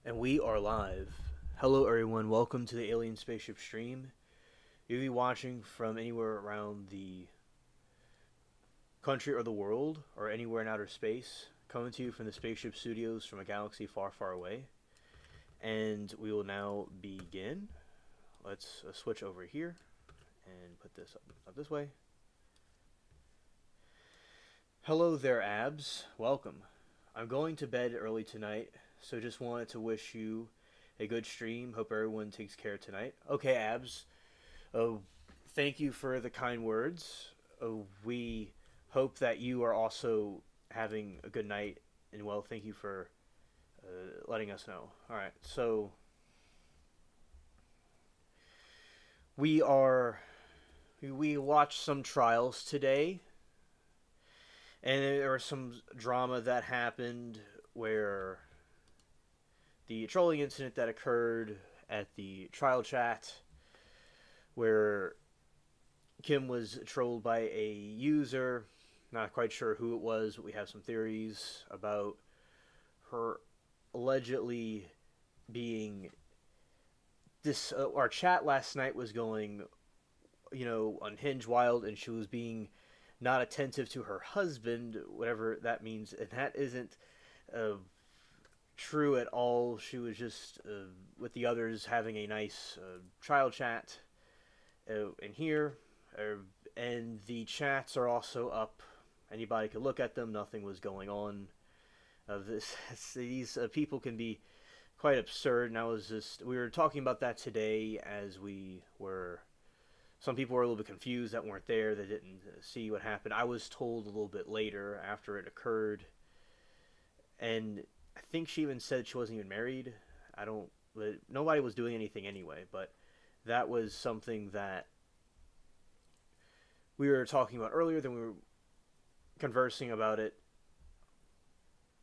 And we are live. Hello, everyone. Welcome to the Alien Spaceship stream. You'll be watching from anywhere around the country or the world, or anywhere in outer space, coming to you from the Spaceship Studios from a galaxy far, far away. And we will now begin. Let's switch over here and put this up this way. Hello there, Abs. Welcome. I'm going to bed early tonight, so just wanted to wish you a good stream. Hope everyone takes care tonight. Okay, Abs. Thank you for the kind words. We hope that you are also having a good night, and well, thank you for letting us know. All right, so we watched some trials today, and there was some drama that happened where the trolling incident that occurred at the trial chat, where Kim was trolled by a user. Not quite sure who it was, but we have some theories about her allegedly being this. Our chat last night was going, unhinged wild, and she was being not attentive to her husband, whatever that means, and that isn't true at all. She was just with the others having a nice trial chat in here, and the chats are also up. Anybody could look at them. Nothing was going on. These people can be quite absurd, and we were talking about that today as we were. Some people were a little bit confused that weren't there, that didn't see what happened. I was told a little bit later after it occurred, and I think she even said she wasn't even married. Nobody was doing anything anyway, but that was something that we were talking about earlier. Then we were conversing about it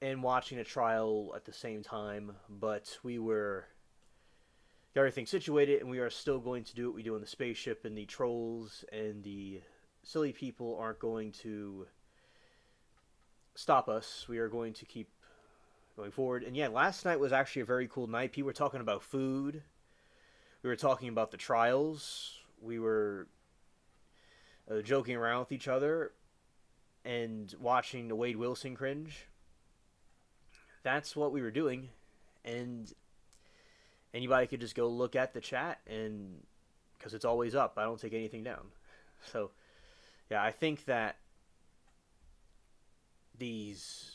and watching a trial at the same time, but we were got everything situated, and we are still going to do what we do on the spaceship, and the trolls and the silly people aren't going to stop us. We are going to keep going forward. And yeah, last night was actually a very cool night. People were talking about food. We were talking about the trials. We were joking around with each other and watching the Wade Wilson cringe. That's what we were doing, and anybody could just go look at the chat, and because it's always up, I don't take anything down. So yeah, I think that these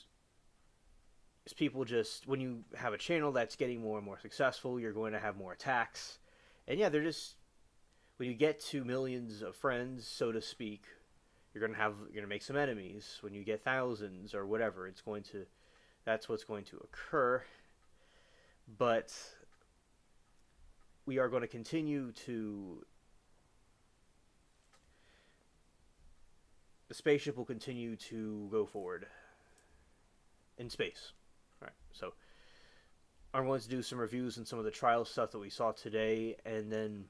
people, just when you have a channel that's getting more and more successful, you're going to have more attacks, and yeah, they're just, when you get to millions of friends, so to speak, you're gonna make some enemies. When you get thousands or whatever, that's what's going to occur. But we are going to continue to. The spaceship will continue to go forward in space. All right, so I'm going to do some reviews and some of the trial stuff that we saw today, and then,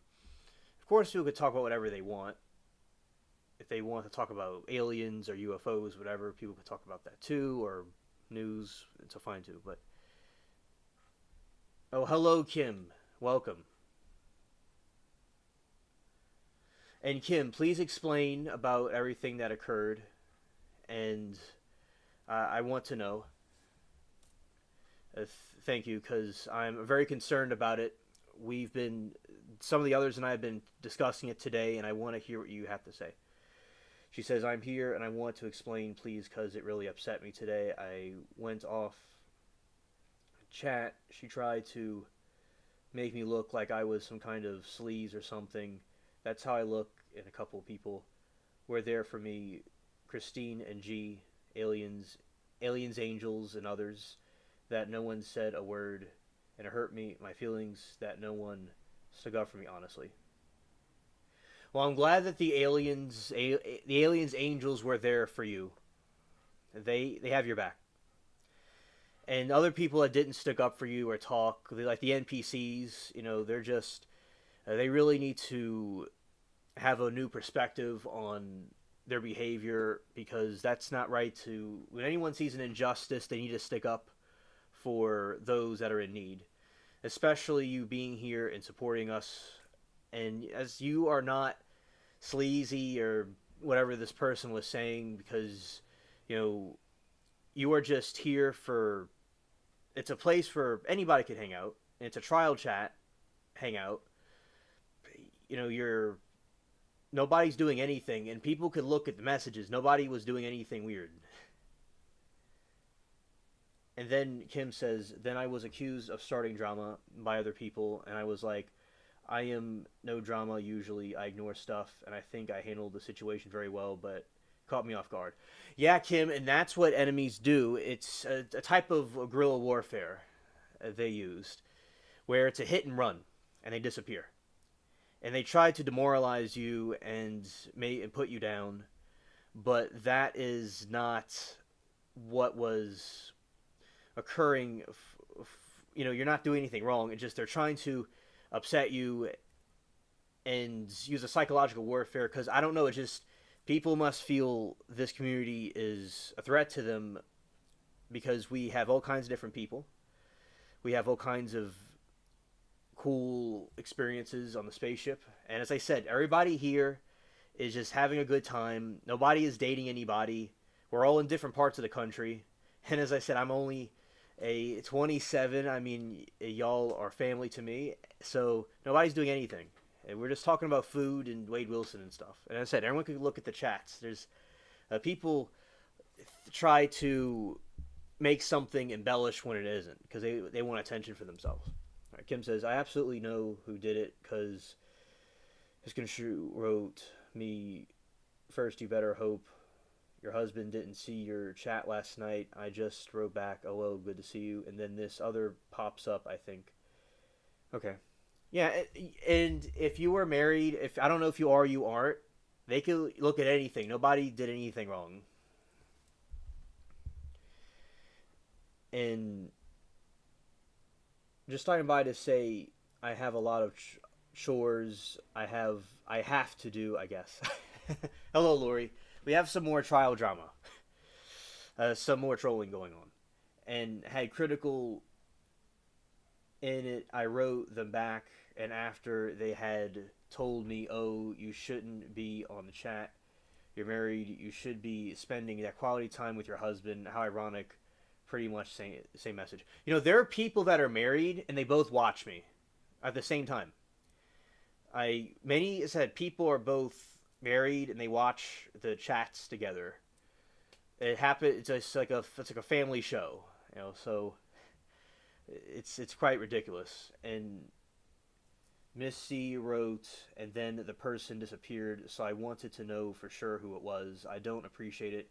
of course, people could talk about whatever they want. If they want to talk about aliens or UFOs, whatever, people could talk about that too, or news. It's fine too. But oh, hello, Kim. Welcome. And Kim, please explain about everything that occurred, and I want to know. Thank you, because I'm very concerned about it. Some of the others and I have been discussing it today, and I want to hear what you have to say. She says, I'm here, and I want to explain, please, because it really upset me today. I went off chat. She tried to make me look like I was some kind of sleaze or something. That's how I look, and a couple of people were there for me. Christine and G, aliens, angels, and others, that no one said a word, and it hurt me, my feelings, that no one stuck up for me, honestly. Well, I'm glad that the aliens angels were there for you. They have your back. And other people that didn't stick up for you or talk, like the NPCs, they're just, they really need to have a new perspective on their behavior, because that's not right. When anyone sees an injustice, they need to stick up for those that are in need. especially you being here and supporting us. And as you are not sleazy or whatever this person was saying, because you know you are just here for, it's a place for anybody could hang out. And it's a trial chat hangout. You're nobody's doing anything, and people could look at the messages. Nobody was doing anything weird. And then Kim says, then I was accused of starting drama by other people, and I was like, I am no drama usually. I ignore stuff, and I think I handled the situation very well, but caught me off guard. Yeah, Kim, and that's what enemies do. It's a type of guerrilla warfare they used, where it's a hit and run, and they disappear. And they try to demoralize you and put you down, but that is not what was occurring. You're not doing anything wrong. It's just they're trying to upset you and use a psychological warfare, because I don't know, it just people must feel this community is a threat to them, because we have all kinds of different people. We have all kinds of cool experiences on the spaceship, and as I said, everybody here is just having a good time. Nobody is dating anybody. We're all in different parts of the country, and as I said, I'm only a 27. I mean, y'all are family to me, so nobody's doing anything. And we're just talking about food and Wade Wilson and stuff. And as I said, everyone can look at the chats. There's people try to make something embellished when it isn't, because they want attention for themselves. All right, Kim says, I absolutely know who did it, because his construe wrote me first. You better hope your husband didn't see your chat last night. I just wrote back, oh, well, good to see you. And then this other pops up, I think. Okay. Yeah, and if you were married, if I don't know if you are, you aren't, they could look at anything. Nobody did anything wrong. And just starting by to say, I have a lot of chores I have to do, I guess. Hello, Lori. We have some more trial drama. Some more trolling going on. And had critical in it. I wrote them back, and after they had told me, oh, you shouldn't be on the chat. You're married. You should be spending that quality time with your husband. How ironic. Pretty much same message. There are people that are married, and they both watch me at the same time. Many said people are both married and they watch the chats together. It happened. It's just like a family show, So it's quite ridiculous. And Miss C wrote, and then the person disappeared. So I wanted to know for sure who it was. I don't appreciate it,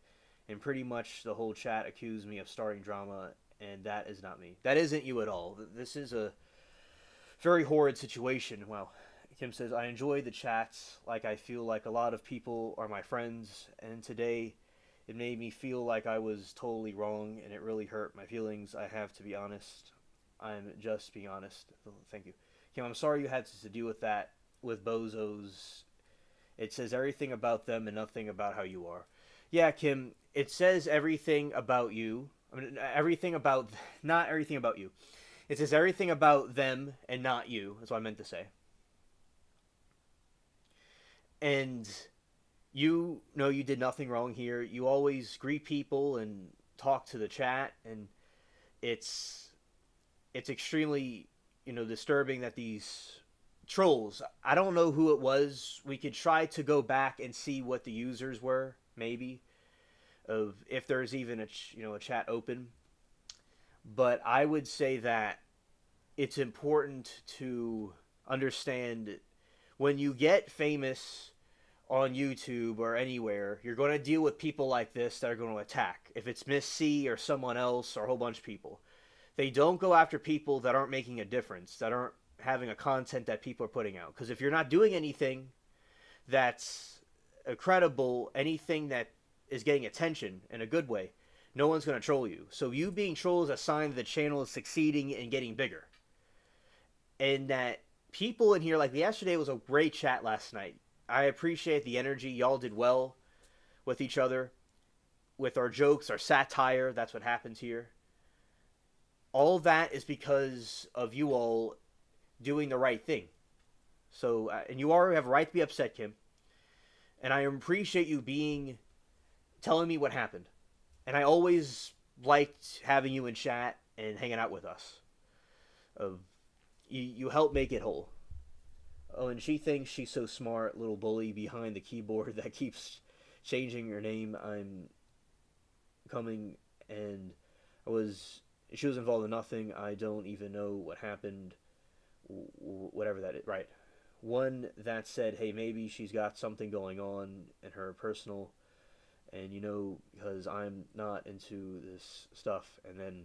and pretty much the whole chat accused me of starting drama, and that is not me. That isn't you at all. This is a very horrid situation. Well, Kim says, I enjoy the chats, like I feel like a lot of people are my friends, and today it made me feel like I was totally wrong, and it really hurt my feelings. I have to be honest. I'm just being honest. Thank you. Kim, I'm sorry you had to deal with that with bozos. It says everything about them and nothing about how you are. Yeah, Kim, it says everything about you. I mean, not everything about you. It says everything about them and not you. That's what I meant to say. And you know you did nothing wrong here. You always greet people and talk to the chat, and it's extremely, disturbing that these trolls, I don't know who it was. We could try to go back and see what the users were, maybe, of if there's even a chat open. But I would say that it's important to understand, when you get famous on YouTube or anywhere, you're going to deal with people like this that are going to attack. If it's Miss C or someone else or a whole bunch of people, they don't go after people that aren't making a difference, that aren't having a content that people are putting out. Because if you're not doing anything that's credible, anything that is getting attention in a good way, no one's going to troll you. So you being trolled is a sign that the channel is succeeding and getting bigger. And that people in here, like yesterday was a great chat last night. I appreciate the energy. Y'all did well with each other, with our jokes, our satire. That's what happens here. all that is because of you all doing the right thing. So, and you all have a right to be upset, Kim. And I appreciate you telling me what happened. And I always liked having you in chat and hanging out with us. Uh, you help make it whole. Oh, and she thinks she's so smart, little bully behind the keyboard that keeps changing her name. I'm coming, and she was involved in nothing. I don't even know what happened. Whatever that is, right? One that said, hey, maybe she's got something going on in her personal, and because I'm not into this stuff, and then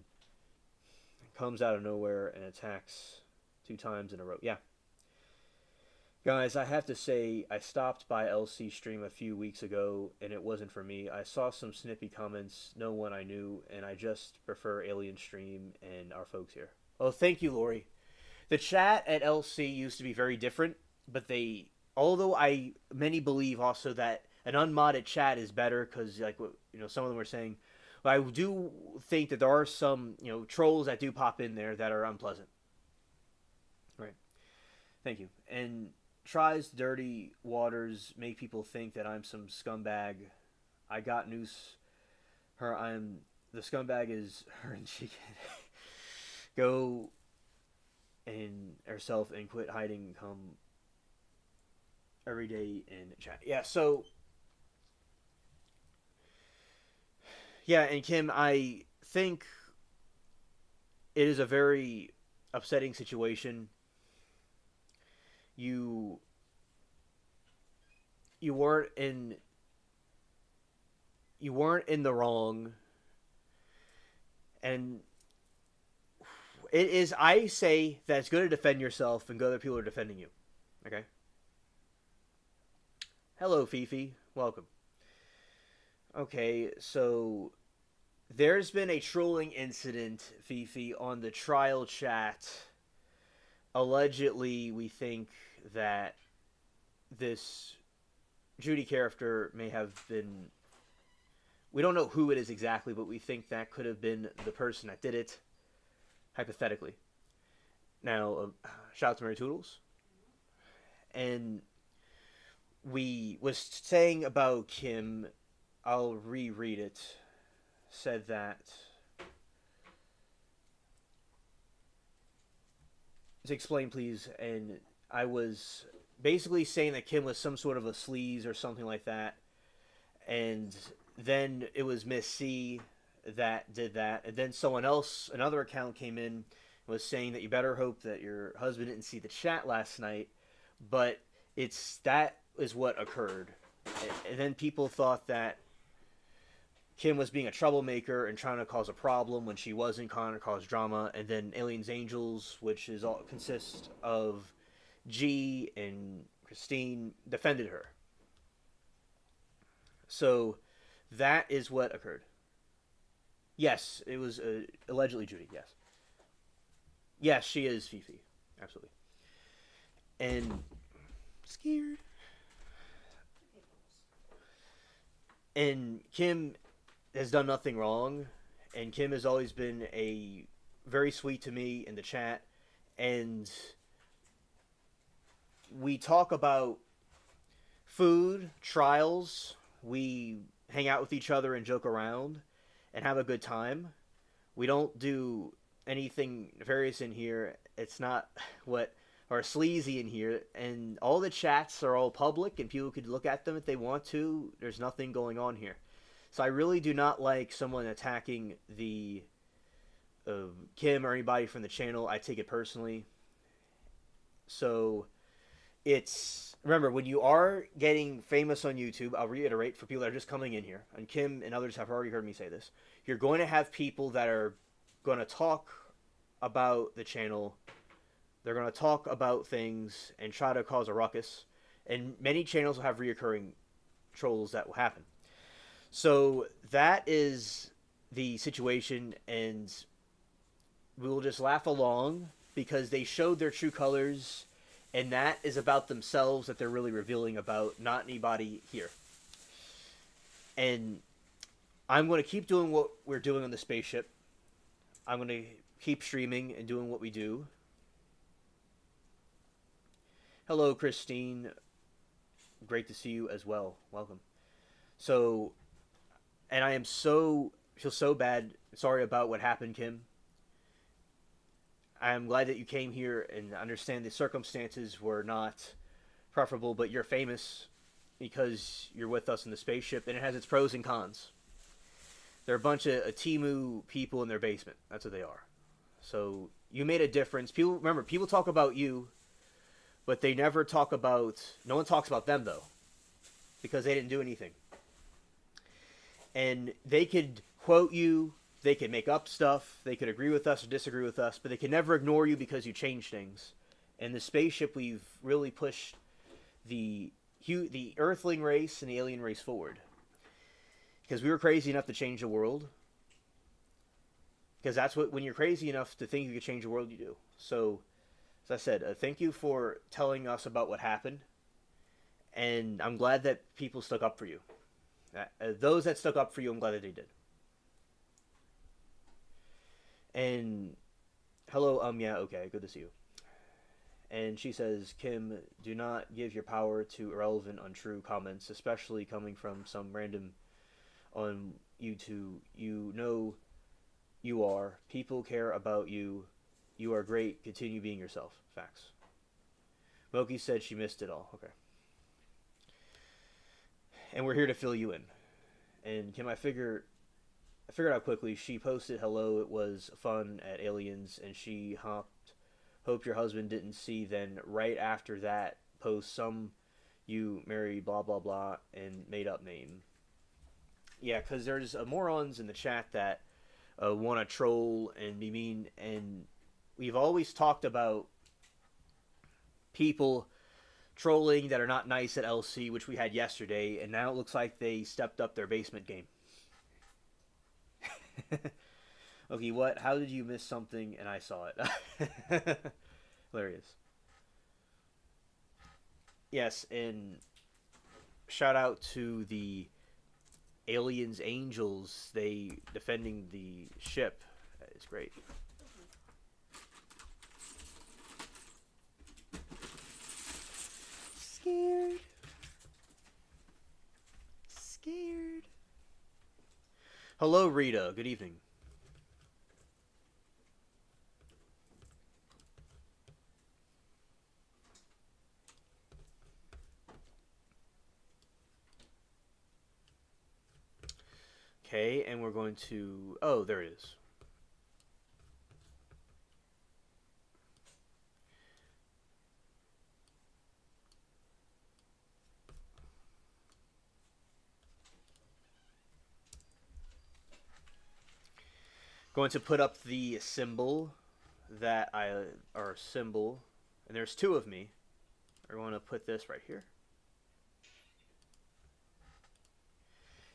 comes out of nowhere and attacks 2 times in a row. Yeah. Guys, I have to say, I stopped by LC stream a few weeks ago, and it wasn't for me. I saw some snippy comments, no one I knew, and I just prefer Alien stream and our folks here. Oh, thank you, Lori. The chat at LC used to be very different, but although many believe also that an unmodded chat is better because, like, some of them were saying, but I do think that there are some, trolls that do pop in there that are unpleasant. Right. Thank you. And tries dirty waters make people think that I'm some scumbag. I got news. The scumbag is her, and she can go and herself and quit hiding. Come every day in chat. Yeah. So yeah, and Kim, I think it is a very upsetting situation. You weren't in the wrong, and it is, I say that it's good to defend yourself and good that people are defending you. Okay. Hello, Fifi. Welcome. Okay, so there's been a trolling incident, Fifi, on the trial chat. Allegedly, we think that this Judy character may have been... We don't know who it is exactly, but we think that could have been the person that did it, hypothetically. Now, shout out to Mary Toodles. And we was saying about Kim, I'll reread it, said that... To explain, please. And I was basically saying that Kim was some sort of a sleaze or something like that. And then it was Miss C that did that. And then someone else, another account came in and was saying that you better hope that your husband didn't see the chat last night. But that is what occurred. And then people thought that Kim was being a troublemaker and trying to cause a problem when she wasn't, trying to cause drama. And then Aliens Angels, which consists of G and Christine, defended her. So that is what occurred. Yes, it was allegedly Judy, yes. Yes, she is Fifi. Absolutely. And... scared. And Kim has done nothing wrong, and Kim has always been very sweet to me in the chat, and we talk about food, trials, we hang out with each other and joke around and have a good time. We don't do anything nefarious in here. It's not or sleazy in here, and all the chats are all public and people could look at them if they want to. There's nothing going on here. So I really do not like someone attacking the Kim or anybody from the channel. I take it personally. So remember, when you are getting famous on YouTube, I'll reiterate for people that are just coming in here, and Kim and others have already heard me say this, you're going to have people that are going to talk about the channel. They're going to talk about things and try to cause a ruckus. And many channels will have reoccurring trolls that will happen. So that is the situation, and we will just laugh along because they showed their true colors, and that is about themselves that they're really revealing about, not anybody here. And I'm going to keep doing what we're doing on the spaceship. I'm going to keep streaming and doing what we do. Hello, Christine. Great to see you as well. Welcome. So, and I am feel so bad. Sorry about what happened, Kim. I'm glad that you came here and understand the circumstances were not preferable, but you're famous because you're with us in the spaceship, and it has its pros and cons. They're a bunch of Timu people in their basement. That's what they are. So you made a difference. People talk about you, but they never talk about. No one talks about them though, because they didn't do anything. And they could quote you. They could make up stuff. They could agree with us or disagree with us, but they can never ignore you because you change things. And the spaceship, we've really pushed the Earthling race and the alien race forward. Because we were crazy enough to change the world. Because that's what, when you're crazy enough to think you could change the world, you do. So, as I said, thank you for telling us about what happened. And I'm glad that people stuck up for you. Those that stuck up for you, I'm glad that they did. And, hello, yeah, okay, good to see you. And she says, Kim, do not give your power to irrelevant, untrue comments, especially coming from some random on YouTube. You know you are. People care about you. You are great. Continue being yourself. Facts. Moki said she missed it all. Okay. And we're here to fill you in. And Kim, I figured out quickly. She posted hello. It was fun at Aliens, and she hopped. Hope your husband didn't see. Then right after that post, some you marry blah blah blah and made up name. Yeah, because there's morons in the chat that want to troll and be mean, and we've always talked about people trolling that are not nice at LC, which we had yesterday, and now it looks like they stepped up their basement game. Okay, what? How did you miss something and I saw it? Hilarious. Yes, and shout out to the Aliens Angels. They defending the ship. It's great. Scared. Hello, Rita. Good evening. Okay, and we're going to... Oh, there it is. Going to put up the symbol that or symbol, and there's two of me. I want to put this right here.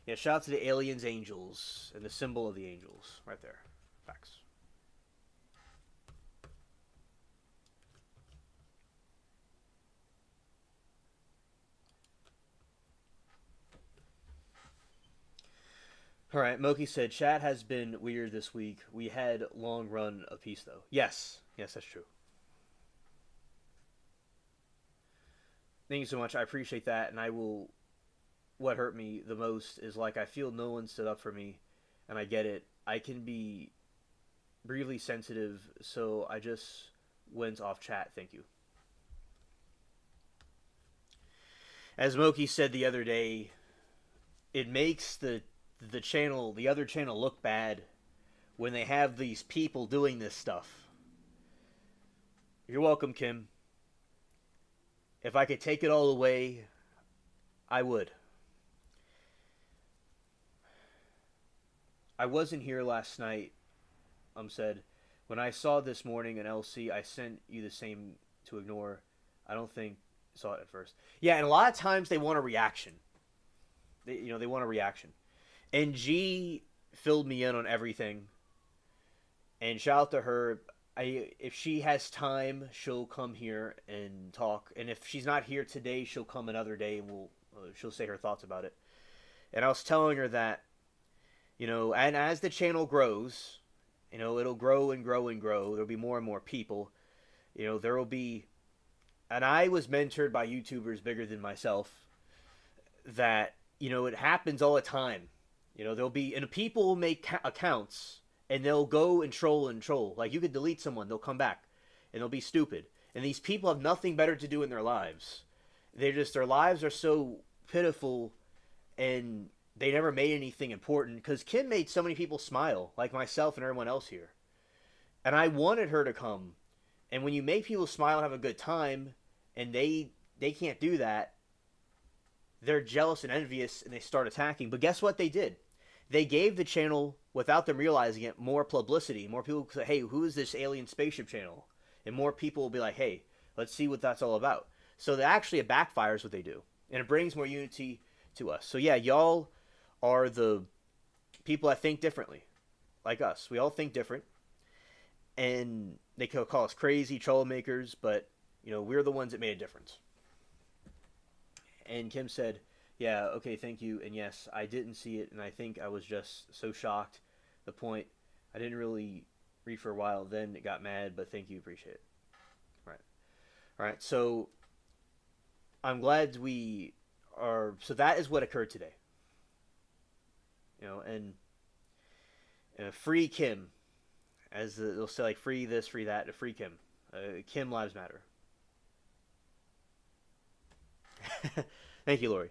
Yeah, shout out to the Aliens Angels and the symbol of the angels right there. Facts. All right, Moki said, chat has been weird this week. We had long run of peace, though. Yes, that's true. Thank you so much. I appreciate that, and I will... What hurt me the most is, like, I feel no one stood up for me, and I get it. I can be briefly sensitive, so I just went off chat. Thank you. As Moki said the other day, it makes the other channel look bad when they have these people doing this stuff. You're welcome, Kim. If I could take it all away, I would. I wasn't here last night, said. When I saw this morning an LC, I sent you the same to ignore. I don't think saw it at first. Yeah, and a lot of times they want a reaction. They want a reaction. And G filled me in on everything. And shout out to her. If she has time, she'll come here and talk. And if she's not here today, she'll come another day and she'll say her thoughts about it. And I was telling her that, and as the channel grows, You know, it'll grow and grow and grow. There'll be more and more people. You know, there will be, and I was mentored by YouTubers bigger than myself. That, you know, it happens all the time. You know, there'll be, and people will make accounts and they'll go and troll and troll. Like, you could delete someone, they'll come back and they'll be stupid. And these people have nothing better to do in their lives. Their lives are so pitiful, and they never made anything important. Because Kim made so many people smile, like myself and everyone else here. And I wanted her to come. And when you make people smile and have a good time, and they can't do that, they're jealous and envious, and they start attacking. But guess what they did? They gave the channel, without them realizing it, more publicity. More people say, hey, who is this alien spaceship channel? And more people will be like, hey, let's see what that's all about. So that actually, it backfires what they do. And it brings more unity to us. So yeah, y'all are the people that think differently. Like us. We all think different. And they could call us crazy troublemakers, but, you know, we're the ones that made a difference. And Kim said, yeah, okay, thank you. And yes, I didn't see it, and I think I was just so shocked. The point, I didn't really read for a while, then it got mad, but thank you, appreciate it. All right, so I'm glad we are, so that is what occurred today. You know, and free Kim, as they'll say, like, free this, free that, to free Kim. Kim lives matter. Thank you, Lori.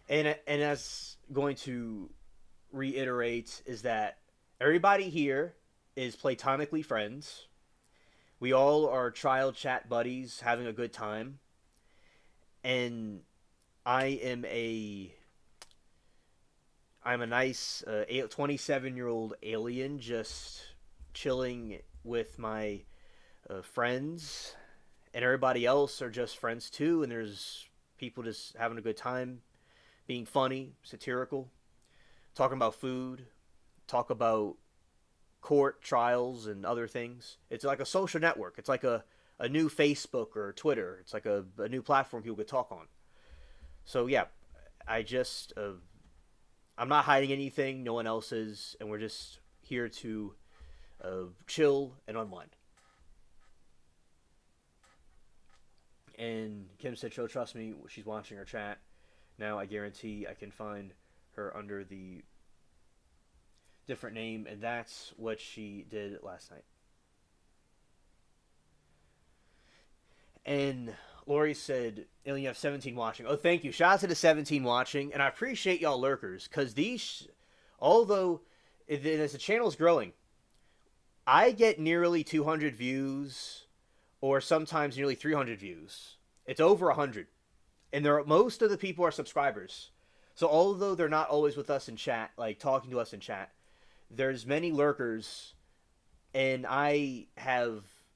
And as going to reiterate is that everybody here is platonically friends. We all are child chat buddies having a good time. And I'm a nice 27-year-old alien just chilling with my friends, and everybody else are just friends too, and there's people just having a good time, being funny, satirical, talking about food, talk about court trials and other things. It's like a social network. It's like a new Facebook or Twitter. It's like a new platform people could talk on. So yeah, I'm not hiding anything. No one else is, and we're just here to chill and unwind. And Kim said she'll trust me. She's watching her chat. Now I guarantee I can find her under the different name, and that's what she did last night. And Lori said, you have 17 watching. Oh, thank you. Shout out to the 17 watching, and I appreciate y'all lurkers, because these, although as the channel's growing, I get nearly 200 views, or sometimes nearly 300 views. It's over 100. And most of the people are subscribers. So although they're not always with us in chat, like talking to us in chat, there's many lurkers, and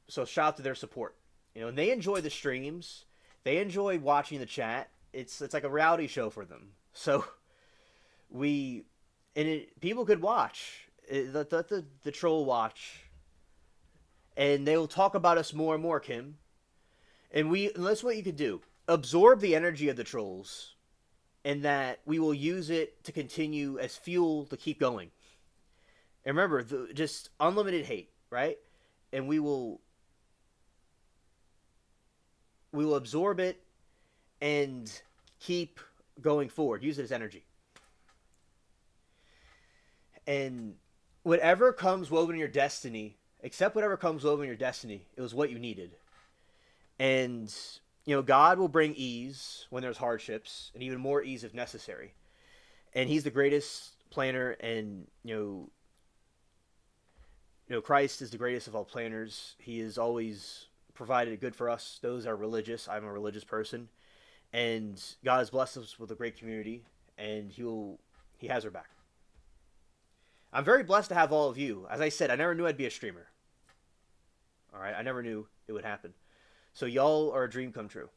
so shout out to their support. You know, and they enjoy the streams. They enjoy watching the chat. It's like a reality show for them. So people could watch. Let the troll watch. And they will talk about us more and more, Kim. And that's what you could do. Absorb the energy of the trolls, and that we will use it to continue as fuel to keep going. And remember, just unlimited hate, right? And we will absorb it and keep going forward. Use it as energy. And whatever comes woven in your destiny, accept whatever comes woven in your destiny. It was what you needed. And, you know, God will bring ease when there's hardships, and even more ease if necessary. And he's the greatest planner, and, you know, Christ is the greatest of all planners. He has always provided good for us, those that are religious. I'm a religious person. And God has blessed us with a great community, and he has our back. I'm very blessed to have all of you. As I said, I never knew I'd be a streamer. All right, I never knew it would happen. So y'all are a dream come true.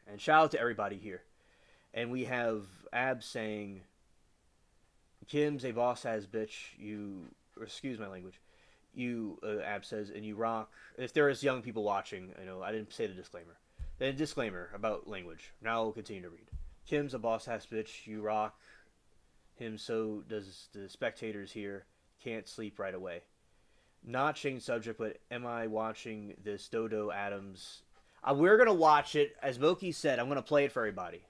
And shout out to everybody here. And we have Ab saying, Kim's a boss-ass bitch. Excuse my language. Ab says, and you rock. If there is young people watching, I know I didn't say the disclaimer. Then a disclaimer about language. Now I'll continue to read. Kim's a boss-ass bitch. You rock him, so does the spectators here. Can't sleep right away. Not change subject, but am I watching this Dodo Adams? We're gonna watch it. As Moki said, I'm gonna play it for everybody.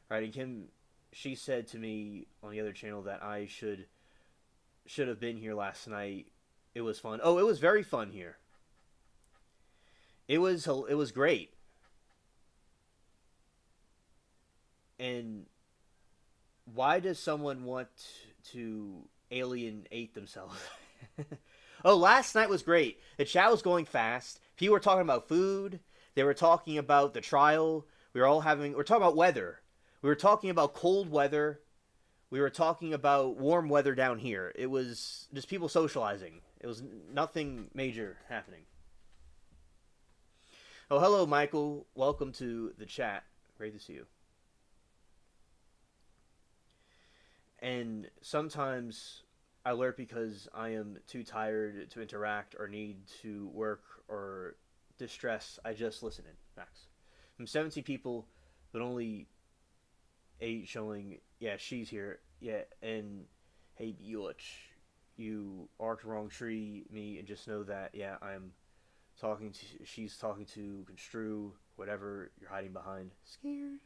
Right? And Kim, she said to me on the other channel that I should have been here last night. It was fun. Oh, it was very fun here. It was great. And why does someone want to alienate themselves? Oh, last night was great. The chat was going fast. People were talking about food. They were talking about the trial. We're talking about weather. We were talking about cold weather. We were talking about warm weather down here. It was just people socializing. It was nothing major happening. Oh, hello, Michael. Welcome to the chat. Great to see you. And sometimes I lurk because I am too tired to interact or need to work or distress. I just listen in. Max. From 70 people, but only 8 showing. Yeah, she's here. Yeah, and hey, Butch, you arced wrong tree me, and just know that, yeah, she's talking to construe whatever you're hiding behind. Scared.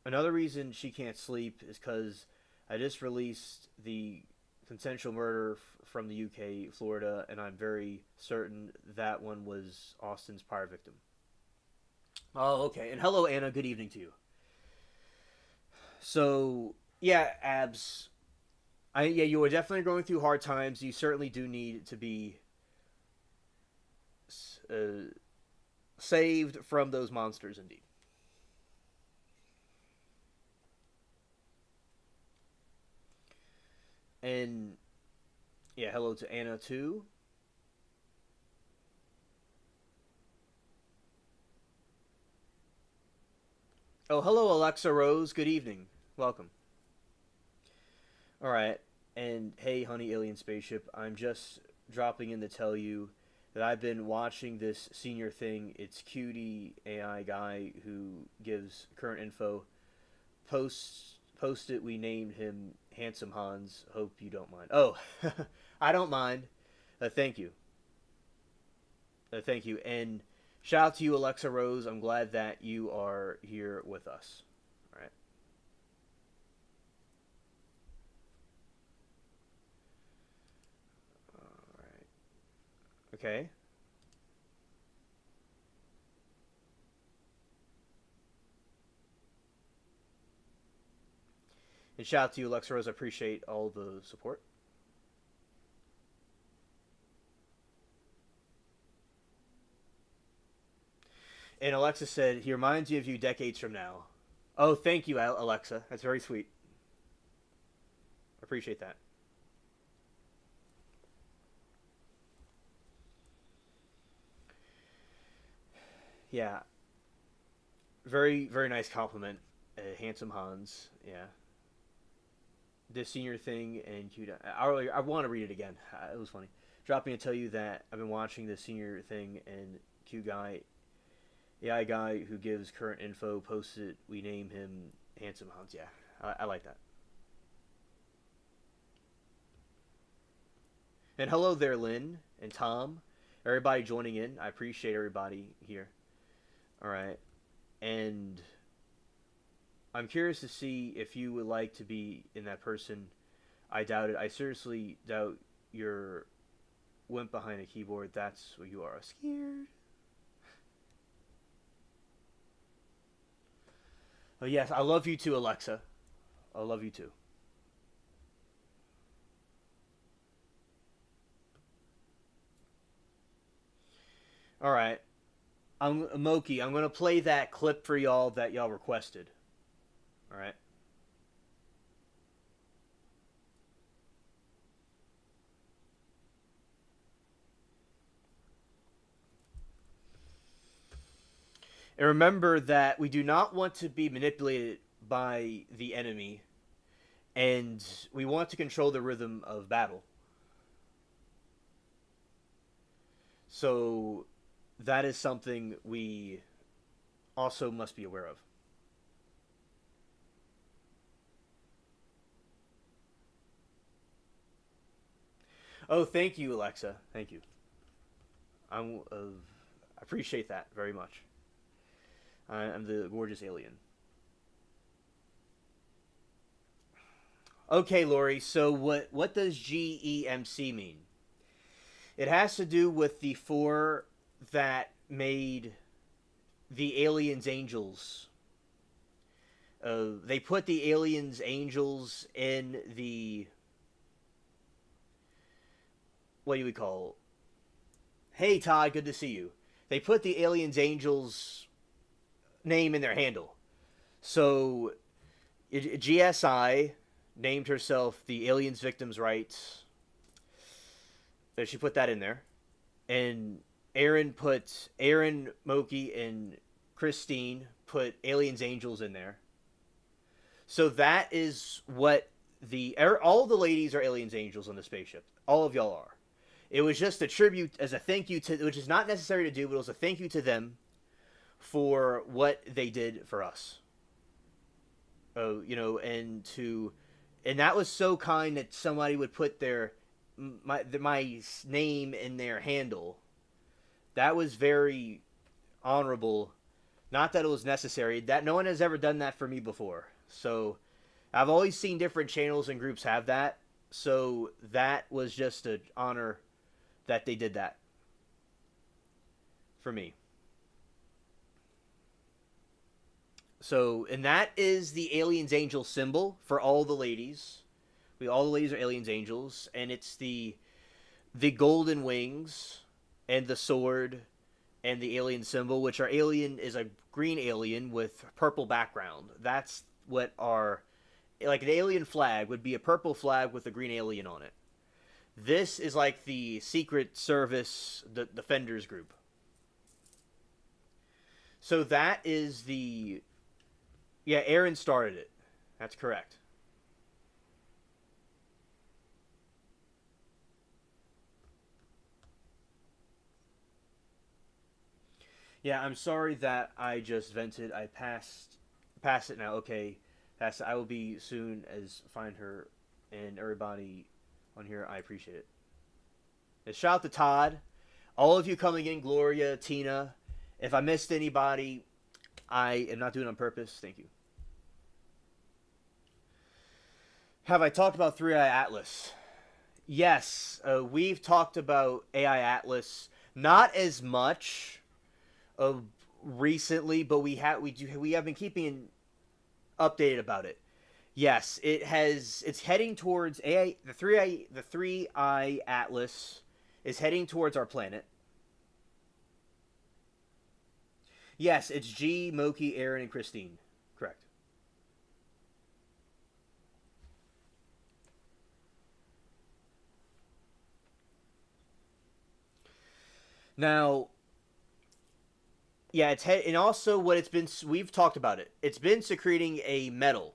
Another reason she can't sleep is because I just released the consensual murder from the UK, Florida, and I'm very certain that one was Austin's prior victim. Oh, okay. And hello, Anna. Good evening to you. So, yeah, Abs. Yeah, you are definitely going through hard times. You certainly do need to be saved from those monsters, indeed. And yeah, hello to Anna too. Oh, hello, Alexa Rose. Good evening. Welcome. All right. And hey, honey, alien spaceship. I'm just dropping in to tell you that I've been watching this senior thing. It's cutie AI guy who gives current info. Post it. We named him Handsome Hans. Hope you don't mind. Oh, I don't mind. Thank you. Thank you. And shout out to you, Alexa Rose. I'm glad that you are here with us. All right. All right. Okay. And shout out to you, Alexa Rose. I appreciate all the support. And Alexa said, he reminds you of you decades from now. Oh, thank you, Alexa. That's very sweet. Appreciate that. Yeah. Very, very nice compliment. Handsome Hans. Yeah. This senior thing and cute. I want to read it again. It was funny. Drop me and tell you that I've been watching this senior thing and cute guy, AI guy who gives current info posted. We name him Handsome Hans. Yeah, I like that. And hello there, Lynn and Tom. Everybody joining in. I appreciate everybody here. All right, and I'm curious to see if you would like to be in that person. I doubt it. I seriously doubt you're wimp behind a keyboard. That's what you are. Scared. Oh yes, I love you too, Alexa. I love you too. All right, I'm Moki. I'm gonna play that clip for y'all that y'all requested. All right. And remember that we do not want to be manipulated by the enemy, and we want to control the rhythm of battle. So that is something we also must be aware of. Oh, thank you, Alexa. Thank you. I appreciate that very much. I'm the gorgeous alien. Okay, Lori. So what does GEMC mean? It has to do with the four that made the aliens angels. They put the aliens angels in the, what do we call? Hey Todd, good to see you. They put the aliens angels name in their handle. So GSI named herself the Aliens Victims' Rights. She put that in there, and Aaron, Moki, and Christine put Aliens Angels in there. So that is what all the ladies are Aliens Angels on the spaceship. All of y'all are. It was just a tribute as a thank you to, which is not necessary to do, but it was a thank you to them for what they did for us. Oh, and that was so kind that somebody would put my name in their handle. That was very honorable. Not that it was necessary. That no one has ever done that for me before. So I've always seen different channels and groups have that. So that was just an honor that they did that for me. So, and that is the Aliens Angel symbol for all the ladies. All the ladies are Aliens Angels, and it's the golden wings and the sword and the alien symbol, which our alien is a green alien with purple background. That's what like an alien flag would be a purple flag with a green alien on it. This is like the Secret Service, the Defenders group. So that is yeah, Aaron started it. That's correct. Yeah, I'm sorry that I just vented. I passed it now. Okay, I will be soon as find her and everybody on here. I appreciate it. And shout out to Todd, all of you coming in, Gloria, Tina. If I missed anybody, I am not doing it on purpose. Thank you. Have I talked about 3i Atlas? Yes, we've talked about AI Atlas, not as much recently, but we have been keeping updated about it. Yes, it's heading towards AI. The 3i Atlas is heading towards our planet. Yes, it's G, Moki, Aaron, and Christine. Correct. Now, yeah, and also what it's been. We've talked about it. It's been secreting a metal,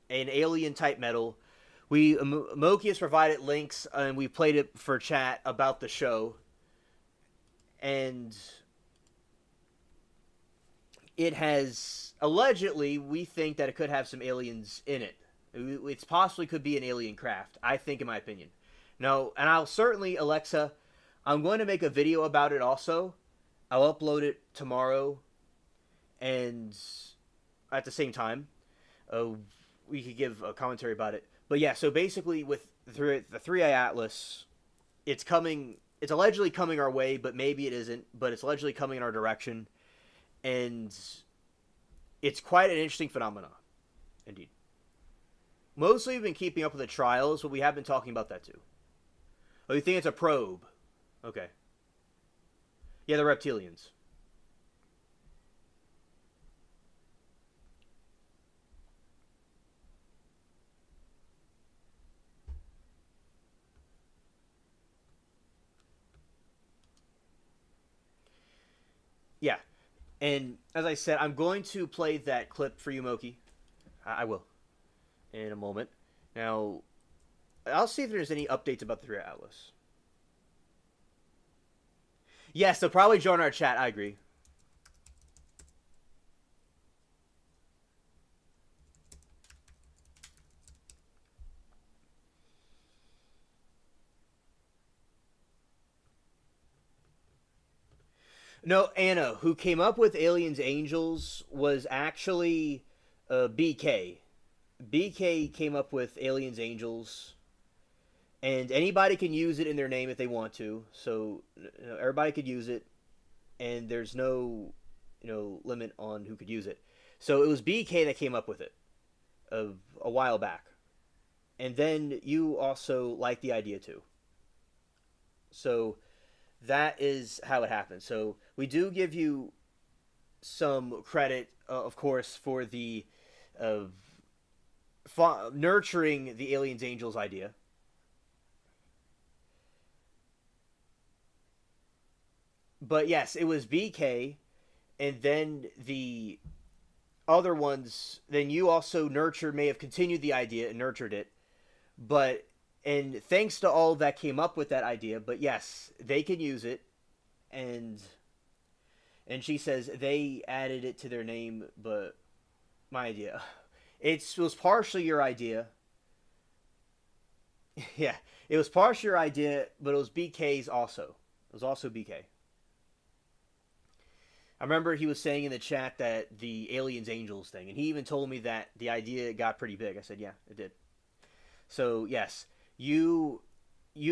an alien type metal. Moki has provided links, and we played it for chat about the show, and it has allegedly. We think that it could have some aliens in it. It's possibly could be an alien craft. I think, in my opinion. No, and I'll certainly, Alexa, I'm going to make a video about it also. I'll upload it tomorrow, and at the same time, we could give a commentary about it. But yeah, so basically with the 3i Atlas, it's coming. It's allegedly coming our way, but maybe it isn't. But it's allegedly coming in our direction, and it's quite an interesting phenomenon, indeed. Mostly, we've been keeping up with the trials, but we have been talking about that too. Oh, you think it's a probe? Okay. Yeah, the reptilians. Yeah. And as I said, I'm going to play that clip for you, Moki. I will. In a moment. Now, I'll see if there's any updates about the 3i Atlas. Yes, they'll probably join our chat. I agree. No, Anna, who came up with aliens angels was actually BK. BK came up with aliens angels, and anybody can use it in their name if they want to. So everybody could use it, and there's no limit on who could use it. So it was BK that came up with it a while back, and then you also like the idea too. So that is how it happened. So we do give you some credit, of course, for the uh, nurturing the aliens angels idea. But yes, it was BK, and then the other ones. Then you also nurtured, may have continued the idea and nurtured it, but and thanks to all that came up with that idea. But yes, they can use it, and she says they added it to their name, but my idea. It was partially your idea. Yeah, it was partially your idea, but it was BK's also. It was also BK. I remember he was saying in the chat that the aliens angels thing, and he even told me that the idea got pretty big. I said, yeah, it did. So yes, you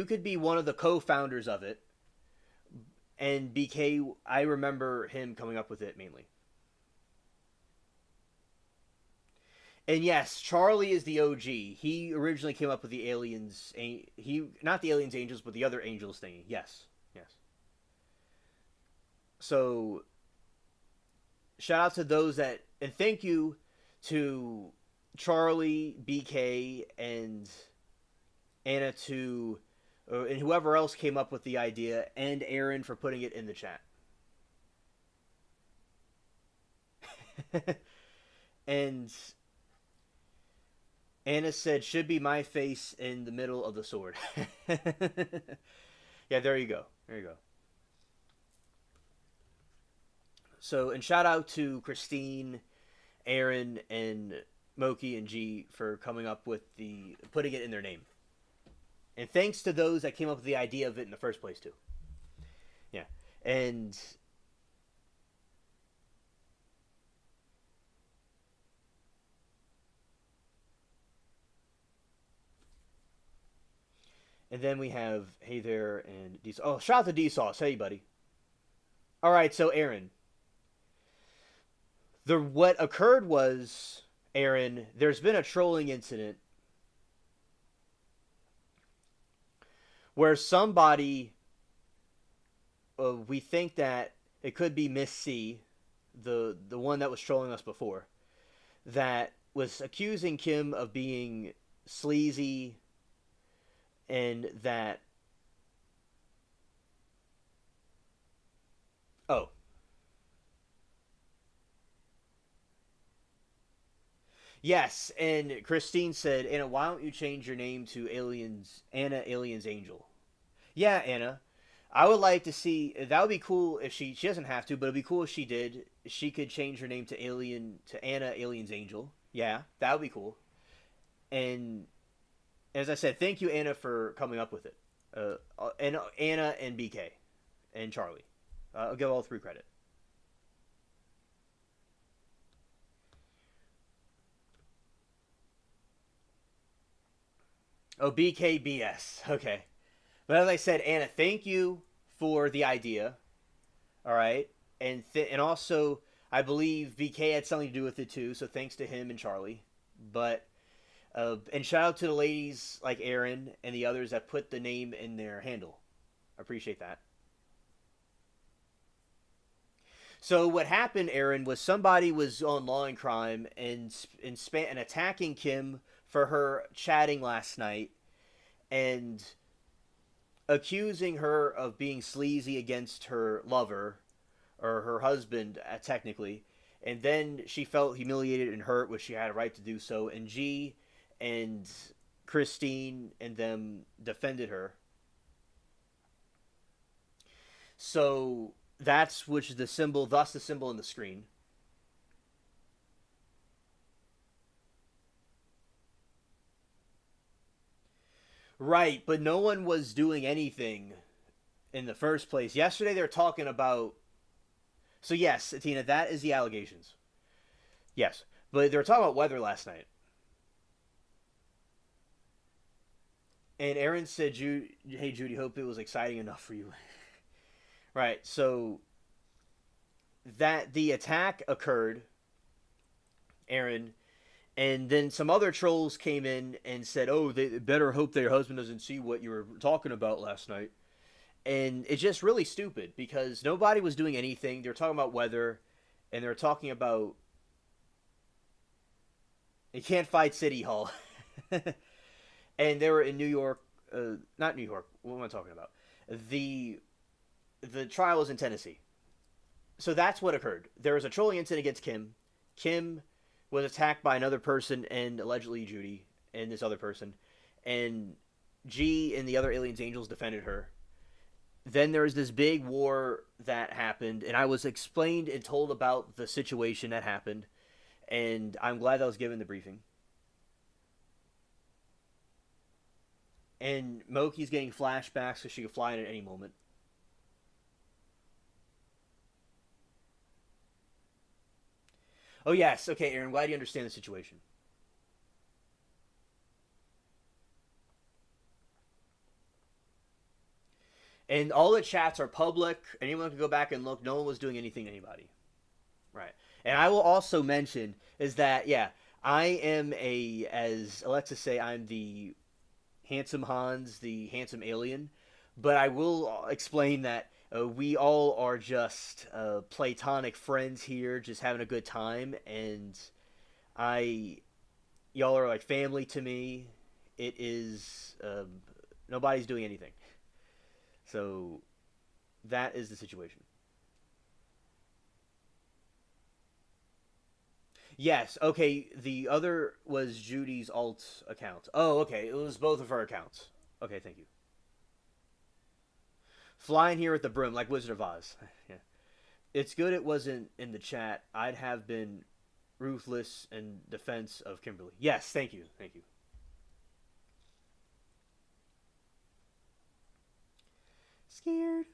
could be one of the co-founders of it, and BK. I remember him coming up with it mainly. And yes, Charlie is the OG. He originally came up with the aliens. He not the aliens angels, but the other angels thingy. Yes, yes. So shout out to those that, and thank you to Charlie, BK, and Anna to, and whoever else came up with the idea, and Aaron for putting it in the chat. And Anna said, should be my face in the middle of the sword. Yeah, there you go. There you go. So, and shout out to Christine, Aaron, and Moki and G for coming up with the putting it in their name. And thanks to those that came up with the idea of it in the first place too. Yeah. And then we have hey there and D. Oh, shout out to D Sauce. Hey buddy. All right, so Aaron, the what occurred was, Aaron, there's been a trolling incident where somebody, we think that it could be Miss C, the one that was trolling us before, that was accusing Kim of being sleazy, and that, oh, yes, and Christine said, Anna, why don't you change your name to Aliens Anna Aliens Angel? Yeah, Anna. I would like to see, that would be cool if she doesn't have to, but it'd be cool if she did. She could change her name to Anna Aliens Angel. Yeah, that would be cool. And as I said, thank you Anna for coming up with it. And Anna and BK and Charlie. I'll give all three credit. Oh, BKBS. Okay. But as I said, Anna, thank you for the idea. All right. And also, I believe BK had something to do with it too. So thanks to him and Charlie. But and shout out to the ladies like Aaron and the others that put the name in their handle. I appreciate that. So what happened, Aaron, was somebody was on Law and Crime and attacking Kim for her chatting last night and accusing her of being sleazy against her lover or her husband, technically. And then she felt humiliated and hurt, which she had a right to do so. And G and Christine and them defended her. So that's which is the symbol, thus the symbol in the screen. Right, but no one was doing anything in the first place. Yesterday they were talking about So yes, Tina, that is the allegations. Yes, but they were talking about weather last night, and Aaron said, "Hey Judy, hope it was exciting enough for you." Right. So that the attack occurred, Aaron, and then some other trolls came in and said, "Oh, they better hope their husband doesn't see what you were talking about last night." And it's just really stupid because nobody was doing anything. They're talking about weather, and they're talking about you can't fight City Hall, and they were in New York, not New York. What am I talking about? The the trial was in Tennessee. So that's what occurred. There was a trolling incident against Kim. Kim was attacked by another person and allegedly Judy and this other person, and G and the other aliens angels defended her. Then there was this big war that happened, and I was explained and told about the situation that happened, and I'm glad I was given the briefing. And Moki's getting flashbacks so she could fly in at any moment. Oh yes, okay, Aaron. Glad you understand the situation. And all the chats are public. Anyone can go back and look. No one was doing anything to anybody. Right. And I will also mention is that yeah, I am a as Alexa say I'm the handsome Hans, the handsome alien, but I will explain that we all are just platonic friends here, just having a good time, and I y'all are like family to me. It is nobody's doing anything, so that is the situation. Yes, okay. The other was Judy's alt account. Oh, okay. It was both of her accounts. Okay, thank you. Flying here with the broom, like Wizard of Oz. Yeah. It's good it wasn't in the chat. I'd have been ruthless in defense of Kimberly. Yes, thank you. Thank you. Scared.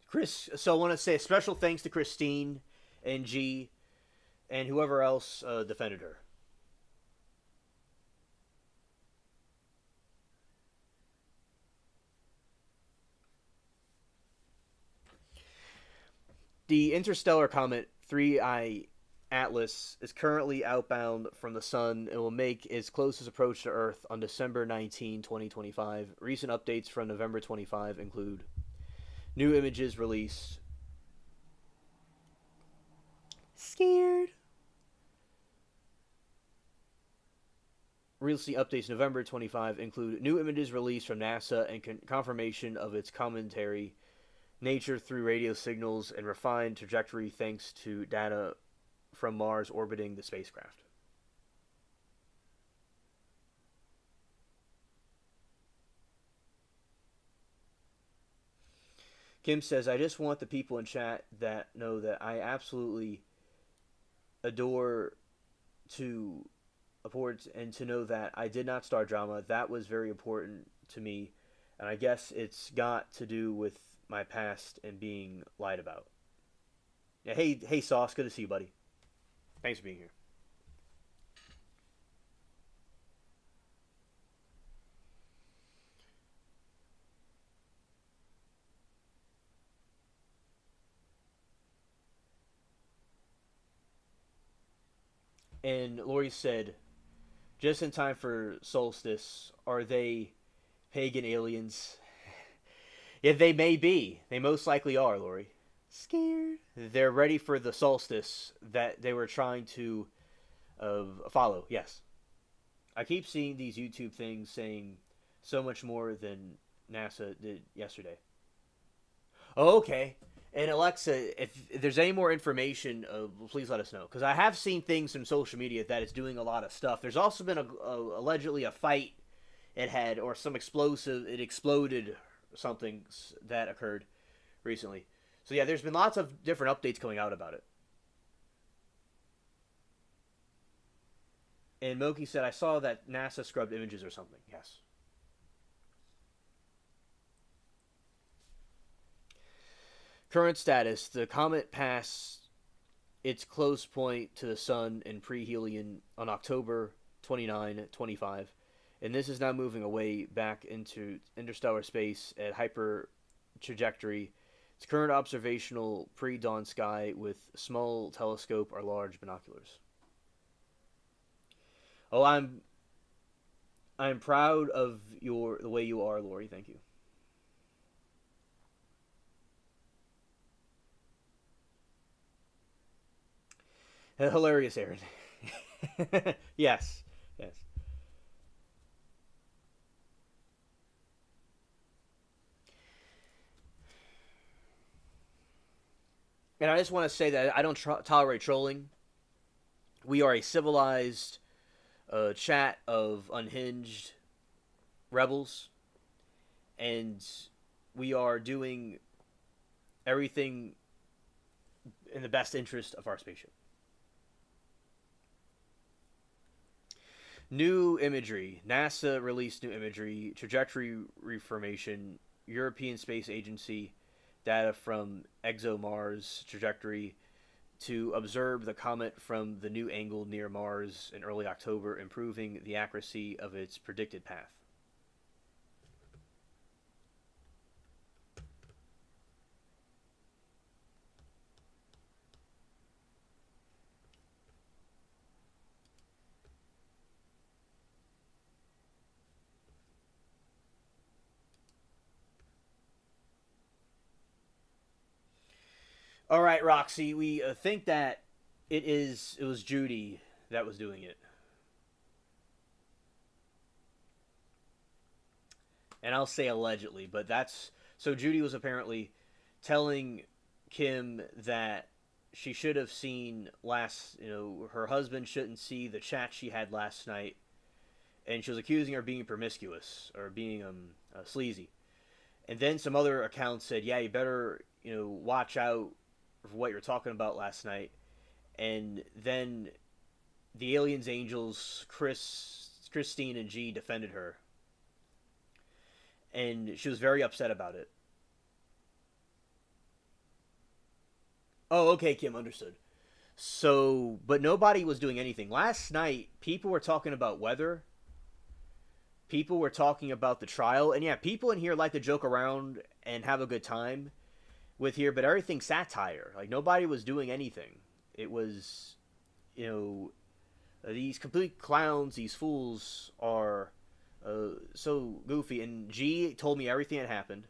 Chris, so I want to say a special thanks to Christine and G and whoever else defended her. The interstellar comet 3I Atlas is currently outbound from the sun and will make its closest approach to Earth on December 19, 2025. Recent updates from November 25 include new images released. Scared. Recent updates November 25 include new images released from NASA and confirmation of its cometary nature through radio signals and refined trajectory thanks to data from Mars orbiting the spacecraft. Kim says, I just want the people in chat that know that I absolutely adore to abhorred and to know that I did not start drama. That was very important to me, and I guess it's got to do with my past and being lied about. Yeah, hey, Sauce, good to see you, buddy. Thanks for being here. And Lori said, just in time for solstice, are they pagan aliens? Yeah, they may be. They most likely are, Lori. Scared. They're ready for the solstice that they were trying to follow. Yes. I keep seeing these YouTube things saying so much more than NASA did yesterday. Oh, okay. And Alexa, if there's any more information, please let us know. Because I have seen things from social media that it's doing a lot of stuff. There's also been allegedly a fight it had, or some explosive, it exploded something that occurred recently. So yeah, there's been lots of different updates coming out about it. And Moki said, I saw that NASA scrubbed images or something. Yes. Current status. The comet passed its close point to the sun in perihelion on October 29, 25, and this is now moving away back into interstellar space at hyper trajectory. Its current observational pre-dawn sky with small telescope or large binoculars. Oh, I'm proud of the way you are, Lori. Thank you. Hilarious, Aaron. Yes, yes. And I just want to say that I don't tolerate trolling. We are a civilized chat of unhinged rebels, and we are doing everything in the best interest of our spaceship. New imagery. NASA released new imagery. Trajectory reformation. European Space Agency data from ExoMars trajectory to observe the comet from the new angle near Mars in early October, improving the accuracy of its predicted path. All right, Roxy, we think that it was Judy that was doing it. And I'll say allegedly, but that's so Judy was apparently telling Kim that she should have seen her husband shouldn't see the chat she had last night, and she was accusing her of being promiscuous or being sleazy. And then some other accounts said, "Yeah, you better watch out for what you're talking about last night." And then the aliens, angels, Christine, and G defended her, and she was very upset about it. Oh, okay, Kim, understood. So, but nobody was doing anything. Last night, people were talking about weather. People were talking about the trial. And yeah, people in here like to joke around and have a good time with here, but everything's satire. Like, nobody was doing anything. It was, these complete clowns, these fools are so goofy. And G told me everything that happened.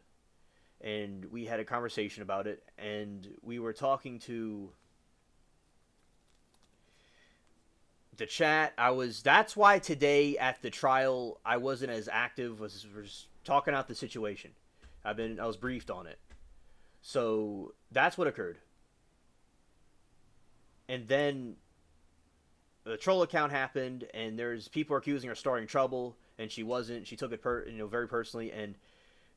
And we had a conversation about it. And we were talking to the chat. That's why today at the trial I wasn't as active. Was talking out the situation. I was briefed on it. So that's what occurred. And then the troll account happened, and there's people accusing her of starting trouble, and she wasn't. She took it very personally, and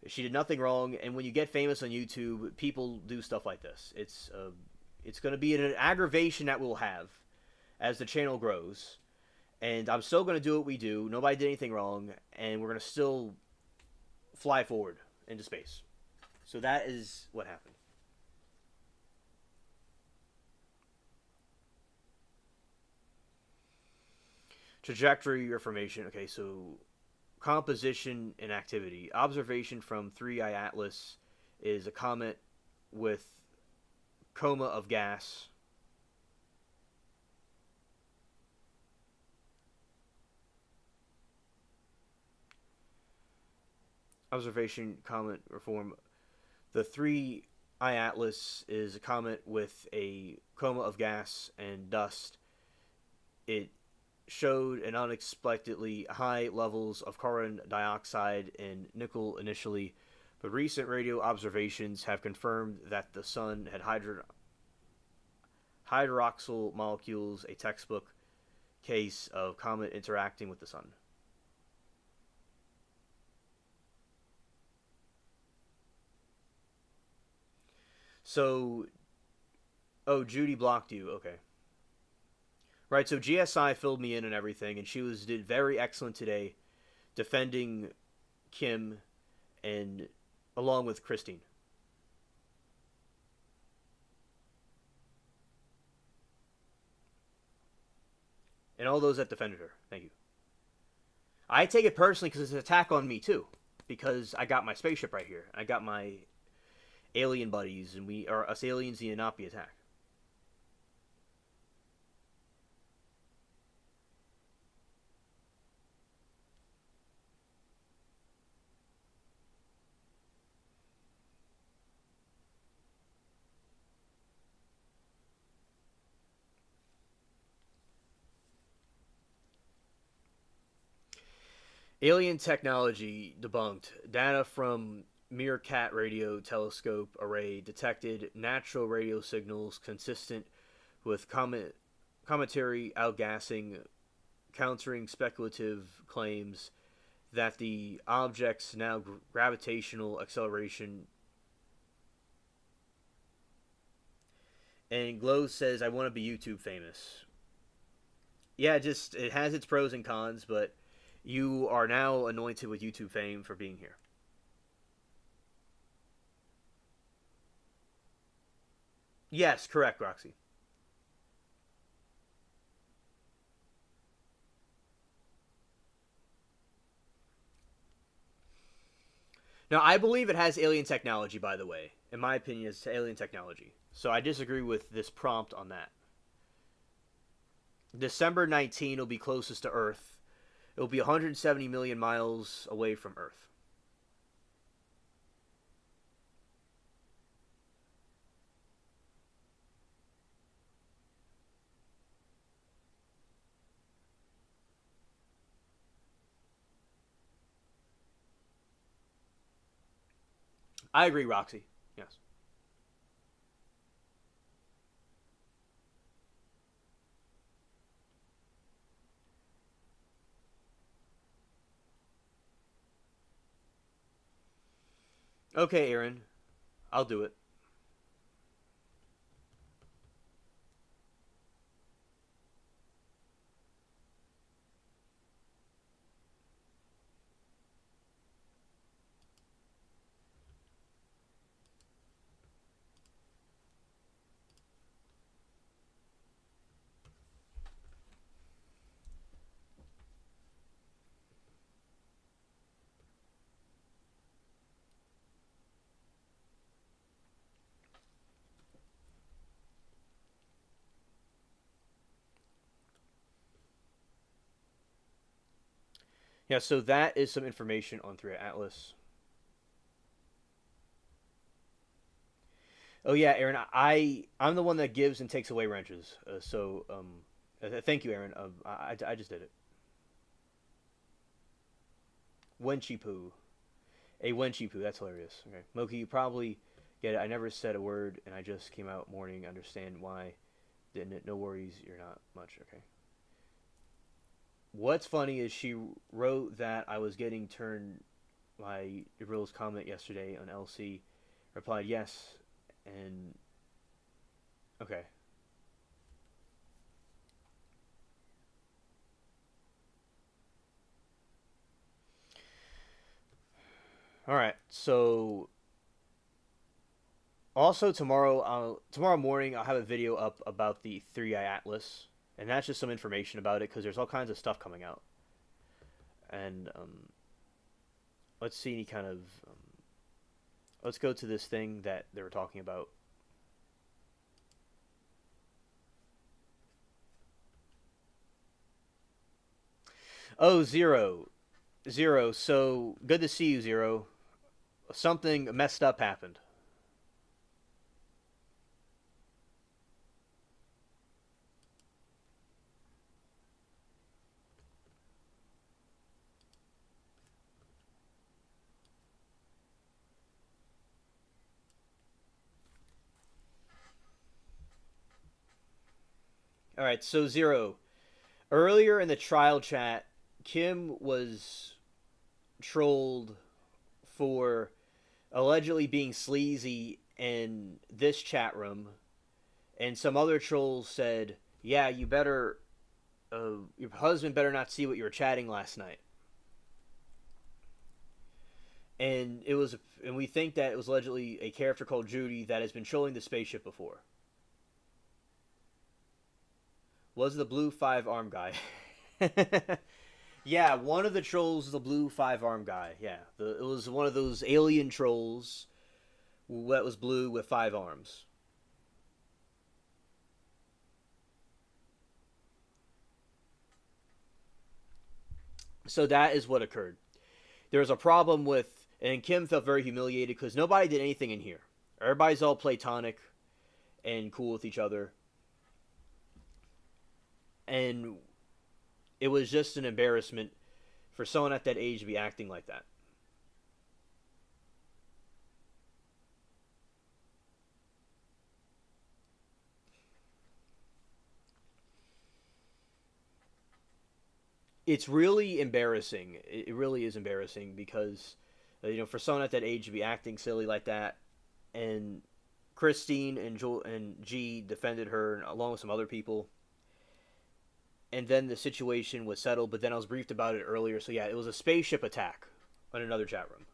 she did nothing wrong. And when you get famous on YouTube, people do stuff like this. It's going to be an aggravation that we'll have as the channel grows. And I'm still going to do what we do. Nobody did anything wrong, and we're going to still fly forward into space. So that is what happened. Trajectory reformation. Okay, so composition and activity. Observation from 3i Atlas is a comet with coma of gas. Observation comet reform. The 3i Atlas is a comet with a coma of gas and dust. It showed an unexpectedly high levels of carbon dioxide and nickel initially, but recent radio observations have confirmed that the sun had hydroxyl molecules, a textbook case of comet interacting with the sun. So, oh, Judy blocked you. Okay. Right, so GSI filled me in and everything, and she did very excellent today, defending Kim and along with Christine. And all those that defended her. Thank you. I take it personally because it's an attack on me too. Because I got my spaceship right here. I got my alien buddies, and we are us aliens need to not be attacked. Alien technology debunked. Data from Meerkat radio telescope array detected natural radio signals consistent with cometary outgassing, countering speculative claims that the object's now gravitational acceleration. And Glow says, "I want to be YouTube famous." Yeah, just it has its pros and cons, but you are now anointed with YouTube fame for being here. Yes, correct, Roxy. Now, I believe it has alien technology, by the way. In my opinion, it's alien technology. So I disagree with this prompt on that. December 19 will be closest to Earth. It will be 170 million miles away from Earth. I agree, Roxy. Yes. Okay, Aaron. I'll do it. Yeah, so that is some information on 3 Atlas. Oh yeah, Aaron. I'm the one that gives and takes away wrenches. Thank you, Aaron. I just did it. Wenchi poo. A Wenchi poo. That's hilarious. Okay, Moki, you probably get it. I never said a word, and I just came out morning. Understand why? Didn't it? No worries. You're not much. Okay. What's funny is she wrote that I was getting turned. My Irril's comment yesterday on LC replied yes, and okay. All right. So also tomorrow morning I'll have a video up about the 3i Atlas, and that's just some information about it because there's all kinds of stuff coming out. And let's see any kind of let's go to this thing that they were talking about. Oh, Zero. So good to see you, Zero. Something messed up happened. All right, so Zero. Earlier in the trial chat, Kim was trolled for allegedly being sleazy in this chat room, and some other trolls said, "Yeah, you better your husband better not see what you were chatting last night. And we think that it was allegedly a character called Judy that has been trolling the spaceship before. Was the blue 5-arm guy? Yeah, one of the trolls is the blue 5-arm guy. Yeah, it was one of those alien trolls that was blue with 5 arms. So that is what occurred. There was a problem with, and Kim felt very humiliated because nobody did anything in here. Everybody's all platonic and cool with each other. And it was just an embarrassment for someone at that age to be acting like that. It's really embarrassing. It really is embarrassing because, for someone at that age to be acting silly like that, and Christine and G defended her along with some other people, and then the situation was settled. But then I was briefed about it earlier. So yeah, it was a spaceship attack on another chat room.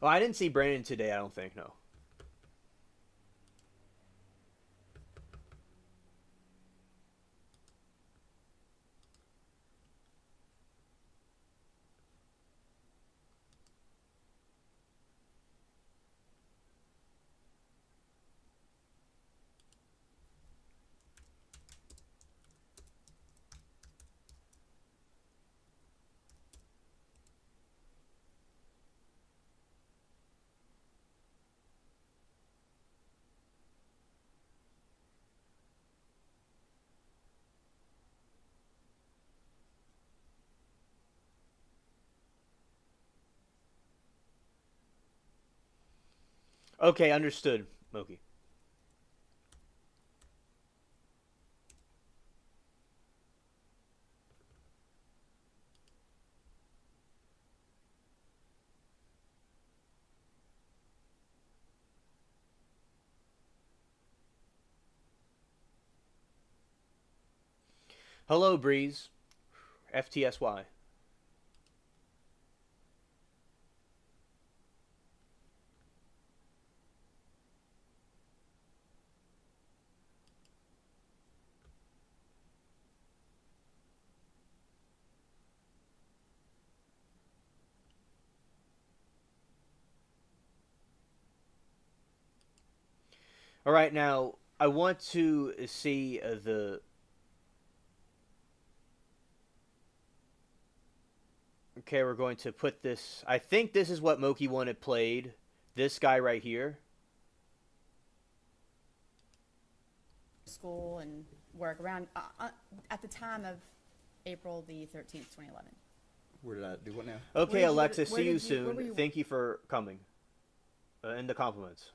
Oh, I didn't see Brandon today. I don't think, no. Okay, understood, Moki. Hello, Breeze. FTSY. All right, now I want to see the. Okay, we're going to put this. I think this is what Moki wanted played. This guy right here. School and work around at the time of April the 13th, 2011. Where did I do what now? Okay, Alexa, see you soon. Thank you for coming. And the compliments.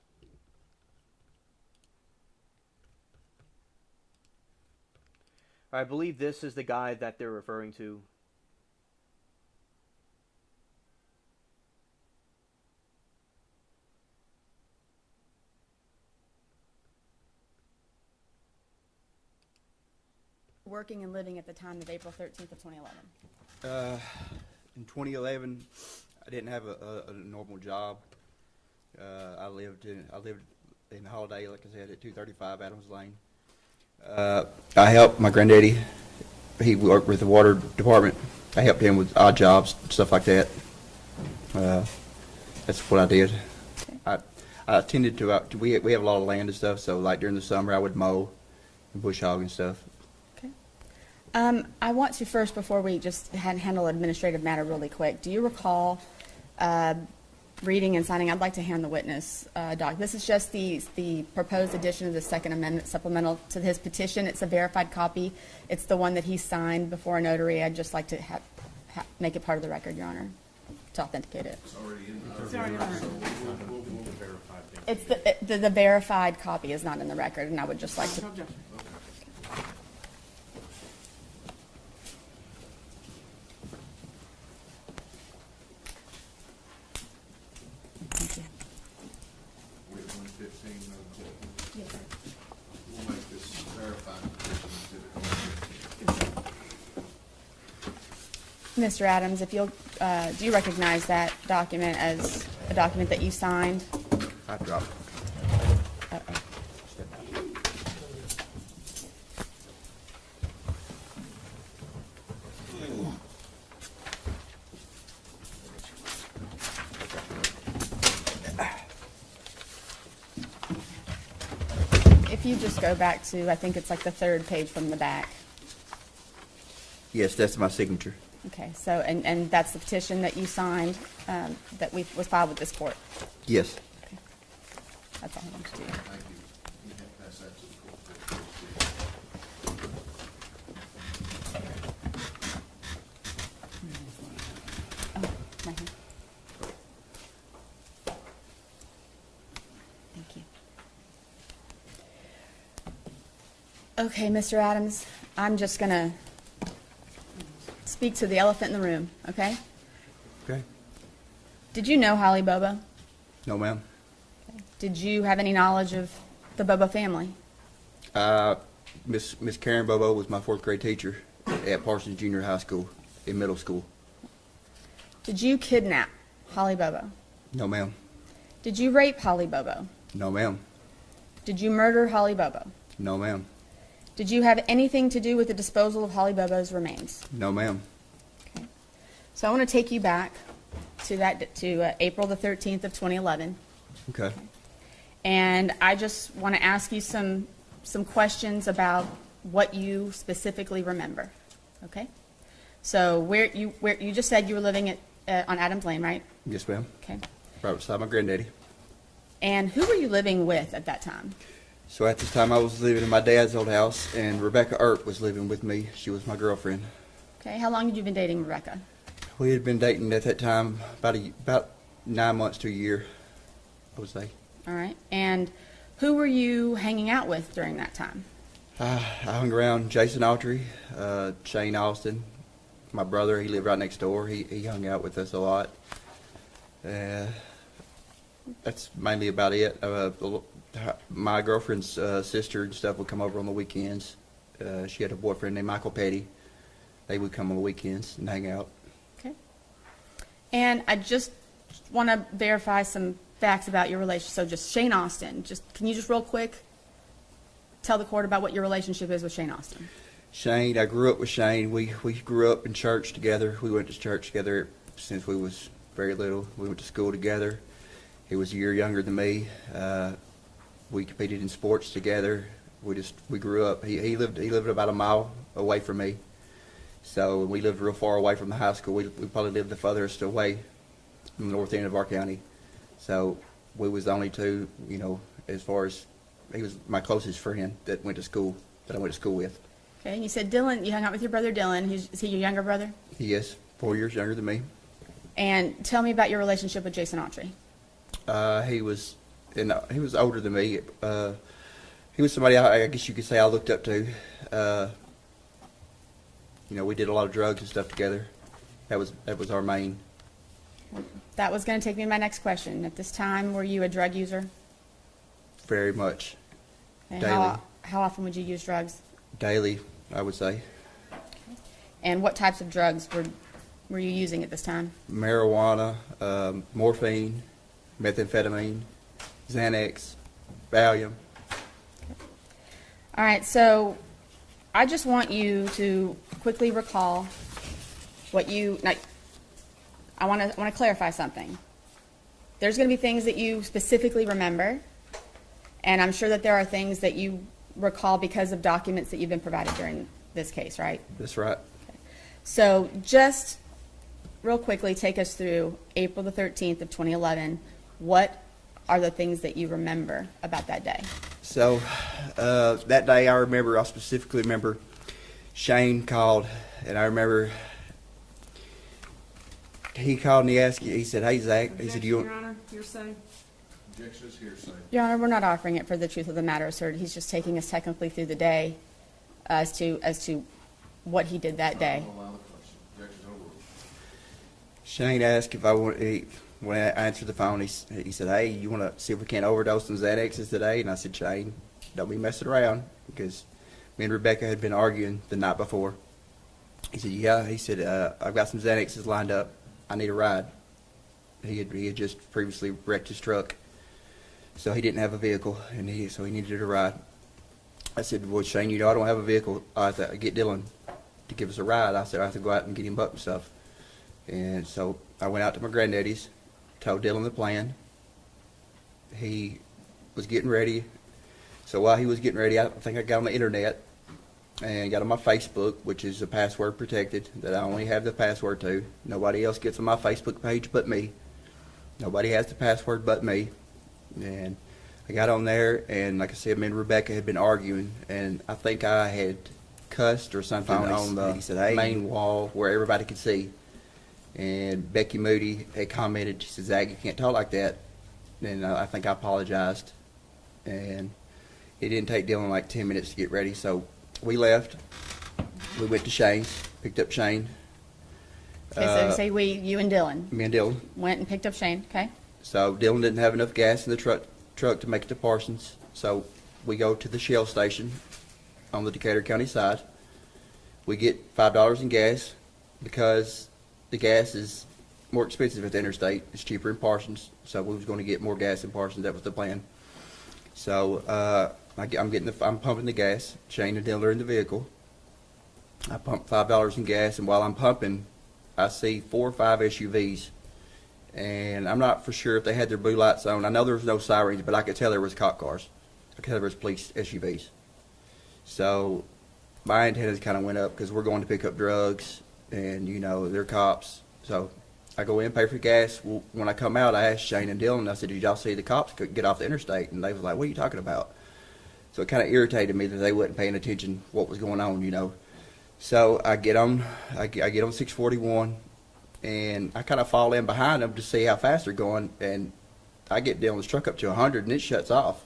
I believe this is the guy that they're referring to. Working and living at the time of April 13th of 2011. In 2011, I didn't have a normal job. I lived in Holiday, like I said, at 235 Adams Lane. I helped my granddaddy. He worked with the water department. I helped him with odd jobs, stuff like that. That's what I did. Okay. I tended to. We have a lot of land and stuff, so like during the summer, I would mow and bush hog and stuff. I want to first, before we just handle an administrative matter really quick, do you recall reading and signing? I'd like to hand the witness doc. This is just the proposed addition of the Second Amendment supplemental to his petition. It's a verified copy. It's the one that he signed before a notary. I'd just like to make it part of the record, Your Honor, to authenticate it. It's already in the record. It's the verified copy is not in the record, and I would just like to. We'll make this verified petition exhibit. Mr. Adams, if you'll, do you recognize that document as a document that you signed? I dropped. Uh-oh. If you just go back to, I think it's like the third page from the back. Yes, that's my signature. Okay, so, and that's the petition that you signed, that was filed with this court? Yes. Okay. That's all I wanted to do. Thank you. You can pass that to the court. Oh, right here. Thank you. Okay, Mr. Adams, I'm just gonna speak to the elephant in the room, okay? Okay. Did you know Holly Bobo? No, ma'am. Did you have any knowledge of the Bobo family? Miss Karen Bobo was my fourth grade teacher at Parsons Junior High School in middle school. Did you kidnap Holly Bobo? No, ma'am. Did you rape Holly Bobo? No, ma'am. Did you murder Holly Bobo? No, ma'am. Did you have anything to do with the disposal of Holly Bobo's remains? No, ma'am. Okay. So I want to take you back to April the 13th of 2011. Okay. And I just want to ask you some questions about what you specifically remember, okay? So where you just said you were living on Adams Lane, right? Yes, ma'am. Okay. Right beside my granddaddy. And who were you living with at that time? So at this time, I was living in my dad's old house, and Rebecca Earp was living with me. She was my girlfriend. Okay. How long had you been dating Rebecca? We had been dating at that time about 9 months to a year, I would say. All right. And who were you hanging out with during that time? I hung around Jason Autry, Shane Austin, my brother. He lived right next door. He hung out with us a lot. That's mainly about it. My girlfriend's sister and stuff would come over on the weekends. She had a boyfriend named Michael Petty. They would come on the weekends and hang out. Okay. And I just want to verify some facts about your relationship. So just Shane Austin. Can you just real quick tell the court about what your relationship is with Shane Austin? Shane, I grew up with Shane. We grew up in church together. We went to church together since we was very little. We went to school together. He was a year younger than me. We competed in sports together. We grew up. He lived about a mile away from me. So we lived real far away from the high school. We probably lived the furthest away from the north end of our county. So we was the only two, as far as he was my closest friend that I went to school with. Okay, and you said Dylan, you hung out with your brother Dylan. Is he your younger brother? He is 4 years younger than me. And tell me about your relationship with Jason Autry. He was older than me. He was somebody I guess you could say I looked up to. We did a lot of drugs and stuff together. That was our main. That was going to take me to my next question. At this time, were you a drug user? Very much. And Daily. How often would you use drugs? Daily, I would say. And what types of drugs were you using at this time? Marijuana, morphine, methamphetamine, Xanax, Valium. All right, so I just want you to quickly recall what I want to clarify something. There's going to be things that you specifically remember, and I'm sure that there are things that you recall because of documents that you've been provided during this case, right? That's right. Okay. So just real quickly take us through April the 13th of 2011. What are the things that you remember about that day? So that day I specifically remember Shane called, and I remember he called and he said, "Hey, Zach," he said, Your Honor, hearsay. Objection is hearsay. Your Honor, we're not offering it for the truth of the matter asserted. He's just taking us technically through the day as to what he did that day. I'll allow the question. Objection overruled. Shane asked if I wanted. when I answered the phone, he said, "Hey, you want to see if we can't overdose some Xanaxes today?" And I said, "Shane, don't be messing around," because me and Rebecca had been arguing the night before. He said, "Yeah." He said, "I've got some Xanaxes lined up. I need a ride." He had just previously wrecked his truck, so he didn't have a vehicle, and so he needed a ride. I said, "Well, Shane, you know I don't have a vehicle. I have to get Dylan to give us a ride." I said, "I have to go out and get him up and stuff." And so I went out to my granddaddy's, told Dylan the plan. He was getting ready. So while he was getting ready, I think I got on the internet and got on my Facebook, which is a password protected that I only have the password to. Nobody else gets on my Facebook page but me. Nobody has the password but me. And I got on there, and like I said, me and Rebecca had been arguing, and I think I had cussed or something on the main wall where everybody could see. And Becky Moody had commented, she said, "Zach, you can't talk like that." And I think I apologized. And it didn't take Dylan like 10 minutes to get ready. So we left. We went to Shane's, picked up Shane. Okay, so you say you and Dylan Me and Dylan. went and picked up Shane, okay? So Dylan didn't have enough gas in the truck to make it to Parsons. So we go to the Shell station on the Decatur County side. We get $5 in gas because the gas is more expensive at the interstate. It's cheaper in Parsons, so we was going to get more gas in Parsons. That was the plan. So I'm pumping the gas. Shane and Dylan are in the vehicle. I pump $5 in gas, and while I'm pumping, I see 4 or 5 SUVs, and I'm not for sure if they had their blue lights on. I know there was no sirens, but I could tell there was cop cars. I could tell there was police SUVs. So my antennas kind of went up because we're going to pick up drugs, and they're cops. So I go in, pay for gas. Well, when I come out, I asked Shane and Dylan, I said, "Did y'all see the cops get off the interstate?" And they was like, "What are you talking about?" So it kind of irritated me that they wasn't paying attention what was going on, So I get on 641, and I kind of fall in behind them to see how fast they're going, and I get Dylan's truck up to 100, and it shuts off,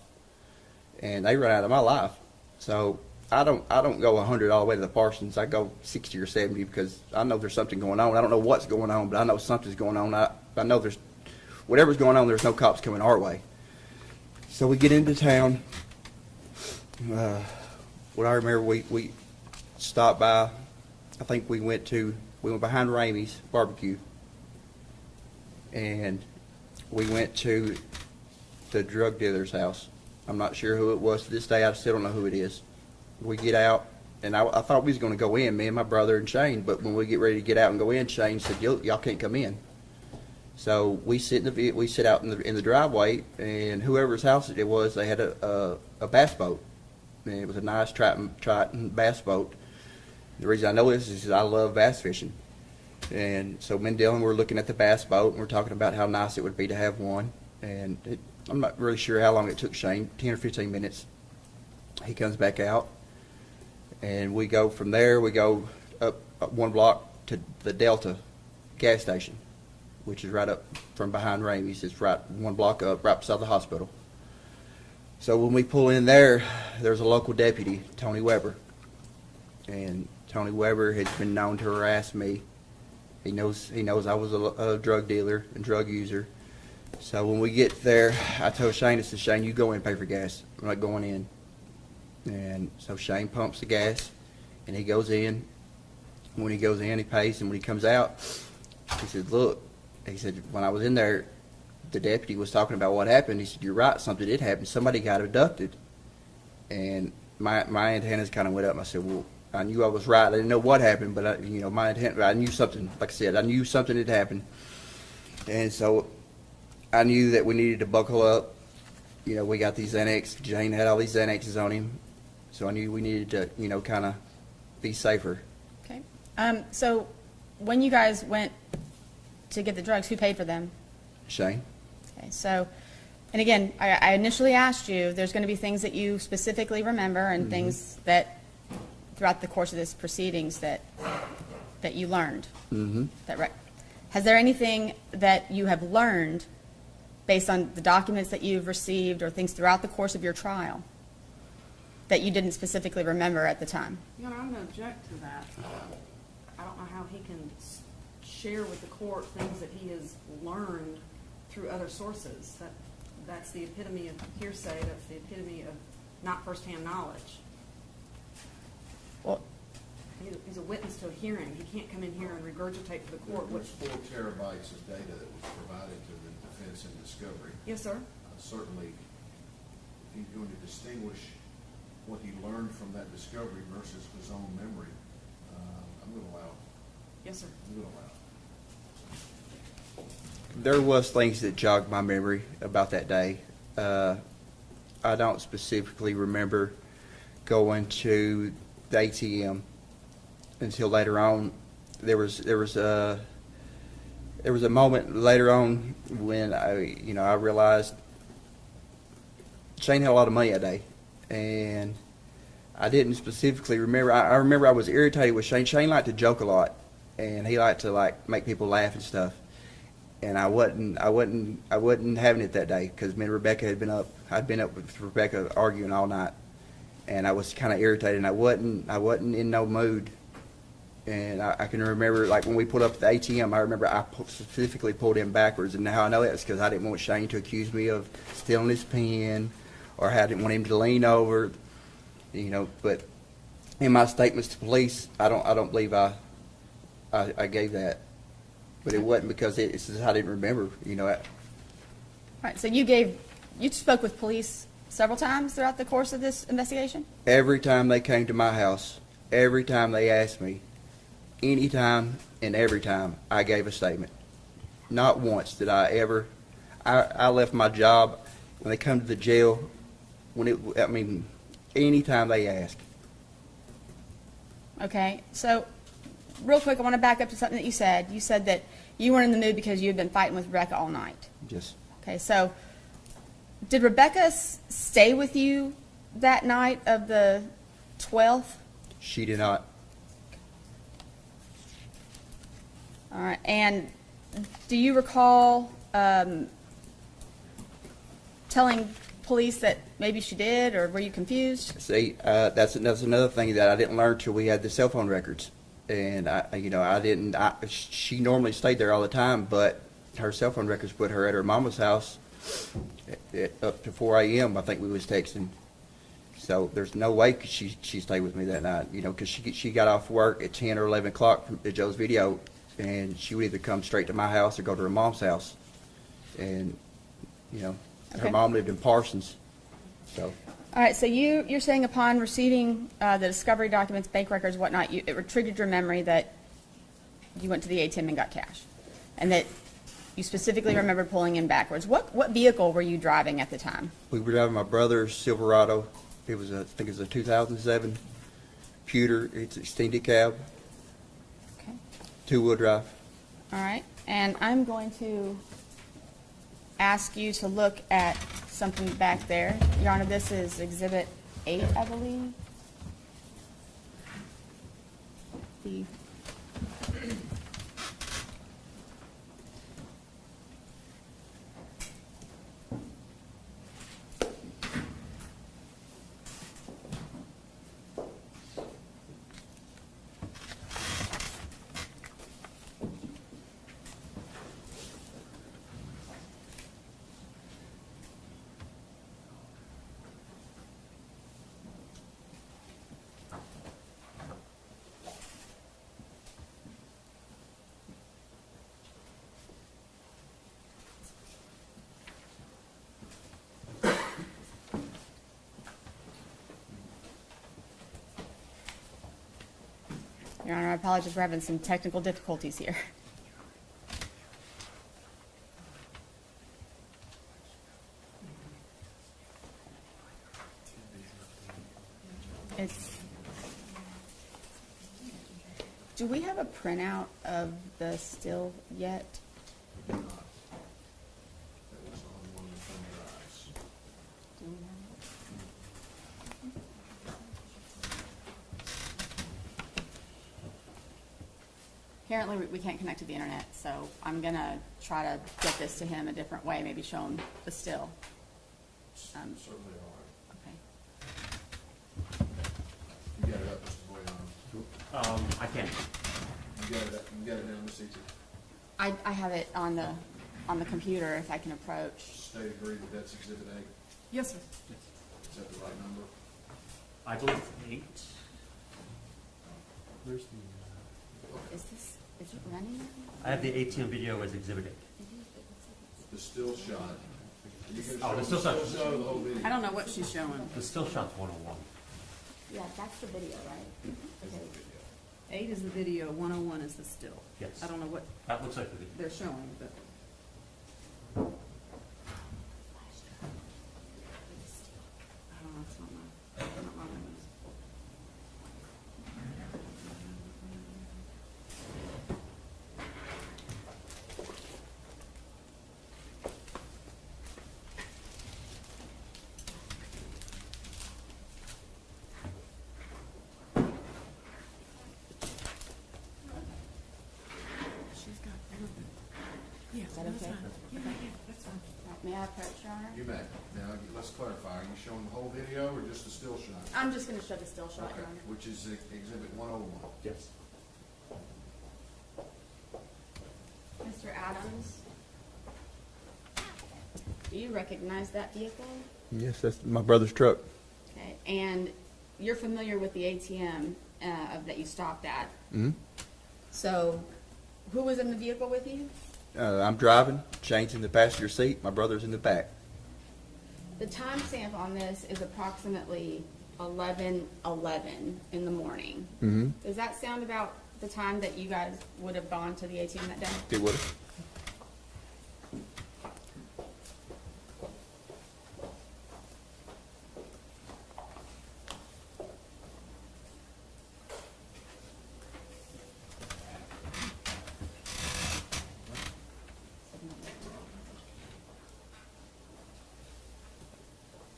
and they run out of my life. So I don't go 100 all the way to the Parsons. I go 60 or 70 because I know there's something going on. I don't know what's going on, but I know something's going on. I know there's whatever's going on. There's no cops coming our way. So we get into town. What I remember, we stopped by. I think we went behind Ramey's barbecue, and we went to the drug dealer's house. I'm not sure who it was to this day. I still don't know who it is. We get out, and I thought we was going to go in, me and my brother and Shane. But when we get ready to get out and go in, Shane said, "Y'all can't come in." So we sit out in the driveway, and whoever's house it was, they had a bass boat, and it was a nice Triton bass boat. The reason I know this is I love bass fishing, and so me and Dylan were looking at the bass boat, and we're talking about how nice it would be to have one. And I'm not really sure how long it took Shane, 10 or 15 minutes. He comes back out. And we go from there, we go up 1 block to the Delta gas station, which is right up from behind Ramey's. It's right 1 block up, right beside the hospital. So when we pull in there, there's a local deputy, Tony Weber. And Tony Weber has been known to harass me. He knows I was a drug dealer and drug user. So when we get there, I told Shane, I said, "Shane, you go in and pay for gas. I'm not going in." And so Shane pumps the gas, and he goes in. When he goes in, he pays, and when he comes out, he said, "Look," he said, "when I was in there, the deputy was talking about what happened." He said, "You're right, something did happen. Somebody got abducted." And my antennas kind of went up. I said, "Well, I knew I was right. I didn't know what happened, but I knew something. Like I said, I knew something had happened." And so I knew that we needed to buckle up. We got these Xanax. Jane had all these Xanaxes on him. So I knew we needed to, kind of be safer. Okay. So when you guys went to get the drugs, who paid for them? Shane? Okay, so, and again, I initially asked you, there's going to be things that you specifically remember and things that throughout the course of this proceedings that you learned. Mm-hmm. Has there anything that you have learned based on the documents that you've received or things throughout the course of your trial that you didn't specifically remember at the time? Your Honor, I'm going to object to that. I don't know how he can share with the court things that he has learned through other sources. That's the epitome of hearsay, that's the epitome of not firsthand knowledge. Well, He's a witness to a hearing. He can't come in here and regurgitate for the court, There's which, 4 terabytes of data that was provided to the defense in discovery. yes, sir? Certainly, if he's going to distinguish what he learned from that discovery versus his own memory, I'm going to allow it. Yes, sir. I'm going to allow it. There was things that jogged my memory about that day. I don't specifically remember going to the ATM until later on. There was a moment later on when I realized Shane had a lot of money that day, and I didn't specifically remember. I remember I was irritated with Shane. Shane liked to joke a lot, and he liked to make people laugh and stuff. And I wasn't having it that day because me and Rebecca had been up. I'd been up with Rebecca arguing all night, and I was kind of irritated. And I wasn't in no mood. And I can remember, like, when we pulled up at the ATM, I remember I specifically pulled in backwards. And how I know that is because I didn't want Shane to accuse me of stealing his pen, or I didn't want him to lean over, But in my statements to police, I don't believe I gave that. But it wasn't because it's just I didn't remember, All right, so you spoke with police several times throughout the course of this investigation? Every time they came to my house, every time they asked me, anytime and every time I gave a statement. Not once did I ever. I left my job when they come to the jail. Anytime they ask. Okay, so real quick, I want to back up to something that you said. You said that you weren't in the mood because you had been fighting with Rebecca all night. Just Okay, so did Rebecca stay with you that night of the 12th? she did not. All right, and do you recall telling police that maybe she did, or were you confused? See, that's another thing that I didn't learn till we had the cell phone records, and I didn't. She normally stayed there all the time, but her cell phone records put her at her mama's house up to 4 a.m. I think we was texting. So there's no way she stayed with me that night, because she got off work at 10 or 11 o'clock from Joe's video, and she would either come straight to my house or go to her mom's house, and her Okay. mom lived in Parsons, so. All right, so you're saying upon receiving the discovery documents, bank records, whatnot, it triggered your memory that you went to the ATM and got cash, and that you specifically remembered pulling in backwards. What vehicle were you driving at the time? We were driving my brother's Silverado. I think it was a 2007 Pewter. It's extended cab, Okay. 2-wheel drive. All right, and I'm going to ask you to look at something back there. Your Honor, this is Exhibit 8, I believe. The Your Honor, I apologize, we're having some technical difficulties here. Do we have a printout of the still yet? That was on one of the thumb drives. Do we have it? Apparently, we can't connect to the internet, so I'm gonna try to get this to him a different way, maybe show him the still. Certainly all right. Okay. You got it up, Mr. Boyan. I can. You got it up, you got it down, Mr. Eaton. I have it on the on the computer if I can approach. State agree that that's Exhibit A? Yes, sir. Is that the right number? I believe it's 8. Where's the, Is it running? I have the ATM video as Exhibit 8. The still shot. You can Oh, show the still shot. shot of the whole video. I don't know what she's showing. The still shot's 101. Yeah, that's the video, right? Okay. 8 is the video, 101 is the still. Yes. I don't know what That looks like the video. they're showing, but. Oh, that's not my windows. She's got, yeah, Is that that's okay? fine. Yeah, that's fine. May I approach, Your Honor? You may. Now, let's clarify. Are you showing the whole video or just the still shot? I'm just going to show the still shot, Okay, Your Honor. which is Exhibit 101. Yes. Mr. Adams, do you recognize that vehicle? Yes, that's my brother's truck. Okay, and you're familiar with the ATM that you stopped at. Mm-hmm. So, who was in the vehicle with you? I'm driving, Shane's in the passenger seat, my brother's in the back. The timestamp on this is approximately 11:11 in the morning. Mm-hmm. Does that sound about the time that you guys would have gone to the ATM that day? It would've.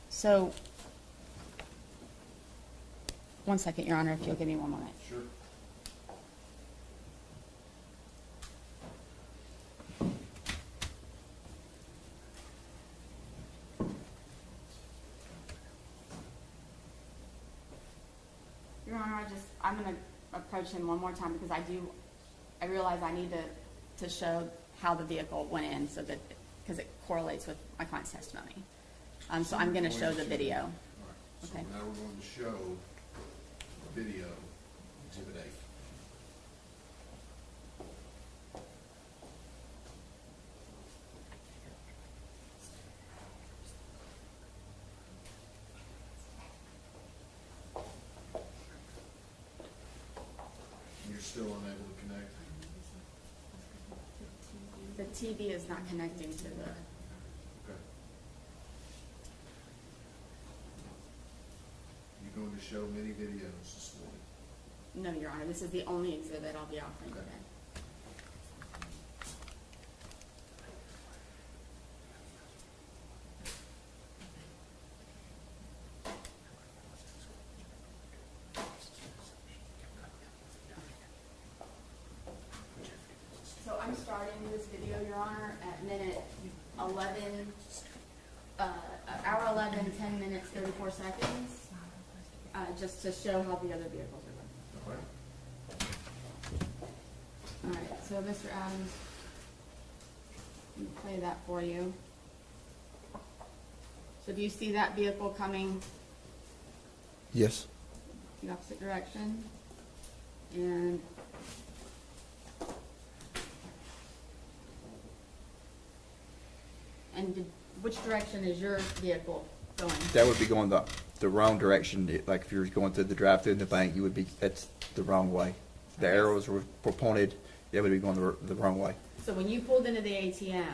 So, one second, Your Honor, if you'll give me one moment. Sure. Your Honor, I'm gonna approach him one more time because I realize I need to show how the vehicle went in so that, because it correlates with my client's testimony. So I'm gonna show the video. All right. So Okay. now we're going to show video, Exhibit A. You're still unable to connect? The TV is not connecting to the, Okay. You're going to show many videos this morning. no, Your Honor, this is the only exhibit I'll be offering Okay. today. So I'm starting this video, Your Honor, at minute 11, hour 11, 10 minutes, 34 seconds, just to show how the other vehicles are going. All right. All right, so Mr. Adams, let me play that for you. So do you see that vehicle coming Yes. the opposite direction? And which direction is your vehicle going? That would be going the wrong direction. Like if you were going through the drive-through in the bank, that's the wrong way. The Okay. arrows were pointed, it would be going the wrong way. So when you pulled into the ATM,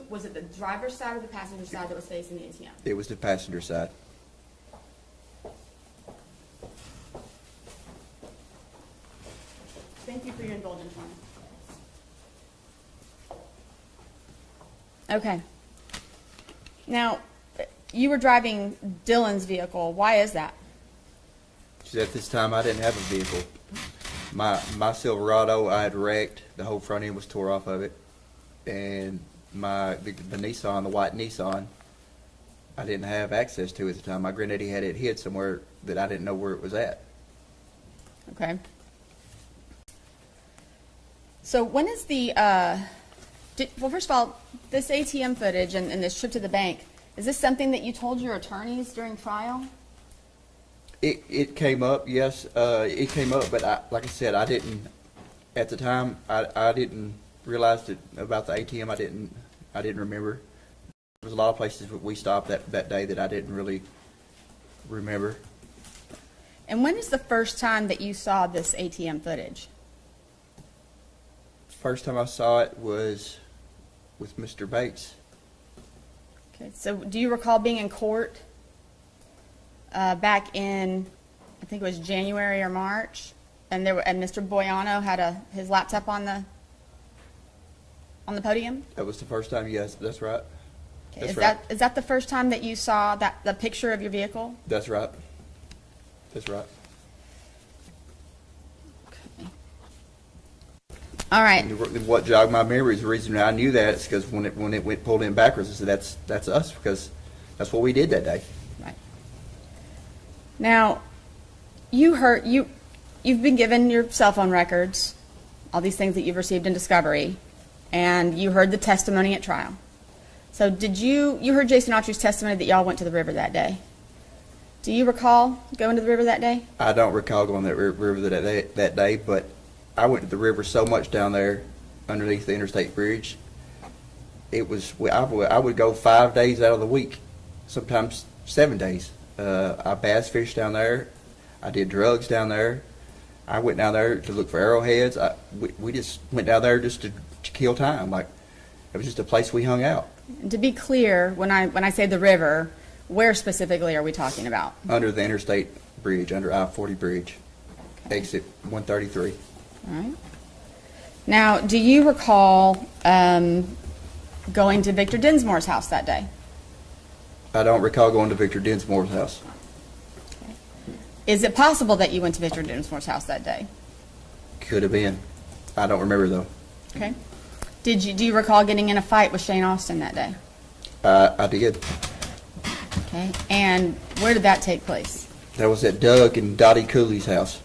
was it the driver's side or the passenger side that was facing the ATM? It was the passenger side. Thank you for your indulgence, Ron. Okay. Now, you were driving Dylan's vehicle. Why is that? Because at this time, I didn't have a vehicle. My Silverado, I had wrecked. The whole front end was tore off of it. And the Nissan, the white Nissan, I didn't have access to at the time. My granddaddy had it hid somewhere that I didn't know where it was at. Okay. So when is the Well, first of all, this ATM footage and this trip to the bank, is this something that you told your attorneys during trial? It came up, yes, it came up, but like I said, I didn't, at the time, I didn't realize about the ATM, I didn't remember. There was a lot of places that we stopped that day that I didn't really remember. And when is the first time that you saw this ATM footage? First time I saw it was with Mr. Bates. Okay, so do you recall being in court back in, I think it was January or March, and Mr. Boyano had his laptop on the podium? That was the first time, yes, that's right. Okay, That's right. Is that the first time that you saw the picture of your vehicle? That's right. That's right. Okay. All right. And what jogged my memory is the reason I knew that is because when it went pulled in backwards, I said that's us because that's what we did that day. Right. Now, you've been given your cell phone records, all these things that you've received in discovery, and you heard the testimony at trial. So you heard Jason Autry's testimony that y'all went to the river that day. Do you recall going to the river that day? I don't recall going to that river that day, but I went to the river so much down there underneath the interstate bridge. It was I would go 5 days out of the week, sometimes 7 days. I bass fished down there. I did drugs down there. I went down there to look for arrowheads. We just went down there just to kill time. Like it was just a place we hung out. And to be clear, when I say the river, where specifically are we talking about? Under the interstate bridge, under I-40 bridge, exit 133. All right. Now, do you recall going to Victor Dinsmore's house that day? I don't recall going to Victor Dinsmore's house. Is it possible that you went to Victor Dinsmore's house that day? Could have been. I don't remember though. Okay. Do you recall getting in a fight with Shane Austin that day? I did. Okay. And where did that take place? That was at Doug and Dottie Cooley's house.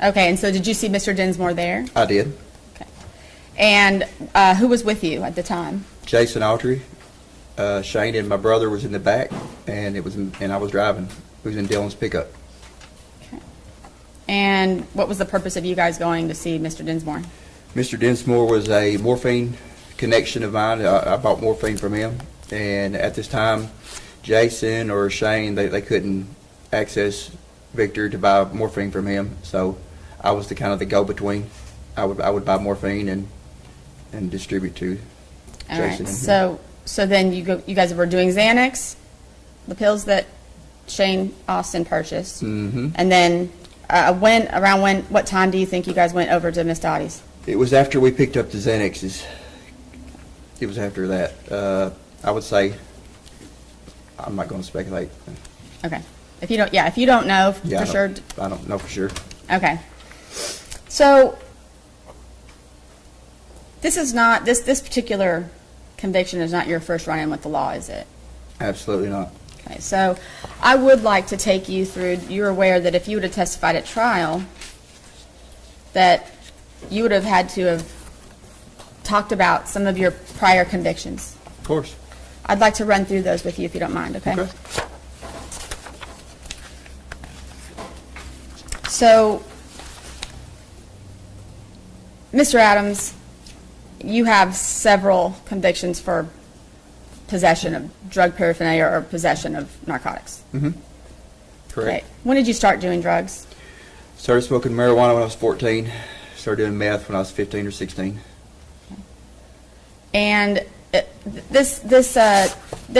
Okay. And so did you see Mr. Dinsmore there? I did. Okay. And who was with you at the time? Jason Autry, Shane and my brother was in the back, and I was driving. It was in Dylan's pickup. Okay. And what was the purpose of you guys going to see Mr. Dinsmore? Mr. Dinsmore was a morphine connection of mine. I bought morphine from him, and at this time, Jason or Shane, they couldn't access Victor to buy morphine from him, so I was the kind of the go-between. I would buy morphine and distribute to All Jason. right. So then you guys were doing Xanax, the pills that Shane Austin purchased, Mm-hmm. and then what time do you think you guys went over to Miss Dottie's? It was after we picked up the Xanaxes. It was after that. I would say, I'm not going to speculate. Okay. If you don't know Yeah, for sure. I don't know for sure. Okay. So this particular conviction is not your first run-in with the law, is it? Absolutely not. Okay. So I would like to take you through. You're aware that if you would have testified at trial, that you would have had to have talked about some of your prior convictions. Of course. I'd like to run through those with you if you don't mind, okay? Okay. So, Mr. Adams, you have several convictions for possession of drug paraphernalia or possession of narcotics. Mm-hmm. Correct. Okay. When did you start doing drugs? Started smoking marijuana when I was 14. Started doing meth when I was 15 or 16. And there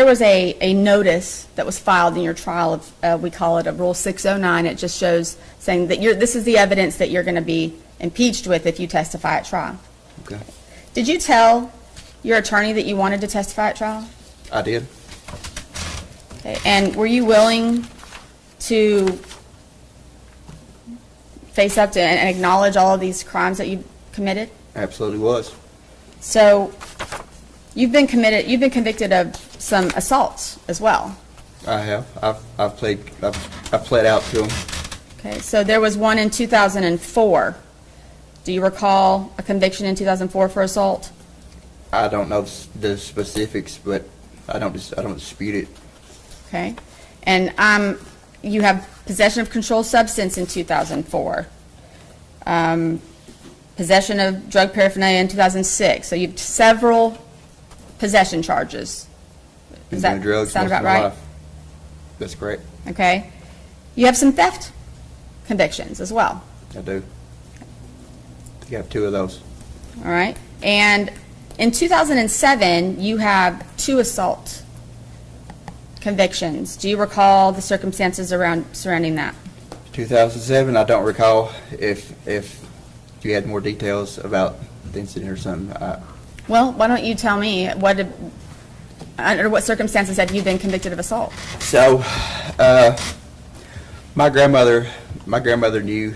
was a notice that was filed in your trial of, we call it a Rule 609. It just shows saying that this is the evidence that you're going to be impeached with if you testify at trial. Okay. Did you tell your attorney that you wanted to testify at trial? I did. Okay. And were you willing to face up to and acknowledge all of these crimes that you committed? Absolutely was. So you've been convicted of some assaults as well. I have. I've pled out to them. Okay, so there was one in 2004. Do you recall a conviction in 2004 for assault? I don't know the specifics, but I don't dispute it. Okay. And you have possession of controlled substance in 2004. Possession of drug paraphernalia in 2006. So you have several possession charges. Been Does doing that drugs sound most of about my right? life. That's correct. Okay. You have some theft convictions as well. I do. You have 2 of those. All right. And in 2007, you have 2 assault convictions. Do you recall the circumstances surrounding that? 2007, I don't recall if you had more details about the incident or something. Well, why don't you tell me under what circumstances have you been convicted of assault? So, my grandmother knew.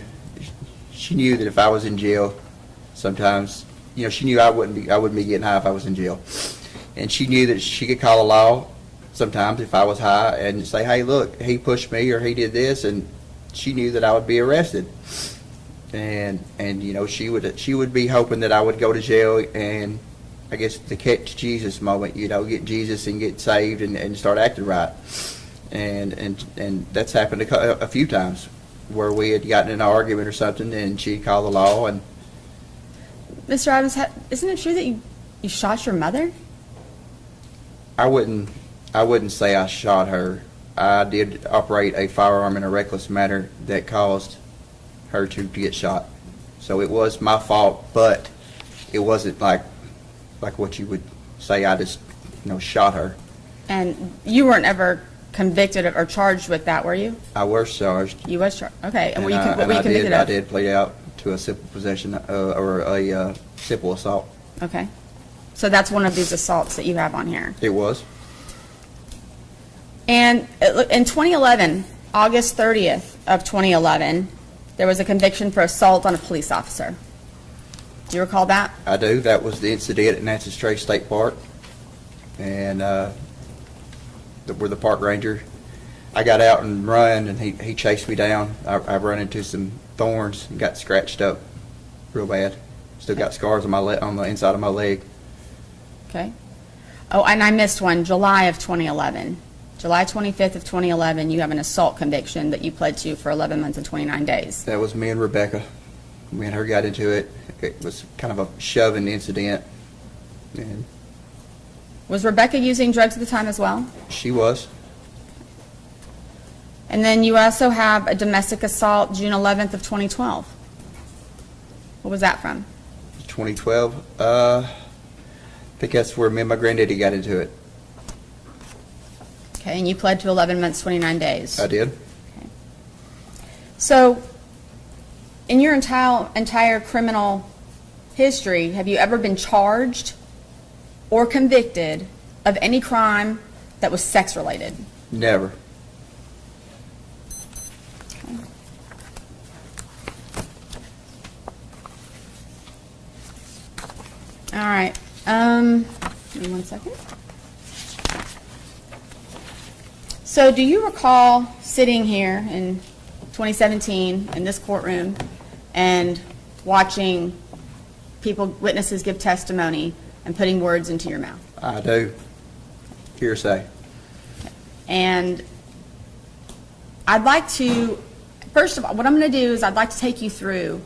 She knew that if I was in jail, sometimes, she knew I wouldn't be getting high if I was in jail, and she knew that she could call the law sometimes if I was high and say, "Hey, look, he pushed me or he did this," and she knew that I would be arrested, and she would be hoping that I would go to jail and, I guess, the catch Jesus moment, get Jesus and get saved and start acting right. And that's happened a few times where we had gotten in an argument or something and she'd call the law. And Mr. Adams, isn't it true that you shot your mother? I wouldn't say I shot her. I did operate a firearm in a reckless manner that caused her to get shot. So it was my fault, but it wasn't like what you would say I just shot her. And you weren't ever convicted or charged with that, were you? I was charged. You was charged. Okay. And what were you I convicted of? I did plead out to a simple possession or a simple assault. Okay. So that's one of these assaults that you have on here. It was. And in 2011, August 30th of 2011, there was a conviction for assault on a police officer. Do you recall that? I do. That was the incident at Nancy Strait State Park. And where the park ranger, I got out and run, and he chased me down. I run into some thorns and got scratched up real bad. Still got scars on on the inside of my leg. Okay. Oh, and I missed one, July of 2011. July 25th of 2011, you have an assault conviction that you pled to for 11 months and 29 days. That was me and Rebecca. Me and her got into it. It was kind of a shoving incident. And Was Rebecca using drugs at the time as well? she was. And then you also have a domestic assault, June 11th of 2012. What was that from? 2012. I think that's where me and my granddaddy got into it. Okay, and you pled to 11 months, 29 days. I did. So, in your entire criminal history, have you ever been charged or convicted of any crime that was sex-related? Never. All right. Give me one second. So, do you recall sitting here in 2017 in this courtroom and watching witnesses give testimony and putting words into your mouth? I do. Hearsay. And I'd like to, first of all, what I'm going to do is I'd like to take you through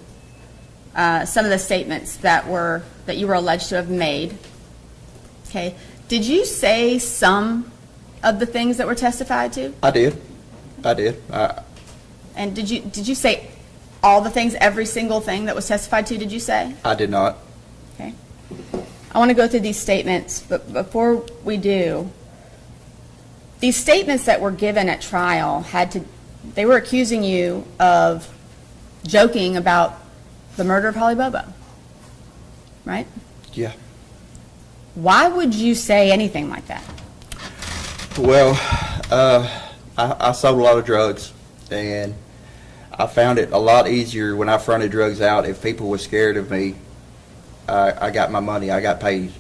some of the statements that you were alleged to have made. Okay. Did you say some of the things that were testified to? I did. And did you say all the things, every single thing that was testified to, did you say? I did not. Okay. I want to go through these statements, but before we do, these statements that were given at trial they were accusing you of joking about the murder of Holly Bobo, right? Yeah. Why would you say anything like that? Well, I sold a lot of drugs, and I found it a lot easier when I fronted drugs out. If people were scared of me, I got my money. I got paid.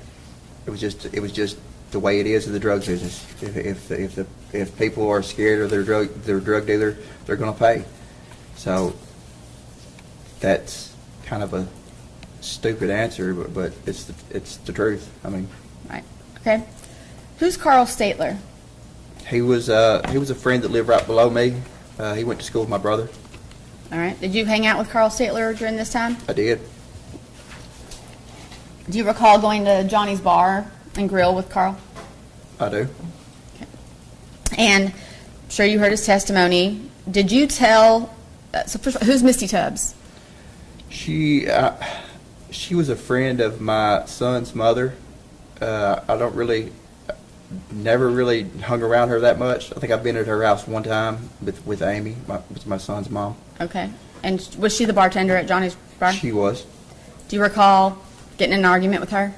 It was just the way it is in the drug business. If people are scared of their drug dealer, they're going to pay. So that's kind of stupid answer, but it's the truth. I mean, Right, okay. Who's Carl Statler? he was a friend that lived right below me. He went to school with my brother. All right, did you hang out with Carl Statler during this time? I did. Do you recall going to Johnny's Bar and Grill with Carl? I do. And I'm sure you heard his testimony. Did you tell, so first of all, who's Misty Tubbs? She was a friend of my son's mother. Never really hung around her that much. I think I've been at her house one time with Amy, with my son's mom. Okay. And was she the bartender at Johnny's Bar? She was. Do you recall getting in an argument with her?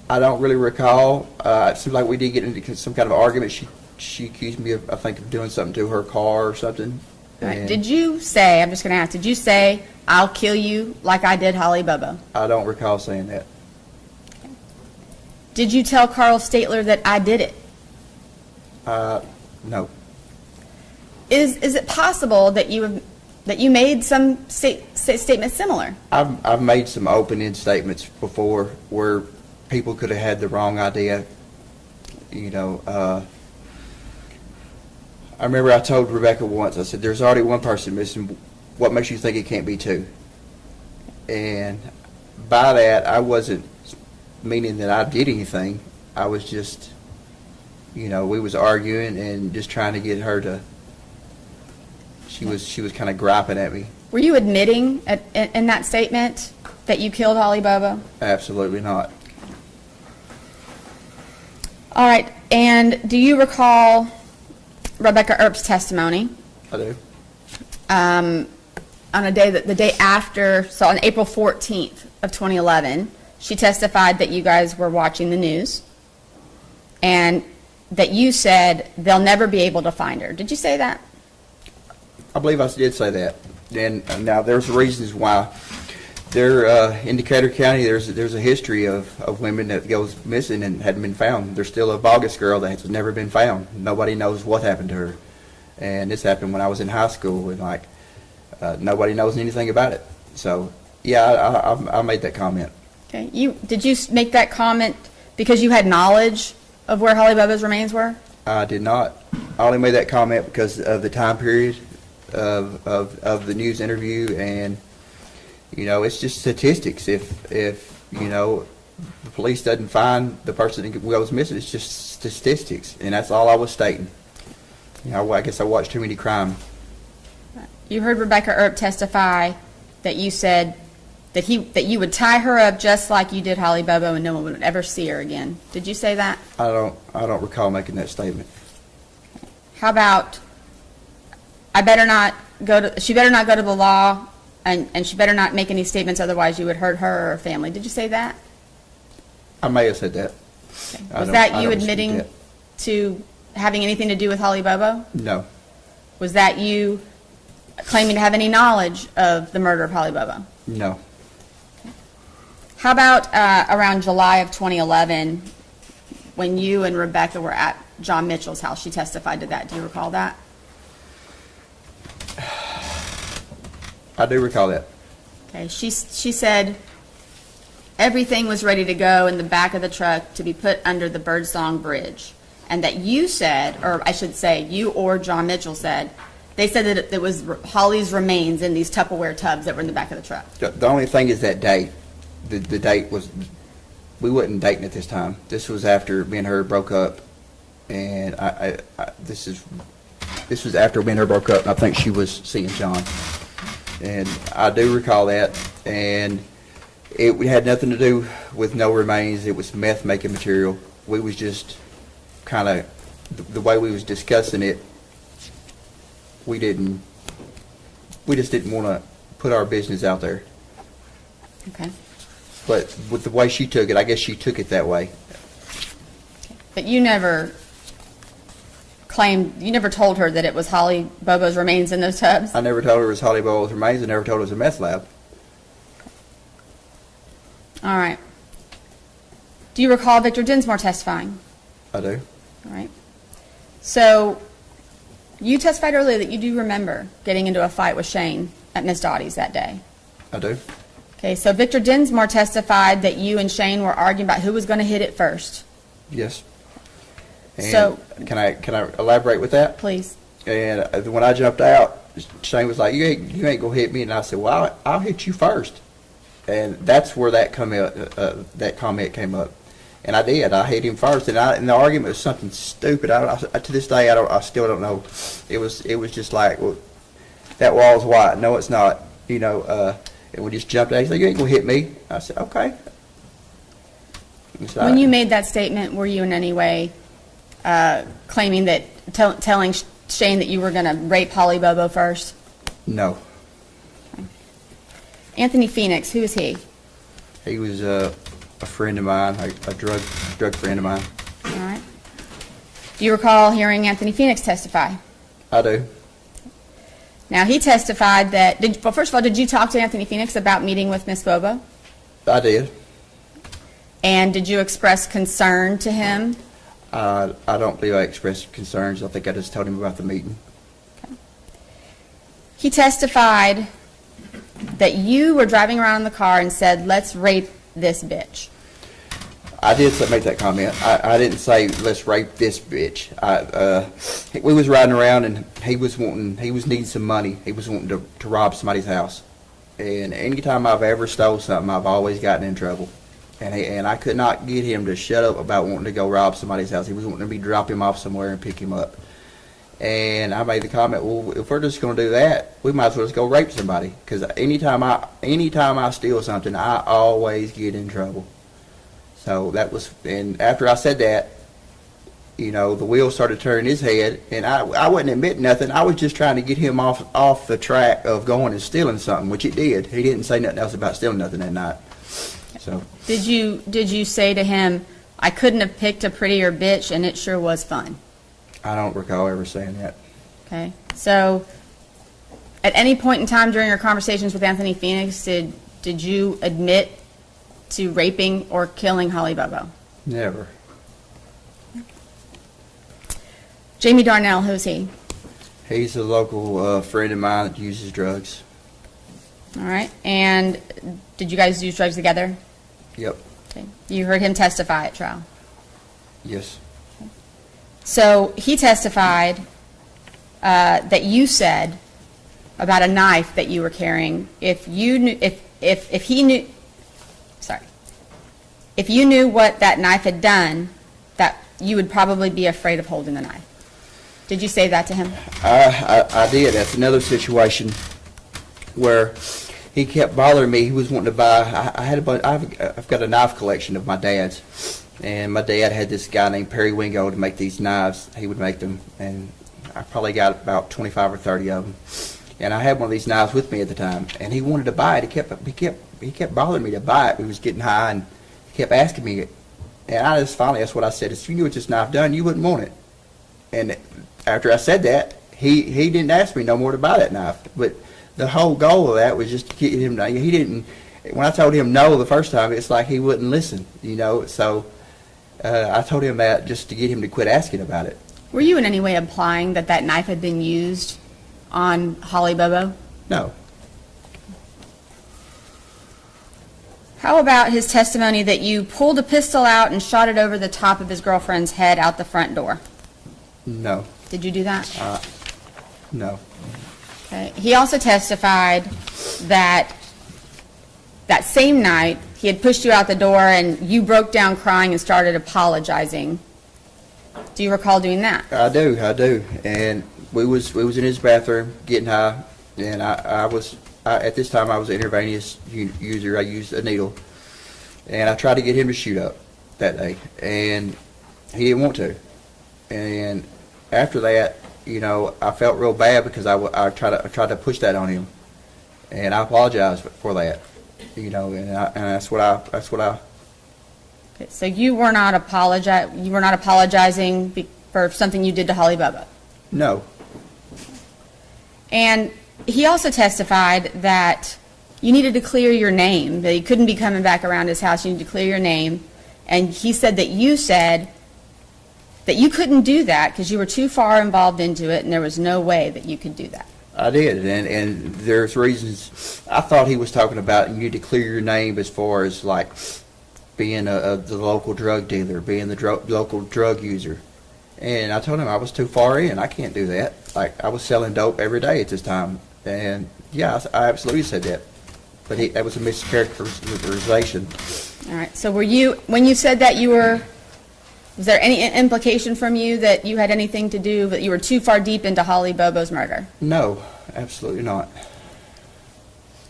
I don't really recall. It seemed like we did get into some kind of argument. She accused me of, I think, of doing something to her car or something. All right. And Did you say, I'm just going to ask, did you say, I'll kill you like I did Holly Bobo? I don't recall saying that. Did you tell Carl Statler that I did it? No. Is it possible that you made some statements similar? I've made some open-end statements before where people could have had the wrong idea. You know, I remember I told Rebecca once, I said, there's already one person missing. What makes you think it can't be two? And by that, I wasn't meaning that I did anything. I was just, we was arguing and just trying to get her to, she was kind of griping at me. Were you admitting in that statement that you killed Holly Bobo? Absolutely not. All right. And do you recall Rebecca Earp's testimony? I do. On the day after, so on April 14th of 2011, she testified that you guys were watching the news and that you said they'll never be able to find her. Did you say that? I believe I did say that. And now there's reasons why. There, in Decatur County, there's a history of women that goes missing and hadn't been found. There's still a Bogus girl that has never been found. Nobody knows what happened to her. And this happened when I was in high school, and nobody knows anything about it. So, yeah, I made that comment. Okay. Did you make that comment because you had knowledge of where Holly Bobo's remains were? I did not. I only made that comment because of the time period of the news interview, and it's just statistics. If the police doesn't find the person that was missing, it's just statistics, and that's all I was stating. I guess I watched too many crime. You heard Rebecca Earp testify that you said that you would tie her up just like you did Holly Bobo and no one would ever see her again. Did you say that? I don't recall making that statement. How about she better not go to the law and she better not make any statements, otherwise you would hurt her or her family. Did you say that? I may have said that. Okay. I Was don't- that I you don't dispute admitting that. to having anything to do with Holly Bobo? No. Was that you claiming to have any knowledge of the murder of Holly Bobo? No. How about around July of 2011, when you and Rebecca were at John Mitchell's house? She testified to that. Do you recall that? I do recall that. Okay. She said everything was ready to go in the back of the truck to be put under the Birdsong Bridge, and that you said, or I should say, you or John Mitchell said, they said that it was Holly's remains in these Tupperware tubs that were in the back of the truck. The only thing is that date. The date was, we wasn't dating at this time. This was after me and her broke up, and this was after me and her broke up, and I think she was seeing John. And I do recall that, and it had nothing to do with no remains. It was meth making material. We was just kind of, the way we was discussing it, we just didn't want to put our business out there. Okay. But with the way she took it, I guess she took it that way. But you never told her that it was Holly Bobo's remains in those tubs? I never told her it was Holly Bowles' remains. I never told her it was a meth lab. All right. Do you recall Victor Dinsmore testifying? I do. All right. So you testified earlier that you do remember getting into a fight with Shane at Miss Dottie's that day. I do. Okay, so Victor Dinsmore testified that you and Shane were arguing about who was going to hit it first. Yes. And So- can I elaborate with that? Please. And when I jumped out, Shane was like, you ain't gonna hit me. And I said, well, I'll hit you first. And that's where that comment came up. And I did. I hit him first. And the argument was something stupid. To this day, I still don't know. It was just like, well, that wall's white. No, it's not. And we just jumped out. He said, you ain't gonna hit me. I said, okay. When you made that statement, were you in any way claiming that, telling Shane that you were going to rape Holly Bobo first? No. Anthony Phoenix, who is he? He was a friend of mine, a drug friend of mine. All right. Do you recall hearing Anthony Phoenix testify? I do. Now, he testified that, well, first of all, did you talk to Anthony Phoenix about meeting with Miss Bobo? I did. And did you express concern to him? I don't believe I expressed concerns. I think I just told him about the meeting. He testified that you were driving around in the car and said, let's rape this bitch. I did make that comment. I didn't say let's rape this bitch. We was riding around and he was needing some money. He was wanting to rob somebody's house. And anytime I've ever stole something, I've always gotten in trouble. And I could not get him to shut up about wanting to go rob somebody's house. He was wanting me to drop him off somewhere and pick him up. And I made the comment, well, if we're just going to do that, we might as well just go rape somebody. Because anytime I steal something, I always get in trouble. So that was, and after I said that, the wheels started turning his head, and I wasn't admitting nothing. I was just trying to get him off the track of going and stealing something, which he did. He didn't say nothing else about stealing nothing that night. So. Did you say to him, I couldn't have picked a prettier bitch and it sure was fun? I don't recall ever saying that. Okay. So at any point in time during your conversations with Anthony Phoenix, did you admit to raping or killing Holly Bobo? Never. Jamie Darnell, who's he? He's a local friend of mine that uses drugs. All right. And did you guys use drugs together? Yep. Okay. You heard him testify at trial. Yes. So he testified that you said about a knife that you were carrying. If you knew, if he knew, sorry, if you knew what that knife had done, that you would probably be afraid of holding the knife. Did you say that to him? I did. That's another situation where he kept bothering me. He was wanting to buy. I've got a knife collection of my dad's, and my dad had this guy named Perry Wingo to make these knives. He would make them, and I probably got about 25 or 30 of them. And I had one of these knives with me at the time, and he wanted to buy it. He kept bothering me to buy it. He was getting high, and he kept asking me it. And I just finally, that's what I said. If you knew what this knife done, you wouldn't want it. And after I said that, he didn't ask me no more to buy that knife. But the whole goal of that was just to get him to, he didn't, when I told him no the first time, it's like he wouldn't listen, So I told him that just to get him to quit asking about it. Were you in any way implying that that knife had been used on Holly Bobo? No. How about his testimony that you pulled a pistol out and shot it over the top of his girlfriend's head out the front door? No. Did you do that? No. Okay. He also testified that that same night he had pushed you out the door and you broke down crying and started apologizing. Do you recall doing that? I do. And we was in his bathroom getting high, and I was at this time I was an intravenous user. I used a needle, and I tried to get him to shoot up that day, and he didn't want to. And after that, I felt real bad because I tried to push that on him, and I apologized for that, and that's what I. Okay, so you were not apologizing for something you did to Holly Bobo. No. And he also testified that you needed to clear your name, that you couldn't be coming back around his house, you needed to clear your name. And he said that you said that you couldn't do that because you were too far involved into it and there was no way that you could do that. I did, and there's reasons. I thought he was talking about you need to clear your name as far as like being the local drug dealer, being the local drug user. And I told him I was too far in. I can't do that. Like, I was selling dope every day at this time. And, yeah, I absolutely said that. But that was a mischaracterization. All right, so were you, when you said that was there any implication from you that you had anything to do, that you were too far deep into Holly Bobo's murder? No, absolutely not.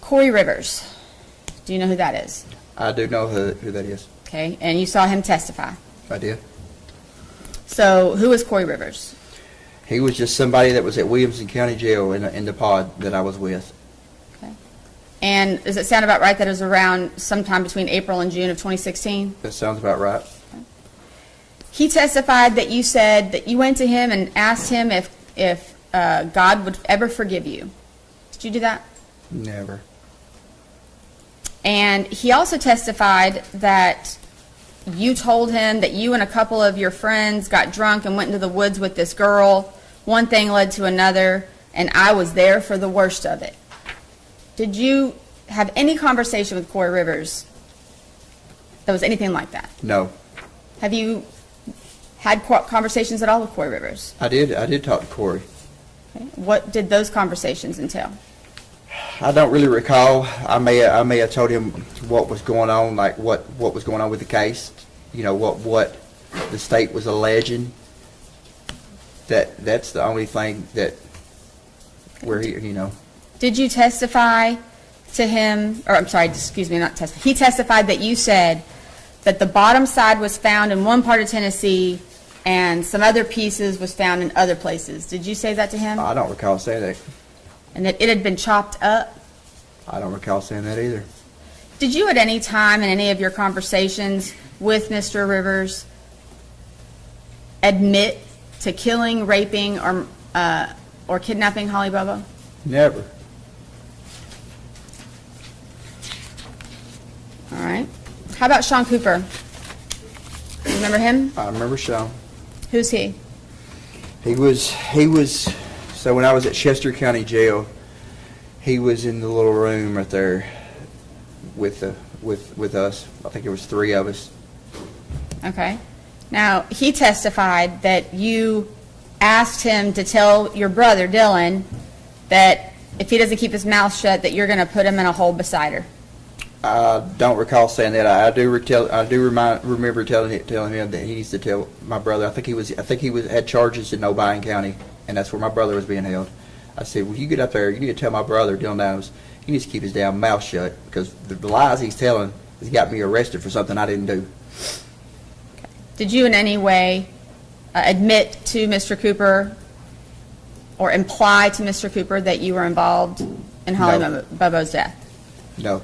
Corey Rivers, do you know who that is? I do know who that is. Okay, and you saw him testify. I did. So who is Corey Rivers? He was just somebody that was at Williamson County Jail in the pod that I was with. Okay. And does it sound about right that it was around sometime between April and June of 2016? That sounds about right. He testified that you said that you went to him and asked him if God would ever forgive you. Did you do that? Never. And he also testified that you told him that you and a couple of your friends got drunk and went into the woods with this girl. One thing led to another, and I was there for the worst of it. Did you have any conversation with Corey Rivers that was anything like that? No. Have you had conversations at all with Corey Rivers? I did talk to Corey. Okay. What did those conversations entail? I don't really recall. I may have told him what was going on, like what was going on with the case. You know, what the state was alleging. That's the only thing that where he, you know. Did you testify to him, or I'm sorry, excuse me, not testify. He testified that you said that the bottom side was found in one part of Tennessee and some other pieces was found in other places. Did you say that to him? I don't recall saying that. And that it had been chopped up? I don't recall saying that either. Did you at any time in any of your conversations with Mr. Rivers admit to killing, raping, or kidnapping Holly Bobo? Never. All right. How about Sean Cooper? You remember him? I remember Sean. Who's he? He was, so when I was at Chester County Jail, he was in the little room right there with us. I think there was 3 of us. Okay. Now, he testified that you asked him to tell your brother, Dylan, that if he doesn't keep his mouth shut, that you're going to put him in a hole beside her. I don't recall saying that. I do remember telling him that he needs to tell my brother. I think he had charges in Obion County, and that's where my brother was being held. I said, well, you get up there, you need to tell my brother, Dylan Adams, he needs to keep his damn mouth shut, because the lies he's telling has got me arrested for something I didn't do. Did you in any way admit to Mr. Cooper or imply to Mr. Cooper that you were involved in Holly No. Bobo's death? No.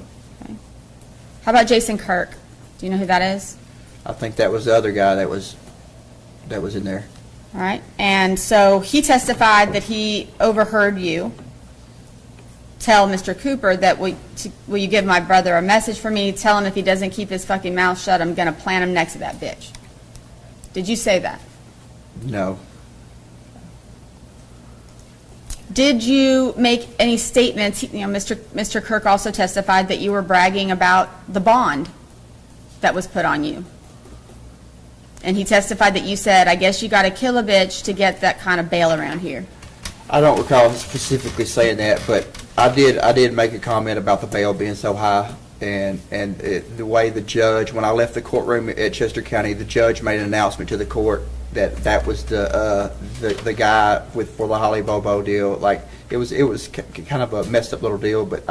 How about Jason Kirk? Do you know who that is? I think that was the other guy that was in there. All right. And so he testified that he overheard you tell Mr. Cooper that, will you give my brother a message for me? Tell him if he doesn't keep his fucking mouth shut, I'm going to plant him next to that bitch. Did you say that? No. Did you make any statements? You know, Mr. Kirk also testified that you were bragging about the bond that was put on you. And he testified that you said, I guess you got to kill a bitch to get that kind of bail around here. I don't recall specifically saying that, but I did make a comment about the bail being so high, and the way the judge, when I left the courtroom at Chester County, the judge made an announcement to the court that was the guy for the Holly Bobo deal. Like it was kind of a messed up little deal, but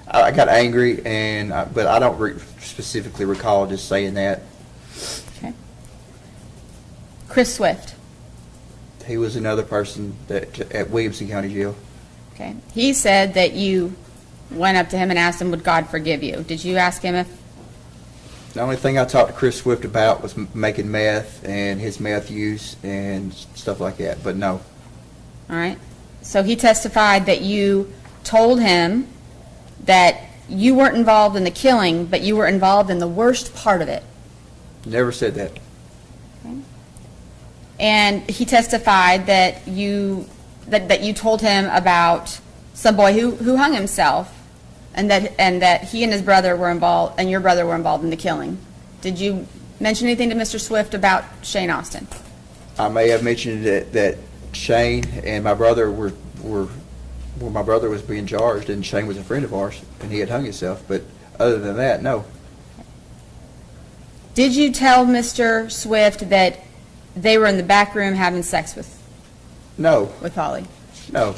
I got angry, but I don't specifically recall just saying that. Okay. Chris Swift. He was another person at Williamson County Jail. Okay. He said that you went up to him and asked him, would God forgive you? Did you ask him if? The only thing I talked to Chris Swift about was making meth and his meth use and stuff like that, but no. All right. So he testified that you told him that you weren't involved in the killing, but you were involved in the worst part of it. Never said that. Okay. And he testified that you that you told him about some boy who hung himself, and that he and his brother were involved, and your brother were involved in the killing. Did you mention anything to Mr. Swift about Shane Austin? I may have mentioned that Shane and my brother were well, my brother was being charged, and Shane was a friend of ours, and he had hung himself. But other than that, no. Did you tell Mr. Swift that they were in the back room having sex No. with Polly? No.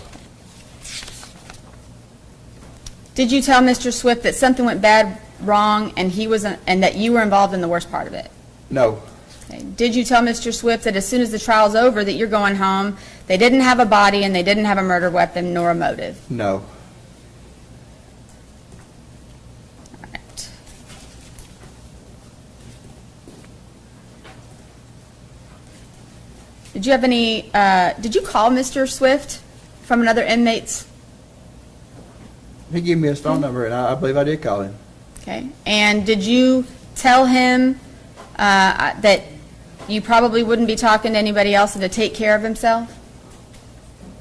Did you tell Mr. Swift that something went wrong, and and that you were involved in the worst part of it? No. Okay. Did you tell Mr. Swift that as soon as the trial's over, that you're going home, they didn't have a body, and they didn't have a murder weapon nor a motive? No. All right. Did you have any, did you call Mr. Swift from another inmate's? He gave me his phone number, and I believe I did call him. Okay. And did you tell him that you probably wouldn't be talking to anybody else and to take care of himself?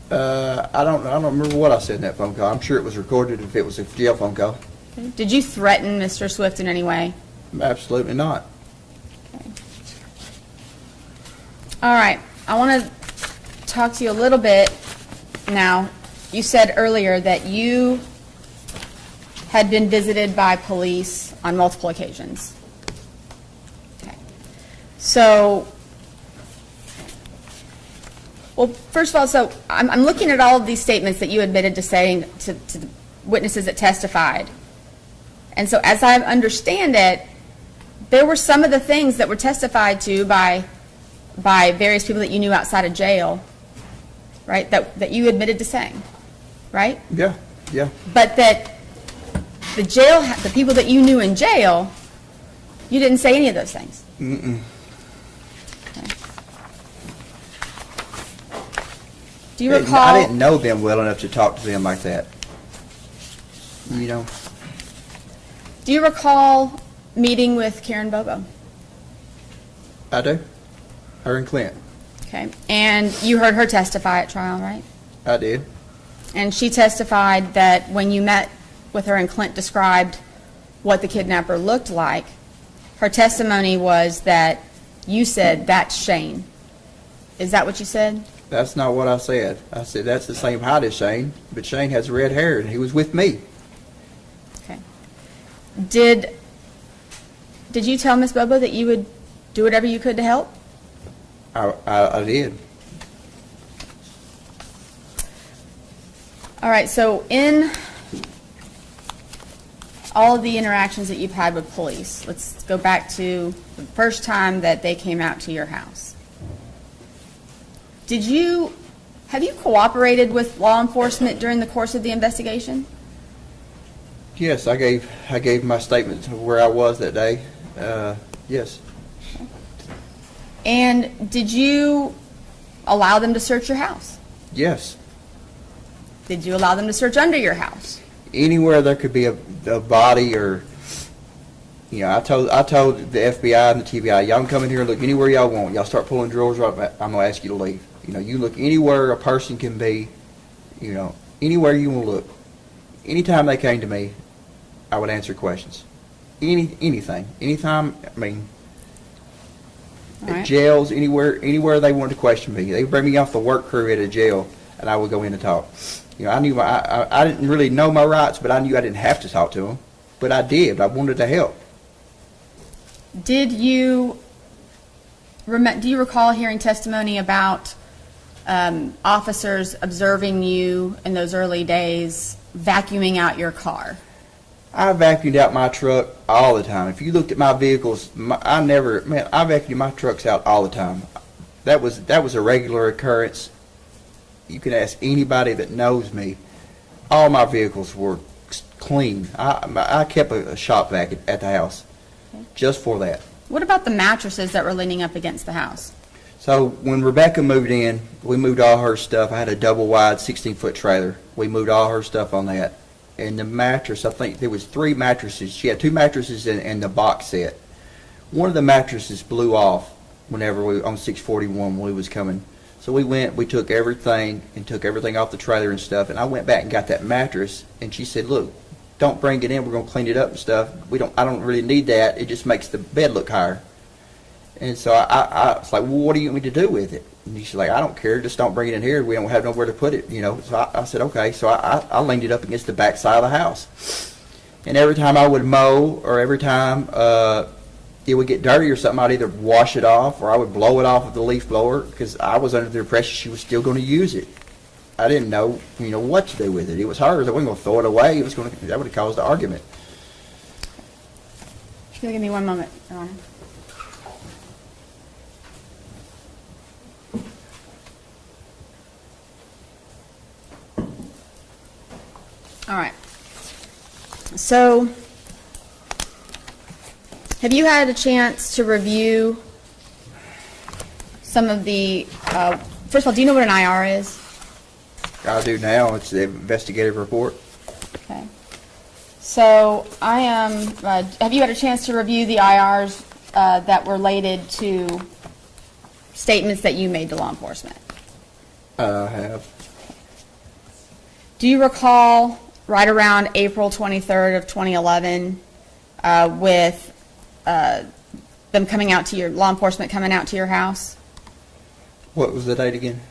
I don't remember what I said in that phone call. I'm sure it was recorded if it was a jail phone call. Okay. Did you threaten Mr. Swift in any way? Absolutely not. Okay. All right. I want to talk to you a little bit now. You said earlier that you had been visited by police on multiple occasions. Okay. So, well, first of all, so I'm looking at all of these statements that you admitted to saying to the witnesses that testified. And so as I understand it, there were some of the things that were testified to by various people that you knew outside of jail, right, that you admitted to saying, right? Yeah. Yeah. But that the people that you knew in jail, you didn't say any of those things. Mm-mm. Okay. Do you recall? I didn't know them well enough to talk to them like that. You know. Do you recall meeting with Karen Bobo? I do. Her and Clint. Okay. And you heard her testify at trial, right? I did. And she testified that when you met with her and Clint described what the kidnapper looked like, her testimony was that you said, "That's Shane." Is that what you said? That's not what I said. I said that's the same height as Shane, but Shane has red hair, and he was with me. Okay. Did you tell Miss Bobo that you would do whatever you could to help? I did. All right, so in all of the interactions that you've had with police, let's go back to the first time that they came out to your house. Have you cooperated with law enforcement during the course of the investigation? Yes, I gave my statement of where I was that day. Yes. And did you allow them to search your house? Yes. Did you allow them to search under your house? Anywhere there could be a body, or I told the FBI and the TBI, y'all can come in here and look anywhere y'all want. Y'all start pulling drawers up, I'm gonna ask you to leave. You look anywhere a person can be, anywhere you want to look. Anytime they came to me, I would answer questions. Anything. Anytime, All at right. jails, anywhere they wanted to question me. They would bring me off the work crew at a jail, and I would go in and talk. I knew I didn't really know my rights, but I knew I didn't have to talk to them. But I did. I wanted to help. Do you recall hearing testimony about officers observing you in those early days vacuuming out your car? I vacuumed out my truck all the time. If you looked at my vehicles, I vacuumed my trucks out all the time. That was a regular occurrence. You can ask anybody that knows me. All my vehicles were clean. I kept a shop vac at the house just for that. What about the mattresses that were leaning up against the house? So when Rebecca moved in, we moved all her stuff. I had a double wide 16-foot trailer. We moved all her stuff on that. And the mattress, I think there was 3 mattresses. She had 2 mattresses in the box set. One of the mattresses blew off whenever on 641 when we was coming. So we took everything and took everything off the trailer and stuff. And I went back and got that mattress. And she said, look, don't bring it in. We're going to clean it up and stuff. I don't really need that. It just makes the bed look higher. And so I was like, well, what do you want me to do with it? And she's like, I don't care. Just don't bring it in here. We don't have nowhere to put it, you know. So I said, okay. So I leaned it up against the back side of the house. And every time I would mow or every time it would get dirty or something, I'd either wash it off or I would blow it off with the leaf blower because I was under the impression she was still going to use it. I didn't know, you know, what to do with it. It was hers. I wasn't going to throw it away. That would have caused an argument. If you'll give me one moment, Your Honor. All right. So, have you had a chance to review some of the, first of all, do you know what an IR is? I do now. It's the investigative report. Okay. So, have you had a chance to review the IRs that were related to statements that you made to law enforcement? I have. Do you recall right around April 23rd of 2011 with them coming out to your, law enforcement coming out to your house? What was the date again?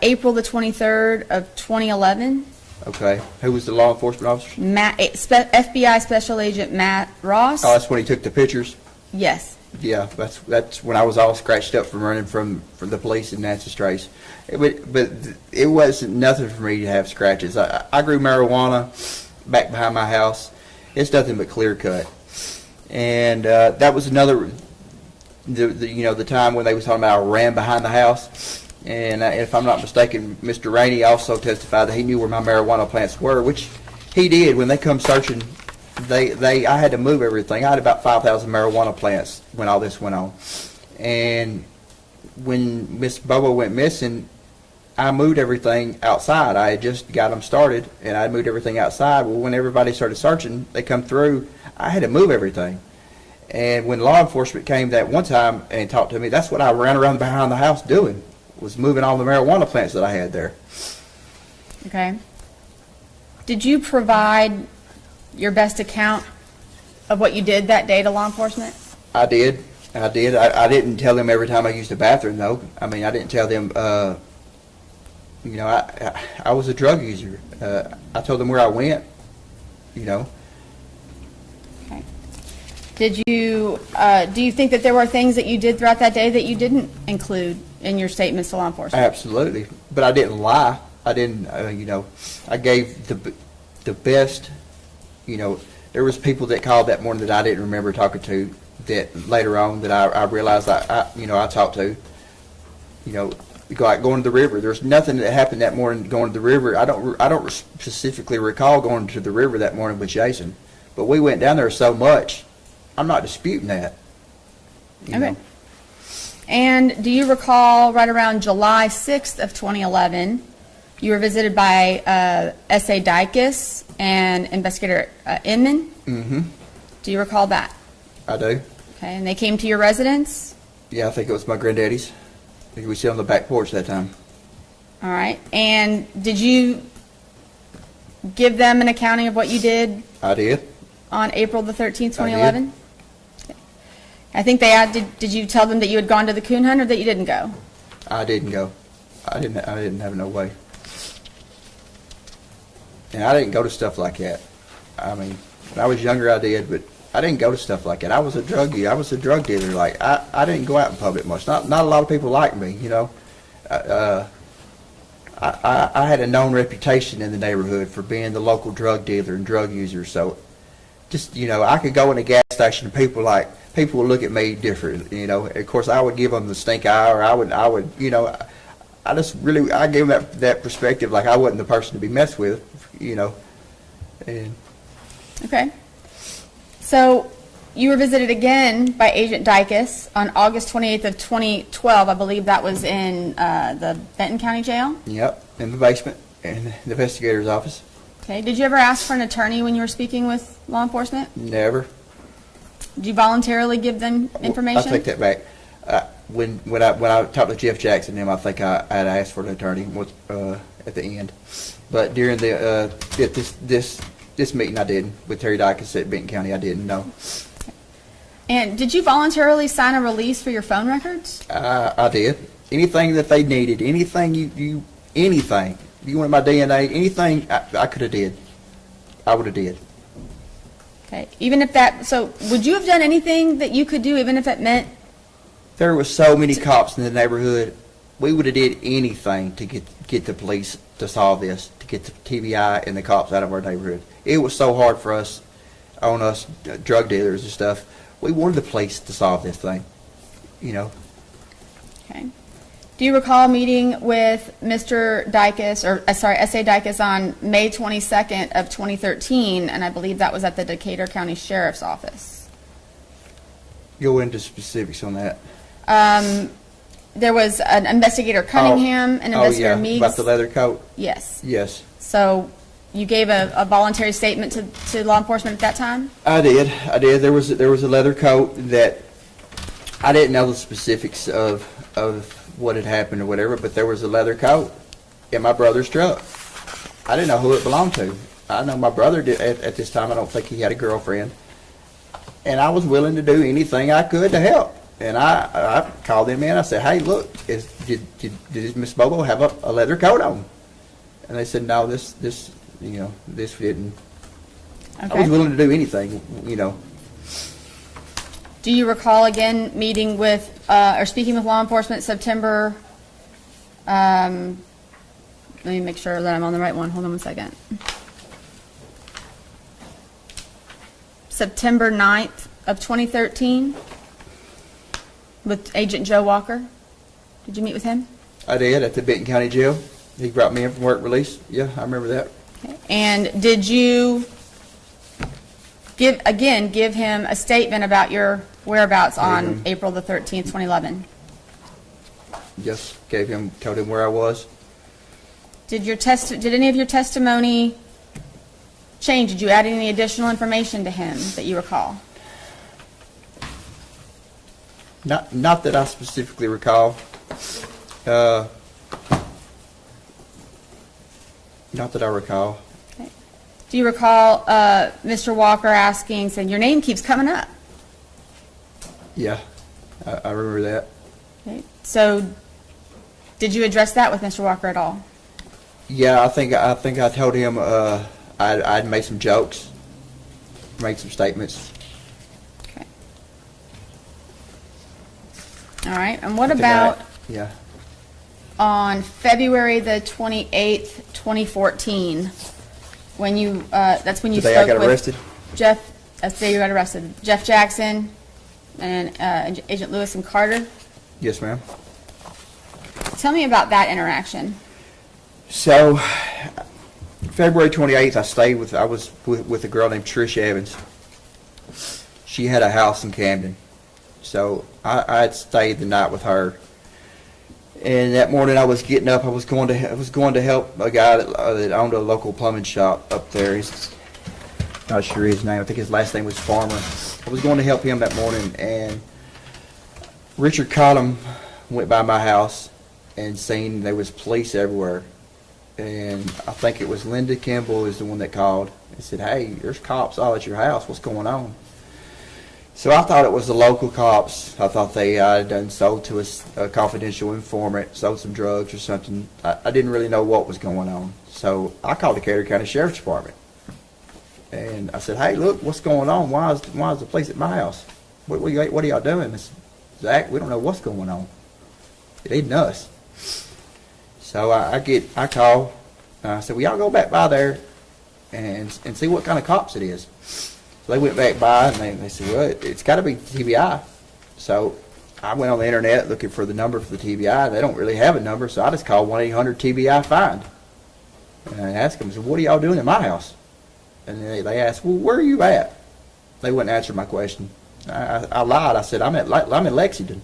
April the 23rd of 2011. Okay. Who was the law enforcement officer? FBI Special Agent Matt Ross. Oh, that's when he took the pictures? Yes. Yeah, that's when I was all scratched up from running from the police in Nancy Strace. But it wasn't nothing for me to have scratches. I grew marijuana back behind my house. It's nothing but clear cut. And that was another, the time when they was talking about I ran behind the house. And if I'm not mistaken, Mr. Rainey also testified that he knew where my marijuana plants were, which he did. When they come searching, I had to move everything. I had about 5,000 marijuana plants when all this went on. And when Miss Bobo went missing, I moved everything outside. I had just got them started, and I moved everything outside. Well, when everybody started searching, they come through, I had to move everything. And when law enforcement came that one time and talked to me, that's what I ran around behind the house doing, was moving all the marijuana plants that I had there. Okay. Did you provide your best account of what you did that day to law enforcement? I did. I didn't tell them every time I used the bathroom, though. I mean, I didn't tell them, I was a drug user. I told them where I went, Okay. Did you, do you think that there were things that you did throughout that day that you didn't include in your statements to law enforcement? Absolutely. But I didn't lie. I didn't, I gave the best, there was people that called that morning that I didn't remember talking to that later on that I realized I talked to, like going to the river. There's nothing that happened that morning going to the river. I don't specifically recall going to the river that morning with Jason, but we went down there so much. I'm not disputing that. you Okay. know. And do you recall right around July 6th of 2011, you were visited by S.A. Dykes and Investigator Inman? Mm-hmm. Do you recall that? I do. Okay, and they came to your residence? Yeah, I think it was my granddaddy's. I think we sit on the back porch that time. All right, and did you give them an accounting of what you did I did. on April the 13th, 2011? I think they had, did you tell them that you had gone to the coon hunt or that you didn't go? I didn't go. I didn't have no way. And I didn't go to stuff like that. I mean, when I was younger I did, but I didn't go to stuff like that. I was a drug dealer. I was a drug dealer. Like, I didn't go out in public much. Not a lot of people liked me, you know. I had a known reputation in the neighborhood for being the local drug dealer and drug user. So just, you know, I could go in a gas station and people would look at me different, you know. Of course, I would give them the stink eye, or I would, you know, I gave them that perspective, like I wasn't the person to be messed with, you know. And Okay. So you were visited again by Agent Dykes on August 28th of 2012. I believe that was in the Benton County Jail. yep, in the basement, in the investigator's office. Okay. Did you ever ask for an attorney when you were speaking with law enforcement? Never. Did you voluntarily give them information? I'll take that back. when I talked to Jeff Jackson, I think I had asked for an attorney at the end. But during this meeting, I didn't. With Terry Dykes at Benton County, I didn't, no. And did you voluntarily sign a release for your phone records? I did. Anything that they needed, anything anything. You wanted my DNA, anything I could have did. I would have did. Okay, even if that, so would you have done anything that you could do, even if it meant, There were so many cops in the neighborhood. We would have did anything to get the police to solve this, to get the TBI and the cops out of our neighborhood. It was so hard for us, on us drug dealers and stuff. We wanted the police to solve this thing, you know. okay. Do you recall meeting with Mr. Dykes, or, S.A. Dykes on May 22nd of 2013, and I believe that was at the Decatur County Sheriff's Office? Go into specifics on that. There was an investigator Cunningham and investigator Meeks. About the leather coat? Yes. Yes. So you gave a voluntary statement to law enforcement at that time? I did. There was a leather coat that I didn't know the specifics of what had happened or whatever, but there was a leather coat in my brother's truck. I didn't know who it belonged to. I know my brother did at this time. I don't think he had a girlfriend, and I was willing to do anything I could to help. And I called them in. I said, "Hey, look, did Miss Bobo have a leather coat on?" And they said, "No, this didn't." I Okay. was willing to do anything, you know. Do you recall again meeting with, or speaking with law enforcement September, let me make sure that I'm on the right one. Hold on one second. September 9th of 2013 with Agent Joe Walker? Did you meet with him? I did at the Benton County Jail. He brought me in from work release. Yeah, I remember that. Okay. And did you give him a statement about your whereabouts on April the 13th, 2011? Just told him where I was. Did any of your testimony change? Did you add any additional information to him that you recall? Not that I specifically recall. Not that I recall. Okay. Do you recall Mr. Walker saying, your name keeps coming up? Yeah, I remember that. Okay. So did you address that with Mr. Walker at all? Yeah, I think I told him I'd made some jokes, made some statements. Okay. All right. And what about Yeah. on February the 28th, 2014, when you, that's when you The day spoke I got with arrested? Jeff, that's the day you got arrested, Jeff Jackson and Agent Lewis and Carter? Yes, ma'am. Tell me about that interaction. So, February 28th, I was with a girl named Trish Evans. She had a house in Camden. So, I had stayed the night with her. And that morning I was getting up. I was going to help a guy that owned a local plumbing shop up there. He's not sure his name. I think his last name was Farmer. I was going to help him that morning, and Richard Cottom went by my house and seen there was police everywhere. And I think it was Linda Kimball is the one that called and said, "Hey, there's cops all at your house. What's going on?" So I thought it was the local cops. I thought they had done sold to a confidential informant, sold some drugs or something. I didn't really know what was going on. So I called the Decatur County Sheriff's Department. And I said, "Hey, look, what's going on? Why is the police at my house? What are y'all doing?" They said, "Zach, we don't know what's going on. It ain't us." So I call. I said, "Well, y'all go back by there and see what kind of cops it is." So they went back by and they said, "Well, it's got to be TBI." So I went on the internet looking for the number for the TBI. They don't really have a number, so I just called 1-800-TBI-FIND. And I asked them, I said, "What are y'all doing in my house?" And they asked, "Well, where are you at?" They wouldn't answer my question. I lied. I said, I'm in Lexington.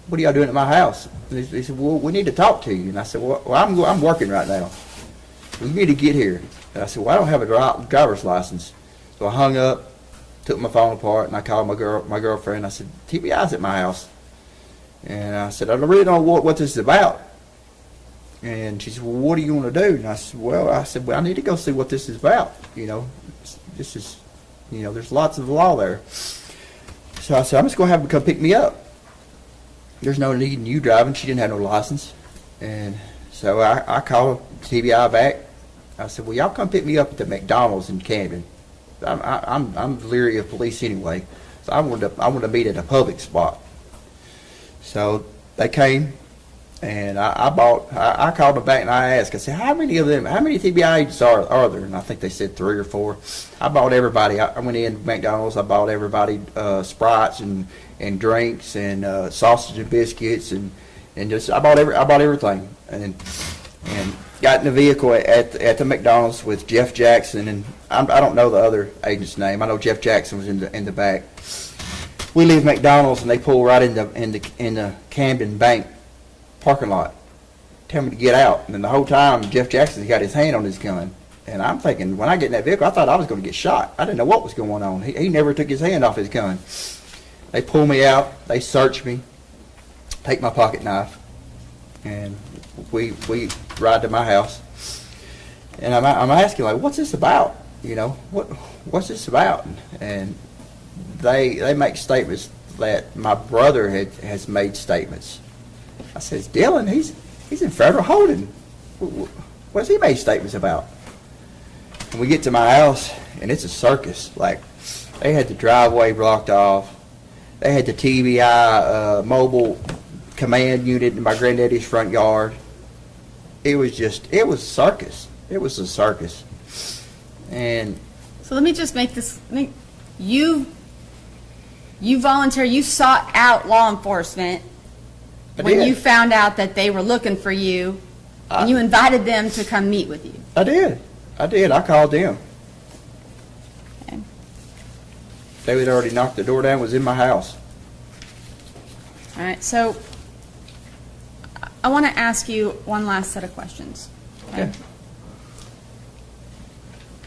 "What are y'all doing at my house?" And they said, "Well, we need to talk to you." And I said, "Well, I'm working right now. You need to get here." And I said, "Well, I don't have a driver's license." So I hung up, took my phone apart, and I called my girlfriend. I said, "TBI's at my house." And I said, I really don't know what this is about. And she said, well, what do you want to do? And I said, well, I need to go see what this is about. This is, there's lots of law there. So I said, I'm just going to have them come pick me up. There's no need in you driving. She didn't have no license. And so I called TBI back. I said, well, y'all come pick me up at the McDonald's in Camden. I'm leery of police anyway. So I wanted to meet at a public spot. So they came, and I called them back and I asked, I said, how many TBI agents are there? And I think they said 3 or 4. I bought everybody. I went in McDonald's. I bought everybody Sprites and drinks and sausage and biscuits and just I bought everything and got in the vehicle at the McDonald's with Jeff Jackson, and I don't know the other agent's name. I know Jeff Jackson was in the back. We leave McDonald's and they pull right in the Camden Bank parking lot. Tell me to get out, and then the whole time Jeff Jackson's got his hand on his gun, and I'm thinking when I get in that vehicle, I thought I was going to get shot. I didn't know what was going on. He never took his hand off his gun. They pull me out. They search me, take my pocket knife, and we ride to my house. And I'm asking, like, what's this about? What's this about? And they make statements that my brother has made statements. I says, Dylan, he's in federal holding. What's he made statements about? And we get to my house, and it's a circus. Like, they had the driveway blocked off. They had the TBI mobile command unit in my granddaddy's front yard. It was circus. It was a circus. And So let me just make this, you voluntarily, you sought out law enforcement when you found out that they were looking for you, and you invited them to come meet with you. I did. I called them. Okay. They had already knocked the door down, was in my house. All right, so I want to ask you one last set of questions. Okay.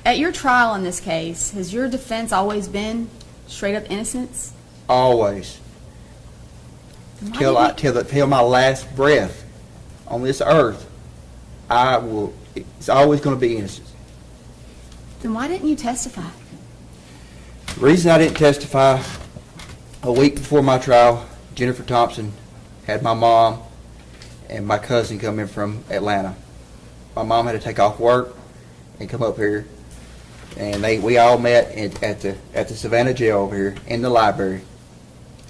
At your trial in this case, has your defense always been straight up innocence? Always. Then why Till my last breath on this earth, it's always going to be innocent. Then why didn't you testify? The reason I didn't testify, a week before my trial, Jennifer Thompson had my mom and my cousin come in from Atlanta. My mom had to take off work and come up here, and we all met at the Savannah jail over here in the library.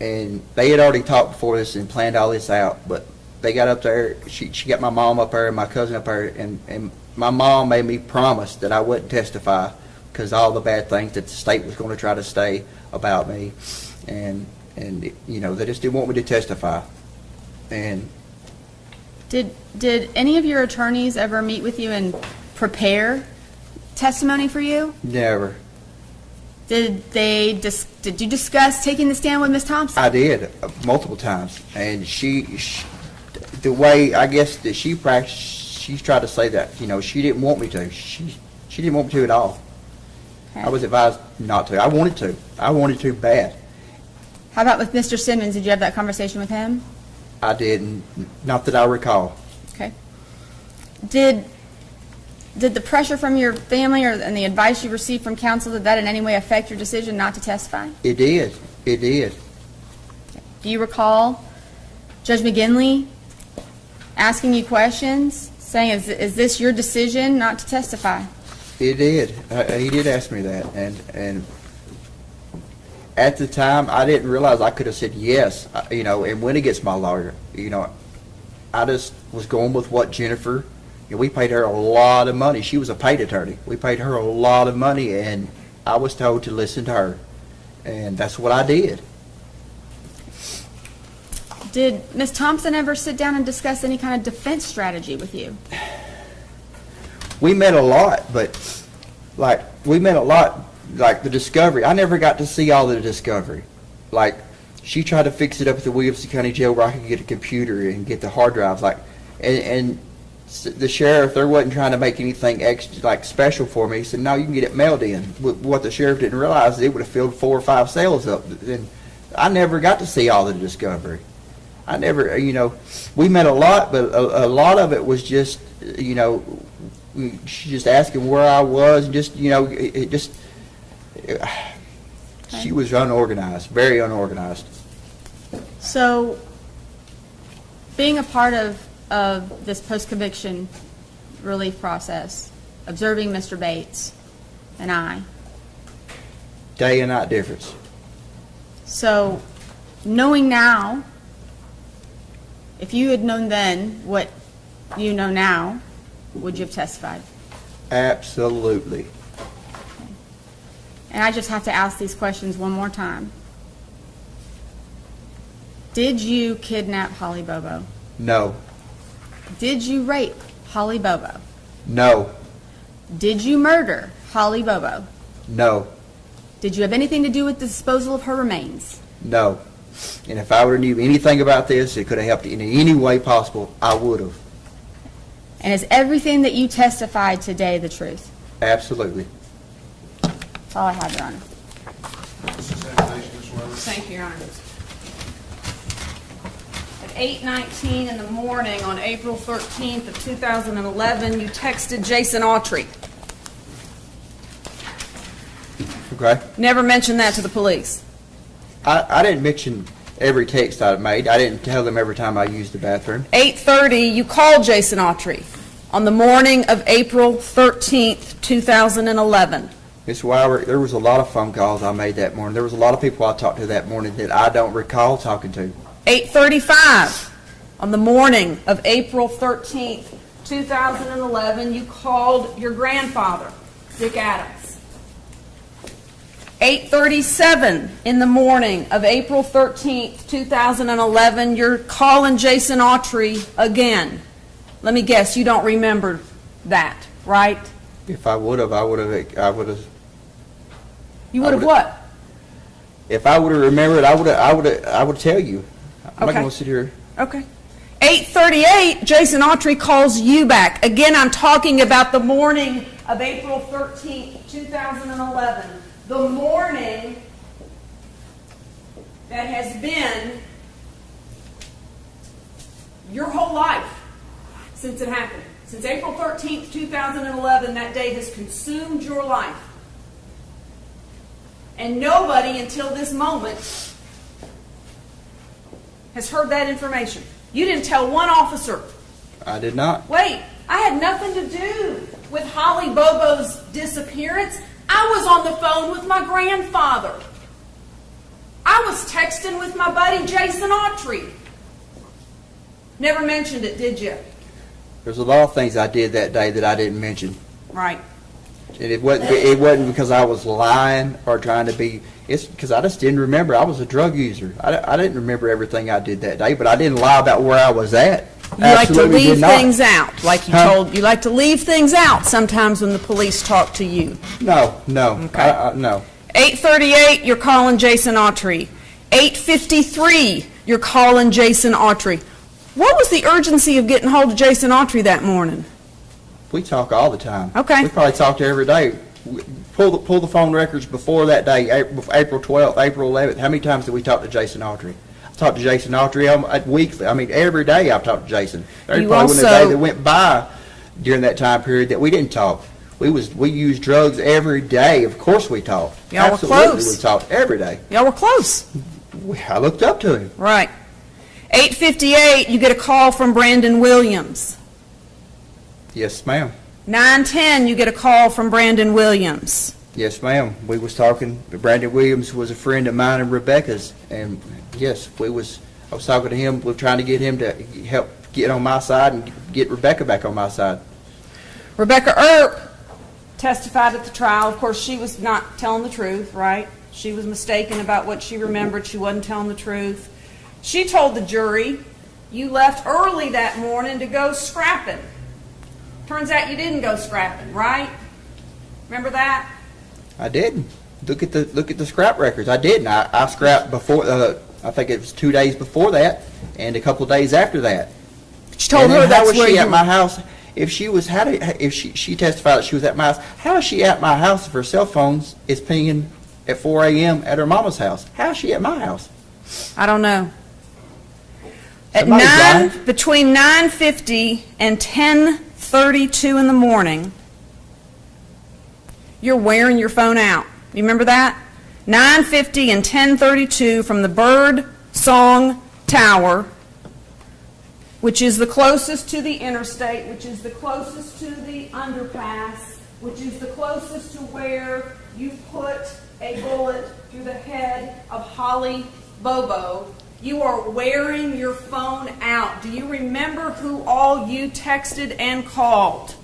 And they had already talked before this and planned all this out, but they got up there. She got my mom up there and my cousin up there, and my mom made me promise that I wouldn't testify because all the bad things that the state was going to try to say about me, and they just didn't want me to testify. And Did any of your attorneys ever meet with you and prepare testimony for you? never. Did you discuss taking the stand with Ms. Thompson? I did multiple times, and the way I guess that she practiced, she's tried to say that she didn't want me to. She didn't want me to at all. Okay. I was advised not to. I wanted to bad. How about with Mr. Simmons? Did you have that conversation with him? I didn't, not that I recall. Okay. Did the pressure from your family and the advice you received from counsel, did that in any way affect your decision not to testify? It did. Do you recall Judge McGinley asking you questions, saying, is this your decision not to testify? It did. He did ask me that, and at the time I didn't realize I could have said yes. And went against my lawyer. I just was going with what Jennifer. We paid her a lot of money. She was a paid attorney. We paid her a lot of money, and I was told to listen to her, and that's what I did. Did Ms. Thompson ever sit down and discuss any kind of defense strategy with you? We met a lot, but like the discovery. I never got to see all the discovery. Like, she tried to fix it up at the Williamson County Jail where I could get a computer and get the hard drives. And the sheriff, they wasn't trying to make anything extra, special for me. He said, no, you can get it mailed in. What the sheriff didn't realize is it would have filled 4 or 5 cells up. And I never got to see all the discovery. I never, we met a lot, but a lot of it was just, she just asking where I was, and just, she was unorganized, very unorganized. So, being a part of this post-conviction relief process, observing Mr. Bates and I, Day and night difference. so knowing now, if you had known then what you know now, would you have testified? Absolutely. And I just have to ask these questions one more time. Did you kidnap Holly Bobo? No. Did you rape Holly Bobo? No. Did you murder Holly Bobo? No. Did you have anything to do with the disposal of her remains? No. And if I would have knew anything about this, it could have helped in any way possible, I would have. And is everything that you testified today the truth? Absolutely. That's all I have, Your Honor. This examination, Ms. Weber. Thank you, Your Honor. At 8:19 in the morning on April 13th of 2011, you texted Jason Autry. Okay. Never mentioned that to the police. I didn't mention every text I made. I didn't tell them every time I used the bathroom. 8:30, you called Jason Autry on the morning of April 13th, 2011. Ms. Weiler, there was a lot of phone calls I made that morning. There was a lot of people I talked to that morning that I don't recall talking to. 8:35, on the morning of April 13th, 2011, you called your grandfather, Dick Adams. 8:37 in the morning of April 13th, 2011, you're calling Jason Autry again. Let me guess, you don't remember that, right? If I would have, I would have. You would have what? If I would have remembered, I would tell you. I'm not Okay. going to sit here. Okay. 8:38, Jason Autry calls you back. Again, I'm talking about the morning of April 13th, 2011. The morning that has been your whole life since it happened. Since April 13th, 2011, that day has consumed your life. And nobody until this moment has heard that information. You didn't tell one officer. I did not. Wait, I had nothing to do with Holly Bobo's disappearance. I was on the phone with my grandfather. I was texting with my buddy Jason Autry. Never mentioned it, did you? There's a lot of things I did that day that I didn't mention. Right. And it wasn't because I was lying or trying to be. It's because I just didn't remember. I was a drug user. I didn't remember everything I did that day, but I didn't lie about where I was at. You like to Absolutely leave did not. things out, like you Huh? told. You like to leave things out sometimes when the police talk to you. No. Okay. No. 8:38, you're calling Jason Autry. 8:53, you're calling Jason Autry. What was the urgency of getting hold of Jason Autry that morning? We talk all the time. Okay. We probably talked every day. Pull the phone records before that day, April 12th, April 11th. How many times did we talk to Jason Autry? I talked to Jason Autry weekly. I mean, every day I've talked to Jason. There You probably wasn't a also- day that went by during that time period that we didn't talk. We used drugs every day. Of course we talked. Y'all were Absolutely, close. we talked every day. Y'all were close. I looked up to him. Right. 8:58, you get a call from Brandon Williams. Yes, ma'am. 9:10, you get a call from Brandon Williams. Yes, ma'am. We was talking. Brandon Williams was a friend of mine and Rebecca's, and yes, I was talking to him. We're trying to get him to help get on my side and get Rebecca back on my side. Rebecca Earp testified at the trial. Of course, she was not telling the truth, right? She was mistaken about what she remembered. She wasn't telling the truth. She told the jury, you left early that morning to go scrapping. Turns out you didn't go scrapping, right? Remember that? I didn't. Look at the scrap records. I didn't. I scrapped before. I think it was 2 days before that, and a couple of days after that. She told And her then that's how was where she you at my house? If she was, if she testified that she was at my house, how is she at my house if her cell phone is pinging at 4 a.m. at her mama's house? How is she at my house? I don't know. At Somebody's lying. between 9:50 and 10:32 in the morning, you're wearing your phone out. You remember that? 9:50 and 10:32 from the Bird Song Tower, which is the closest to the interstate, which is the closest to the underpass, which is the closest to where you put a bullet through the head of Holly Bobo. You are wearing your phone out. Do you remember who all you texted and called?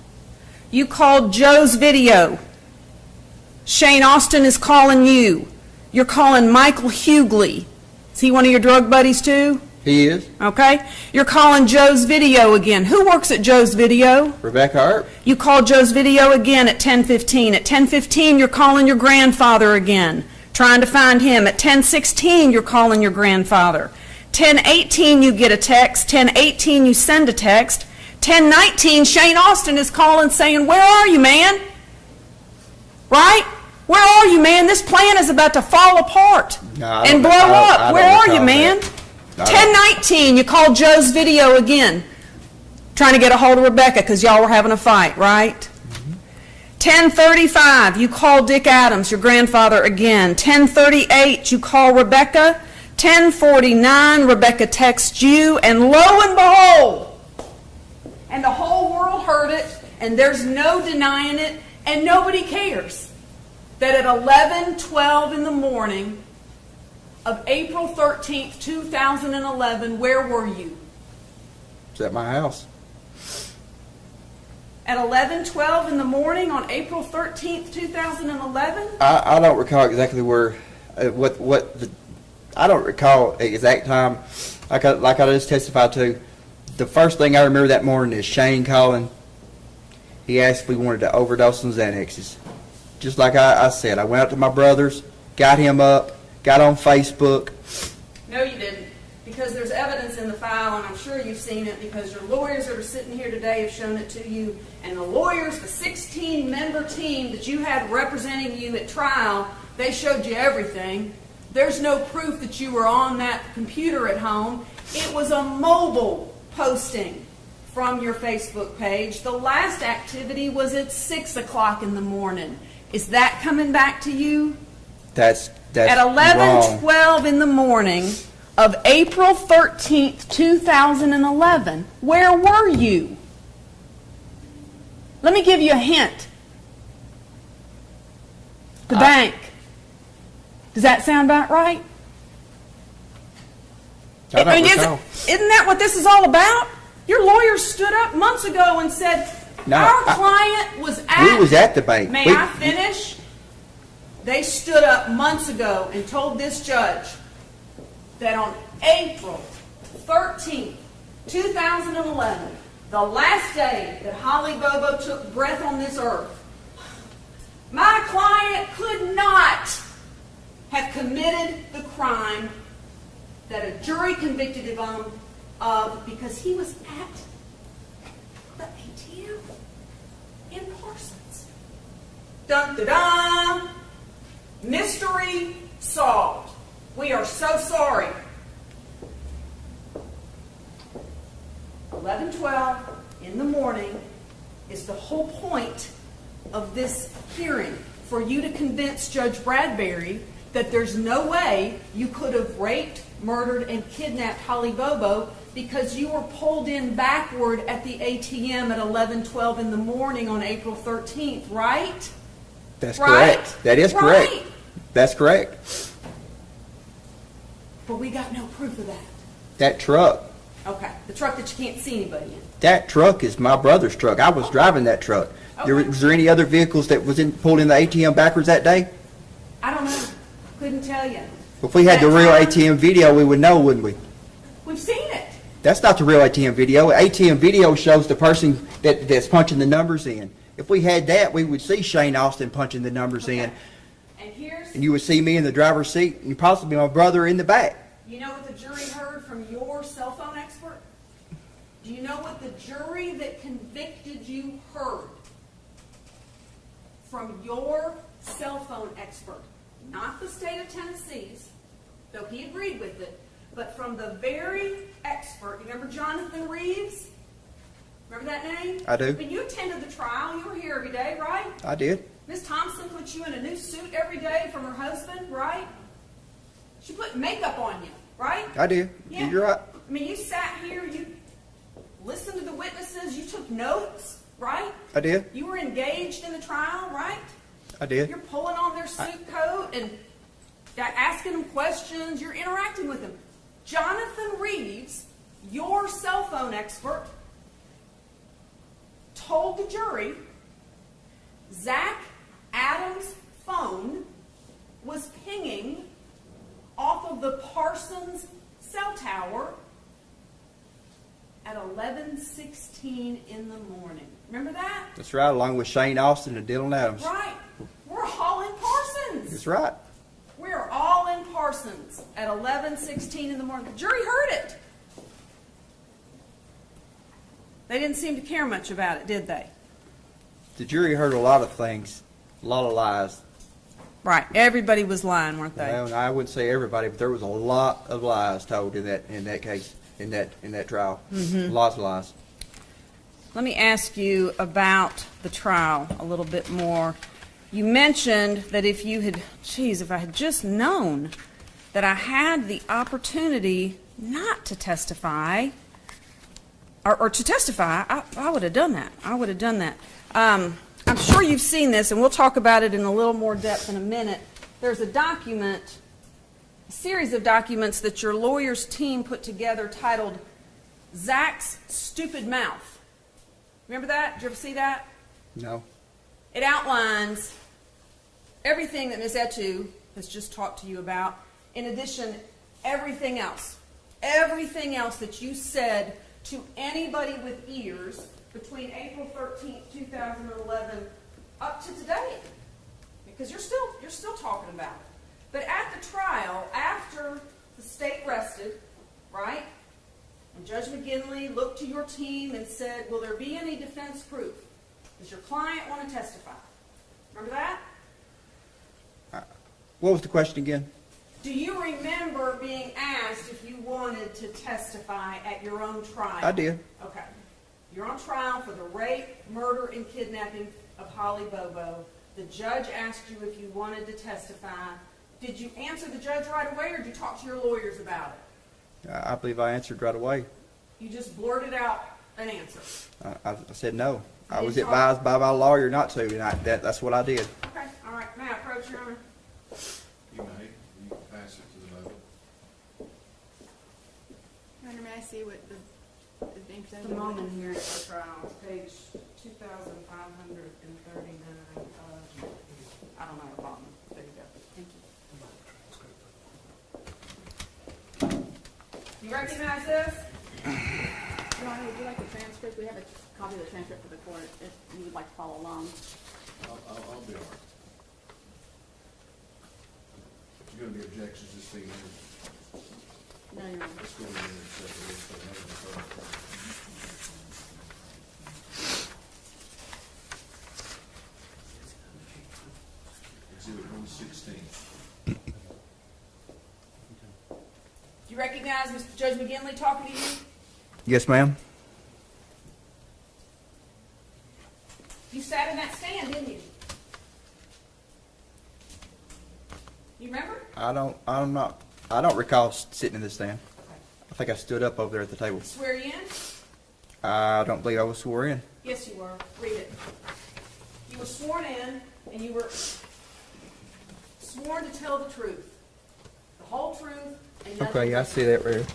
You called Joe's Video. Shane Austin is calling you. You're calling Michael Hughley. Is he one of your drug buddies too? He is. Okay. You're calling Joe's Video again. Who works at Joe's Video? Rebecca Earp. You called Joe's Video again at 10:15. At 10:15, you're calling your grandfather again, trying to find him. At 10:16, you're calling your grandfather. 10:18, you get a text. 10:18, you send a text. 10:19, Shane Austin is calling saying, "Where are you, man?" Right? Where are you, man? This plan is about to fall apart No, I and don't- blow I don't- up. I don't Where are you, recall man? that. I don't- 10:19, you called Joe's Video again, trying to get a hold of Rebecca because y'all were having a fight, right? 10:35, you call Dick Adams, your grandfather, again. 10:38, you call Rebecca. 10:49, Rebecca texts you, and lo and behold, and the whole world heard it, and there's no denying it, and nobody cares, that at 11:12 in the morning of April 13th, 2011, where were you? It's at my house. At 11:12 in the morning on April 13th, 2011? I don't recall exactly where, I don't recall the exact time. Like I just testified to, the first thing I remember that morning is Shane calling. He asked if we wanted to overdose on Xanaxes. Just like I said, I went out to my brother's, got him up, got on Facebook. No, you didn't, because there's evidence in the file, and I'm sure you've seen it because your lawyers that are sitting here today have shown it to you, and the lawyers, the 16-member team that you had representing you at trial, they showed you everything. There's no proof that you were on that computer at home. It was a mobile posting from your Facebook page. The last activity was at 6 o'clock in the morning. Is that coming back to you? That's At wrong. 11:12 in the morning of April 13th, 2011, where were you? Let me give you a hint. The bank. Does that sound about right? I don't recall. Isn't that what this is all about? Your lawyers stood up months ago and said, No, our client was at... We was at the bank. May We- I finish? They stood up months ago and told this judge that on April 13th, 2011, the last day that Holly Bobo took breath on this earth, my client could not have committed the crime that a jury convicted him of because he was at the ATM in Parsons. Dun da dun! Mystery solved. We are so sorry. 11:12 in the morning is the whole point of this hearing, for you to convince Judge Bradbury that there's no way you could have raped, murdered, and kidnapped Holly Bobo because you were pulled in backward at the ATM at 11:12 in the morning on April 13th, right? That's Right? correct. That is correct. Right. That's correct. But we got no proof of that. That truck. Okay, the truck that you can't see anybody in. That truck is my brother's truck. I was driving that truck. Okay. Was there any other vehicles that was pulled in the ATM backwards that day? I don't know. Couldn't tell you. If we had the That real time- ATM video, we would know, wouldn't we? We've seen it. That's not the real ATM video. ATM video shows the person that's punching the numbers in. If we had that, we would see Shane Austin punching the numbers in, And here's, and you would see me in the driver's seat, and possibly my brother in the back. you know what the jury heard from your cell phone expert? Do you know what the jury that convicted you heard from your cell phone expert? Not the state of Tennessee's, though he agreed with it, but from the very expert. You remember Jonathan Reeves? Remember that name? I do. When you attended the trial, you were here every day, right? I did. Miss Thompson put you in a new suit every day from her husband, right? She put makeup on you, right? I did. Yeah. You're right. I mean, you sat here, you listened to the witnesses, you took notes, right? I did. You were engaged in the trial, right? I did. You're pulling on their suit coat and asking them questions. You're interacting with them. Jonathan Reeves, your cell phone expert, told the jury Zach Adams' phone was pinging off of the Parsons cell tower at 11:16 in the morning. Remember that? That's right, along with Shane Austin and Dylan Adams. Right. We're all in Parsons. That's right. We're all in Parsons at 11:16 in the morning. The jury heard it. They didn't seem to care much about it, did they? The jury heard a lot of things, a lot of lies. Right. Everybody was lying, weren't they? Well, I wouldn't say everybody, but there was a lot of lies told in that case, in that trial. Lots of lies. Let me ask you about the trial a little bit more. You mentioned that if I had just known that I had the opportunity not to testify, or to testify, I would have done that. I would have done that. I'm sure you've seen this, and we'll talk about it in a little more depth in a minute. There's a document, a series of documents that your lawyer's team put together titled Zach's Stupid Mouth. Remember that? Did you ever see that? No. It outlines everything that Ms. Etu has just talked to you about. In addition, everything else that you said to anybody with ears between April 13th, 2011 up to today. Because you're still talking about it. But at the trial, after the state rested, right? And Judge McGinley looked to your team and said, will there be any defense proof? Does your client want to testify? Remember that? What was the question again? Do you remember being asked if you wanted to testify at your own trial? I did. Okay. You're on trial for the rape, murder, and kidnapping of Holly Bobo. The judge asked you if you wanted to testify. Did you answer the judge right away, or did you talk to your lawyers about it? I believe I answered right away. You just blurted out an answer. I said no. I was Did you advised by my lawyer not to, and that's what I did. Okay. All right. May I approach, Your Honor? You may, you can pass it to the vote. Your Honor, may I see what is being presented? The moment here at the trial, page 2,539. I don't know the bottom. There you go. Thank you. You recognize this? Your Honor, would you like the transcript? We have a copy of the transcript for the court if you would like to follow along. I'll be all right. If you're gonna be objections, just be here. No, Your Honor. Let's go in there and set the list for another deferral. Exhibit 116. Do you recognize Mr. Judge McGinley talking to you? Yes, ma'am. You sat in that stand, didn't you? You remember? I don't recall sitting in this stand. I think I stood up over there at the table. Swear you in? I don't believe I was sworn in. Yes, you were. Read it. You were sworn in, and you were sworn to tell the truth, the whole truth, and nothing Okay, I but see that right here.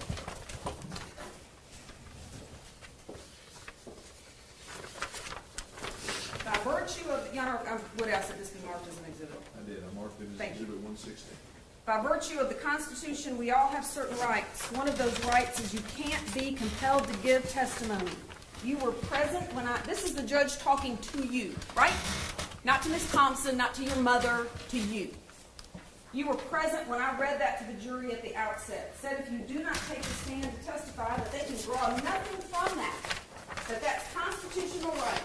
by virtue of, Your Honor, what else did this be marked as an exhibit? I did, I marked it as Thank you. exhibit 116. By virtue of the Constitution, we all have certain rights. One of those rights is you can't be compelled to give testimony. You were present when this is the judge talking to you, right? Not to Ms. Thompson, not to your mother, to you. You were present when I read that to the jury at the outset. It said if you do not take the stand to testify, that they can draw nothing from that that's constitutional right.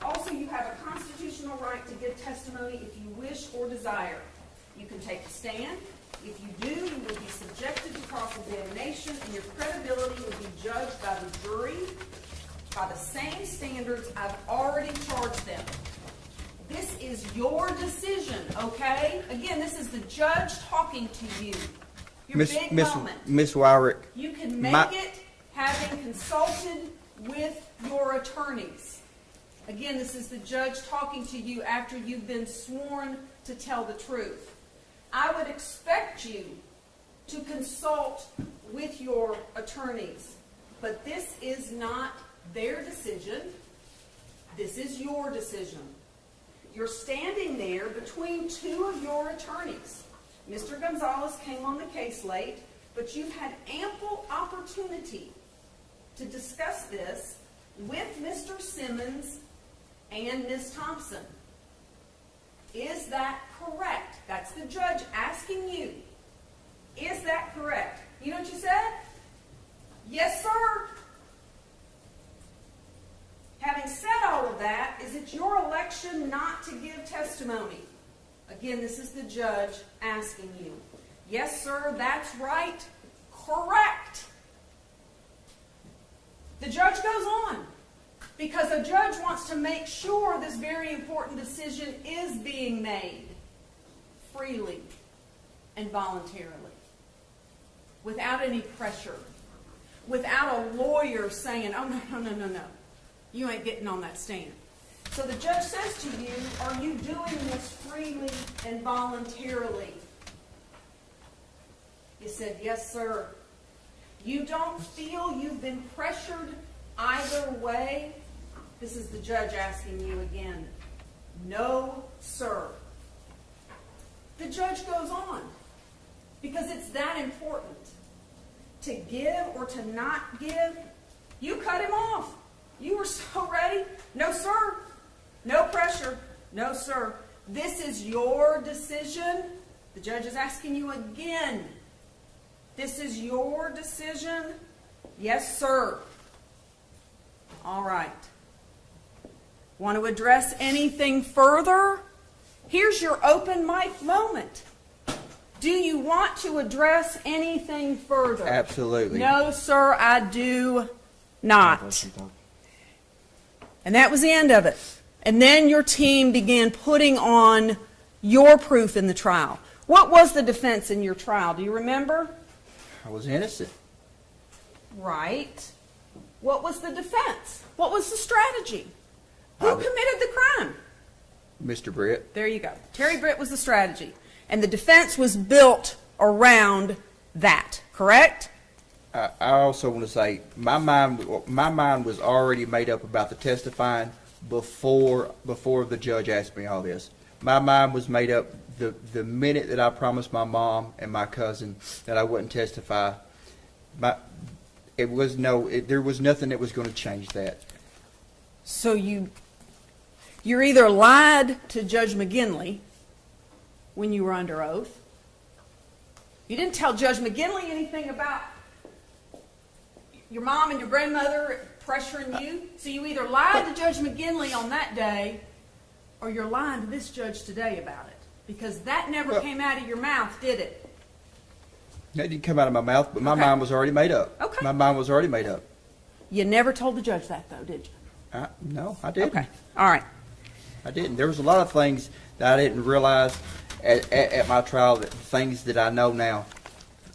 Also, you have a constitutional right to give testimony if you wish or desire. You can take the stand, If you do, you will be subjected to cross-examination, and your credibility will be judged by the jury by the same standards I've already charged them. This is your decision, okay? Again, this is the judge talking to you. Your big moment. Miss Wyrick, You can make my- it having consulted with your attorneys. Again, this is the judge talking to you after you've been sworn to tell the truth. I would expect you to consult with your attorneys, but this is not their decision. This is your decision. You're standing there between two of your attorneys. Mr. Gonzalez came on the case late, but you've had ample opportunity to discuss this with Mr. Simmons and Ms. Thompson. Is that correct? That's the judge asking you. Is that correct? You know what you said? Yes, sir. Having said all of that, is it your election not to give testimony? Again, this is the judge asking you. Yes, sir, that's right. Correct. The judge goes on because the judge wants to make sure this very important decision is being made freely and voluntarily, without any pressure, without a lawyer saying, oh, no. You ain't getting on that stand. So the judge says to you, are you doing this freely and voluntarily? You said, yes, sir. You don't feel you've been pressured either way? This is the judge asking you again. No, sir. The judge goes on because it's that important. To give or to not give, you cut him off. You were so ready. No, sir. No pressure. No, sir. This is your decision. The judge is asking you again. This is your decision. Yes, sir. All right. Want to address anything further? Here's your open mic moment. Do you want to address anything further? absolutely. No, sir, I do not. And that was the end of it. And then your team began putting on your proof in the trial. What was the defense in your trial? Do you remember? I was innocent. Right. What was the defense? What was the strategy? Who I- committed the crime? Mr. Britt, There you go. Terry Britt was the strategy. And the defense was built around that, correct? I also want to say my mind was already made up about the testifying before the judge asked me all this. My mind was made up the minute that I promised my mom and my cousin that I wouldn't testify. There was nothing that was going to change that. So you're either lied to Judge McGinley when you were under oath. You didn't tell Judge McGinley anything about your mom and your grandmother pressuring you. So you either lied to Judge McGinley on that day, or you're lying to this judge today about it. Because that never Well- came out of your mouth, did it? That didn't come out of my mouth, but my Okay. mind was already made up. Okay. My mind was already made up. You never told the judge that, though, did you? No, I didn't. Okay. All right. I didn't. There was a lot of things that I didn't realize at my trial, things that I know now.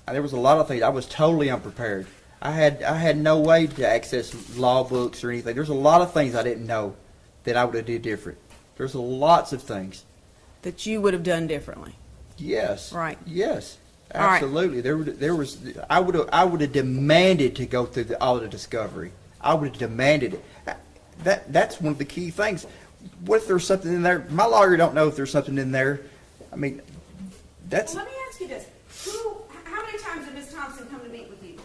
There was a lot of things. I was totally unprepared. I had no way to access law books or anything. There's a lot of things I didn't know that I would have did different. There's lots of things. That you would have done differently. Yes. Right. Yes. All right. Absolutely. There was. I would have demanded to go through all the discovery. I would have demanded it. That's one of the key things. What if there's something in there? My lawyer don't know if there's something in there. I mean, that's. Well, let me ask you this. How many times did Ms. Thompson come to meet with you?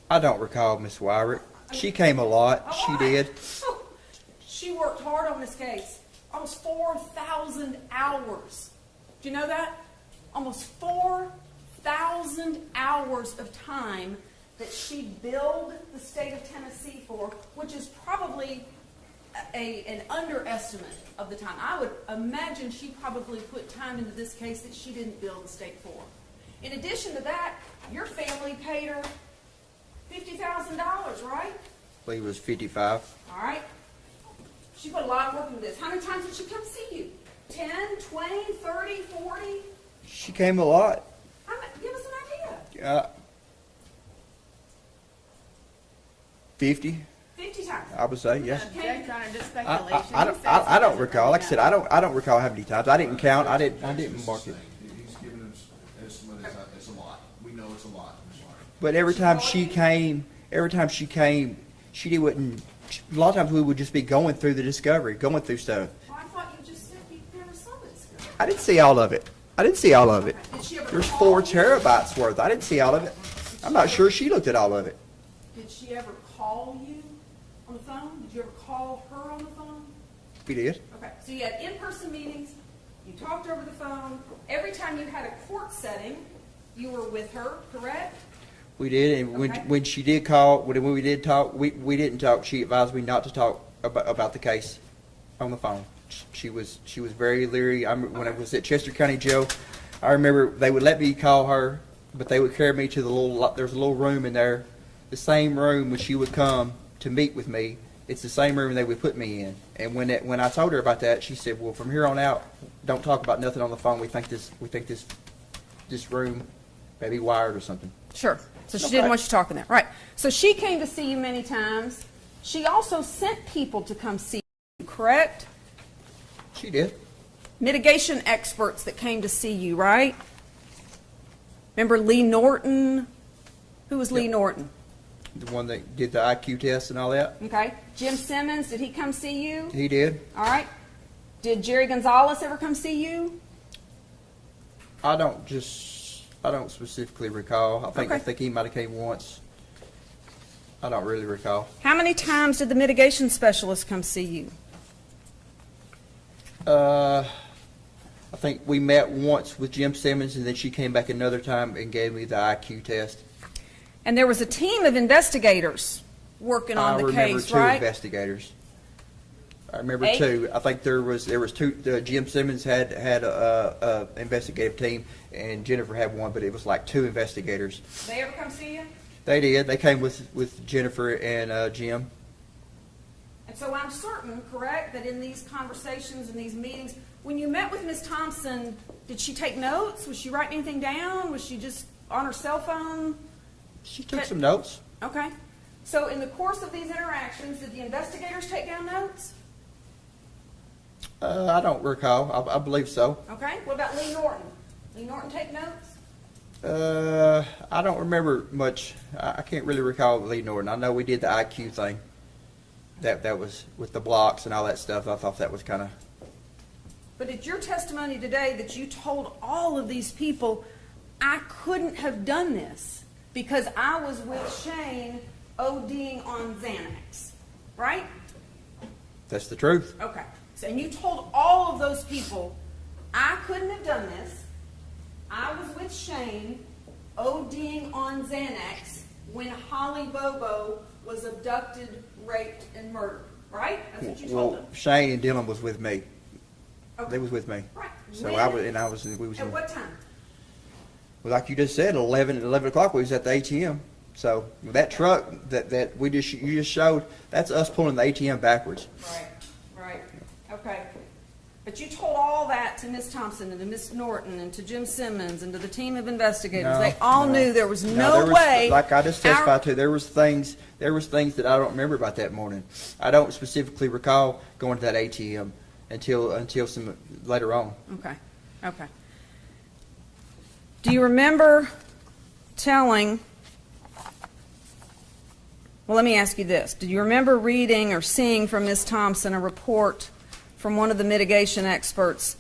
I don't recall Miss Wyrick. She came a lot. She lot. did. She worked hard on this case. Almost 4,000 hours. Do you know that? Almost 4,000 hours of time that she billed the state of Tennessee for, which is probably an underestimate of the time. I would imagine she probably put time into this case that she didn't bill the state for. In addition to that, your family paid her $50,000, right? I believe it was 55. All right. She put a lot of work into this. How many times did she come see you? 10, 20, 30, 40? She came a lot. Give us an idea. 50, 50 times. I would say, yes. Objection on just I, speculation. I, I, He don't, says I, I he don't doesn't recall. really Like I said, know. I don't recall how many times. I didn't count. I didn't mark it. He's giving us an estimate, it's a lot. We know it's a lot, I'm sorry. But every time she came, she wouldn't. A lot of times we would just be going through the discovery, going through stuff. Well, I thought you just said you never saw this girl. I didn't see all of it. Did she ever There's call 4 you? terabytes worth. I didn't see all of it. I'm not sure she looked at all of it. Did she ever call you on the phone? Did you ever call her on the phone? We did. Okay, so you had in-person meetings, you talked over the phone. Every time you had a court setting, you were with her, correct? We did, and Okay. when she did call, when we did talk, we didn't talk. She advised me not to talk about the case on the phone. She was very leery. When I was at Chester County Jail, I remember they would let me call her, but they would carry me to there's a little room in there, the same room when she would come to meet with me. It's the same room they would put me in. And when I told her about that, she said, "Well, from here on out, don't talk about nothing on the phone. We think this room may be wired or something." Sure. So she Okay. didn't want you talking there. Right. So she came to see you many times. She also sent people to come see you, correct? She did. Mitigation experts that came to see you, right? Remember Lee Norton? Who was Lee Yep. Norton? The one that did the IQ test and all that. Okay. Jim Simmons, did he come see you? He did. All right. Did Jerry Gonzalez ever come see you? I don't specifically recall. I Okay. think he might have came once. I don't really recall. How many times did the mitigation specialist come see you? I think we met once with Jim Simmons, and then she came back another time and gave me the IQ test. And there was a team of investigators working on the remember case, two right? investigators. I remember Eight? 2. I think there was 2. Jim Simmons had a investigative team, and Jennifer had one, but it was like 2 investigators. They ever come see you? They did. They came with Jennifer and Jim. And so I'm certain, correct, that in these conversations and these meetings, when you met with Ms. Thompson, did she take notes? Was she writing anything down? Was she just on her cell phone? She took some notes. Okay. So in the course of these interactions, did the investigators take down notes? I don't recall. I believe so. Okay. What about Lee Norton? Lee Norton take notes? I don't remember much. I can't really recall Lee Norton. I know we did the IQ thing. That was with the blocks and all that stuff. I thought that was kind of. But it's your testimony today that you told all of these people, I couldn't have done this because I was with Shane ODing on Xanax, right? That's the truth. Okay. So, and you told all of those people, I couldn't have done this. I was with Shane ODing on Xanax when Holly Bobo was abducted, raped, and murdered, right? That's what you told Well, them. Shane and Dylan was with me. Okay. They was with me. Right. So When? we was At in, what time? well, like you just said, 11 o'clock. We was at the ATM. So that truck that you just showed, that's us pulling the ATM backwards. Right. Okay. But you told all that to Miss Thompson and to Miss Norton and to Jim Simmons and to the team of investigators. No, They all no. knew there was No, no there was- way. Like I just our- testified to, there was things that I don't remember about that morning. I don't specifically recall going to that ATM until some later on. Okay. Do you remember telling? Well, let me ask you this. Do you remember reading or seeing from Miss Thompson a report from one of the mitigation experts?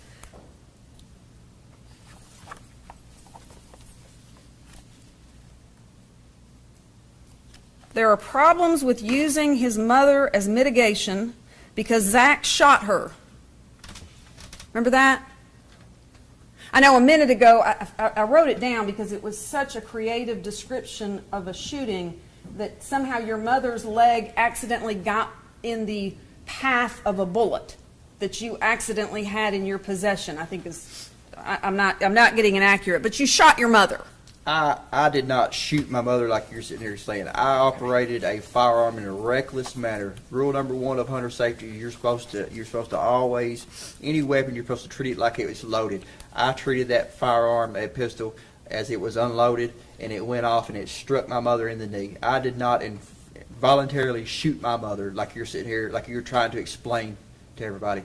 There are problems with using his mother as mitigation because Zach shot her. Remember that? I know a minute ago, I wrote it down because it was such a creative description of a shooting that somehow your mother's leg accidentally got in the path of a bullet that you accidentally had in your possession. I think I'm not getting it accurate, but you shot your mother, I did not shoot my mother like you're sitting here saying. I operated a firearm in a reckless manner. Rule number 1 of hunter safety: you're supposed to always, any weapon, you're supposed to treat it like it was loaded. I treated that firearm, a pistol, as it was unloaded, and it went off and it struck my mother in the knee. I did not voluntarily shoot my mother like you're sitting here, like you're trying to explain to everybody.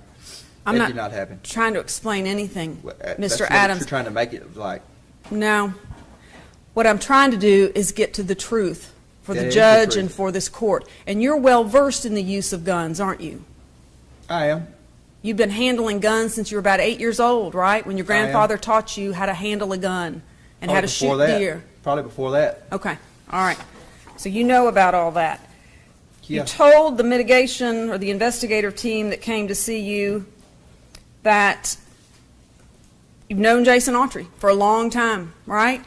I'm That not did not happen. trying to explain anything, That's Mr. what Adams. you're trying to make it like. No. What I'm trying to do is get to the truth for That the is the judge truth. and for this court. And you're well versed in the use of guns, aren't you? I am. You've been handling guns since you were about 8 years old, right? When your I am. grandfather taught you how to handle a gun and how Probably to before shoot that. deer. Probably before that. Okay, all right. So you know about all that. Yeah. You told the mitigation or the investigative team that came to see you that you've known Jason Autry for a long time, right?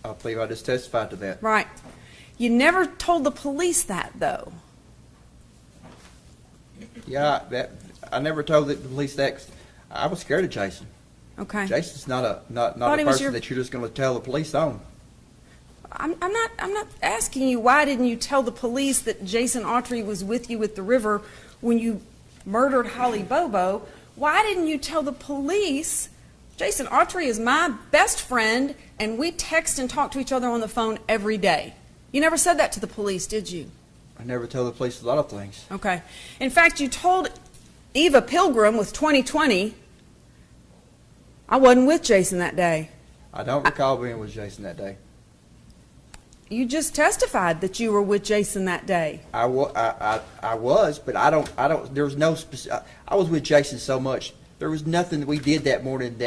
I believe I just testified to that. Right. You never told the police that, though. Yeah, I never told the police that. I was scared of Jason. Okay. Jason's not a Thought he was person your- that you're just going to tell the police on. I'm not asking you why didn't you tell the police that Jason Autry was with you at the river when you murdered Holly Bobo. Why didn't you tell the police Jason Autry is my best friend and we text and talk to each other on the phone every day? You never said that to the police, did you? I never tell the police a lot of things. Okay. In fact, you told Eva Pilgrim with 2020, I wasn't with Jason that day. I don't recall being with Jason that day. You just testified that you were with Jason that day. I was, but I don't, there was no specific, I was with Jason so much, there was nothing that we did that morning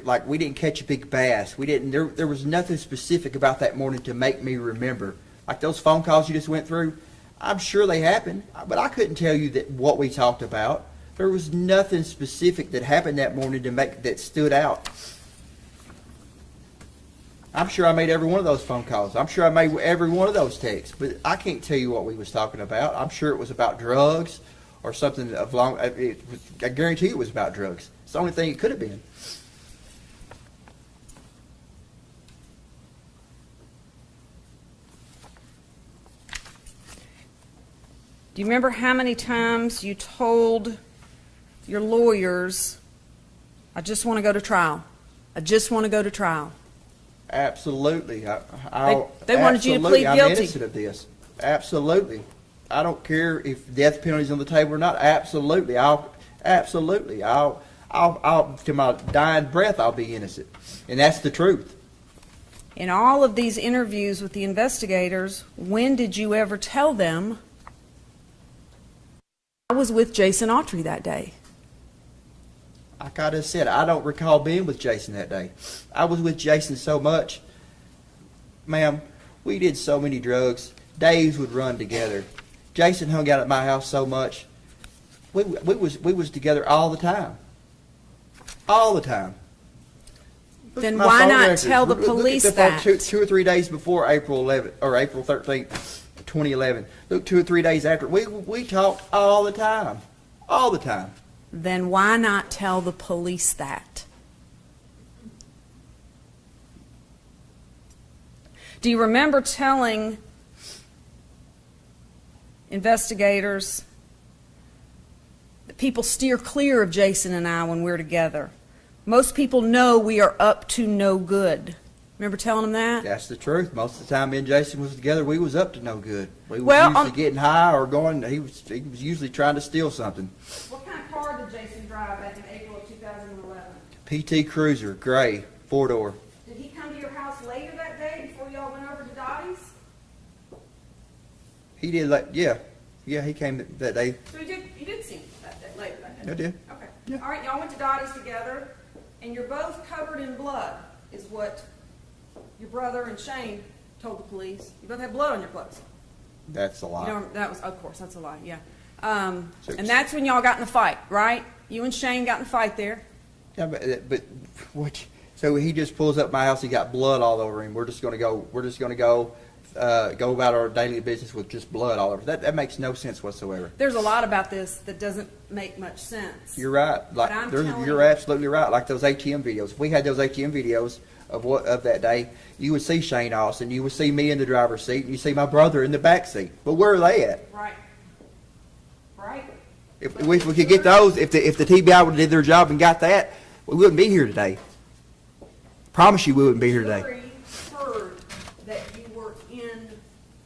like, we didn't catch a big bass. There was nothing specific about that morning to make me remember. Like those phone calls you just went through, I'm sure they happened, but I couldn't tell you what we talked about. There was nothing specific that happened that morning that stood out. I'm sure I made every one of those phone calls. I'm sure I made every one of those texts, but I can't tell you what we was talking about. I'm sure it was about drugs or something I guarantee it was about drugs. It's the only thing it could have been. Do you remember how many times you told your lawyers, I just want to go to trial. I just want to go to trial. Absolutely. They wanted you to plead I'm guilty. innocent of this. Absolutely. I don't care if death penalty's on the table or not. Absolutely. I'll to my dying breath, I'll be innocent. And that's the truth. In all of these interviews with the investigators, when did you ever tell them I was with Jason Autry that day? Like I just said, I don't recall being with Jason that day. I was with Jason so much. Ma'am, we did so many drugs. Days would run together. Jason hung out at my house so much. We was together all the time. All the time. Look Then at my why phone not records. tell the Look at police phone that? two or 3 days before April 11th or April 13th, 2011. Look, 2 or 3 days after. We talked all the time. All the time. Then why not tell the police that? Do you remember telling investigators that people steer clear of Jason and I when we're together? Most people know we are up to no good. Remember telling them that? That's the truth. Most of the time me and Jason was together, we was up to no good. We was Well, usually getting high or going, he was usually trying to steal something. What kind of car did Jason drive back in April of 2011? PT Cruiser, gray, 4-door. Did he come to your house later that day before y'all went over to Dottie's? He did yeah, he came that day. So you did see him that day, later that day? I did. Okay. Yeah. All right, y'all went to Dottie's together, and you're both covered in blood, is what your brother and Shane told the police. You both had blood on your clothes. That's a You lie. know, that was, of course, that's a lie, yeah. So- And that's when y'all got in a fight, right? You and Shane got in a fight there. Yeah, but what? So he just pulls up my house. He got blood all over him. We're just gonna go go about our daily business with just blood all over. That makes no sense whatsoever. There's a lot about this that doesn't make much sense. You're right. But I'm telling You're you- absolutely right. Like those ATM videos. If we had those ATM videos of that day, you would see Shane Austin, you would see me in the driver's seat, and you see my brother in the back seat. But where are they at? Right. Right. If we could get those, if the TBI would have did their job and got that, we wouldn't be here today. Promise you we wouldn't be here today. Jury heard that you were in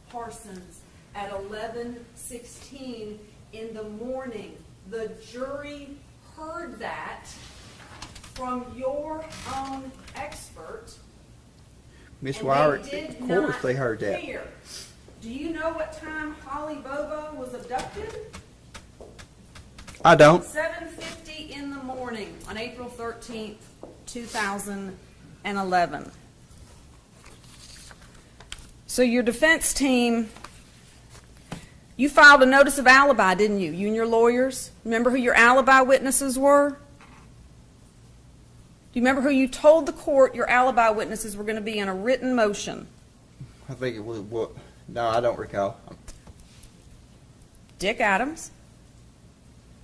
Parsons at 11:16 in the morning. The jury heard that from your own expert. Miss and Wire, they did of course not they heard that. care. Do you know what time Holly Bobo was abducted? I don't. 7:50 in the morning on April 13th, 2011. So your defense team, you filed a notice of alibi, didn't you? You and your lawyers? Remember who your alibi witnesses were? Do you remember who you told the court your alibi witnesses were going to be in a written motion? I think it was what? No, I don't recall. Dick Adams,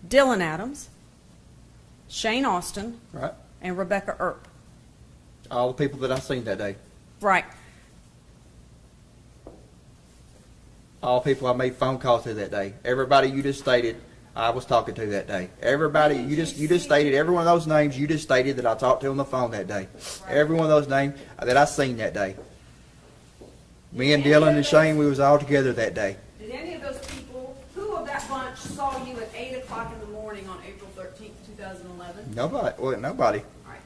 Dylan Adams, Shane Austin, Right? and Rebecca Earp. All the people that I seen that day. Right. All the people I made phone calls to that day. Everybody you just stated, I was talking to that day. Everybody, you just stated every one of those names. You just stated that I talked to on the phone that day. Every one of those names that I seen that day. Me and Dylan and Shane, we was all together that day. Did any of those people, who of that bunch saw you at 8 o'clock in the morning on April 13th, 2011? Nobody. Well, nobody. All right.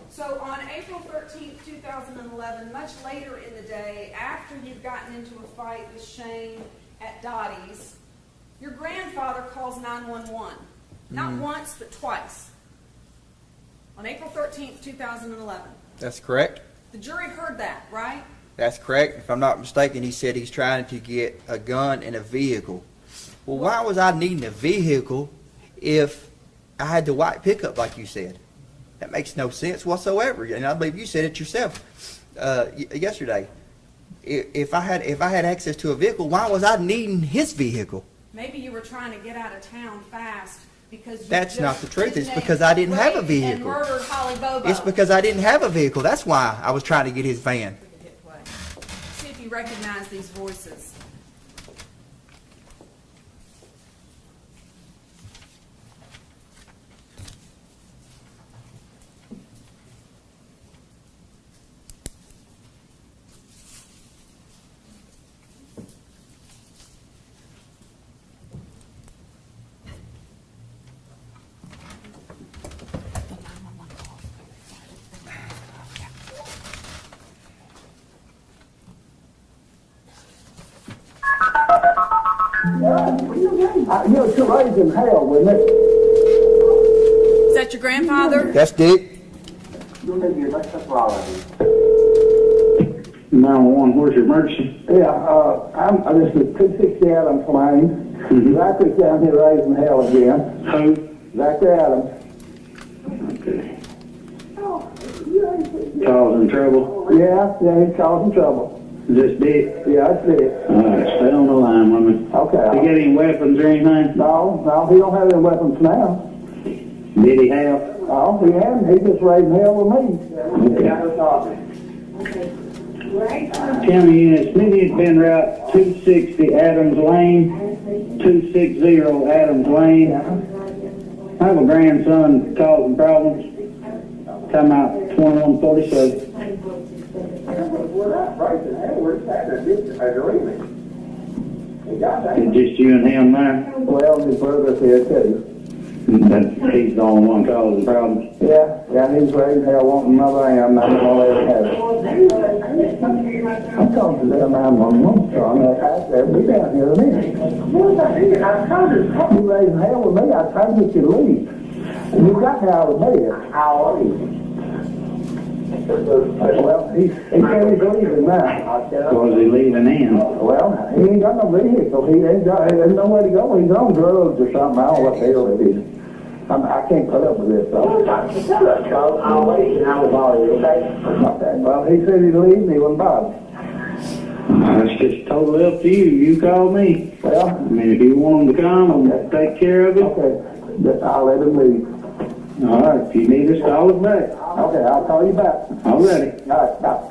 So on April 13th, 2011, much later in the day, after you've gotten into a fight with Shane at Dottie's, your grandfather calls 911. Not once, but twice. On April 13th, 2011. That's correct. The jury heard that, right? That's correct. If I'm not mistaken, he said he's trying to get a gun and a vehicle. Well, why was I needing a vehicle if I had the white pickup like you said? That makes no sense whatsoever. And I believe you said it yourself yesterday. If I had access to a vehicle, why was I needing his vehicle? Maybe you were trying to get out of town fast because you That's not the truth. It's kidnapped, because I didn't have a raped, vehicle. And murdered Holly Bobo. It's because I didn't have a vehicle. That's why I was trying to get his van. Hit play. See if you recognize these voices. You're too raising hell with me. Is that your grandfather? That's Dick. 911, where's your emergency? This is 260 Adams Lane. Zachary's down here raising hell again. Who? Zachary Adams. Okay. Causing trouble? Yeah, he's causing trouble. Is this Dick? Yeah, that's it. Alright, stay on the line with me. Okay. Did he get any weapons or anything? No, he don't have any weapons now. Did he have? No, he hasn't. He's just raising hell with me. County units, Smithy been route 260 Adams Lane, 260 Adams Lane. I have a grandson causing problems. Come out 2147. It's just you and him there? Well, his brother's here too. But he's the only one causing problems. Yeah, he's raising hell wanting my van. I'm gonna let him have it. I'm talking to them 911, so I'm gonna have to be down here in a minute. You raising hell with me, I tried to get you to leave. And you got me out of bed. How are you? Well, he said he's leaving now. Was he leaving in? Well, he ain't got no vehicle. There's nowhere to go. He's on drugs or something. I don't know what the hell it is. I can't put up with this, though. I'll wait and I will bother you, okay? Okay. Well, he said he'd leave and he wouldn't bother. It's just totally up to you. You call me. Well, I mean, if you want him to come, I'll take care of it. okay. I'll let him leave. All right, if you need us, call us back. Okay, I'll call you back. All righty. All right, bye.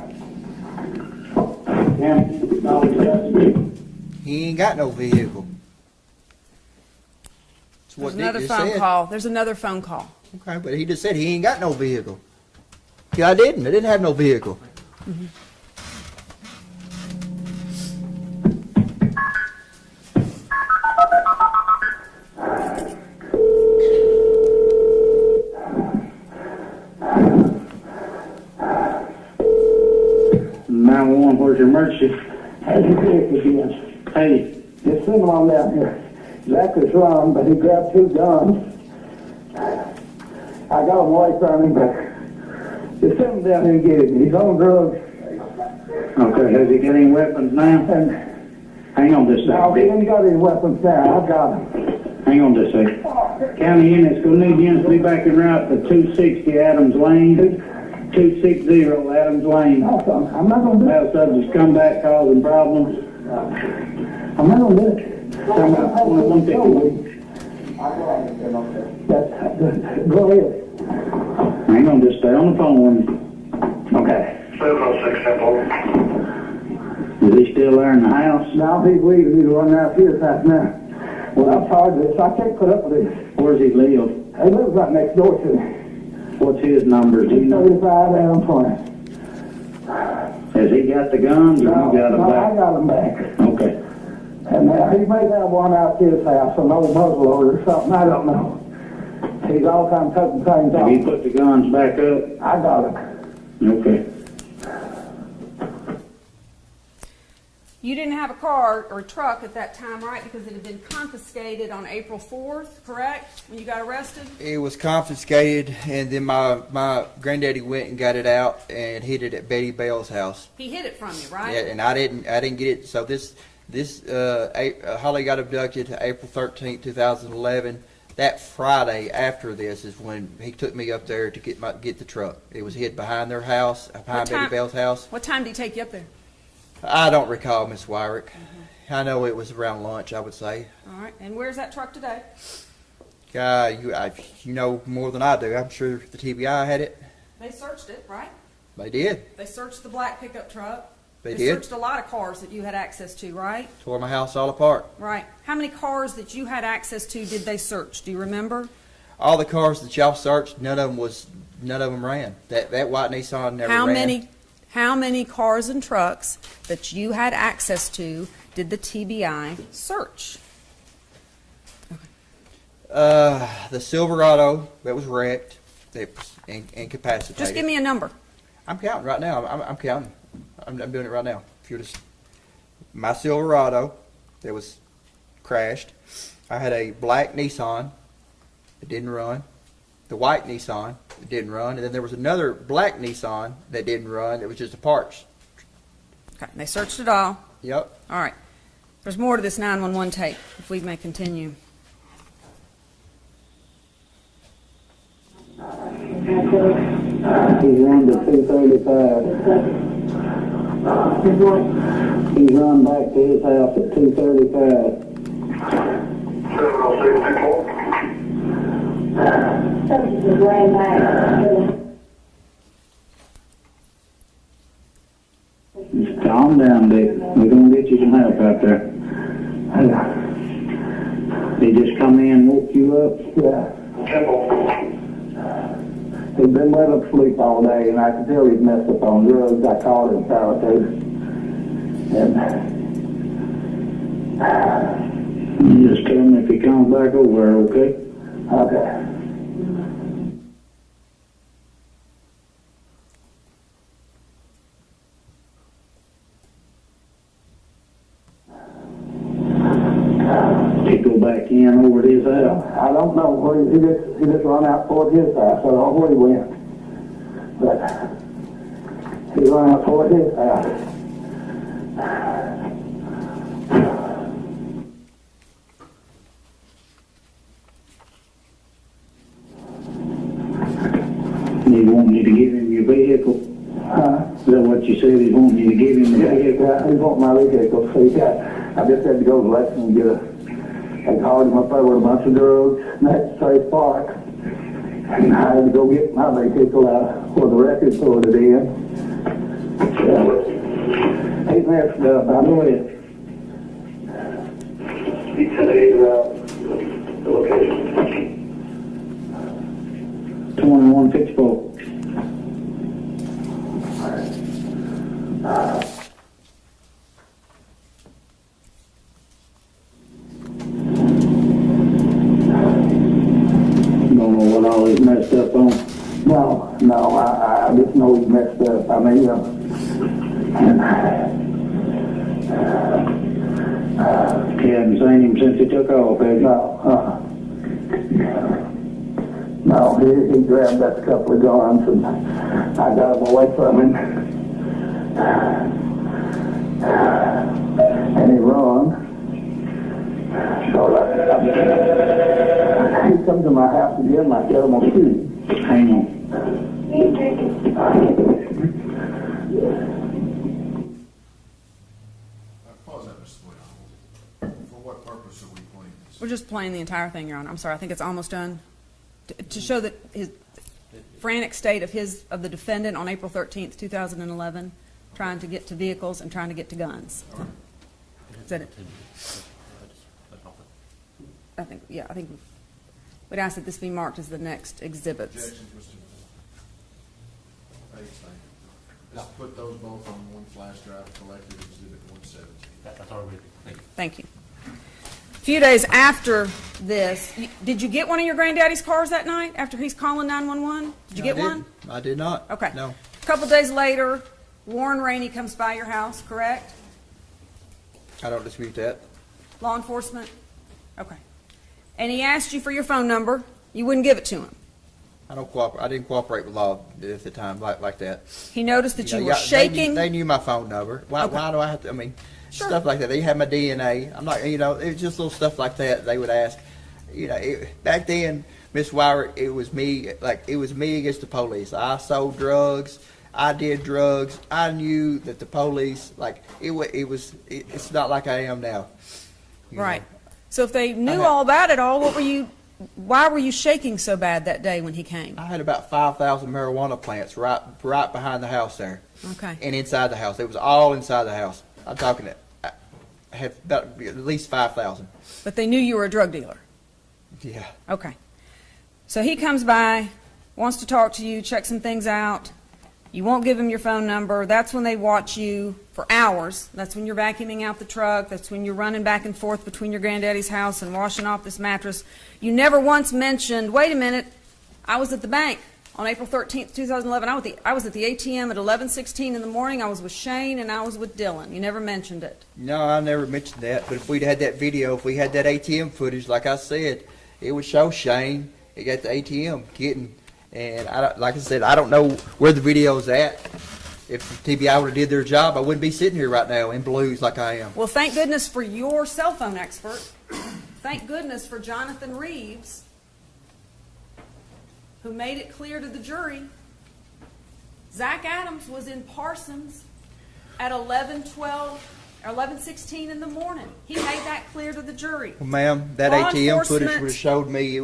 He ain't got no vehicle. That's There's what Dick another just phone said. call. There's another phone call. Okay, but he just said he ain't got no vehicle. Yeah, I didn't. I didn't have no vehicle. Where's your emergency? How's your vehicle again? Hey, Just send him on down here. Zach was wrong, but he grabbed 2 guns. I got him away from him, but just send him down here and get him. He's on drugs. okay, has he got any weapons now? And Hang on just a now he second. ain't got his weapons now. I got him. Hang on just a second. County units gonna need units to be back en route to 260 Adams Lane. 260 Adams Lane. Awesome. I'm not gonna do it. Have subjects come back causing problems. I'm not gonna do it. Come out, 150. Go ahead. Hang on, just stay on the phone with me. Okay. 706 Temple. Is he still there in the house? Now he's leaving. He's running out here fast now. Well, I'm tired of this. I can't put up with this. Where's he live? He lives right next door to me. What's his number? Do you know? 35 down 20. Has he got the guns or No, you got him no, I back? got him back. Okay. And he may have one out to his house, an old muzzleloader or something. I don't know. He's all the time cutting things Have he off. put the guns back up? I got him. Okay. You didn't have a car or a truck at that time, right? Because it had been confiscated on April 4th, correct? When you got arrested? It was confiscated, and then my granddaddy went and got it out and hid it at Betty Bell's house. He hid it from you, right? Yeah, and I didn't get it. So Holly got abducted April 13th, 2011. That Friday after this is when he took me up there to get the truck. It was hid behind their house, behind Betty Bell's house. What time did he take you up there? I don't recall, Miss Wyrick. I know it was around lunch, I would say. All right. And where's that truck today? You know more than I do. I'm sure the TBI had it. They searched it, right? They did. They searched the black pickup truck. They did. Searched a lot of cars that you had access to, right? Tore my house all apart. Right. How many cars that you had access to did they search? Do you remember? All the cars that y'all searched, none of them ran. That white Nissan never ran. How many cars and trucks that you had access to did the TBI search? The Silverado that was wrecked, that was incapacitated. Just give me a number. I'm counting right now. I'm counting. I'm doing it right now. If you're just my Silverado that was crashed. I had a black Nissan that didn't run. The white Nissan that didn't run, and then there was another black Nissan that didn't run. It was just the parts. Okay. They searched it all. Yep. All right. There's more to this 911 tape, if we may continue. He's run to 235. He's run back to his house at 235. 706 people. Just calm down, Dick. We're gonna get you some help out there. They just come in and woke you up? Yeah. He's been let up sleep all day, and I can tell he's messed up on drugs. I called him solitude. And You just tell me if he comes back over, okay? okay. He go back in over to his house. I don't know where he just run out toward his house. I don't know where he went, but he run out toward his house. He wanting you to give him your vehicle. Is that what you said? He's wanting you to give him the vehicle? Yeah, he want my vehicle. So I just had to go to Lexington and get I called him up there with a bunch of drugs next to Trace Park. And I had to go get my vehicle out for the record put it in. He messed up. I know it. He said the location. 2164. Don't know what all he's messed up on. No, I just know he messed up. I mean, You hadn't seen him since he took off, have you? no, he grabbed that couple of guns and I got him away from him. And he run. So he come to my house again, I said, I'm gonna shoot him. Hang on. Pause that, Mr. Boyd. For what purpose are we playing this? We're just playing the entire thing, Your Honor. I'm sorry, I think it's almost done. To show that his frantic state of the defendant on April 13th, 2011, trying to get to vehicles and trying to get to guns. Is that it? I think we'd ask that this be marked as the next exhibits. Objections, Mr. Bates, thank you. Just put those both on one flash drive, collected exhibit 117. That's already, thank you. Thank you. A few days after this, did you get one of your granddaddy's cars that night after he's calling 911? Did you get one? I did not. Okay. No. A couple days later, Warren Rainey comes by your house, correct? I don't dispute that. Law enforcement? Okay. And he asked you for your phone number. You wouldn't give it to him. I didn't cooperate with law at the time like that. He noticed that you were Yeah, shaking. They knew my phone number. Why do I have to? I mean, Sure. stuff like that. They had my DNA. I'm not. It was just little stuff like that. They would ask. Back then, Miss Wire, it was me. Like it was me against the police. I sold drugs. I did drugs. I knew that the police. Like it's not like I am now. Right. So if they knew all about it all, why were you shaking so bad that day when he came? I had about 5,000 marijuana plants right behind the house there. Okay. And inside the house. It was all inside the house. I'm talking I had about at least 5,000. But they knew you were a drug dealer. Yeah. Okay. So he comes by, wants to talk to you, check some things out. You won't give him your phone number. That's when they watch you for hours. That's when you're vacuuming out the truck. That's when you're running back and forth between your granddaddy's house and washing off this mattress. You never once mentioned, wait a minute, I was at the bank on April 13th, 2011. I was at the ATM at 11:16 in the morning. I was with Shane and I was with Dylan. You never mentioned it. No, I never mentioned that. But if we'd had that video, if we had that ATM footage, like I said, it would show Shane at the ATM getting. And like I said, I don't know where the video's at. If TBI would have did their job, I wouldn't be sitting here right now in blues like I am. Well, thank goodness for your cell phone expert. Thank goodness for Jonathan Reeves, who made it clear to the jury. Zach Adams was in Parsons at 11:16 in the morning. He made that clear to the jury. Well, ma'am, that Law ATM footage enforcement- would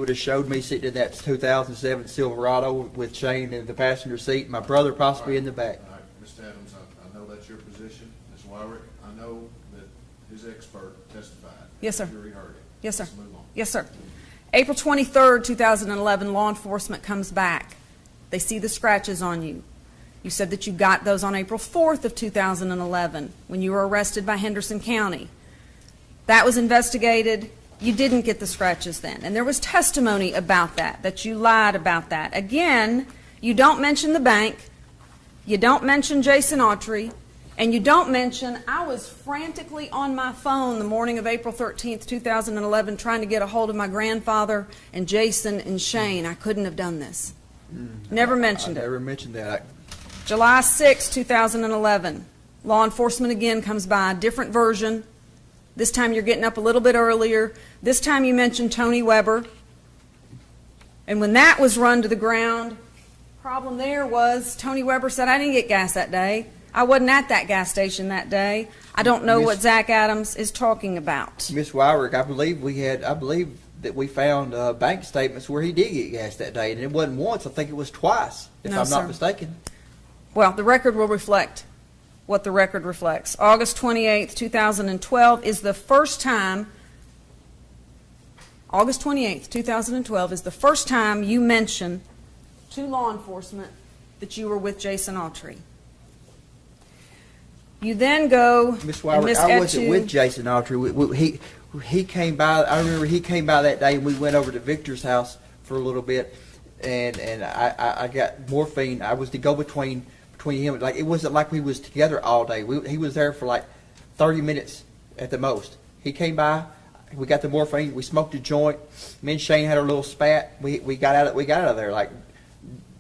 have showed me sitting in that 2007 Silverado with Shane in the passenger seat, my brother possibly in the back. All right, Mr. Adams, I know that's your position. Ms. Wyrick, I know that his expert testified. Yes, sir. The jury heard it. Yes, sir. Let's move on. Yes, sir. April 23rd, 2011, law enforcement comes back. They see the scratches on you. You said that you got those on April 4th of 2011 when you were arrested by Henderson County. That was investigated. You didn't get the scratches then. And there was testimony about that you lied about that. Again, you don't mention the bank. You don't mention Jason Autry. And you don't mention, I was frantically on my phone the morning of April 13th, 2011, trying to get a hold of my grandfather and Jason and Shane. I couldn't have done this. Never mentioned I it. never mentioned that. July 6, 2011, law enforcement again comes by, different version. This time you're getting up a little bit earlier. This time you mentioned Tony Weber. And when that was run to the ground, problem there was Tony Weber said, I didn't get gas that day. I wasn't at that gas station that day. I don't know what Zach Adams is talking about. Miss Wyrick, I believe that we found bank statements where he did get gas that day, and it wasn't once. I think it was twice, if No, I'm sir. not mistaken. Well, the record will reflect what the record reflects. August 28th, 2012 is the first time, August 28th, 2012 is the first time you mention to law enforcement that you were with Jason Autry. You then go, Miss and Wyrick, Miss I wasn't Etu- with Jason Autry. He came by. I remember he came by that day, and we went over to Victor's house for a little bit, and I got morphine. I was to go between him. Like, it wasn't like we was together all day. He was there for like 30 minutes at the most. He came by. We got the morphine. We smoked a joint. Me and Shane had our little spat. We got out of there. Like,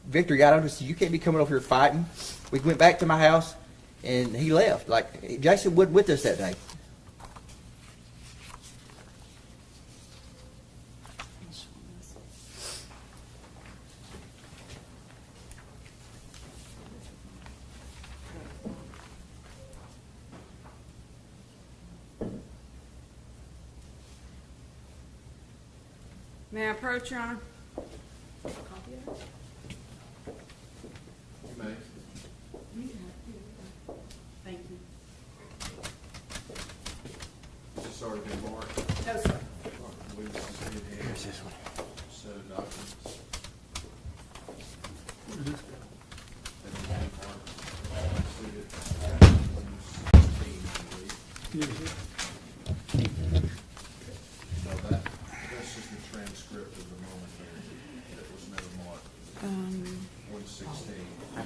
Victor got out and said, "You can't be coming over here fighting." We went back to my house, and he left. Like, Jason wasn't with us that day. May I approach, Your Honor? You may. Thank you. Is this already been marked? No, sir. Here's this one. Set of documents. And then mark. Suited. 16, I believe. So that's just the transcript of the moment there that was never marked. 116. I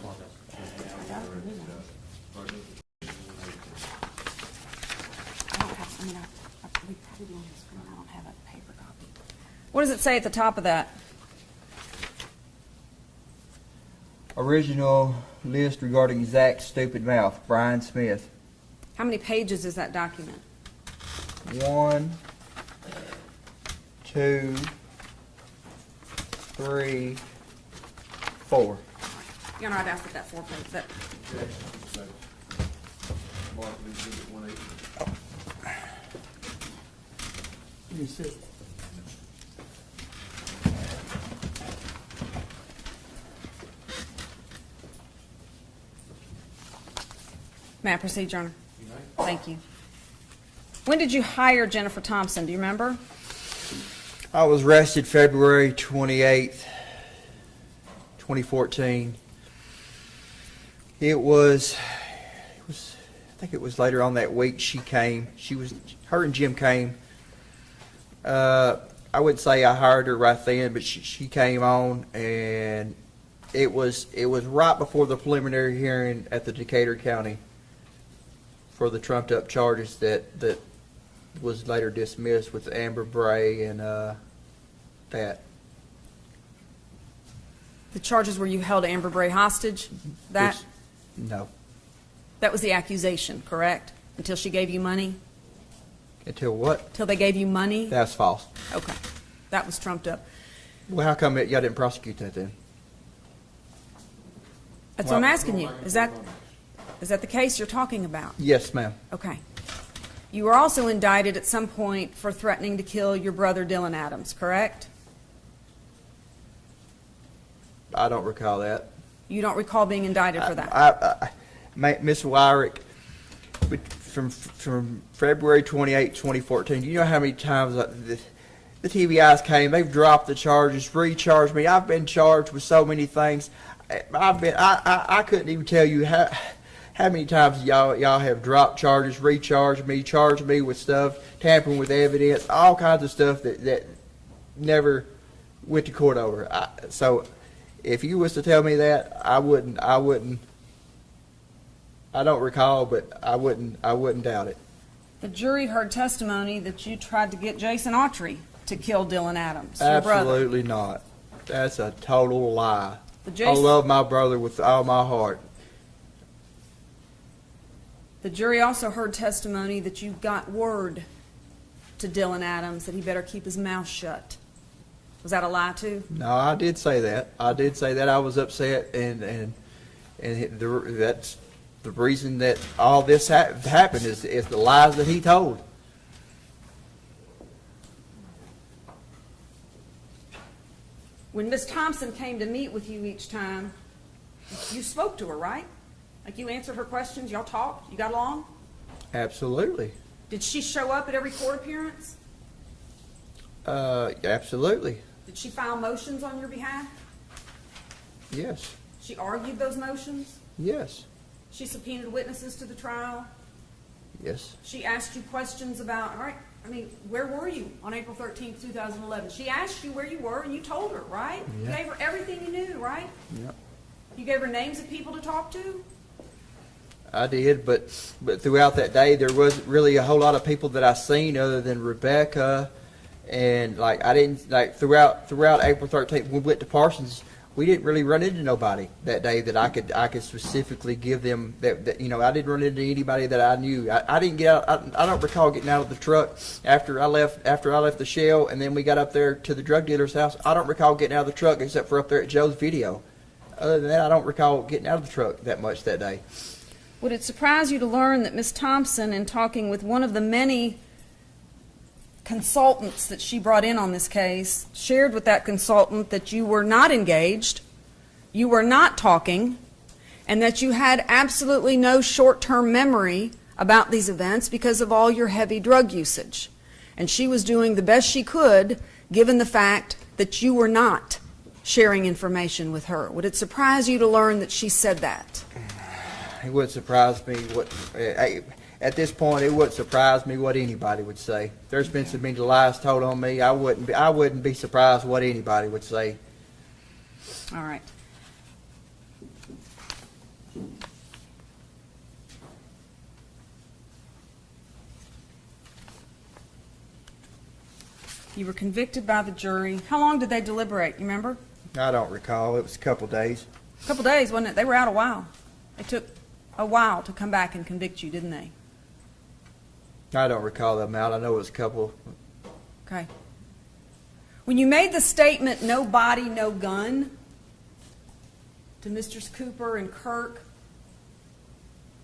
we probably do on this one. I don't have a paper copy. What does it say at the top of that? Original list regarding Zach's stupid mouth, Brian Smith. How many pages is that document? 1, 2, 3, 4. Your Honor, I'd ask that 4 page, that, Mark exhibit 180. may I proceed, Your Honor? Thank you. When did you hire Jennifer Thompson? Do you remember? I was arrested February 28th, 2014. It was, I think it was later on that week she came. Her and Jim came. I wouldn't say I hired her right then, but she came on, and it was right before the preliminary hearing at the Decatur County for the trumped up charges that was later dismissed with Amber Bray and that. The charges where you held Amber Bray hostage? That No. that was the accusation, correct? Until she gave you money? Until what? Till they gave you money? That's false. Okay. That was trumped up. Well, how come y'all didn't prosecute that then? That's what I'm asking you. Is that the case you're talking about? Yes, ma'am. Okay. You were also indicted at some point for threatening to kill your brother Dylan Adams, correct? I don't recall that. You don't recall being indicted for that? Miss Wyrick, from February 28, 2014, do you know how many times the TBIs came? They've dropped the charges, recharged me. I've been charged with so many things. I couldn't even tell you how many times y'all have dropped charges, recharged me, charged me with stuff, tampering with evidence, all kinds of stuff that never went to court over. So if you was to tell me that, I wouldn't. I don't recall, but I wouldn't doubt it. The jury heard testimony that you tried to get Jason Autry to kill Dylan Adams, your brother. Absolutely not. That's a total lie. The I Jason- love my brother with all my heart. The jury also heard testimony that you got word to Dylan Adams that he better keep his mouth shut. Was that a lie too? No, I did say that. I was upset, and that's the reason that all this happened is the lies that he told. When Miss Thompson came to meet with you each time, you spoke to her, right? Like you answered her questions, y'all talked, you got along? Absolutely. Did she show up at every court appearance? Absolutely. Did she file motions on your behalf? Yes. She argued those motions? Yes. She subpoenaed witnesses to the trial? Yes. She asked you questions about, all right, I mean, where were you on April 13th, 2011? She asked you where you were and you told her, right? Yeah. You gave her everything you knew, right? Yep. You gave her names of people to talk to? I did, but throughout that day, there wasn't really a whole lot of people that I seen other than Rebecca, and like I didn't like throughout April 13th. When we went to Parsons, we didn't really run into nobody that day that I could specifically give them that you know I didn't run into anybody that I knew. I didn't get out. I don't recall getting out of the truck after I left the Shell, and then we got up there to the drug dealer's house. I don't recall getting out of the truck except for up there at Joe's video. Other than that, I don't recall getting out of the truck that much that day. Would it surprise you to learn that Ms. Thompson, in talking with one of the many consultants that she brought in on this case, shared with that consultant that you were not engaged, you were not talking, and that you had absolutely no short-term memory about these events because of all your heavy drug usage? And she was doing the best she could given the fact that you were not sharing information with her. Would it surprise you to learn that she said that? It wouldn't surprise me at this point. It wouldn't surprise me what anybody would say. There's been so many lies told on me. I wouldn't be surprised what anybody would say. All right. You were convicted by the jury. How long did they deliberate? You remember? I don't recall. It was a couple days. A couple days, wasn't it? They were out a while. It took a while to come back and convict you, didn't they? I don't recall the amount. I know it was a couple. Okay. When you made the statement, no body, no gun, to Mr. Cooper and Kirk,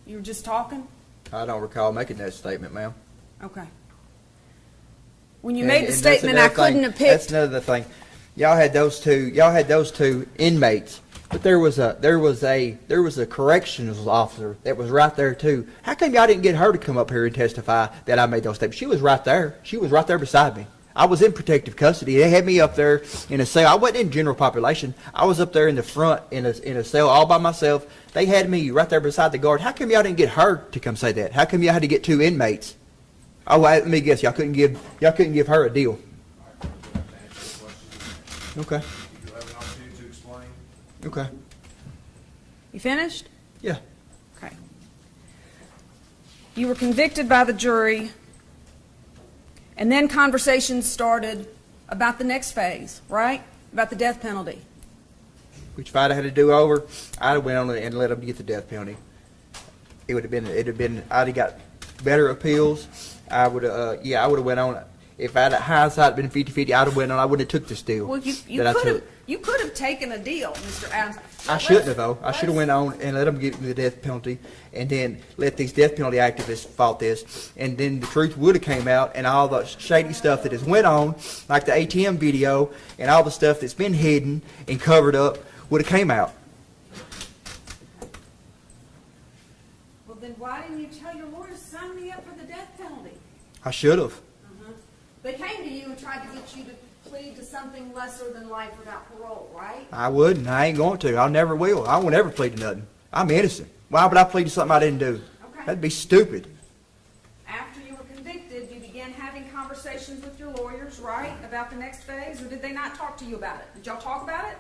you were just talking? I don't recall making that statement, ma'am. Okay. When you made the And that's statement, I another couldn't thing. have That's picked. another thing. Y'all had those two inmates, but there was a corrections officer that was right there too. How come y'all didn't get her to come up here and testify that I made those statements? She was right there. She was right there beside me. I was in protective custody. They had me up there in a cell. I wasn't in general population. I was up there in the front in a cell all by myself. They had me right there beside the guard. How come y'all didn't get her to come say that? How come y'all had to get two inmates? Oh, let me guess. Y'all couldn't give her a deal. Okay. You'll have an opportunity to explain. Okay. You finished? Yeah. Okay. You were convicted by the jury, and then conversations started about the next phase, right? About the death penalty. Which if I'd had to do over, I'd have went on and let them get the death penalty. It'd have been, I'd have got better appeals. I would have went on. If I'd hindsight been 50-50, I'd have went on. I wouldn't have took this deal. Well, you could have taken a deal, Mr. Adams. I shouldn't have though. I should have went on and let them get the death penalty, and then let these death penalty activists fought this, and then the truth would have came out, and all the shady stuff that has went on, like the ATM video, and all the stuff that's been hidden and covered up, would have came out. Well, then why didn't you tell your lawyers, sign me up for the death penalty? I should have. They came to you and tried to get you to plead to something lesser than life without parole, right? I wouldn't. I ain't going to. I never will. I won't ever plead to nothing. I'm innocent. Why would I plead to something I didn't do? Okay. That'd be stupid. After you were convicted, you began having conversations with your lawyers, right, about the next phase, or did they not talk to you about it? Did y'all talk about it?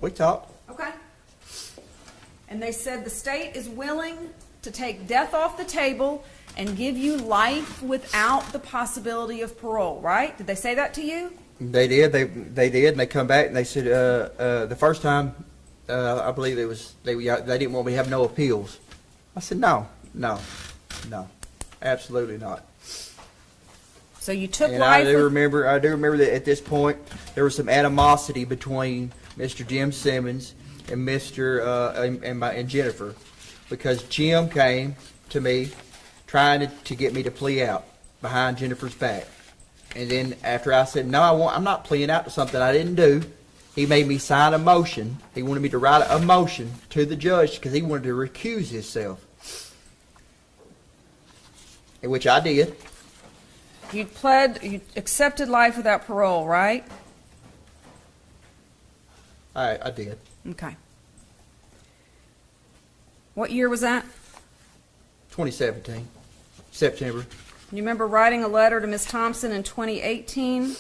We talked. Okay. And they said the state is willing to take death off the table and give you life without the possibility of parole, right? Did they say that to you? They did. They did, and they come back and they said the first time, I believe it was they didn't want me to have no appeals. I said no, absolutely not. So you took And life. I do remember that at this point there was some animosity between Mr. Jim Simmons and and Jennifer, because Jim came to me trying to get me to plea out behind Jennifer's back. And then after I said, no, I'm not pleading out to something I didn't do, he made me sign a motion. He wanted me to write a motion to the judge because he wanted to recuse himself. In which I did. You accepted life without parole, right? I did. Okay. What year was that? 2017, September. You remember writing a letter to Ms. Thompson in 2018? Do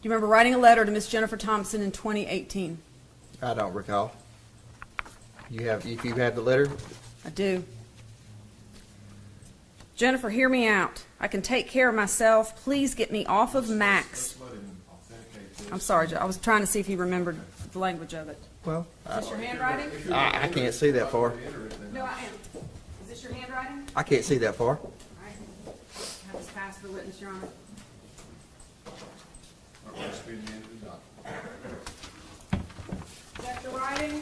you remember writing a letter to Ms. Jennifer Thompson in 2018? I don't recall. If you have the letter? I do. Jennifer, hear me out. I can take care of myself. Please get me off of Max. Let's let him authenticate this. I'm sorry, I was trying to see if you remembered the language of it. Well, Is this your handwriting? I can't see that far. No, I am. Is this your handwriting? I can't see that far. All right. Have this passed for the witness, Your Honor. All right, let's be the end of the document. Is that your writing?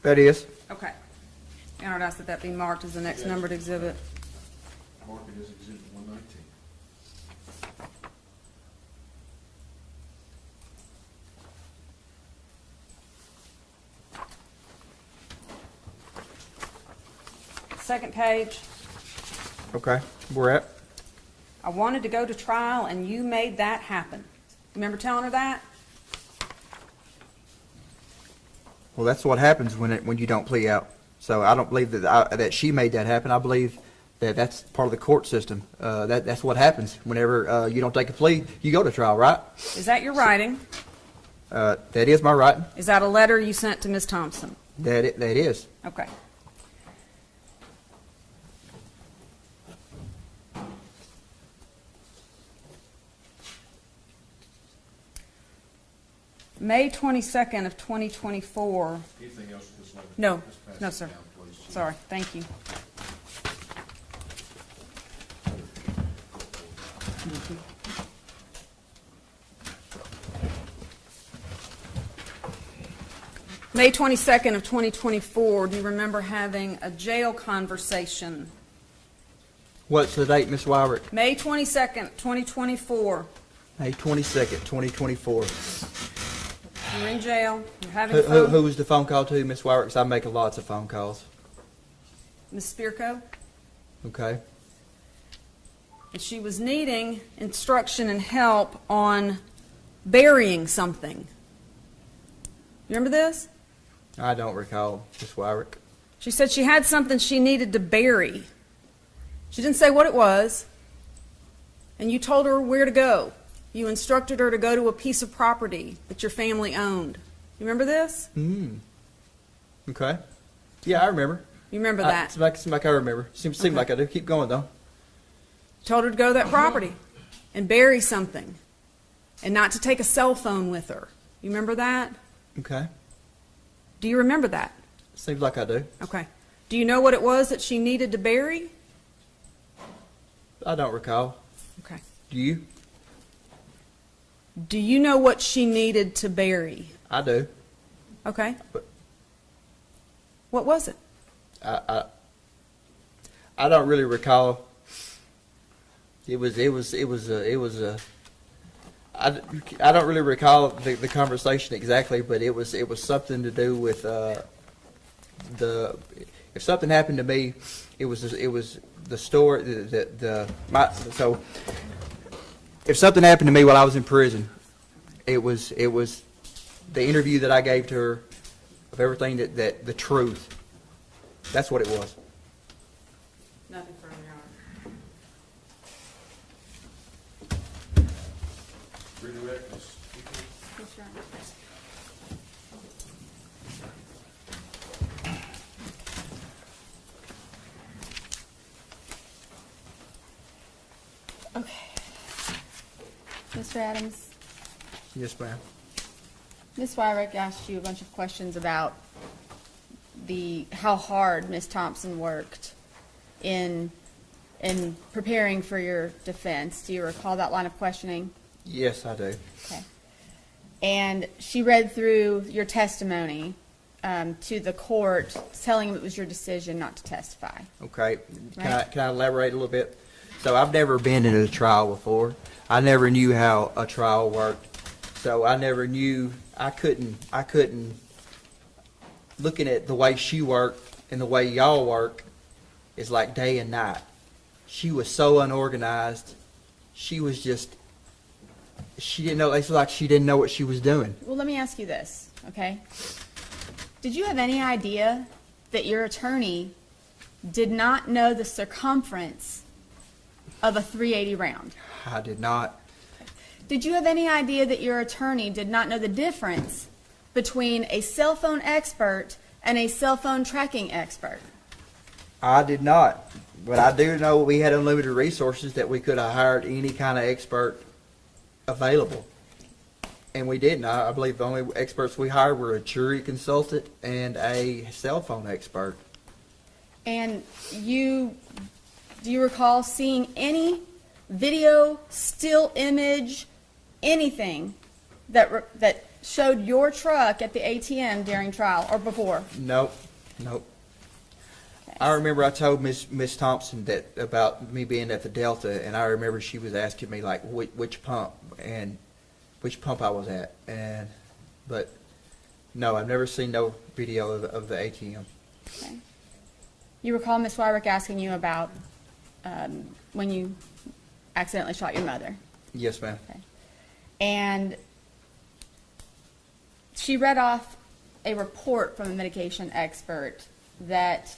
That is. Okay. Your Honor, I ask that that be marked as the next numbered exhibit. Mark it as exhibit 119. Second page. Okay. Where at? I wanted to go to trial, and you made that happen. Remember telling her that? Well, that's what happens when you don't plea out. So I don't believe that she made that happen. I believe that that's part of the court system. That's what happens whenever you don't take a plea. You go to trial, right? Is that your writing? That is my writing. Is that a letter you sent to Ms. Thompson? That is. Okay. May 22nd of 2024. Anything else with this letter? No, Let's pass no, it sir. down, please. Sorry, thank you. May 22nd of 2024, do you remember having a jail conversation? What's the date, Miss Wyrick? May 22nd, 2024. May 22nd, 2024. You're in jail, you're having Who, a phone. who was the phone call to, Miss Wyrick? 'Cause I make lots of phone calls. Ms. Spirko? Okay. And she was needing instruction and help on burying something. You remember this? I don't recall, Miss Wyrick. She said she had something she needed to bury. She didn't say what it was, and you told her where to go. You instructed her to go to a piece of property that your family owned. You remember this? Okay. Yeah, I remember. You remember that? Seems like I remember. Seems like I do. Keep going, though. Told her to go to that property and bury something, and not to take a cell phone with her. You remember that? Okay. Do you remember that? Seems like I do. Okay. Do you know what it was that she needed to bury? I don't recall. Okay. Do you? Do you know what she needed to bury? I do. Okay. But- What was it? I don't really recall. I don't really recall the conversation exactly, but it was something to do with if something happened to me, it was the story so if something happened to me while I was in prison, it was the interview that I gave to her of everything that the truth. That's what it was. Nothing further, Your Honor. Redirect this. Okay. Mr. Adams, Yes, ma'am. Ms. Wyrick asked you a bunch of questions about how hard Ms. Thompson worked in preparing for your defense. Do you recall that line of questioning? Yes, I do. Okay. And she read through your testimony to the court, telling him it was your decision not to testify. Okay. Right. Can I elaborate a little bit? So I've never been in a trial before. I never knew how a trial worked. So I never knew, I couldn't, looking at the way she worked and the way y'all work is like day and night. She was so unorganized. She was just, she didn't know, it's like she didn't know what she was doing. Well, let me ask you this, okay? Did you have any idea that your attorney did not know the circumference of a .380 round? I did not. Did you have any idea that your attorney did not know the difference between a cell phone expert and a cell phone tracking expert? I did not. But I do know we had unlimited resources that we could have hired any kind of expert available. And we didn't. I believe the only experts we hired were a jury consultant and a cell phone expert. And do you recall seeing any video, still image, anything that showed your truck at the ATM during trial or before? Nope. I remember I told Miss Thompson that about me being at the Delta, and I remember she was asking me like which pump I was at, but no, I've never seen no video of the ATM. Okay. You recall Ms. Wyrick asking you about when you accidentally shot your mother? Yes, ma'am. Okay. And she read off a report from a medication expert that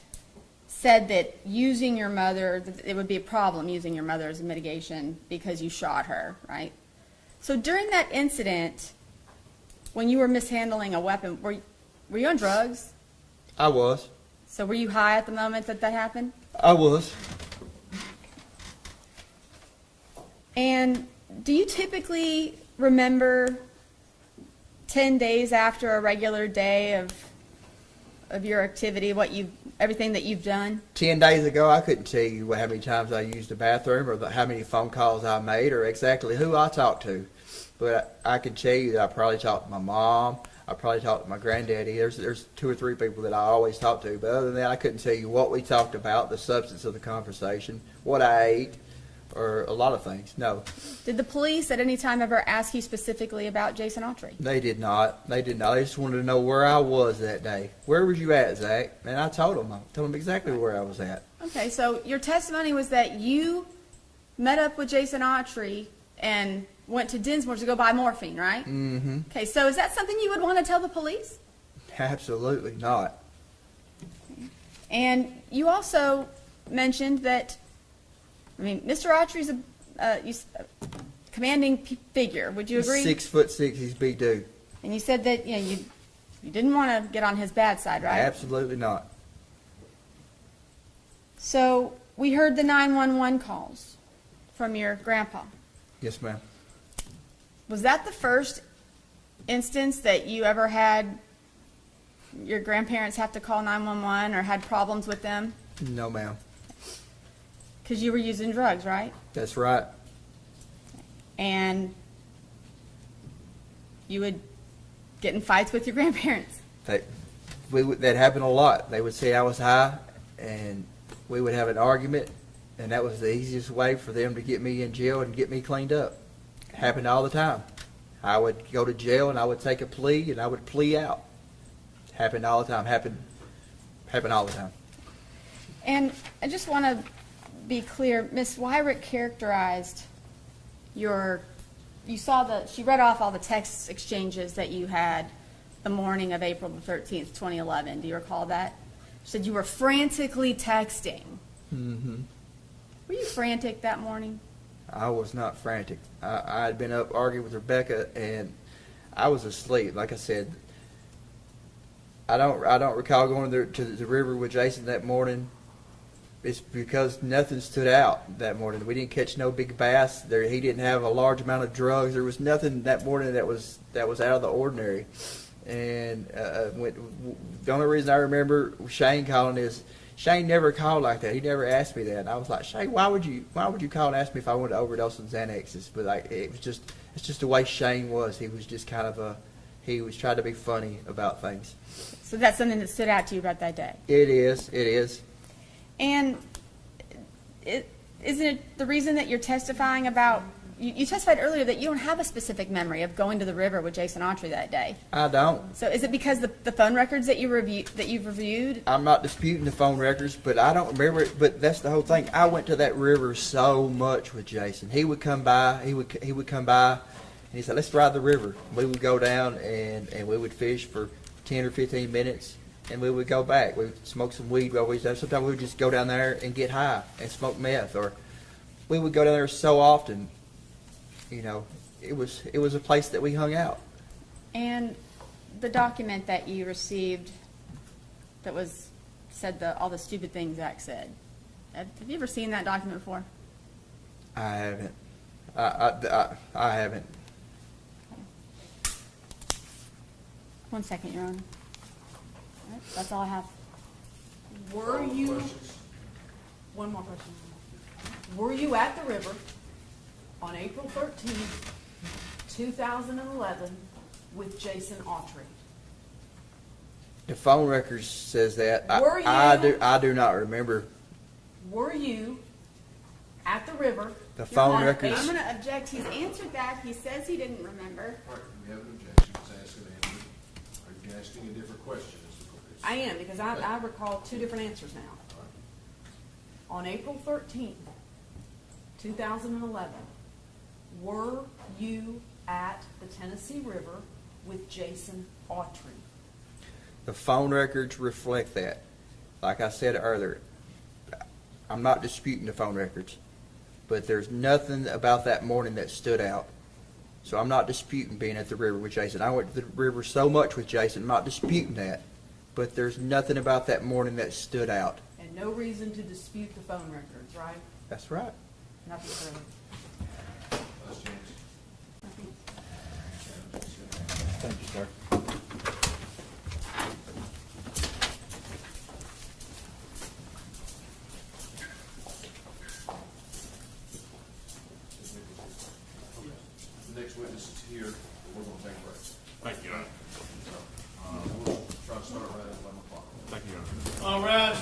said that using your mother, that it would be a problem using your mother as a mitigation because you shot her, right? So during that incident, when you were mishandling a weapon, were you on drugs? I was. So were you high at the moment that happened? I was. And do you typically remember 10 days after a regular day of your activity, everything that you've done? 10 days ago, I couldn't tell you how many times I used the bathroom or how many phone calls I made or exactly who I talked to. But I can tell you that I probably talked to my mom. I probably talked to my granddaddy. There's 2 or 3 people that I always talk to. But other than that, I couldn't tell you what we talked about, the substance of the conversation, what I ate, or a lot of things. No. Did the police at any time ever ask you specifically about Jason Autry? They did not. They just wanted to know where I was that day. Where was you at, Zach? And I told them. I told them exactly where I was at. Okay, so your testimony was that you met up with Jason Autry and went to Dinsmore to go buy morphine, right? Mm-hmm. Okay, so is that something you would want to tell the police? Absolutely not. And you also mentioned that, Mr. Autry's a commanding figure. Would you agree? 6'6", he's big dude. And you said that you didn't want to get on his bad side, right? Absolutely not. So we heard the 911 calls from your grandpa. Yes, ma'am. Was that the first instance that you ever had your grandparents have to call 911 or had problems with them? No, ma'am. Because you were using drugs, right? That's right. And you would get in fights with your grandparents. That happened a lot. They would say I was high, and we would have an argument, and that was the easiest way for them to get me in jail and get me cleaned up. It happened all the time. I would go to jail, and I would take a plea, and I would plea out. Happened all the time. Happened all the time. And I just want to be clear, Ms. Wyrick characterized she read off all the text exchanges that you had the morning of April the 13th, 2011. Do you recall that? She said you were frantically texting. Mm-hmm. Were you frantic that morning? I was not frantic. I had been up arguing with Rebecca, and I was asleep. Like I said, I don't recall going to the river with Jason that morning. It's because nothing stood out that morning. We didn't catch no big bass. He didn't have a large amount of drugs. There was nothing that morning that was out of the ordinary. And the only reason I remember Shane calling is Shane never called like that. He never asked me that. And I was like, Shane, why would you call and ask me if I wanted to overdose on Xanaxes? But like, it's just the way Shane was. He was just kind of he was trying to be funny about things. So that's something that stood out to you about that day. It is. And isn't it the reason that you're testifying about, you testified earlier that you don't have a specific memory of going to the river with Jason Autry that day. I don't. So is it because the phone records that you've reviewed? I'm not disputing the phone records, but I don't remember it. But that's the whole thing. I went to that river so much with Jason. He would come by. He would come by, and he said, "Let's ride the river." We would go down and we would fish for 10 or 15 minutes, and we would go back. We would smoke some weed. Sometimes we would just go down there and get high and smoke meth, or we would go down there so often. You know, it was a place that we hung out. And the document that you received that said all the stupid things Zach said. Have you ever seen that document before? I haven't. I haven't. 1 second, Your Honor. All right, that's all I have. Were you, Questions? one more question. Were you at the river on April 13th, 2011 with Jason Autry? The phone records says that. Were you- I do not remember. Were you at the river? The phone on records- I'm going to object. He's answered that. He says he didn't remember. All right, we have an objection, it's asked and answered. Are you asking a different question? I am, because I recall two different answers now. All right. On April 13th, 2011, were you at the Tennessee River with Jason Autry? The phone records reflect that. Like I said earlier, I'm not disputing the phone records, but there's nothing about that morning that stood out. So I'm not disputing being at the river with Jason. I went to the river so much with Jason. I'm not disputing that, but there's nothing about that morning that stood out. And no reason to dispute the phone records, right? That's right. Nothing further. That's James. Thank you, sir. The next witness is here, we're gonna take a break. Thank you, Your Honor. So, we'll try to start right at 11 o'clock. Thank you, Your Honor. All rise.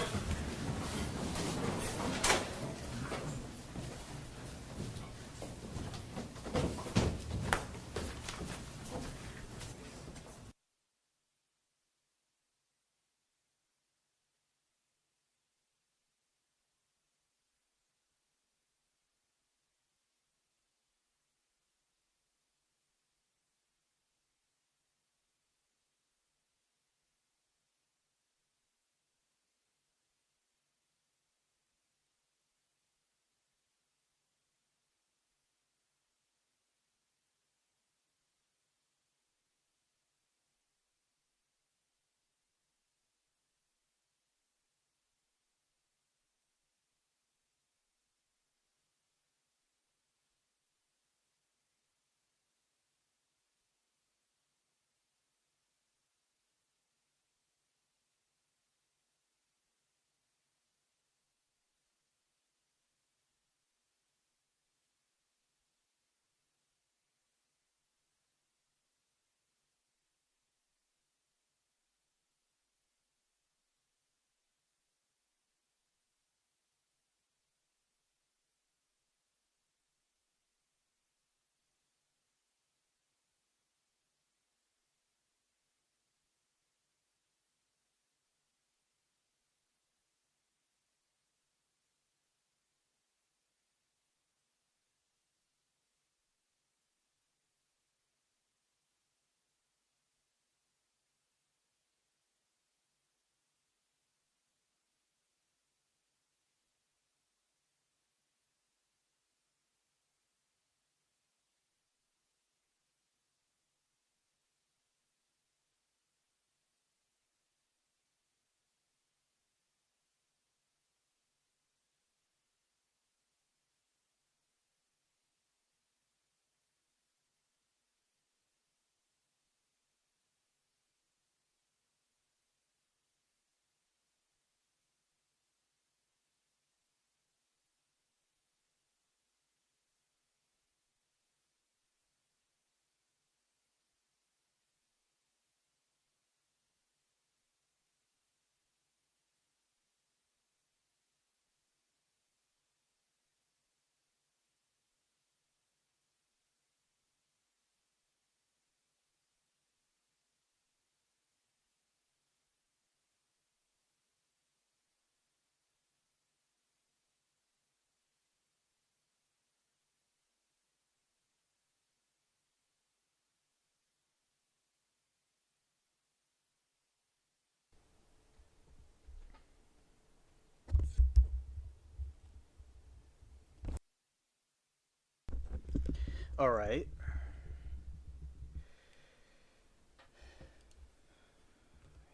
All right.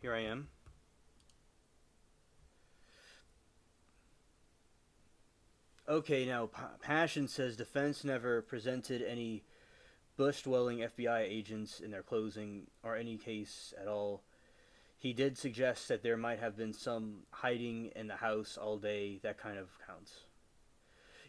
Here I am. Okay, now Passion says defense never presented any bush-dwelling FBI agents in their closing or any case at all. He did suggest that there might have been some hiding in the house all day. That kind of counts.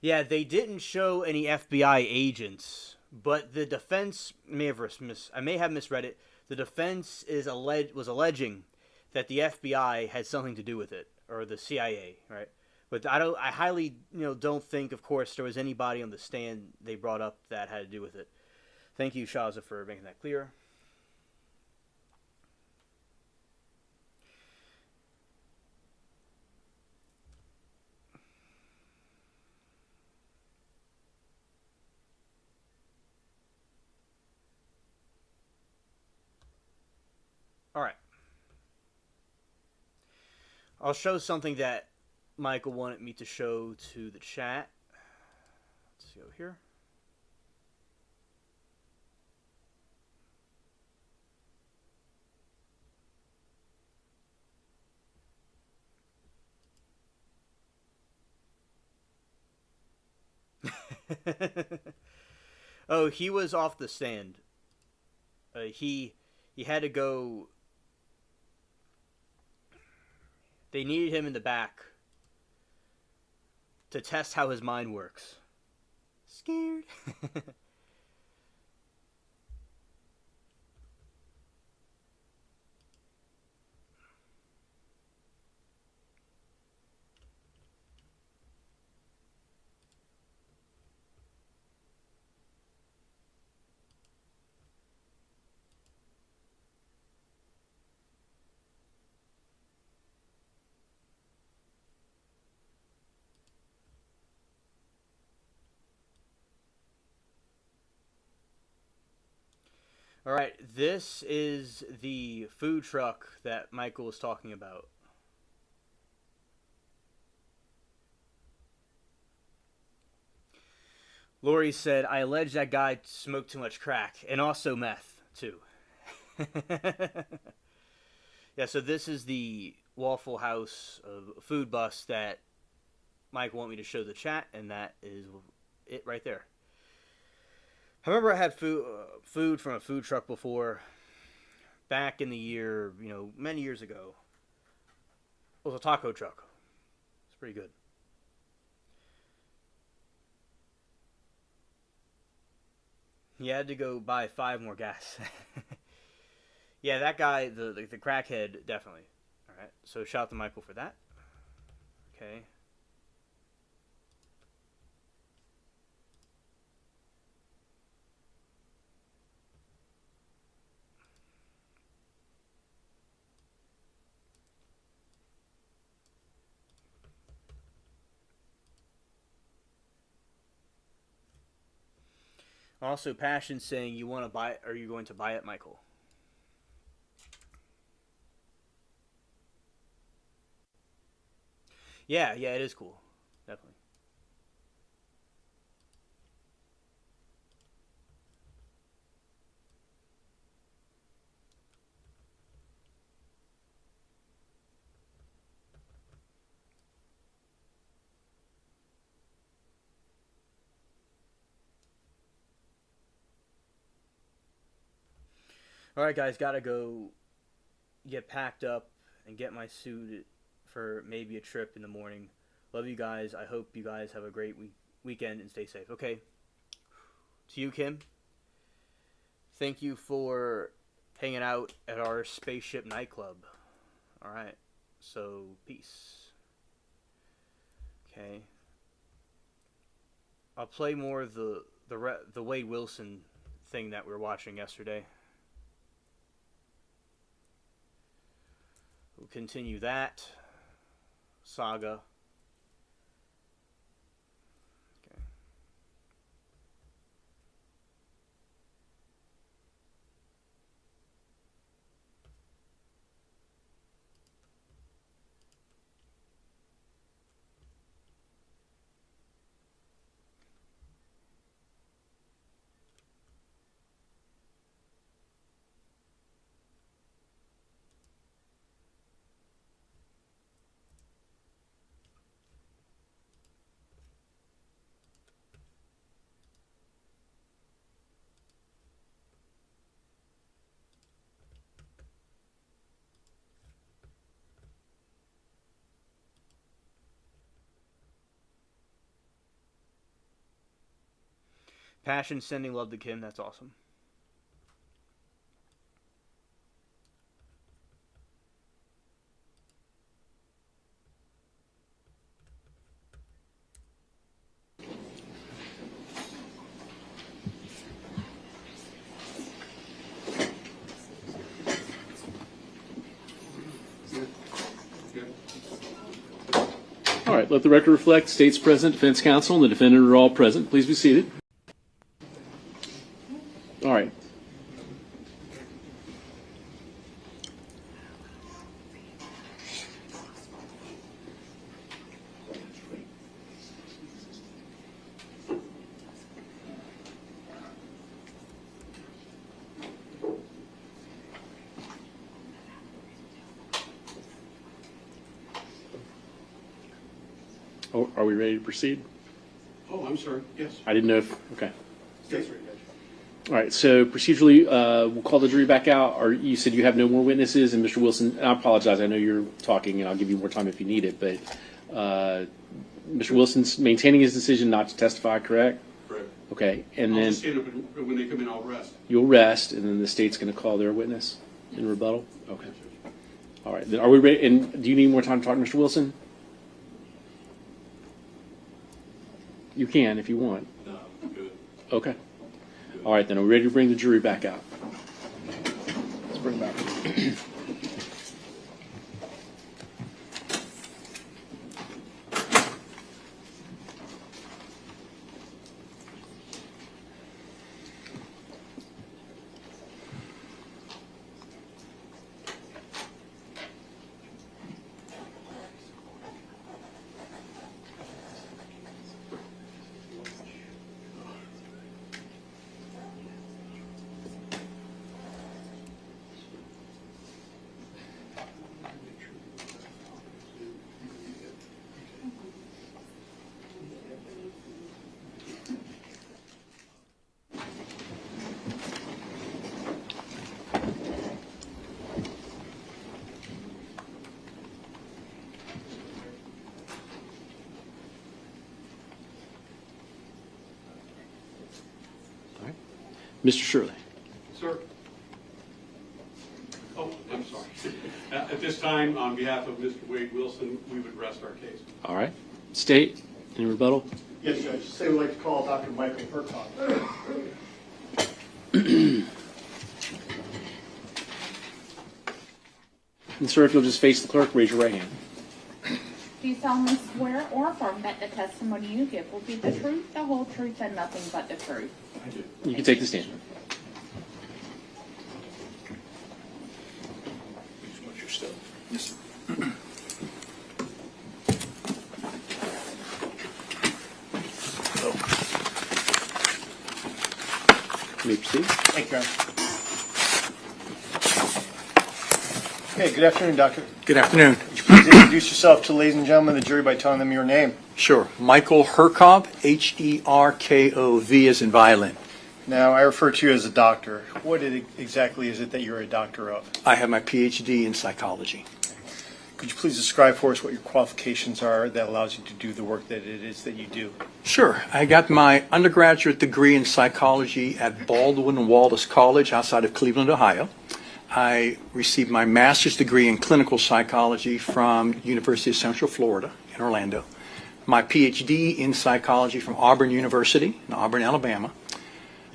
Yeah, they didn't show any FBI agents, but the defense I may have misread it. The defense was alleging that the FBI had something to do with it, or the CIA, right? But I highly, don't think, of course, there was anybody on the stand they brought up that had to do with it. Thank you, Shaza, for making that clear. All right. I'll show something that Michael wanted me to show to the chat. Let's go here. Oh, he was off the stand. He had to go. They needed him in the back to test how his mind works. Scared. All right, this is the food truck that Michael was talking about. Lori said, I allege that guy smoked too much crack, and also meth, too. Yeah, so this is the Waffle House food bus that Mike wanted me to show the chat, and that is it right there. I remember I had food from a food truck before, back in the year, many years ago. It was a taco truck. It's pretty good. He had to go buy 5 more gas. Yeah, that guy, the crackhead, definitely. All right, so shout out to Michael for that. Okay. Also, Passion saying you want to buy it. Are you going to buy it, Michael? Yeah, it is cool. Definitely. All right, guys, gotta go get packed up and get my suit for maybe a trip in the morning. Love you guys. I hope you guys have a great weekend and stay safe. Okay. To you, Kim. Thank you for hanging out at our spaceship nightclub. All right. So, peace. Okay. I'll play more of the Wade Wilson thing that we were watching yesterday. We'll continue that saga. Okay. Passion sending love to Kim. That's awesome. All right, let the record reflect State's President, Defense Counsel, and the defendant are all present. Please be seated. All right. Oh, are we ready to proceed? Oh, I'm sorry, yes. I didn't know if, okay. Yes, sir, Judge. All right, so procedurally, we'll call the jury back out, or you said you have no more witnesses, and Mr. Wilson, I apologize, I know you're talking, and I'll give you more time if you need it, but Mr. Wilson's maintaining his decision not to testify, correct? Correct. Okay, and I'll then just stand up and when they come in, I'll rest. you'll rest, and then the state's going to call their witness in rebuttal? Okay. All right, then are we ready, and do you need more time to talk to Mr. Wilson? You can if you want. No, I'm good. Okay. All right, then are we ready to bring the jury back out? Let's bring them out. Mr. Shirley. Sir? Oh, I'm sorry. At this time, on behalf of Mr. Wade Wilson, we would rest our case. All right. State, any rebuttal? Yes, Judge. Say we'd like to call Dr. Michael Hercott. And sir, if you'll just face the clerk, raise your right hand. Do you solemnly swear or affirm that the testimony you give will be the truth, the whole truth, and nothing but the truth? I do. You can take the stand. Yes, You may proceed. Thank you, Your Honor. Okay, good afternoon, Doctor. Good afternoon. Would you please introduce yourself to the ladies and gentlemen of the jury by telling them your name? Sure. Michael Herkov, Herkov as in violin. Now, I refer to you as a doctor. What exactly is it that you're a doctor of? I have my PhD in psychology. Could you please describe for us what your qualifications are that allows you to do the work that it is that you do? Sure. I got my undergraduate degree in psychology at Baldwin Wallace College outside of Cleveland, Ohio. I received my master's degree in clinical psychology from University of Central Florida in Orlando. My PhD in psychology from Auburn University in Auburn, Alabama.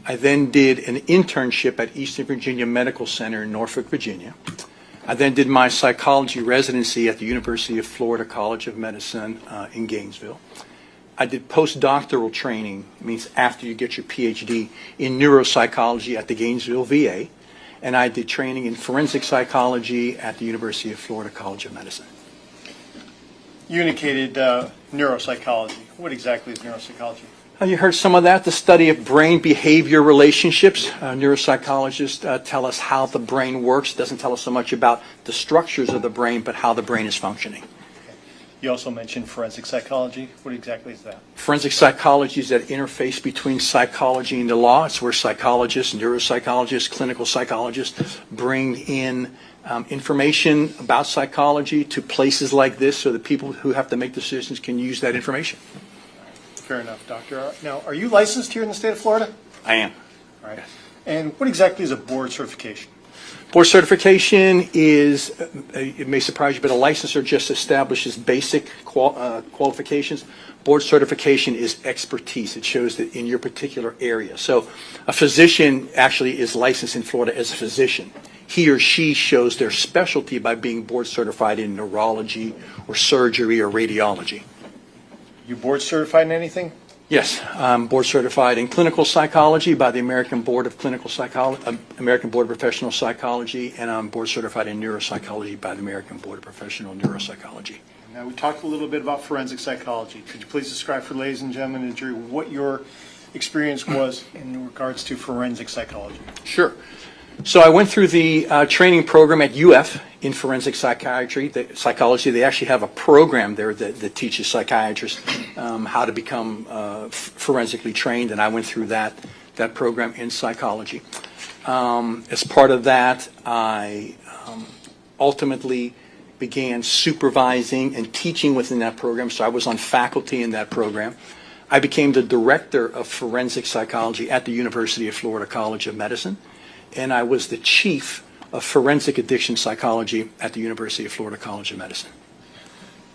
I then did an internship at Eastern Virginia Medical Center in Norfolk, Virginia. I then did my psychology residency at the University of Florida College of Medicine in Gainesville. I did postdoctoral training, it means after you get your PhD, in neuropsychology at the Gainesville VA. And I did training in forensic psychology at the University of Florida College of Medicine. You indicated neuropsychology. What exactly is neuropsychology? You heard some of that, the study of brain behavior relationships. Neuropsychologists tell us how the brain works. It doesn't tell us so much about the structures of the brain, but how the brain is functioning. You also mentioned forensic psychology. What exactly is that? Forensic psychology is that interface between psychology and the law. It's where psychologists, neuropsychologists, clinical psychologists bring in information about psychology to places like this so that people who have to make decisions can use that information. Fair enough, doctor. Now, are you licensed here in the state of Florida? I am. All right. And what exactly is a board certification? Board certification is, it may surprise you, but a licensor just establishes basic qualifications. Board certification is expertise. It shows that in your particular area. So a physician actually is licensed in Florida as a physician. He or she shows their specialty by being board certified in neurology or surgery or radiology. You board certified in anything? Yes, I'm board certified in clinical psychology by the American Board of Clinical Psychology, American Board of Professional Psychology, and I'm board certified in neuropsychology by the American Board of Professional Neuropsychology. Now, we talked a little bit about forensic psychology. Could you please describe for ladies and gentlemen in the jury what your experience was in regards to forensic psychology? Sure. So I went through the training program at UF in forensic psychiatry, psychology. They actually have a program there that teaches psychiatrists how to become forensically trained, and I went through that program in psychology. As part of that, I ultimately began supervising and teaching within that program, so I was on faculty in that program. I became the director of forensic psychology at the University of Florida College of Medicine, and I was the chief of forensic addiction psychology at the University of Florida College of Medicine.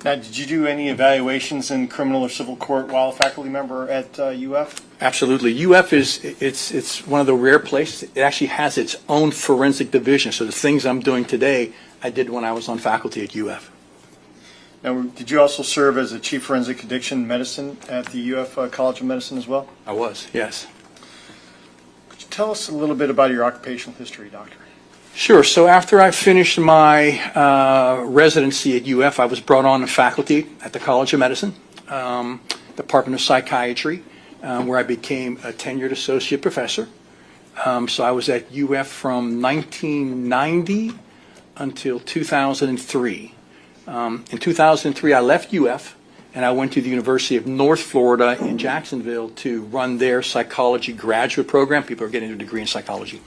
Now, did you do any evaluations in criminal or civil court while a faculty member at UF? Absolutely. UF it's one of the rare places. It actually has its own forensic division. So the things I'm doing today, I did when I was on faculty at UF. Now, did you also serve as a chief forensic addiction medicine at the UF College of Medicine as well? I was, yes. Could you tell us a little bit about your occupational history, doctor? Sure. So after I finished my residency at UF, I was brought on to faculty at the College of Medicine, Department of Psychiatry, where I became a tenured associate professor. So I was at UF from 1990 until 2003. In 2003, I left UF and I went to the University of North Florida in Jacksonville to run their psychology graduate program. People are getting a degree in psychology.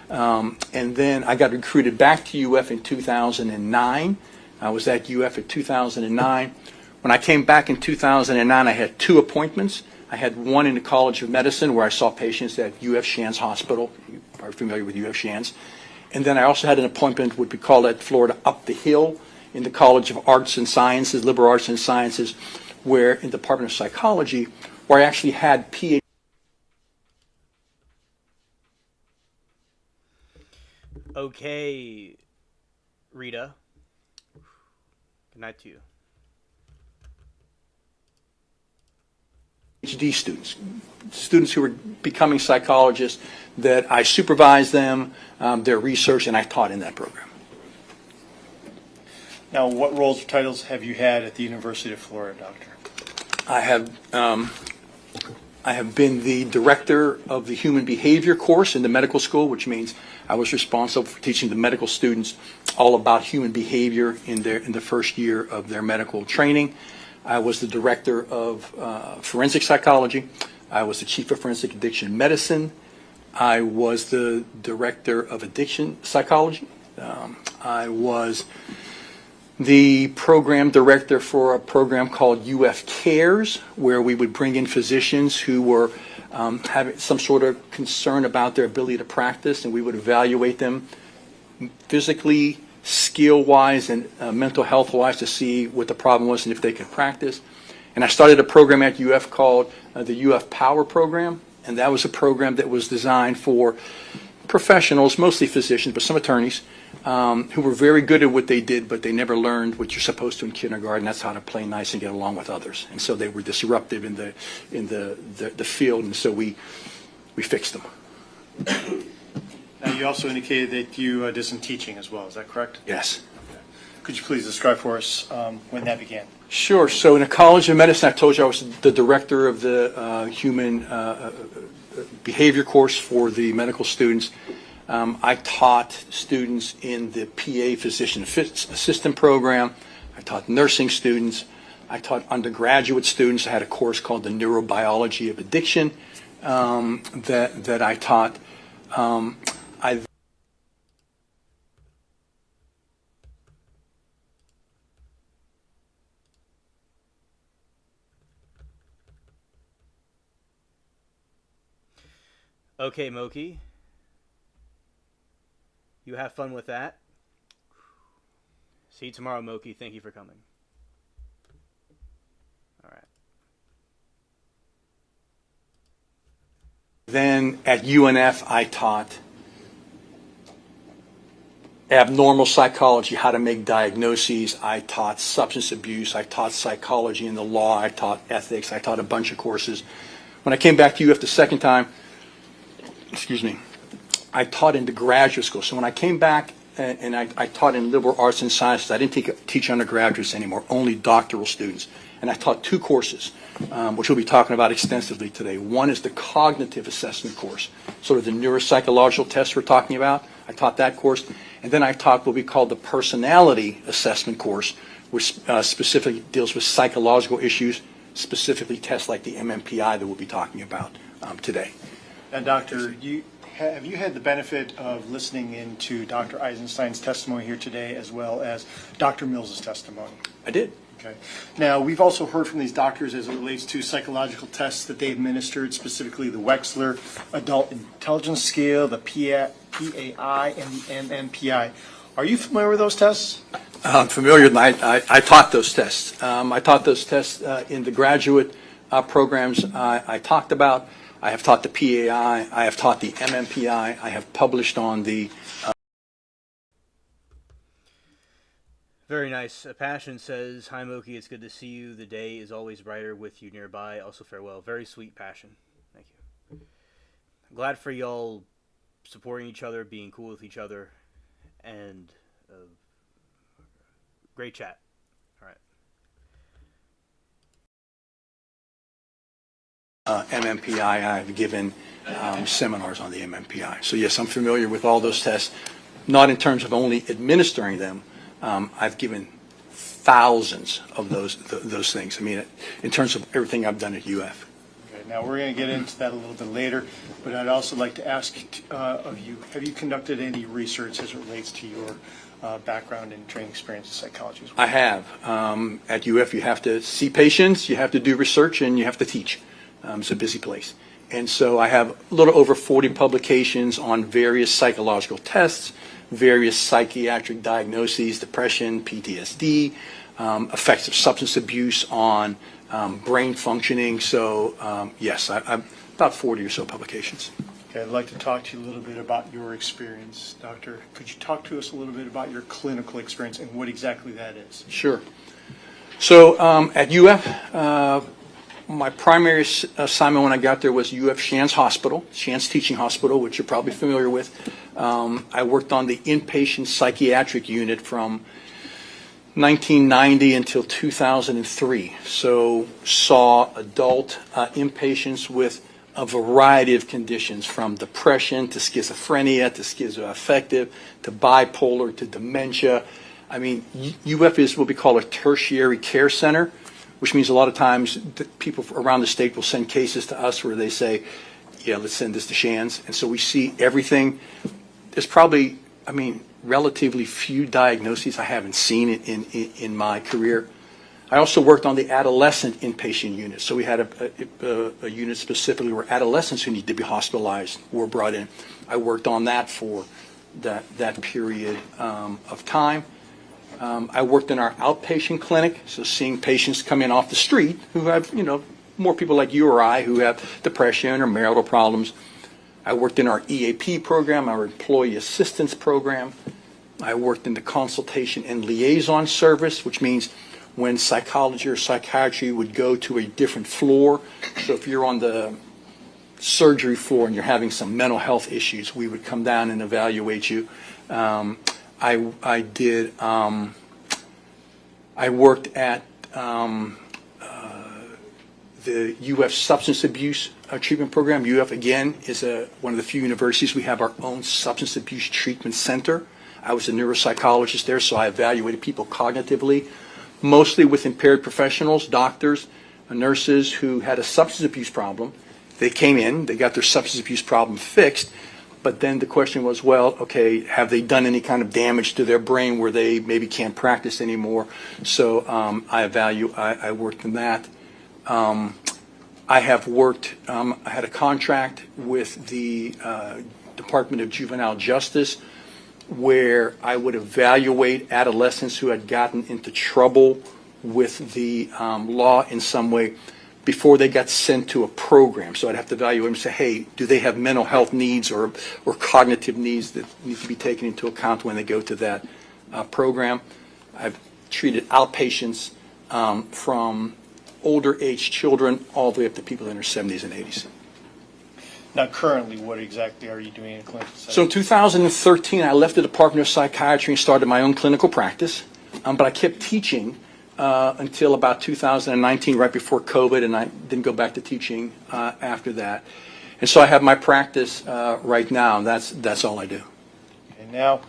And then I got recruited back to UF in 2009. I was at UF in 2009. When I came back in 2009, I had two appointments. I had one in the College of Medicine where I saw patients at UF Shands Hospital. You are familiar with UF Shands. And then I also had an appointment, what we call at Florida, up the hill in the College of Arts and Sciences, Liberal Arts and Sciences, where in the Department of Psychology, where I actually had PhD. Okay, Rita. Good night to you. PhD students who were becoming psychologists, that I supervised them, their research, and I taught in that program. Now, what roles or titles have you had at the University of Florida, doctor? I have been the director of the human behavior course in the medical school, which means I was responsible for teaching the medical students all about human behavior in the first year of their medical training. I was the director of forensic psychology. I was the chief of forensic addiction medicine. I was the director of addiction psychology. I was the program director for a program called UF Cares, where we would bring in physicians who were having some sort of concern about their ability to practice, and we would evaluate them physically, skill-wise, and mental health-wise to see what the problem was and if they could practice. And I started a program at UF called the UF Power Program, and that was a program that was designed for professionals, mostly physicians, but some attorneys, who were very good at what they did, but they never learned what you're supposed to in kindergarten. That's how to play nice and get along with others. And so they were disruptive in the field, and so we fixed them. Now, you also indicated that you did some teaching as well. Is that correct? Yes. Okay. Could you please describe for us when that began? Sure. So in the College of Medicine, I told you I was the director of the human behavior course for the medical students. I taught students in the PA physician assistant program. I taught nursing students. I taught undergraduate students. I had a course called the neurobiology of addiction that I taught. Okay, Moki. You have fun with that. See you tomorrow, Moki. Thank you for coming. All right. Then at UNF, I taught abnormal psychology, how to make diagnoses. I taught substance abuse. I taught psychology and the law. I taught ethics. I taught a bunch of courses. When I came back to UF the second time, I taught into graduate school. So when I came back and I taught in liberal arts and sciences, I didn't teach undergraduates anymore, only doctoral students. And I taught 2 courses, which we'll be talking about extensively today. One is the cognitive assessment course, sort of the neuropsychological tests we're talking about. I taught that course. And then I taught what we call the personality assessment course, which specifically deals with psychological issues, specifically tests like the MMPI that we'll be talking about today. And Doctor, have you had the benefit of listening into Dr. Eisenstein's testimony here today as well as Dr. Mills's testimony? I did. Okay. Now, we've also heard from these doctors as it relates to psychological tests that they administered, specifically the Wechsler Adult Intelligence Scale, the PAI, and the MMPI. Are you familiar with those tests? I'm familiar, and I taught those tests. I taught those tests in the graduate programs I talked about. I have taught the PAI. I have taught the MMPI. I have published on the... Very nice. Passion says, "Hi, Moki. It's good to see you. The day is always brighter with you nearby. Also, farewell." Very sweet, Passion. Thank you. I'm glad for y'all supporting each other, being cool with each other, and great chat. All right. MMPI, I've given seminars on the MMPI. So yes, I'm familiar with all those tests, not in terms of only administering them. I've given thousands of those things. I mean, in terms of everything I've done at UF. Okay, now we're going to get into that a little bit later, but I'd also like to ask of you, have you conducted any research as it relates to your background and training experience in psychology as well? I have. At UF, you have to see patients, you have to do research, and you have to teach. It's a busy place. And so I have a little over 40 publications on various psychological tests, various psychiatric diagnoses, depression, PTSD, effects of substance abuse on brain functioning. So yes, I've about 40 or so publications. Okay, I'd like to talk to you a little bit about your experience, Doctor. Could you talk to us a little bit about your clinical experience and what exactly that is? Sure. So at UF, my primary assignment when I got there was UF Shands Hospital, Shands Teaching Hospital, which you're probably familiar with. I worked on the inpatient psychiatric unit from 1990 until 2003. So saw adult inpatients with a variety of conditions, from depression to schizophrenia to schizoaffective to bipolar to dementia. I mean, UF is what we call a tertiary care center, which means a lot of times people around the state will send cases to us where they say, yeah, let's send this to Shands. And so we see everything. There's probably, I mean, relatively few diagnoses I haven't seen in my career. I also worked on the adolescent inpatient unit. So we had a unit specifically where adolescents who need to be hospitalized were brought in. I worked on that for that period of time. I worked in our outpatient clinic, so seeing patients come in off the street who have, more people like you or I who have depression or marital problems. I worked in our EAP program, our employee assistance program. I worked in the consultation and liaison service, which means when psychology or psychiatry would go to a different floor. So if you're on the surgery floor and you're having some mental health issues, we would come down and evaluate you. I worked at the UF substance abuse treatment program. UF, again, is one of the few universities we have our own substance abuse treatment center. I was a neuropsychologist there, so I evaluated people cognitively, mostly with impaired professionals, doctors, nurses who had a substance abuse problem. They came in, they got their substance abuse problem fixed, but then the question was, well, okay, have they done any kind of damage to their brain where they maybe can't practice anymore? So I worked in that. I have worked, I had a contract with the Department of Juvenile Justice where I would evaluate adolescents who had gotten into trouble with the law in some way before they got sent to a program. So I'd have to evaluate them and say, hey, do they have mental health needs or cognitive needs that need to be taken into account when they go to that program? I've treated outpatients from older age children all the way up to people in their 70s and 80s. Now, currently, what exactly are you doing in a clinical setting? So in 2013, I left the Department of Psychiatry and started my own clinical practice, but I kept teaching until about 2019, right before COVID, and I didn't go back to teaching after that. And so I have my practice right now, and that's all I do. And now,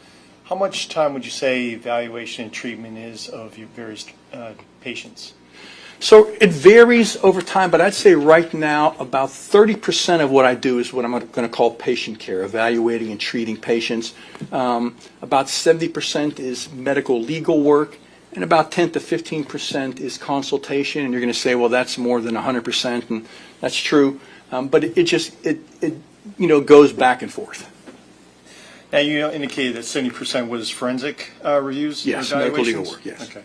how much time would you say evaluation and treatment is of your various patients? So it varies over time, but I'd say right now about 30% of what I do is what I'm going to call patient care, evaluating and treating patients. About 70% is medical legal work, and about 10 to 15% is consultation. And you're going to say, well, that's more than 100%, and that's true. But it just goes back and forth. Now, you indicated that 70% was forensic reviews? Yes, or medical legal evaluations? work, yes. Okay.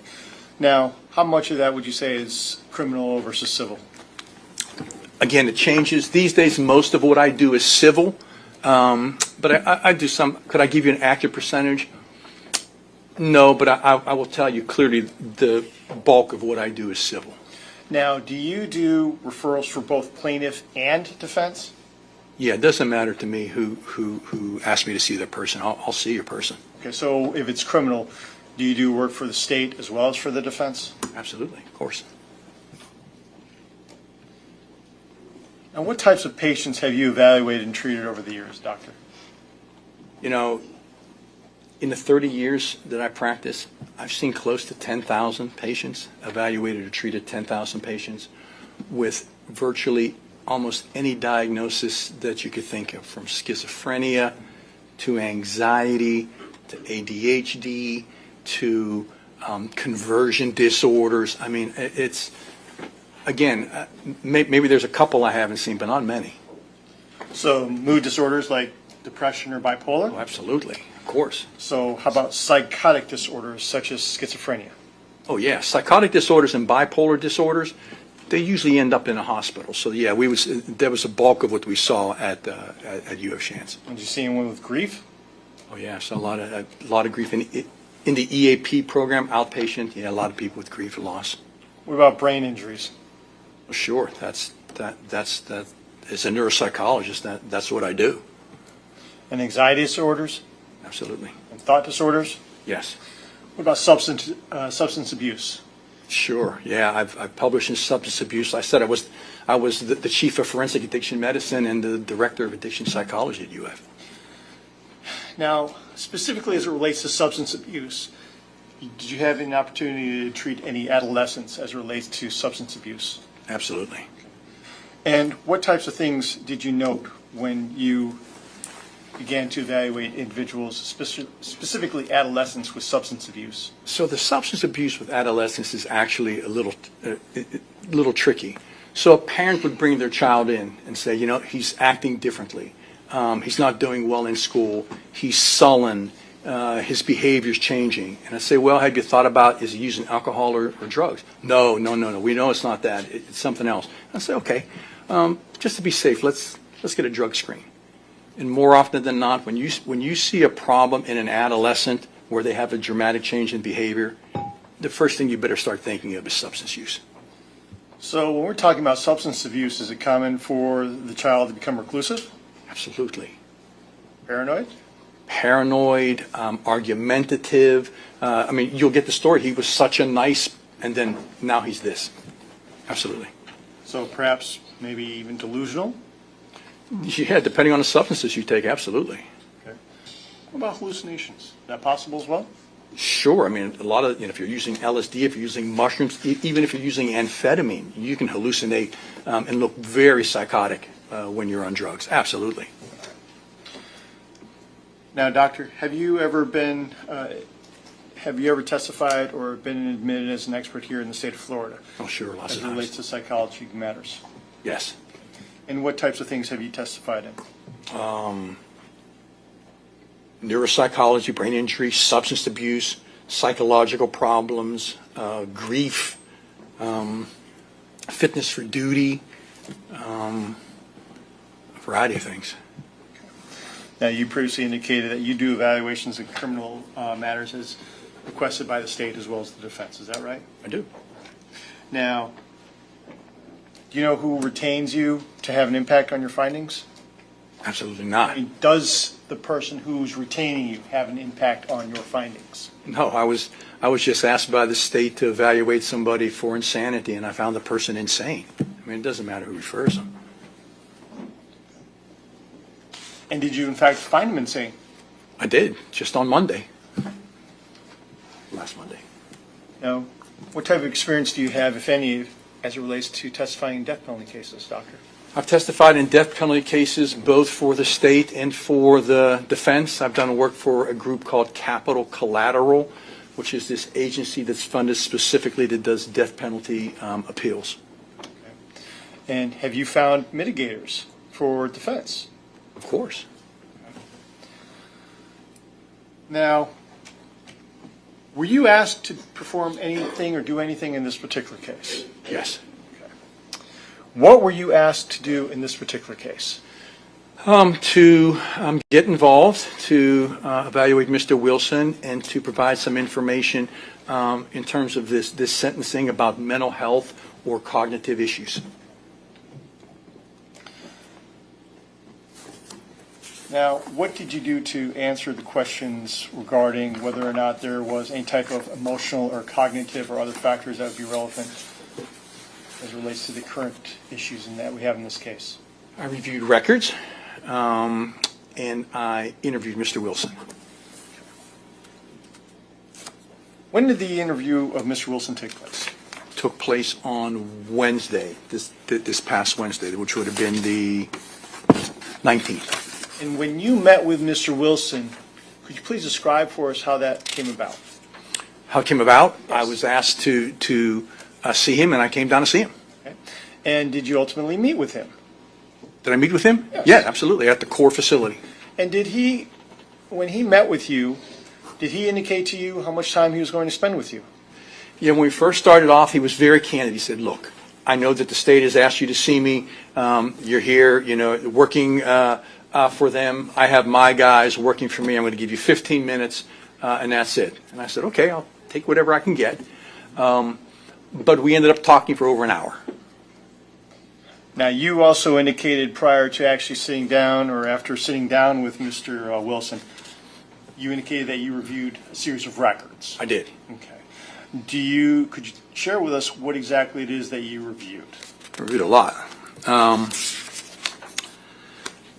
Now, how much of that would you say is criminal versus civil? Again, it changes. These days, most of what I do is civil, but I do some. Could I give you an accurate percentage? No, but I will tell you clearly the bulk of what I do is civil. Now, do you do referrals for both plaintiff and defense? Yeah, it doesn't matter to me who asked me to see that person. I'll see your person. Okay, so if it's criminal, do you do work for the state as well as for the defense? Absolutely, of course. Now, what types of patients have you evaluated and treated over the years, doctor? You know, in the 30 years that I practice, I've seen close to 10,000 patients, evaluated or treated 10,000 patients with virtually almost any diagnosis that you could think of, from schizophrenia to anxiety to ADHD to conversion disorders. I mean, it's, again, maybe there's a couple I haven't seen, but not many. So mood disorders like depression or bipolar? Oh, absolutely, of course. So how about psychotic disorders such as schizophrenia? Oh, yeah, psychotic disorders and bipolar disorders, they usually end up in a hospital. So, yeah, there was a bulk of what we saw at UF Shands. Did you see anyone with grief? Oh, yeah, so a lot of grief. In the EAP program, outpatient, yeah, a lot of people with grief and loss. What about brain injuries? Well, sure, that's as a neuropsychologist, that's what I do. And anxiety disorders? Absolutely. And thought disorders? Yes. What about substance abuse? Sure. Yeah, I've published in substance abuse. I said I was the chief of forensic addiction medicine and the director of addiction psychology at UF. Now, specifically as it relates to substance abuse, did you have an opportunity to treat any adolescents as it relates to substance abuse? Absolutely. And what types of things did you note when you began to evaluate individuals, specifically adolescents with substance abuse? So the substance abuse with adolescents is actually a little tricky. So a parent would bring their child in and say, you know, he's acting differently. He's not doing well in school. He's sullen. His behavior's changing. And I say, well, have you thought about, is he using alcohol or drugs? No. We know it's not that. It's something else. I say, okay, just to be safe, let's get a drug screen. And more often than not, when you see a problem in an adolescent where they have a dramatic change in behavior, the first thing you better start thinking of is substance use. So when we're talking about substance abuse, is it common for the child to become reclusive? Absolutely. Paranoid? Paranoid, argumentative. I mean, you'll get the story. He was such a nice, and then now he's this. Absolutely. So perhaps maybe even delusional? Yeah, depending on the substances you take, absolutely. Okay. What about hallucinations? Is that possible as well? Sure. I mean, a lot of, if you're using LSD, if you're using mushrooms, even if you're using amphetamine, you can hallucinate and look very psychotic when you're on drugs. Absolutely. Now, doctor, have you ever testified or been admitted as an expert here in the state of Florida? Oh, sure, lots of as it times. relates to psychology matters? Yes. And what types of things have you testified in? Neuropsychology, brain injury, substance abuse, psychological problems, grief, fitness for duty, a variety of things. Now, you previously indicated that you do evaluations in criminal matters as requested by the state as well as the defense. Is that right? I do. Now, do you know who retains you to have an impact on your findings? Absolutely not. I mean, does the person who's retaining you have an impact on your findings? No, I was just asked by the state to evaluate somebody for insanity, and I found the person insane. I mean, it doesn't matter who refers them. And did you, in fact, find him insane? I did, just on Monday. Last Monday. Now, what type of experience do you have, if any, as it relates to testifying in death penalty cases, Doctor? I've testified in death penalty cases both for the state and for the defense. I've done work for a group called Capital Collateral, which is this agency that's funded specifically that does death penalty appeals. Okay. And have you found mitigators for defense? Of course. Now, were you asked to perform anything or do anything in this particular case? Yes. What were you asked to do in this particular case? To get involved, to evaluate Mr. Wilson, and to provide some information in terms of this sentencing about mental health or cognitive issues. Now, what did you do to answer the questions regarding whether or not there was any type of emotional or cognitive or other factors that would be relevant as it relates to the current issues that we have in this case? I reviewed records, and I interviewed Mr. Wilson. When did the interview of Mr. Wilson take place? Took place on Wednesday, this past Wednesday, which would have been the 19th. And when you met with Mr. Wilson, could you please describe for us how that came about? How it came about? Yes. I was asked to see him, and I came down to see him. Okay. And did you ultimately meet with him? Did I meet with him? Yes. Yeah, absolutely, at the core facility. And did he, when he met with you, did he indicate to you how much time he was going to spend with you? Yeah, when we first started off, he was very candid. He said, look, I know that the state has asked you to see me. You're here, working for them. I have my guys working for me. I'm going to give you 15 minutes, and that's it. And I said, okay, I'll take whatever I can get. But we ended up talking for over an hour. Now, you also indicated prior to actually sitting down or after sitting down with Mr. Wilson, you indicated that you reviewed a series of records. I did. Okay. Could you share with us what exactly it is that you reviewed? I reviewed a lot.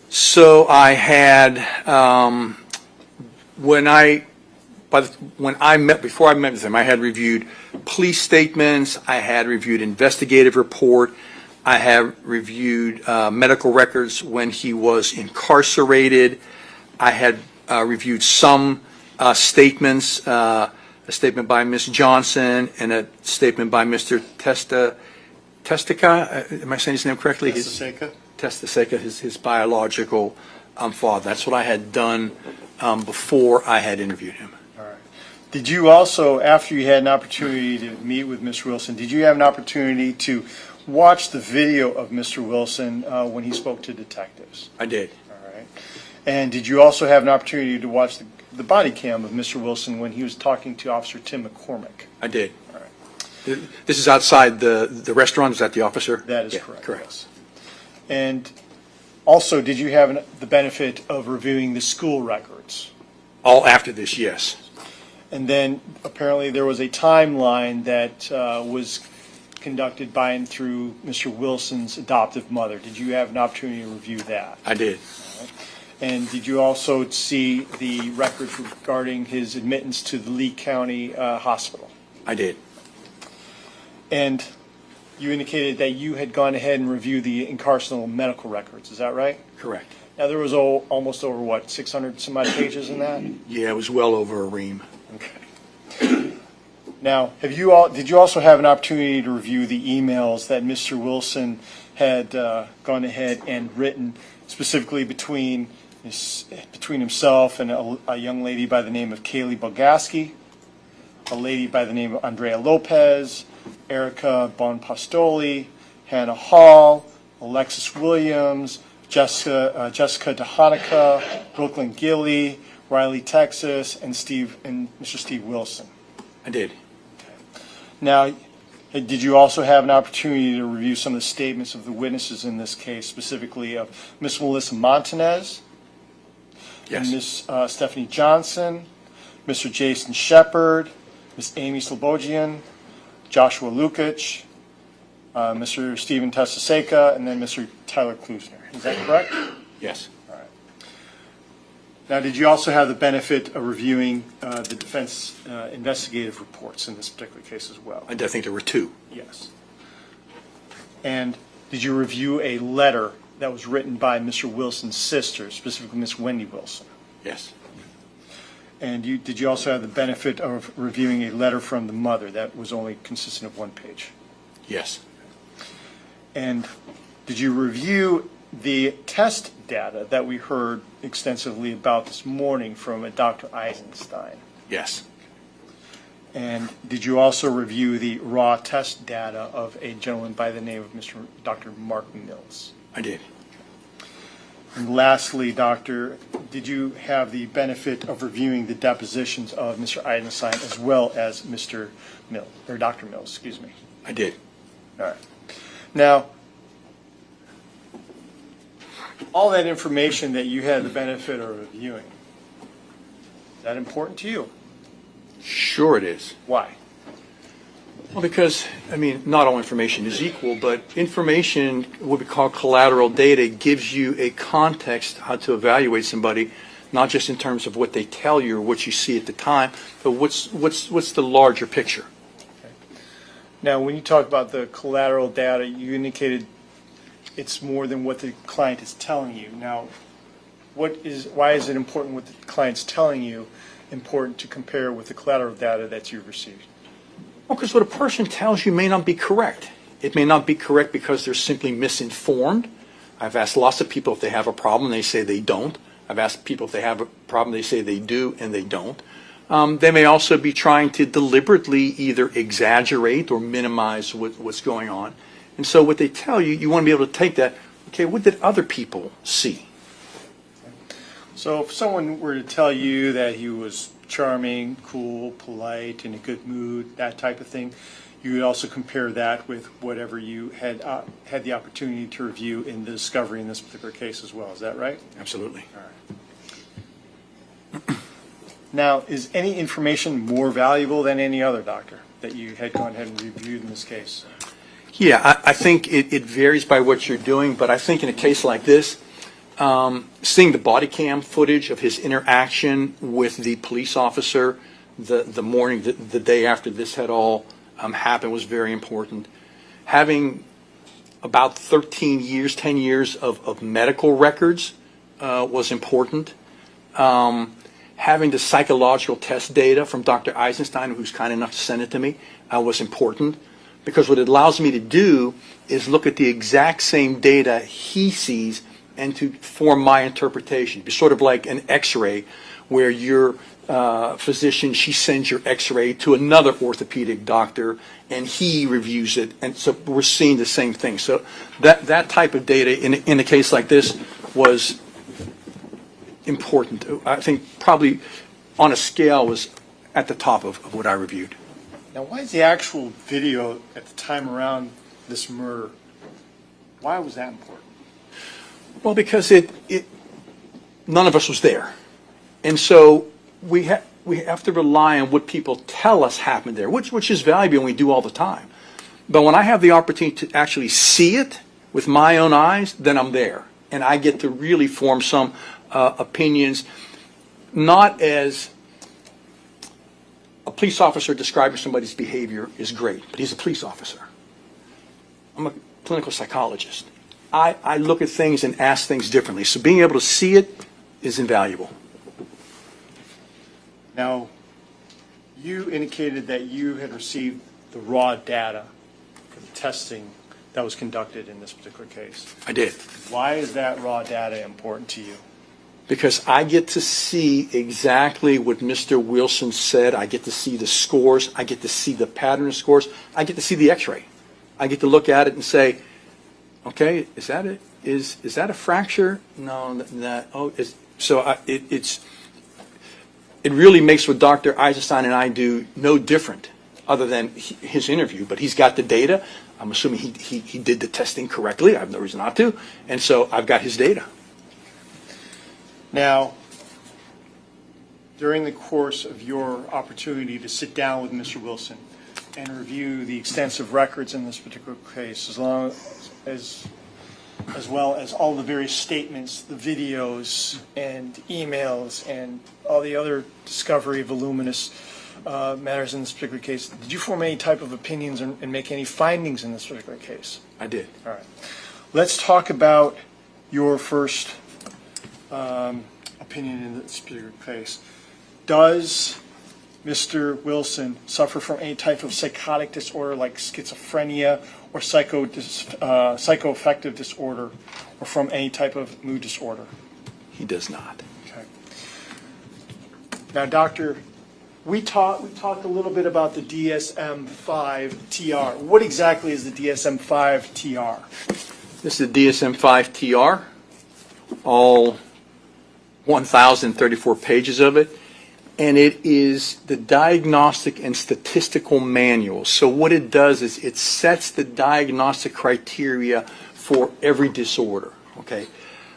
So I had, before I met with him, I had reviewed police statements, I had reviewed investigative report, I had reviewed medical records when he was incarcerated, I had reviewed some statements, a statement by Ms. Johnson and a statement by Mr. Testica, am I saying his name correctly? Testica, his biological father. That's what I had done before I had interviewed him. All right. Did you also, after you had an opportunity to meet with Mr. Wilson, did you have an opportunity to watch the video of Mr. Wilson when he spoke to detectives? I did. All right. And did you also have an opportunity to watch the body cam of Mr. Wilson when he was talking to Officer Tim McCormick? I did. All right. This is outside the restaurant? Is that the officer? That is Yeah, correct. correct. Yes. And also, did you have the benefit of reviewing the school records? All after this, yes. And then apparently there was a timeline that was conducted by and through Mr. Wilson's adoptive mother. Did you have an opportunity to review that? I did. And did you also see the records regarding his admittance to the Lee County Hospital? I did. And you indicated that you had gone ahead and reviewed the incarceral medical records. Is that right? Correct. Now, there was almost over, 600 some odd pages in that? Yeah, it was well over a ream. Okay. Now, did you also have an opportunity to review the emails that Mr. Wilson had gone ahead and written specifically between himself and a young lady by the name of Kaylee Bogaski, a lady by the name of Andrea Lopez, Erica Bonpastoli, Hannah Hall, Alexis Williams, Jessica DeHanica, Brooklyn Gilly, Riley Texas, and Mr. Steve Wilson? I did. Now, did you also have an opportunity to review some of the statements of the witnesses in this case, specifically of Miss Melissa Montanez, Yes. and Miss Stephanie Johnson, Mr. Jason Shepard, Miss Amy Slobogian, Joshua Lukic, Mr. Stephen Testaseca, and then Mr. Tyler Klusner? Is that correct? Yes. All right. Now, did you also have the benefit of reviewing the defense investigative reports in this particular case as well? I think there were two. Yes. And did you review a letter that was written by Mr. Wilson's sister, specifically Miss Wendy Wilson? Yes. And did you also have the benefit of reviewing a letter from the mother that was only consistent of one page? Yes. And did you review the test data that we heard extensively about this morning from a Dr. Eisenstein? Yes. And did you also review the raw test data of a gentleman by the name of Dr. Mark Mills? I did. And lastly, Doctor, did you have the benefit of reviewing the depositions of Mr. Eisenstein as well as Mr. Mills, or Dr. Mills, excuse me? I did. All right. Now, all that information that you had the benefit of reviewing, is that important to you? Sure it is. Why? Well, because, I mean, not all information is equal, but information, what we call collateral data, gives you a context how to evaluate somebody, not just in terms of what they tell you or what you see at the time, but what's the larger picture. Okay. Now, when you talk about the collateral data, you indicated it's more than what the client is telling you. Now, why is it important what the client's telling you important to compare with the collateral data that you've received? Well, because what a person tells you may not be correct. It may not be correct because they're simply misinformed. I've asked lots of people if they have a problem, they say they don't. I've asked people if they have a problem, they say they do, and they don't. They may also be trying to deliberately either exaggerate or minimize what's going on. And so what they tell you, you want to be able to take that, okay, what did other people see? So if someone were to tell you that he was charming, cool, polite, in a good mood, that type of thing, you would also compare that with whatever you had the opportunity to review in the discovery in this particular case as well. Is that right? Absolutely. All right. Now, is any information more valuable than any other, doctor, that you had gone ahead and reviewed in this case? Yeah, I think it varies by what you're doing, but I think in a case like this, seeing the body cam footage of his interaction with the police officer the morning, the day after this had all happened was very important. Having about 10 years of medical records was important. Having the psychological test data from Dr. Eisenstein, who's kind enough to send it to me, was important. Because what it allows me to do is look at the exact same data he sees and to form my interpretation. It's sort of like an x-ray where your physician, she sends your x-ray to another orthopedic doctor and he reviews it. And so we're seeing the same thing. So that type of data in a case like this was important. I think probably on a scale was at the top of what I reviewed. Now, why is the actual video at the time around this murder, why was that important? Well, because none of us was there. And so we have to rely on what people tell us happened there, which is valuable and we do all the time. But when I have the opportunity to actually see it with my own eyes, then I'm there. And I get to really form some opinions, not as a police officer describing somebody's behavior is great, but he's a police officer. I'm a clinical psychologist. I look at things and ask things differently. So being able to see it is invaluable. Now, You indicated that you had received the raw data for the testing that was conducted in this particular case. I did. Why is that raw data important to you? Because I get to see exactly what Mr. Wilson said. I get to see the scores. I get to see the pattern of scores. I get to see the x-ray. I get to look at it and say, okay, is that it? Is that a fracture? No, it really makes what Dr. Eisenstein and I do no different other than his interview, but he's got the data. I'm assuming he did the testing correctly. I have no reason not to. And so I've got his data. Now, during the course of your opportunity to sit down with Mr. Wilson and review the extensive records in this particular case, as well as all the various statements, the videos and emails and all the other discovery of voluminous matters in this particular case, did you form any type of opinions and make any findings in this particular case? I did. All right. Let's talk about your first opinion in this particular case. Does Mr. Wilson suffer from any type of psychotic disorder like schizophrenia or psychoaffective disorder, or from any type of mood disorder? He does not. Okay. Now, doctor, we talked a little bit about the DSM-5-TR. What exactly is the DSM-5-TR? This is the DSM-5-TR, all 1,034 pages of it, and it is the diagnostic and statistical manual. So what it does is it sets the diagnostic criteria for every disorder. Okay,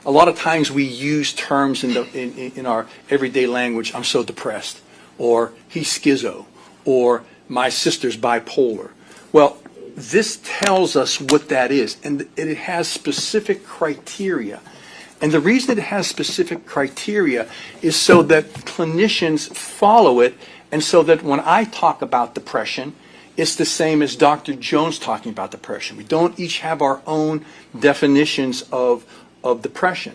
a lot of times we use terms in our everyday language. I'm so depressed, or he's schizo, or my sister's bipolar. Well, this tells us what that is, and it has specific criteria. And the reason it has specific criteria is so that clinicians follow it, and so that when I talk about depression, it's the same as Dr. Jones talking about depression. We don't each have our own definitions of depression.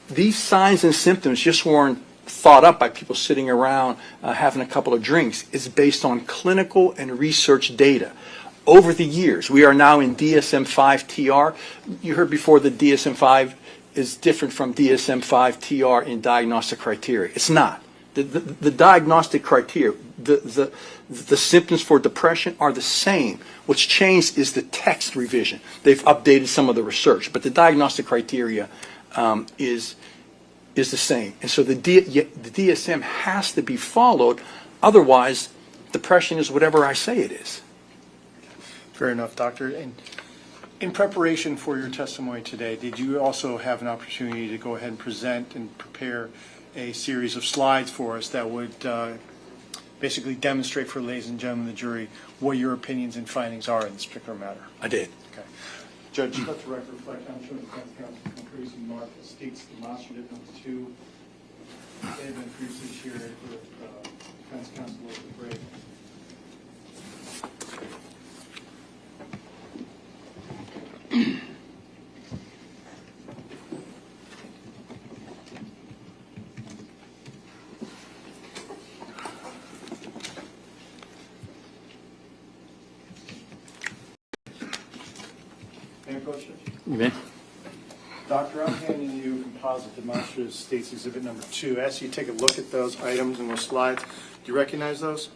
These signs and symptoms just weren't thought up by people sitting around having a couple of drinks. It's based on clinical and research data. Over the years, we are now in DSM-5-TR. You heard before the DSM-5 is different from DSM-5-TR in diagnostic criteria. It's not. The diagnostic criteria, the symptoms for depression are the same. What's changed is the text revision. They've updated some of the research, but the diagnostic criteria is the same. And so the DSM has to be followed. Otherwise, depression is whatever I say it is. Fair enough, doctor. And in preparation for your testimony today, did you also have an opportunity to go ahead and present and prepare a series of slides for us that would basically demonstrate for ladies and gentlemen of the jury what your opinions and findings are in this particular matter? I did. Okay. Judge, let the record reflect, I'm sure the defense counsel previously marked the state's demonstrative number 2. They have been previously shared with defense counsel over the break. Any questions? You may. Doctor, I'm handing you composite demonstrative states exhibit number 2. I ask you to take a look at those items and those slides. Do you recognize those?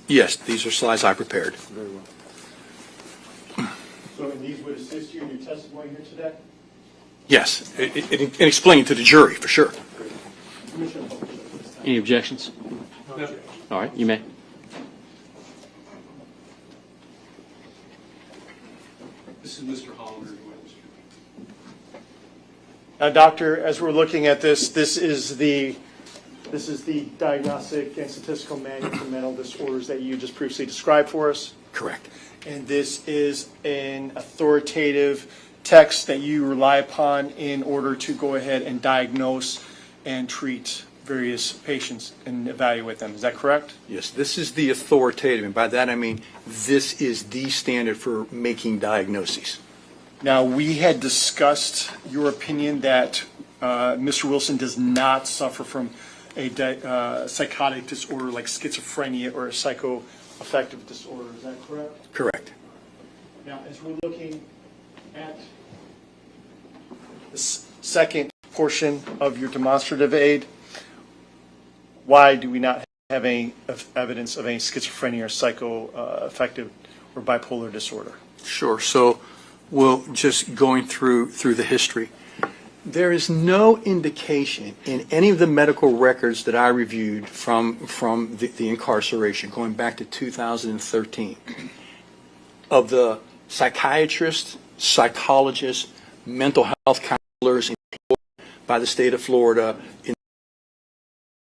Yes, these are slides I prepared. Very well. So and these would assist you in your testimony here today? Yes, and explain to the jury, for sure. Commissioner. Any objections? No. All right, you may. This is Mr. Hollander. Now, doctor, as we're looking at this, this is the diagnostic and statistical manual for mental disorders that you just previously described for us. Correct. And this is an authoritative text that you rely upon in order to go ahead and diagnose and treat various patients and evaluate them. Is that correct? Yes, this is the authoritative, and by that I mean this is the standard for making diagnoses. Now, we had discussed your opinion that Mr. Wilson does not suffer from a psychotic disorder like schizophrenia or a psychoaffective disorder. Is that correct? Correct. Now, as we're looking at the second portion of your demonstrative aid, why do we not have any evidence of any schizophrenia or psychoaffective or bipolar disorder? Sure. So we'll just going through the history. There is no indication in any of the medical records that I reviewed from the incarceration going back to 2013 of the psychiatrists, psychologists, mental health counselors employed by the state of Florida in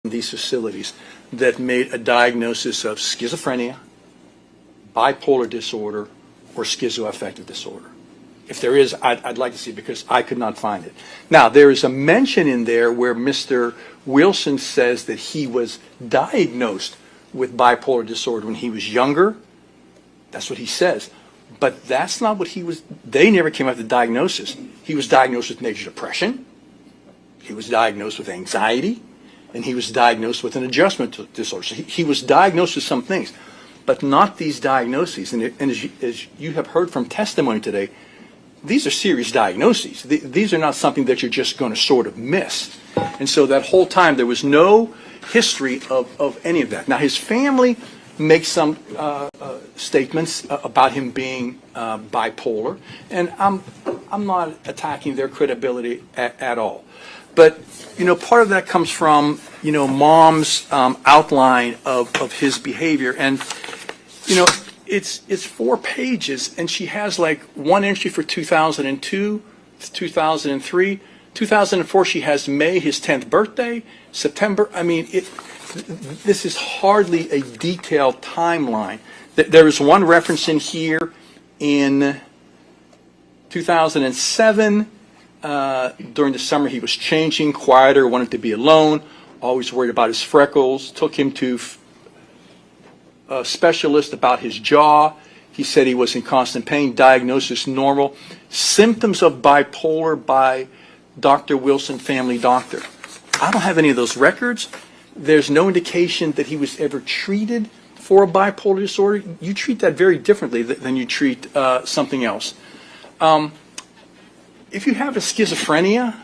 these facilities that made a diagnosis of schizophrenia, bipolar disorder, or schizoaffective disorder. If there is, I'd like to see it because I could not find it. Now, there is a mention in there where Mr. Wilson says that he was diagnosed with bipolar disorder when he was younger. That's what he says. But that's not what he was. They never came up with the diagnosis. He was diagnosed with major depression. He was diagnosed with anxiety. And he was diagnosed with an adjustment disorder. So he was diagnosed with some things, but not these diagnoses. And as you have heard from testimony today, these are serious diagnoses. These are not something that you're just going to sort of miss. And so that whole time there was no history of any of that. Now his family makes some statements about him being bipolar, and I'm not attacking their credibility at all. But part of that comes from mom's outline of his behavior, and it's 4 pages, and she has like one entry for 2002, 2003, 2004. She has May, his 10th birthday, September. I mean, this is hardly a detailed timeline. There is one reference in here in 2007. During the summer, he was changing, quieter, wanted to be alone, always worried about his freckles, took him to a specialist about his jaw. He said he was in constant pain, diagnosis normal. Symptoms of bipolar by Dr. Wilson, family doctor. I don't have any of those records. There's no indication that he was ever treated for a bipolar disorder. You treat that very differently than you treat something else. If you have a schizophrenia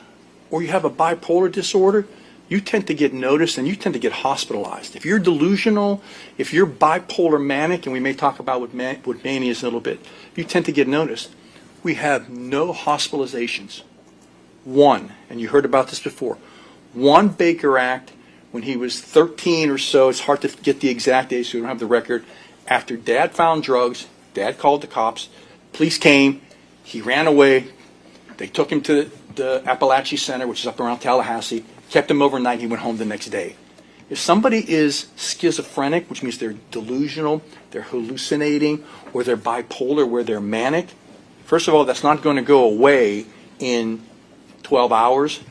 or you have a bipolar disorder, you tend to get noticed and you tend to get hospitalized. If you're delusional, if you're bipolar manic, and we may talk about what mania is in a little bit, you tend to get noticed. We have no hospitalizations. One, and you heard about this before, one Baker Act when he was 13 or so, it's hard to get the exact age, so we don't have the record, after Dad found drugs, Dad called the cops, police came, he ran away. They took him to the Appalachia Center, which is up around Tallahassee, kept him overnight, he went home the next day. If somebody is schizophrenic, which means they're delusional, they're hallucinating, or they're bipolar, where they're manic, first of all, that's not going to go away in 12 hours,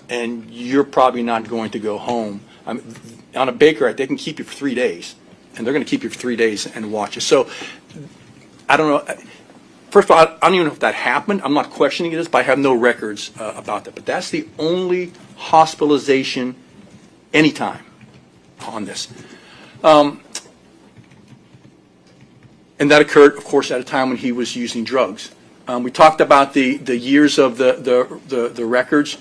and you're probably not going to go home. On a Baker Act, they can keep you for 3 days, and they're going to keep you for 3 days and watch you. So, I don't know. First of all, I don't even know if that happened. I'm not questioning this, but I have no records about that. But that's the only hospitalization anytime on this. And that occurred, of course, at a time when he was using drugs. We talked about the years of the records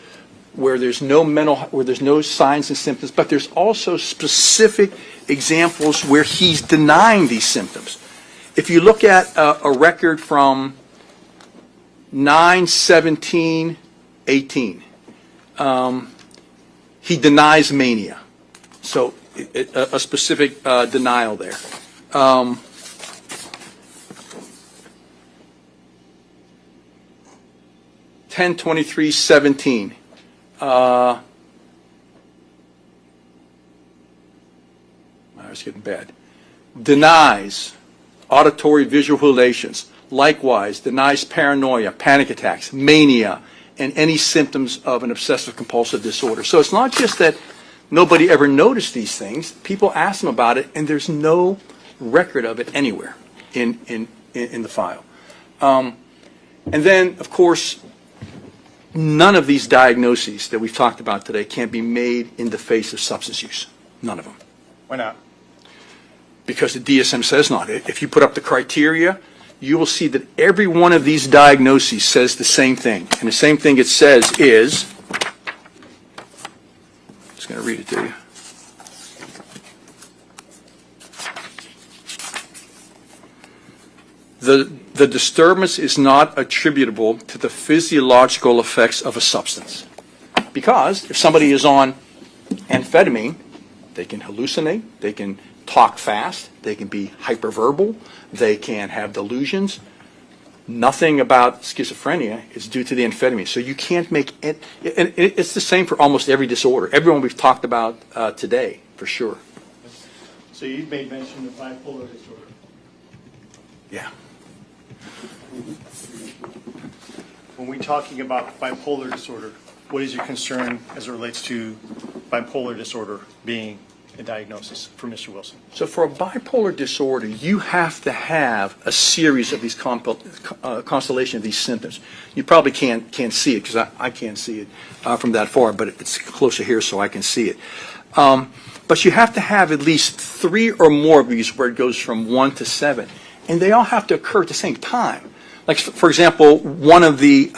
where there's no signs and symptoms, but there's also specific examples where he's denying these symptoms. If you look at a record from 9/17/18, he denies mania. So a specific denial there. 10/23/17. It's getting bad. Denies auditory visual hallucinations. Likewise, denies paranoia, panic attacks, mania, and any symptoms of an obsessive compulsive disorder. So it's not just that nobody ever noticed these things. People ask him about it, and there's no record of it anywhere in the file. And then, of course, none of these diagnoses that we've talked about today can be made in the face of substance use. None of them. Why not? Because the DSM says not. If you put up the criteria, you will see that every one of these diagnoses says the same thing. And the same thing it says is, I'm just going to read it to you. The disturbance is not attributable to the physiological effects of a substance. Because if somebody is on amphetamine, they can hallucinate, they can talk fast, they can be hyperverbal, they can have delusions. Nothing about schizophrenia is due to the amphetamine. So you can't make it, and it's the same for almost every disorder. Everyone we've talked about today, for sure. So you made mention of bipolar disorder. Yeah. When we're talking about bipolar disorder, what is your concern as it relates to bipolar disorder being a diagnosis for Mr. Wilson? So for a bipolar disorder, you have to have a series of these constellation of these symptoms. You probably can't see it because I can't see it from that far, but it's closer here so I can see it. But you have to have at least 3 or more of these where it goes from 1 to 7, and they all have to occur at the same time. Like, for example, one of the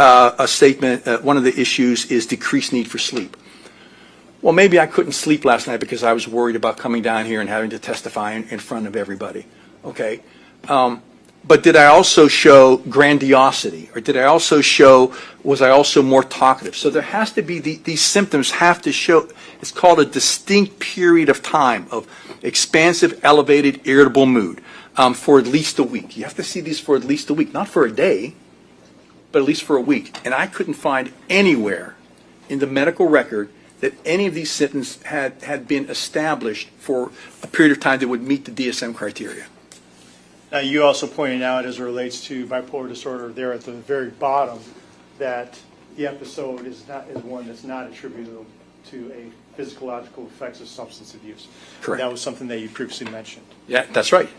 one of the issues is decreased need for sleep. Well, maybe I couldn't sleep last night because I was worried about coming down here and having to testify in front of everybody. Okay, but did I also show grandiosity, or did I also show? Was I also more talkative? So there has to be these symptoms have to show. It's called a distinct period of time of expansive, elevated, irritable mood. For at least a week. You have to see these for at least a week, not for a day, but at least for a week. And I couldn't find anywhere in the medical record that any of these symptoms had been established for a period of time that would meet the DSM criteria. Now, you also pointed out, as it relates to bipolar disorder, there at the very bottom, that the episode is one that's not attributable to a physiological effects of substance abuse. Correct. That was something that you previously mentioned. Yeah, that's right.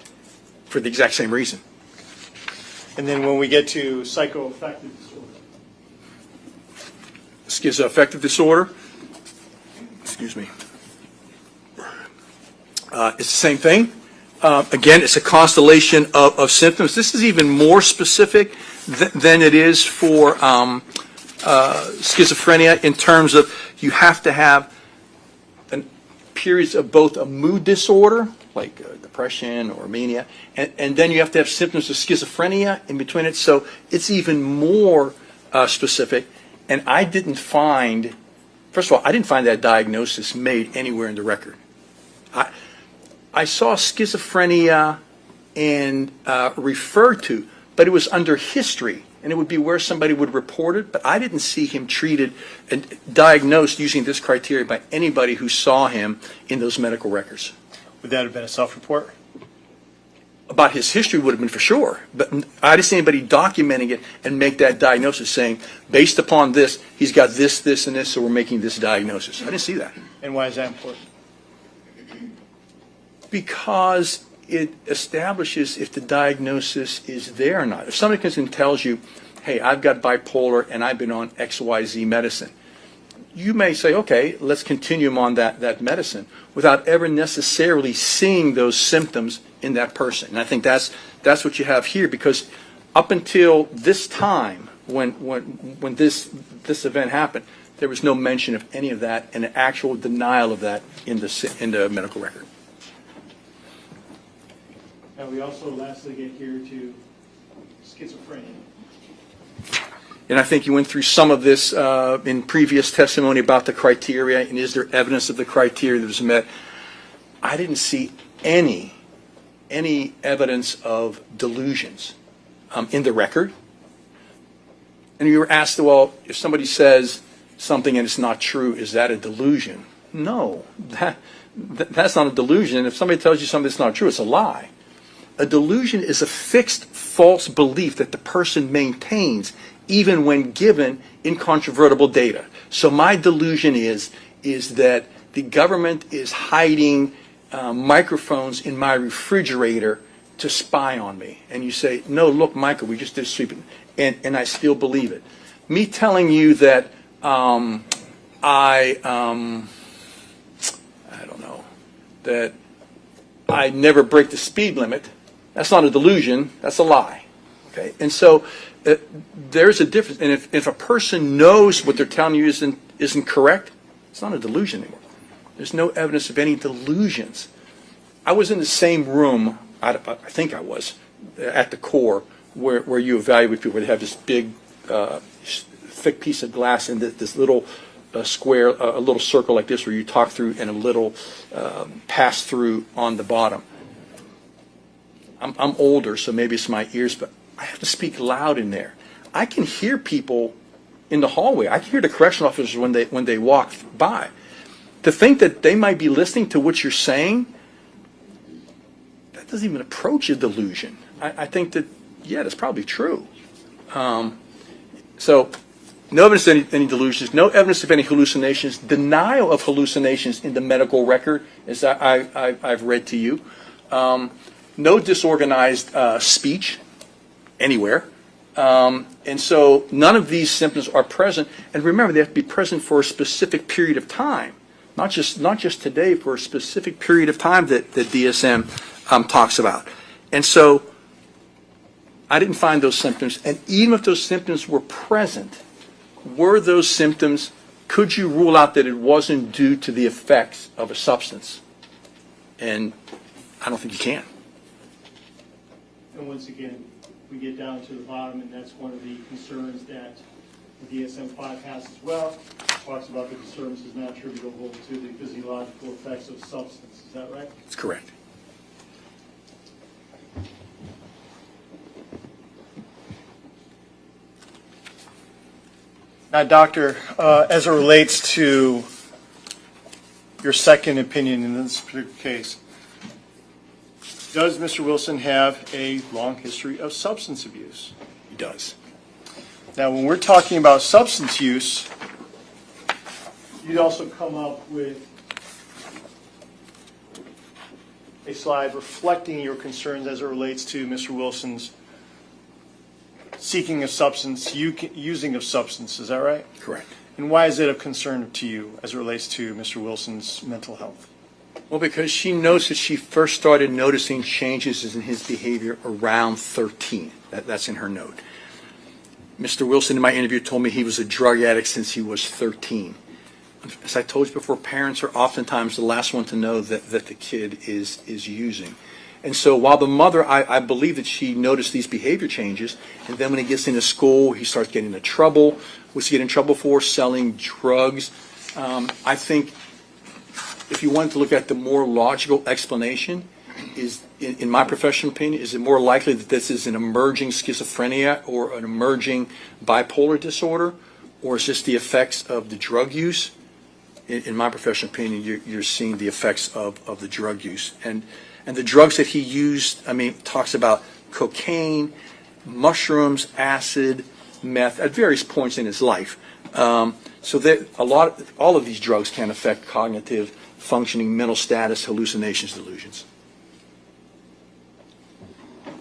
For the exact same reason. And then when we get to psychoaffective disorder. Schizoaffective disorder, excuse me, it's the same thing. Again, it's a constellation of symptoms. This is even more specific than it is for schizophrenia in terms of you have to have periods of both a mood disorder, like depression or mania, and then you have to have symptoms of schizophrenia in between it. So it's even more specific. And I didn't find, first of all, I didn't find that diagnosis made anywhere in the record. I saw schizophrenia and referred to, but it was under history, and it would be where somebody would report it, but I didn't see him treated and diagnosed using this criteria by anybody who saw him in those medical records. Would that have been a self-report? About his history would have been for sure, but I didn't see anybody documenting it and make that diagnosis saying, based upon this, he's got this, this, and this, so we're making this diagnosis. I didn't see that. And why is that important? Because it establishes if the diagnosis is there or not. If somebody comes and tells you, hey, I've got bipolar and I've been on XYZ medicine, you may say, okay, let's continue on that medicine without ever necessarily seeing those symptoms in that person. And I think that's what you have here, because up until this time when this event happened, there was no mention of any of that and an actual denial of that in the medical record. And we also lastly get here to schizophrenia. And I think you went through some of this in previous testimony about the criteria, and is there evidence of the criteria that was met? I didn't see any evidence of delusions in the record. And you were asked, well, if somebody says something and it's not true, is that a delusion? No, that's not a delusion. If somebody tells you something that's not true, it's a lie. A delusion is a fixed false belief that the person maintains even when given incontrovertible data. So my delusion is that the government is hiding microphones in my refrigerator to spy on me. And you say, no, look, Michael, we just did sweeping. And I still believe it. me telling you that I don't know, that I never break the speed limit, that's not a delusion, that's a lie. Okay? And so there's a difference. And if a person knows what they're telling you isn't correct, it's not a delusion anymore. There's no evidence of any delusions. I was in the same room, I think I was, at the core, where you evaluate people. They have this big, thick piece of glass and this little square, a little circle like this where you talk through, and a little pass through on the bottom. I'm older, so maybe it's my ears, but I have to speak loud in there. I can hear people in the hallway. I can hear the correctional officers when they walk by. To think that they might be listening to what you're saying, that doesn't even approach a delusion. I think that, yeah, that's probably true. So, no evidence of any delusions, no evidence of any hallucinations, denial of hallucinations in the medical record, as I've read to you. No disorganized speech anywhere. And so none of these symptoms are present. And remember, they have to be present for a specific period of time, not just today, for a specific period of time that DSM talks about. And so I didn't find those symptoms. And even if those symptoms were present, were those symptoms, could you rule out that it wasn't due to the effects of a substance? And I don't think you can. And once again, we get down to the bottom, and that's one of the concerns that the DSM-5 has as well. It talks about the disturbances not attributable to the physiological effects of substance. Is that right? That's correct. Now, doctor, as it relates to your second opinion in this particular case, does Mr. Wilson have a long history of substance abuse? He does. Now, when we're talking about substance use, you'd also come up with a slide reflecting your concerns as it relates to Mr. Wilson's seeking of substance, using of substance. Is that right? Correct. And why is it of concern to you as it relates to Mr. Wilson's mental health? Well, because she knows that she first started noticing changes in his behavior around 13. That's in her note. Mr. Wilson, in my interview, told me he was a drug addict since he was 13. As I told you before, parents are oftentimes the last one to know that the kid is using. And so while the mother, I believe that she noticed these behavior changes, and then when he gets into school, he starts getting into trouble. What's he get in trouble for? Selling drugs. I think if you wanted to look at the more logical explanation, is, in my professional opinion, is it more likely that this is an emerging schizophrenia or an emerging bipolar disorder, or is this the effects of the drug use? In my professional opinion, you're seeing the effects of the drug use. And the drugs that he used, talks about cocaine, mushrooms, acid, meth, at various points in his life. So that all of these drugs can affect cognitive functioning, mental status, hallucinations, delusions.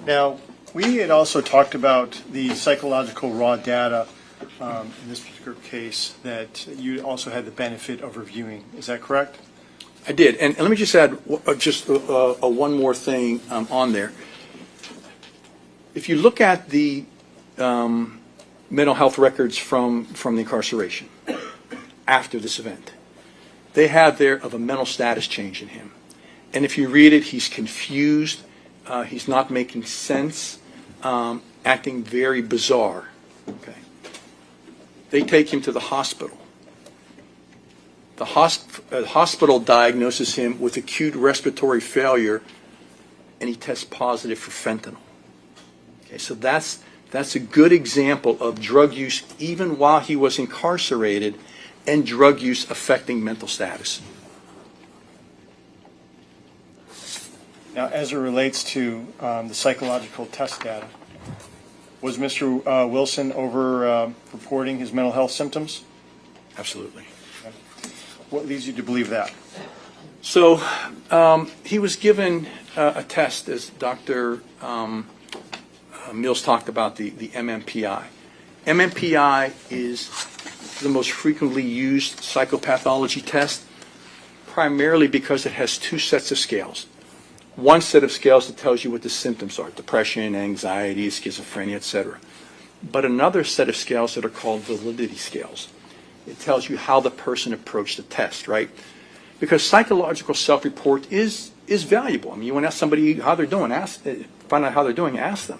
Now, we had also talked about the psychological raw data in this particular case that you also had the benefit of reviewing. Is that correct? I did. And let me just add one more thing on there. If you look at the mental health records from the incarceration after this event, they have there of a mental status change in him. And if you read it, he's confused, he's not making sense, acting very bizarre. Okay. They take him to the hospital. The hospital diagnoses him with acute respiratory failure, and he tests positive for fentanyl. Okay, so that's a good example of drug use even while he was incarcerated, and drug use affecting mental status. Now, as it relates to the psychological test data, was Mr. Wilson over reporting his mental health symptoms? Absolutely. Okay. What leads you to believe that? So he was given a test, as Dr. Mills talked about, the MMPI. MMPI is the most frequently used psychopathology test, primarily because it has two sets of scales. One set of scales that tells you what the symptoms are, depression, anxiety, schizophrenia, etc. But another set of scales that are called validity scales. It tells you how the person approached the test, right? Because psychological self-report is valuable. I mean, you want to ask somebody how they're doing, find out how they're doing, ask them.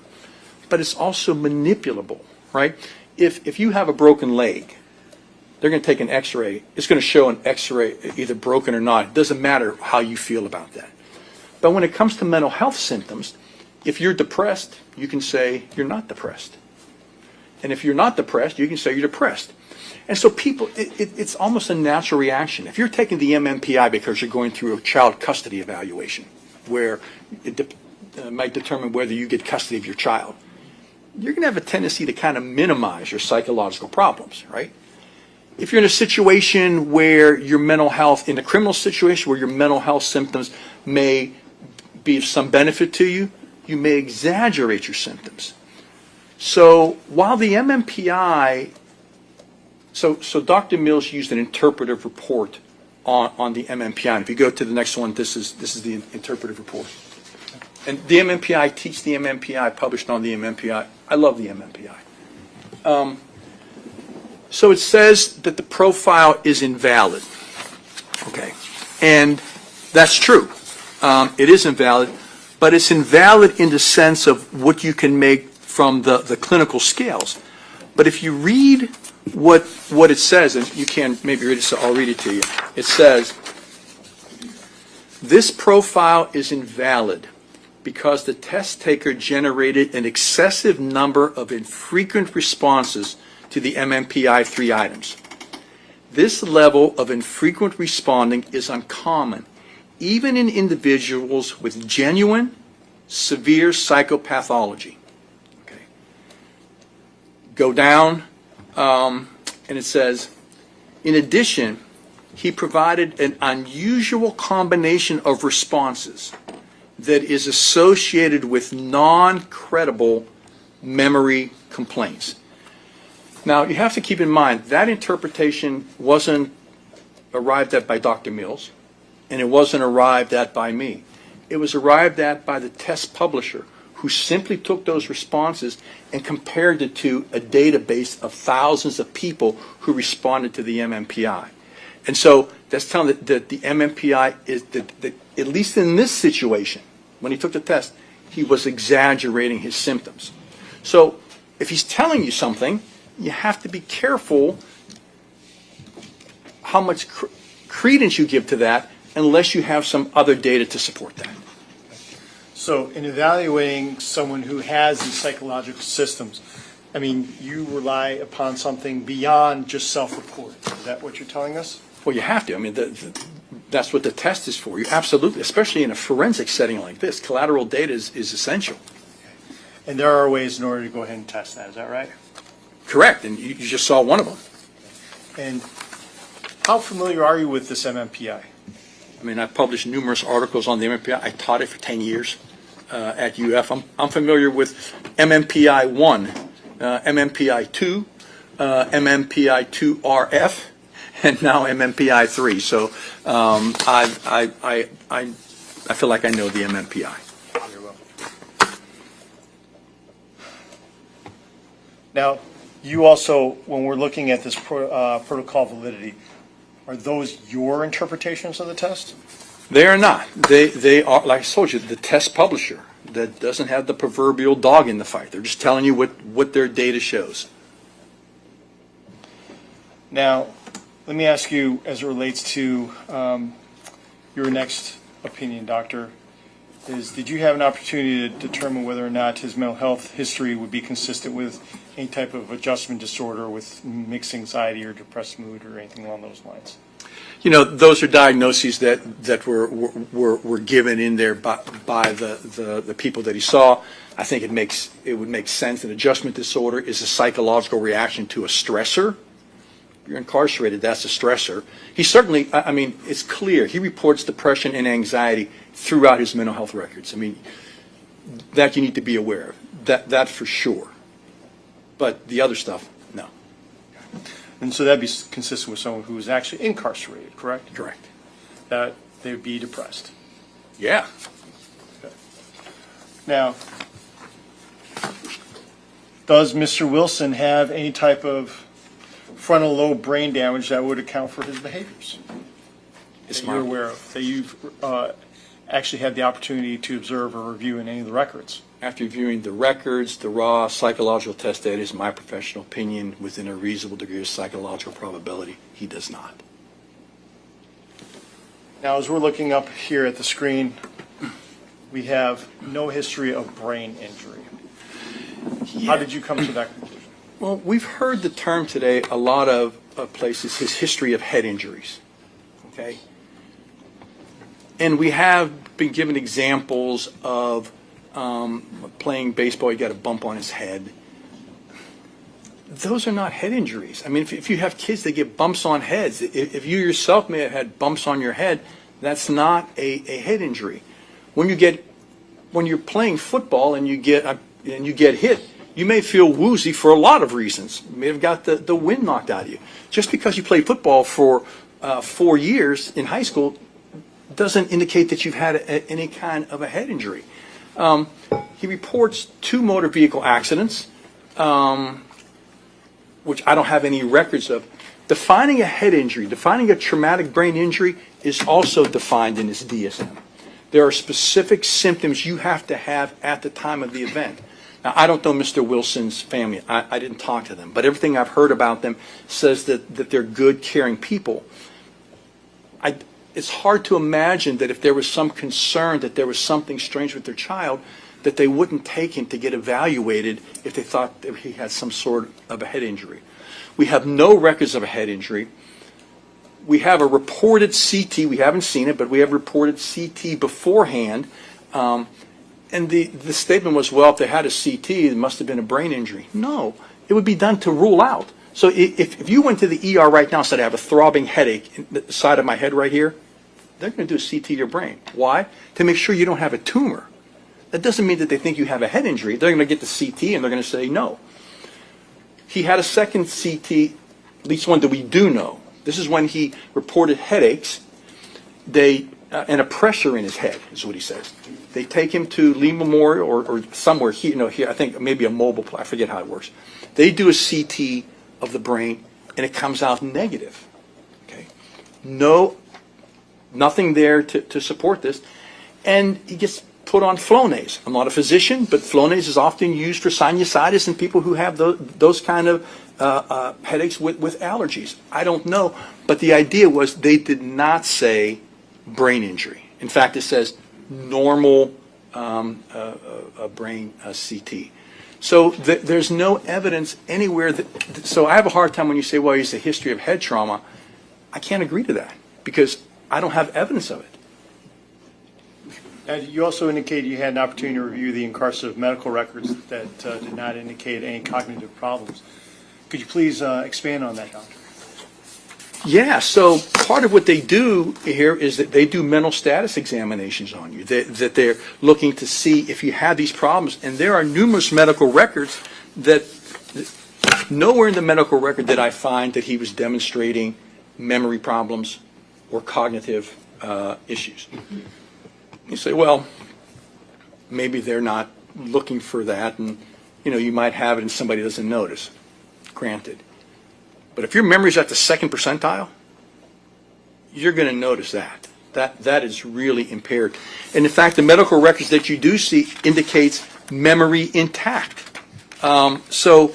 But it's also manipulable, right? If you have a broken leg, they're going to take an x-ray. It's going to show an x-ray either broken or not. It doesn't matter how you feel about that. But when it comes to mental health symptoms, if you're depressed, you can say you're not depressed. And if you're not depressed, you can say you're depressed. And so people, it's almost a natural reaction. If you're taking the MMPI because you're going through a child custody evaluation, where it might determine whether you get custody of your child, you're going to have a tendency to kind of minimize your psychological problems, right? If you're in a situation where your mental health, in a criminal situation where your mental health symptoms may be of some benefit to you, you may exaggerate your symptoms. So while the MMPI, so Dr. Mills used an interpretive report on the MMPI. And if you go to the next one, this is the interpretive report. And the MMPI, I teach the MMPI, published on the MMPI. I love the MMPI. So it says that the profile is invalid. Okay, and that's true. It is invalid, but it's invalid in the sense of what you can make from the clinical scales. But if you read what it says, and you can maybe read it, so I'll read it to you. It says, this profile is invalid because the test taker generated an excessive number of infrequent responses to the MMPI 3 items. This level of infrequent responding is uncommon, even in individuals with genuine, severe psychopathology. Okay. Go down, and it says, in addition, he provided an unusual combination of responses that is associated with non-credible memory complaints. Now, you have to keep in mind, that interpretation wasn't arrived at by Dr. Mills, and it wasn't arrived at by me. It was arrived at by the test publisher, who simply took those responses and compared it to a database of thousands of people who responded to the MMPI. And so that's telling that the MMPI is, that at least in this situation, when he took the test, he was exaggerating his symptoms. So if he's telling you something, you have to be careful how much credence you give to that unless you have some other data to support that. So in evaluating someone who has these psychological systems, I mean, you rely upon something beyond just self-report. Is that what you're telling us? Well, you have to. I mean, that's what the test is for. You absolutely, especially in a forensic setting like this, collateral data is essential. And there are ways in order to go ahead and test that. Is that right? Correct, and you just saw one of them. And how familiar are you with this MMPI? I mean, I've published numerous articles on the MMPI. I taught it for 10 years at UF. I'm familiar with MMPI 1, MMPI 2, MMPI 2RF, and now MMPI 3. So I feel like I know the MMPI. You're welcome. Now, you also, when we're looking at this protocol validity, are those your interpretations of the test? They are not. They are, like I told you, the test publisher that doesn't have the proverbial dog in the fight. They're just telling you what their data shows. Now, let me ask you, as it relates to your next opinion, doctor, did you have an opportunity to determine whether or not his mental health history would be consistent with any type of adjustment disorder with mixed anxiety or depressed mood or anything along those lines? You know, those are diagnoses that were given in there by the people that he saw. I think it would make sense. An adjustment disorder is a psychological reaction to a stressor. You're incarcerated, that's a stressor. He certainly, I mean, it's clear. He reports depression and anxiety throughout his mental health records. I mean, that you need to be aware of. That for sure. But the other stuff, And so that'd be consistent with someone who is actually incarcerated, correct? Correct. That they would be depressed. Yeah. Now, does Mr. Wilson have any type of frontal lobe brain damage that would account for his behaviors? It's That you're aware of, that you've actually had the opportunity to observe or review in any of the records? After reviewing the records, the raw psychological test data is my professional opinion within a reasonable degree of psychological probability. He does not. Now, as we're looking up here at the screen, we have no history of brain injury. How did you come to that conclusion? Well, we've heard the term today a lot of places, his history of head injuries. Okay? And we have been given examples of playing baseball, he got a bump on his head. Those are not head injuries. I mean, if you have kids, they get bumps on heads. If you yourself may have had bumps on your head, that's not a head injury. When you're playing football and you get hit, you may feel woozy for a lot of reasons. You may have got the wind knocked out of you. Just because you play football for 4 years in high school doesn't indicate that you've had any kind of a head injury. He reports 2 motor vehicle accidents, which I don't have any records of. Defining a head injury, defining a traumatic brain injury is also defined in his DSM. There are specific symptoms you have to have at the time of the event. Now, I don't know Mr. Wilson's family. I didn't talk to them. But everything I've heard about them says that they're good, caring people. It's hard to imagine that if there was some concern that there was something strange with their child, that they wouldn't take him to get evaluated if they thought that he had some sort of a head injury. We have no records of a head injury. We have a reported CT. We haven't seen it, but we have reported CT beforehand. And the statement was, well, if they had a CT, it must have been a brain injury. No, it would be done to rule out. So if you went to the ER right now and said, I have a throbbing headache in the side of my head right here, they're going to do a CT to your brain. Why? To make sure you don't have a tumor. That doesn't mean that they think you have a head injury. They're going to get the CT and they're going to say no. He had a second CT, at least one that we do know. This is when he reported headaches and a pressure in his head, is what he says. They take him to Lee Memorial or somewhere here, I think maybe a mobile, I forget how it works. They do a CT of the brain and it comes out negative. Okay, nothing there to support this, and he gets put on Flonase. I'm not a physician, but Flonase is often used for sinusitis and people who have those kind of headaches with allergies. I don't know, but the idea was they did not say brain injury. In fact, it says normal brain CT. So there's no evidence anywhere so I have a hard time when you say, well, it's a history of head trauma. I can't agree to that because I don't have evidence of it. And you also indicated you had an opportunity to review the incarcerative medical records that did not indicate any cognitive problems. Could you please expand on that, Doctor? Yeah, so part of what they do here is that they do mental status examinations on you, that they're looking to see if you have these problems. And there are numerous medical records that nowhere in the medical record did I find that he was demonstrating memory problems or cognitive issues. You say, well, maybe they're not looking for that, and you might have it and somebody doesn't notice. Granted. But if your memory's at the 2nd percentile, you're going to notice that. That is really impaired. And in fact, the medical records that you do see indicates memory intact. So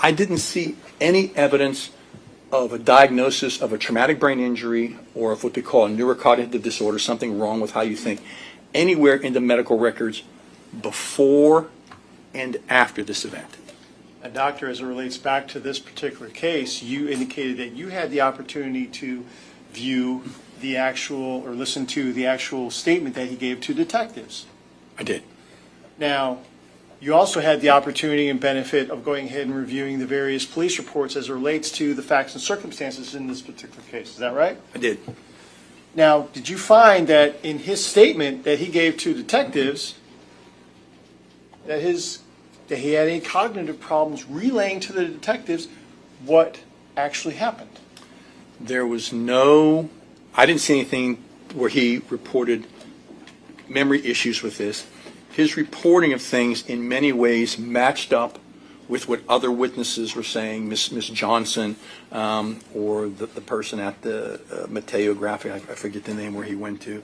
I didn't see any evidence of a diagnosis of a traumatic brain injury or of what they call a neurocognitive disorder, something wrong with how you think, anywhere in the medical records before and after this event. And Doctor, as it relates back to this particular case, you indicated that you had the opportunity to view the actual or listen to the actual statement that he gave to detectives. I did. Now, you also had the opportunity and benefit of going ahead and reviewing the various police reports as it relates to the facts and circumstances in this particular case. Is that right? I did. Now, did you find that in his statement that he gave to detectives that his that he had any cognitive problems relaying to the detectives what actually happened. There was no, I didn't see anything where he reported memory issues with this. His reporting of things in many ways matched up with what other witnesses were saying, Miss Johnson, or the person at the Mateo Graphic, I forget the name where he went to.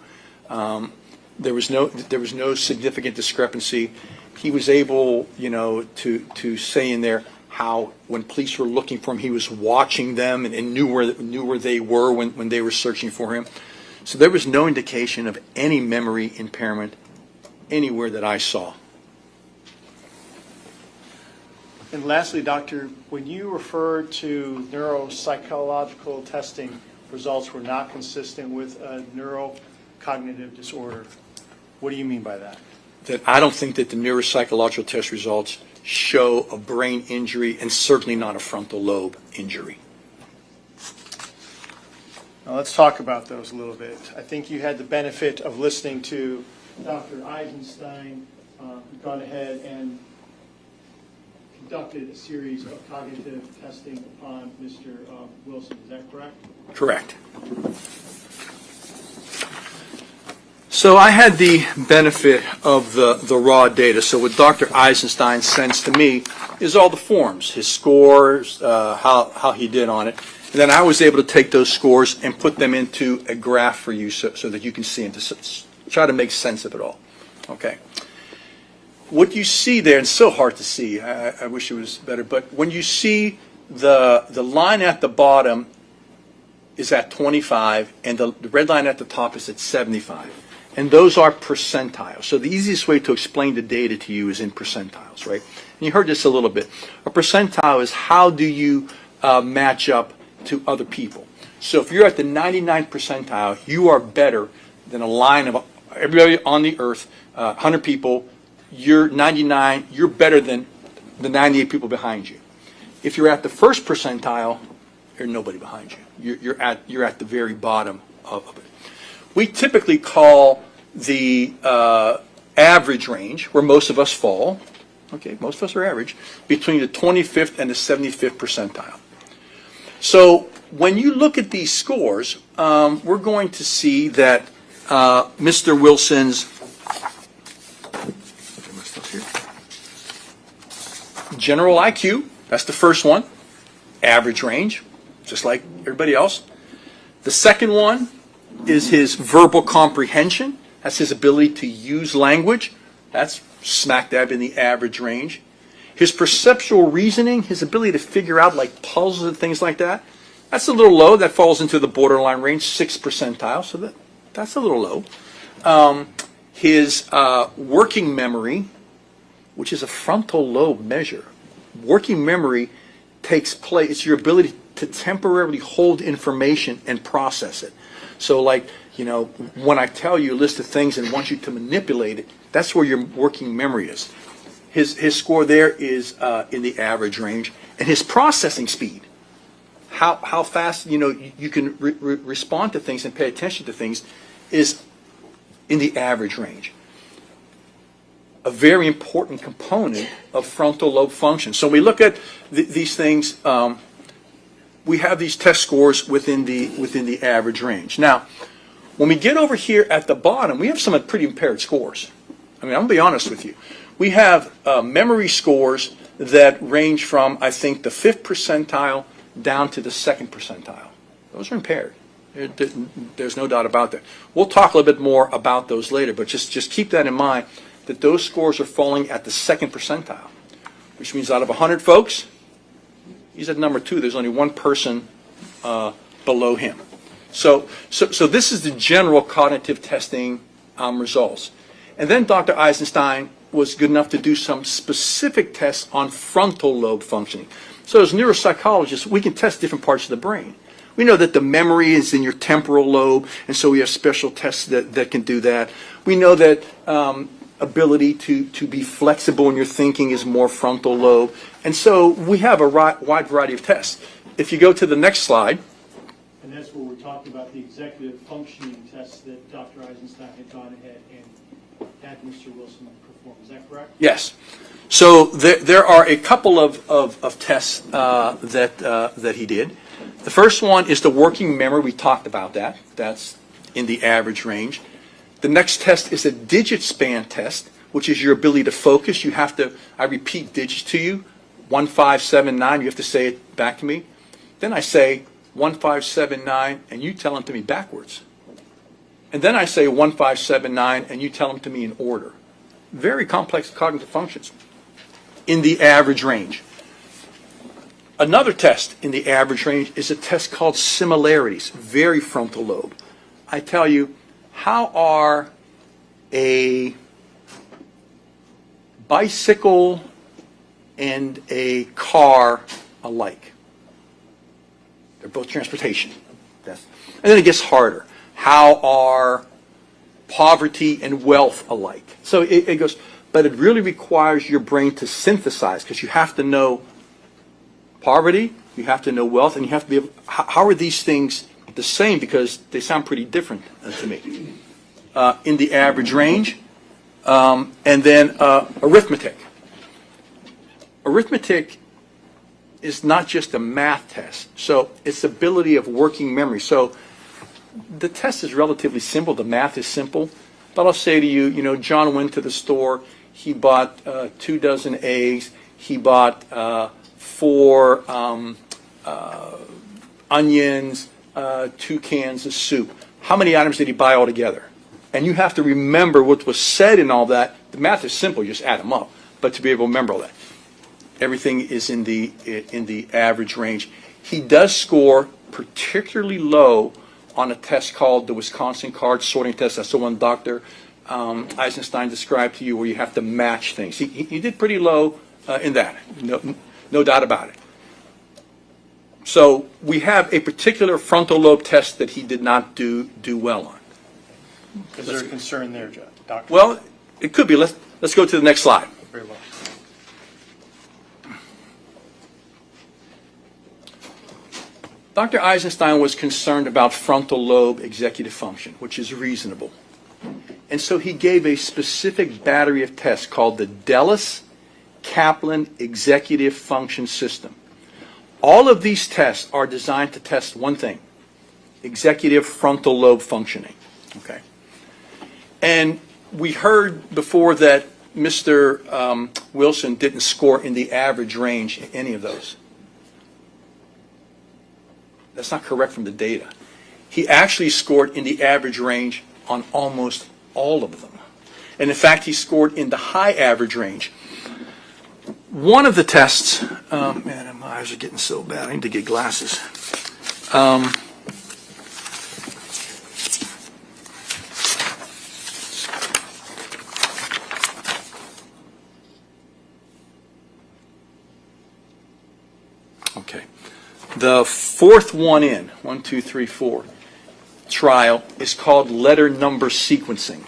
There was no significant discrepancy. He was able, to say in there how when police were looking for him, he was watching them and knew where they were when they were searching for him. So there was no indication of any memory impairment anywhere that I saw. And lastly, Doctor, when you refer to neuropsychological testing results were not consistent with a neurocognitive disorder, what do you mean by that? That I don't think that the neuropsychological test results show a brain injury and certainly not a frontal lobe injury. Now let's talk about those a little bit. I think you had the benefit of listening to Dr. Eisenstein, who's gone ahead and conducted a series of cognitive testing upon Mr. Wilson. Is that correct? Correct. So I had the benefit of the raw data. So what Dr. Eisenstein sends to me is all the forms, his scores, how he did on it. And then I was able to take those scores and put them into a graph for you so that you can see and to try to make sense of it all. Okay. What you see there, and it's so hard to see, I wish it was better, but when you see the line at the bottom is at 25 and the red line at the top is at 75. And those are percentiles. So the easiest way to explain the data to you is in percentiles, right? And you heard this a little bit. A percentile is how do you match up to other people. So if you're at the 99th percentile, you are better than a line of everybody on the earth, 100 people. You're 99, you're better than the 98 people behind you. If you're at the first percentile, there's nobody behind you. You're at the very bottom of it. We typically call the average range, where most of us fall, okay, most of us are average, between the 25th and the 75th percentile. So when you look at these scores, we're going to see that Mr. Wilson's general IQ, that's the first one, average range, just like everybody else. The second one is his verbal comprehension. That's his ability to use language. That's smack dab in the average range. His perceptual reasoning, his ability to figure out like puzzles and things like that, that's a little low. That falls into the borderline range, 6th percentile, so that's a little low. His working memory, which is a frontal lobe measure. Working memory takes place, it's your ability to temporarily hold information and process it. So like, when I tell you a list of things and want you to manipulate it, that's where your working memory is. His score there is in the average range. And his processing speed, how fast you can respond to things and pay attention to things, is in the average range. A very important component of frontal lobe function. So we look at these things. We have these test scores within the average range. Now, when we get over here at the bottom, we have some pretty impaired scores. I mean, I'm going to be honest with you. We have memory scores that range from, I think, the 5th percentile down to the 2nd percentile. Those are impaired. There's no doubt about that. We'll talk a little bit more about those later, but just keep that in mind, that those scores are falling at the 2nd percentile, which means out of 100 folks, he's at number 2. There's only one person below him. So this is the general cognitive testing results. And then Dr. Eisenstein was good enough to do some specific tests on frontal lobe functioning. So as neuropsychologists, we can test different parts of the brain. We know that the memory is in your temporal lobe, and so we have special tests that can do that. We know that ability to be flexible in your thinking is more frontal lobe. And so we have a wide variety of tests. If you go to the next slide. And that's where we're talking about the executive functioning tests that Dr. Eisenstein had gone ahead and had Mr. Wilson perform. perform. Is that correct? Yes. So there are a couple of tests that he did. The first one is the working memory. We talked about that. That's in the average range. The next test is a digit span test, which is your ability to focus. You have to, I repeat digits to you, 1579, you have to say it back to me. Then I say 1579, and you tell them to me backwards. And then I say 1579, and you tell them to me in order. Very complex cognitive functions in the average range. Another test in the average range is a test called similarities, very frontal lobe. I tell you, how are a bicycle and a car alike? They're both transportation. And then it gets harder. How are poverty and wealth alike? So it goes, but it really requires your brain to synthesize, because you have to know poverty, you have to know wealth, and you have to be able, how are these things the same, because they sound pretty different to me. In the average range, and then arithmetic. Arithmetic is not just a math test, so it's ability of working memory. So the test is relatively simple, the math is simple, but I'll say to you, you know, John went to the store, he bought 2 dozen eggs, he bought 4 onions, 2 cans of soup. How many items did he buy altogether? And you have to remember what was said in all that. The math is simple, you just add them up. But to be able to remember all that, everything is in the average range. He does score particularly low on a test called the Wisconsin card sorting test. That's the one Dr. Eisenstein described to you, where you have to match things. He did pretty low in that, no doubt about it. So we have a particular frontal lobe test that he did not do well on. Is there a concern there, Doctor? Well, it could be. Let's go to the next slide. Very well. Dr. Eisenstein was concerned about frontal lobe executive function, which is reasonable. And so he gave a specific battery of tests called the Dellis-Kaplan Executive Function System. All of these tests are designed to test one thing: executive frontal lobe functioning. Okay. And we heard before that Mr. Wilson didn't score in the average range in any of those. That's not correct from the data. He actually scored in the average range on almost all of them. And in fact, he scored in the high average range. One of the tests, man, my eyes are getting so bad, I need to get glasses. Okay. The fourth one in, 1, 2, 3, 4, trial is called letter number sequencing,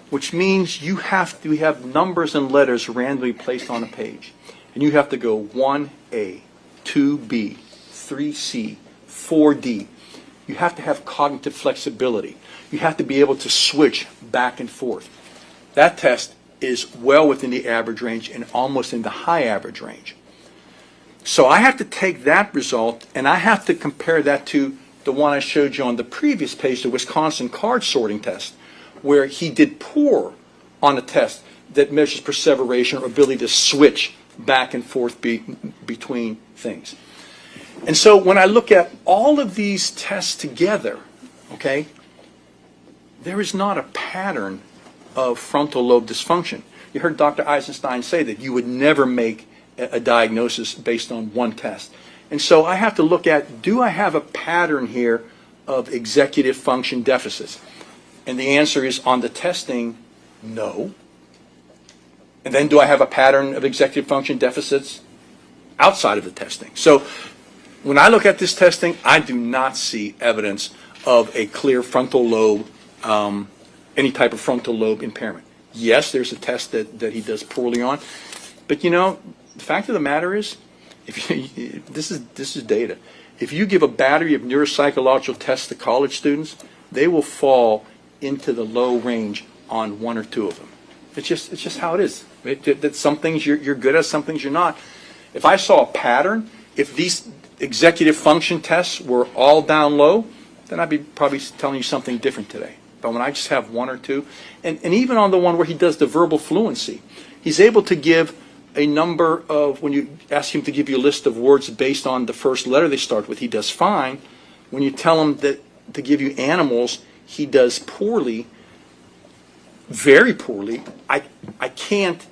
which means you have to have numbers and letters randomly placed on a page. And you have to go 1A, 2B, 3C, 4D. You have to have cognitive flexibility. You have to be able to switch back and forth. That test is well within the average range and almost in the high average range. So I have to take that result and I have to compare that to the one I showed you on the previous page, the Wisconsin card sorting test, where he did poor on a test that measures perseveration or ability to switch back and forth between things. And so when I look at all of these tests together, okay, there is not a pattern of frontal lobe dysfunction. You heard Dr. Eisenstein say that you would never make a diagnosis based on one test. And so I have to look at, do I have a pattern here of executive function deficits? And the answer is, on the testing, no. And then do I have a pattern of executive function deficits outside of the testing? So when I look at this testing, I do not see evidence of a clear frontal lobe, any type of frontal lobe impairment. Yes, there's a test that he does poorly on. But you know, the fact of the matter is, if you, this is data. If you give a battery of neuropsychological tests to college students, they will fall into the low range on 1 or 2 of them. It's just how it is. That some things you're good at, some things you're not. If I saw a pattern, if these executive function tests were all down low, then I'd be probably telling you something different today. But when I just have one or two, and even on the one where he does the verbal fluency, he's able to give a number of, when you ask him to give you a list of words based on the first letter they start with, he does fine. When you tell him that to give you animals, he does poorly, very poorly. I can't,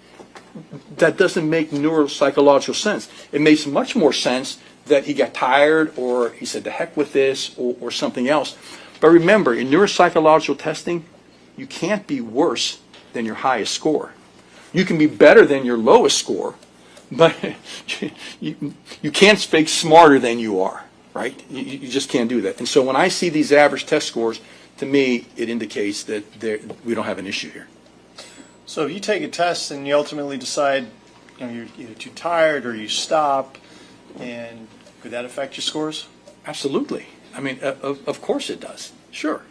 that doesn't make neuropsychological sense. It makes much more sense that he got tired or he said, the heck with this, or something else. But remember, in neuropsychological testing, you can't be worse than your highest score. You can be better than your lowest score, but you can't speak smarter than you are, right? You just can't do that. And so when I see these average test scores, to me, it indicates that we don't have an issue here. So if you take a test and you ultimately decide, you're either too tired or you stop, and could that affect your scores? Absolutely. I mean, of course it does. Sure.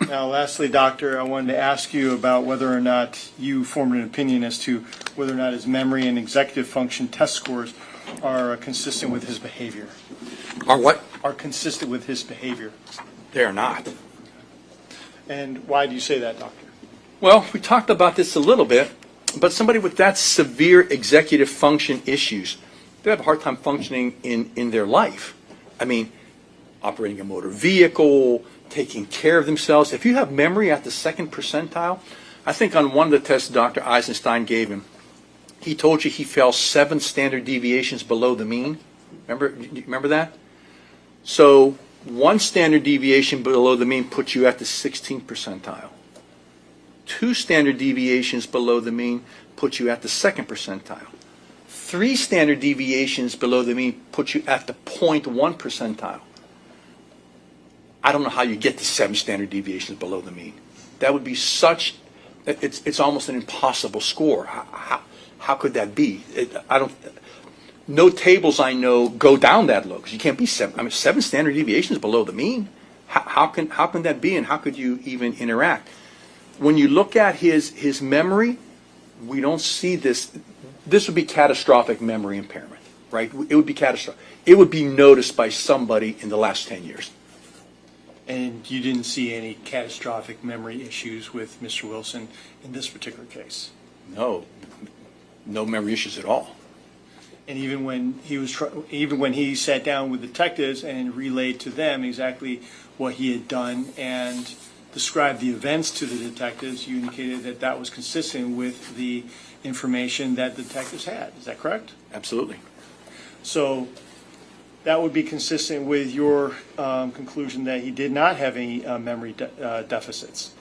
Now, lastly, Doctor, I wanted to ask you about whether or not you formed an opinion as to whether or not his memory and executive function test scores are consistent with his behavior. Are what? Are consistent with his behavior. They are not. And why do you say that, Doctor? Well, we talked about this a little bit, but somebody with that severe executive function issues, they have a hard time functioning in their life. I mean, operating a motor vehicle, taking care of themselves. If you have memory at the second percentile, I think on one of the tests Dr. Eisenstein gave him, he told you he fell 7 standard deviations below the mean. Remember that? So 1 standard deviation below the mean puts you at the 16th percentile. 2 standard deviations below the mean puts you at the 2nd percentile. 3 standard deviations below the mean puts you at the 0.1 percentile. I don't know how you get to 7 standard deviations below the mean. That would be such, it's almost an impossible score. How could that be? No tables I know go down that low, because you can't be 7 standard deviations below the mean. How can that be, and how could you even interact? When you look at his memory, we don't see this. This would be catastrophic memory impairment, right? It would be catastrophic. It would be noticed by somebody in the last 10 years. And you didn't see any catastrophic memory issues with Mr. Wilson in this particular case? No memory issues at all. And even when he sat down with detectives and relayed to them exactly what he had done and described the events to the detectives, you indicated that that was consistent with the information that the detectives had. Is that correct? Absolutely. So that would be consistent with your conclusion that he did not have any memory deficits.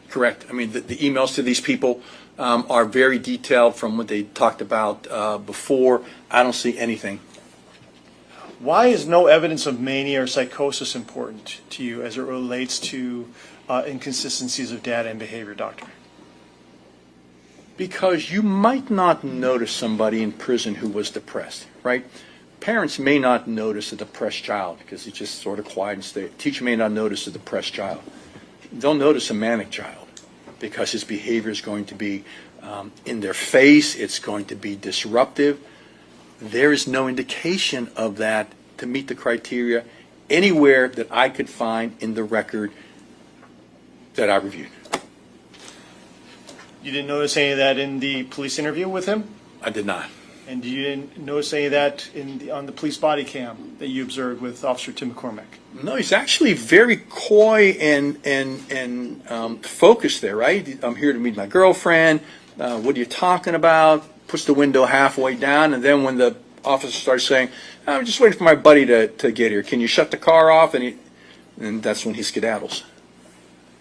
Correct. I mean, the emails to these people are very detailed from what they talked about before. I don't see anything. Why is no evidence of mania or psychosis important to you as it relates to inconsistencies of data and behavior, Doctor? Because you might not notice somebody in prison who was depressed, right? Parents may not notice a depressed child because he's just sort of quiet and stay. Teacher may not notice a depressed child. They'll notice a manic child because his behavior is going to be in their face. It's going to be disruptive. There is no indication of that to meet the criteria anywhere that I could find in the record that I reviewed. You didn't notice any of that in the police interview with him? I did not. And you didn't notice any of that on the police body cam that you observed with Officer Tim McCormick? No, he's actually very coy and focused there, right? I'm here to meet my girlfriend. What are you talking about? Puts the window halfway down, and then when the officer starts saying, I'm just waiting for my buddy to get here. Can you shut the car off? And that's when he skedaddles.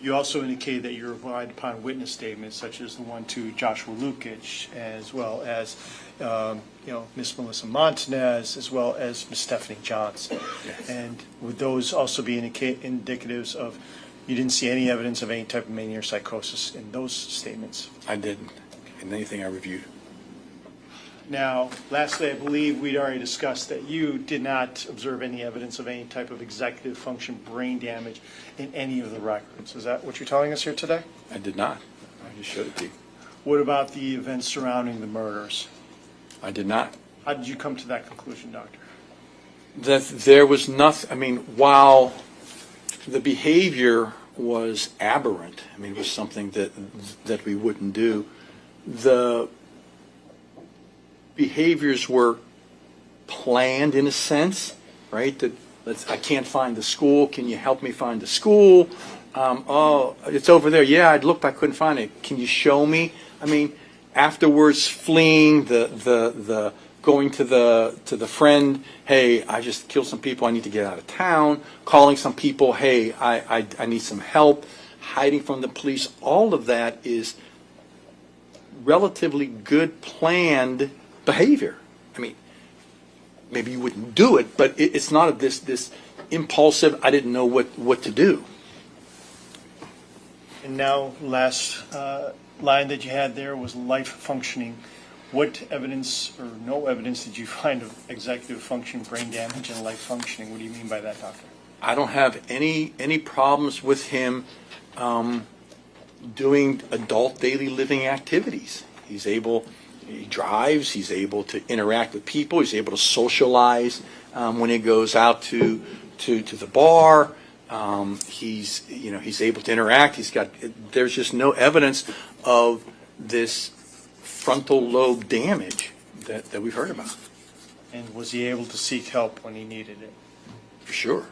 You also indicated that you relied upon witness statements such as the one to Joshua Lukic, as well as Miss Melissa Montanez, as well as Miss Stephanie Johns. Yes. And would those also be indicatives of you didn't see any evidence of any type of mania or psychosis in those statements? I didn't, in anything I reviewed. Now, lastly, I believe we'd already discussed that you did not observe any evidence of any type of executive function brain damage in any of the records. Is that what you're telling us here today? I did not. just showed it to you. What about the events surrounding the murders? I did not. How did you come to that conclusion, doctor? That there was nothing, I mean, while the behavior was aberrant, I mean, it was something that we wouldn't do, the behaviors were planned in a sense, right? That I can't find the school. Can you help me find the school? Oh, it's over there. Yeah, I'd looked, I couldn't find it. Can you show me? I mean, afterwards, fleeing, the going to the friend. Hey, I just killed some people. I need to get out of town. Calling some people. Hey, I need some help. Hiding from the police. All of that is relatively good planned behavior. I mean, maybe you wouldn't do it, but it's not this impulsive, I didn't know what to do. And now, last line that you had there was life functioning. What evidence or no evidence did you find of executive function, brain damage, and life functioning? What do you mean by that, doctor? I don't have any problems with him doing adult daily living activities. He drives, he's able to interact with people, he's able to socialize when he goes out to the bar. He's able to interact. There's just no evidence of this frontal lobe damage that we've heard about. And was he able to seek help when he needed it? For sure.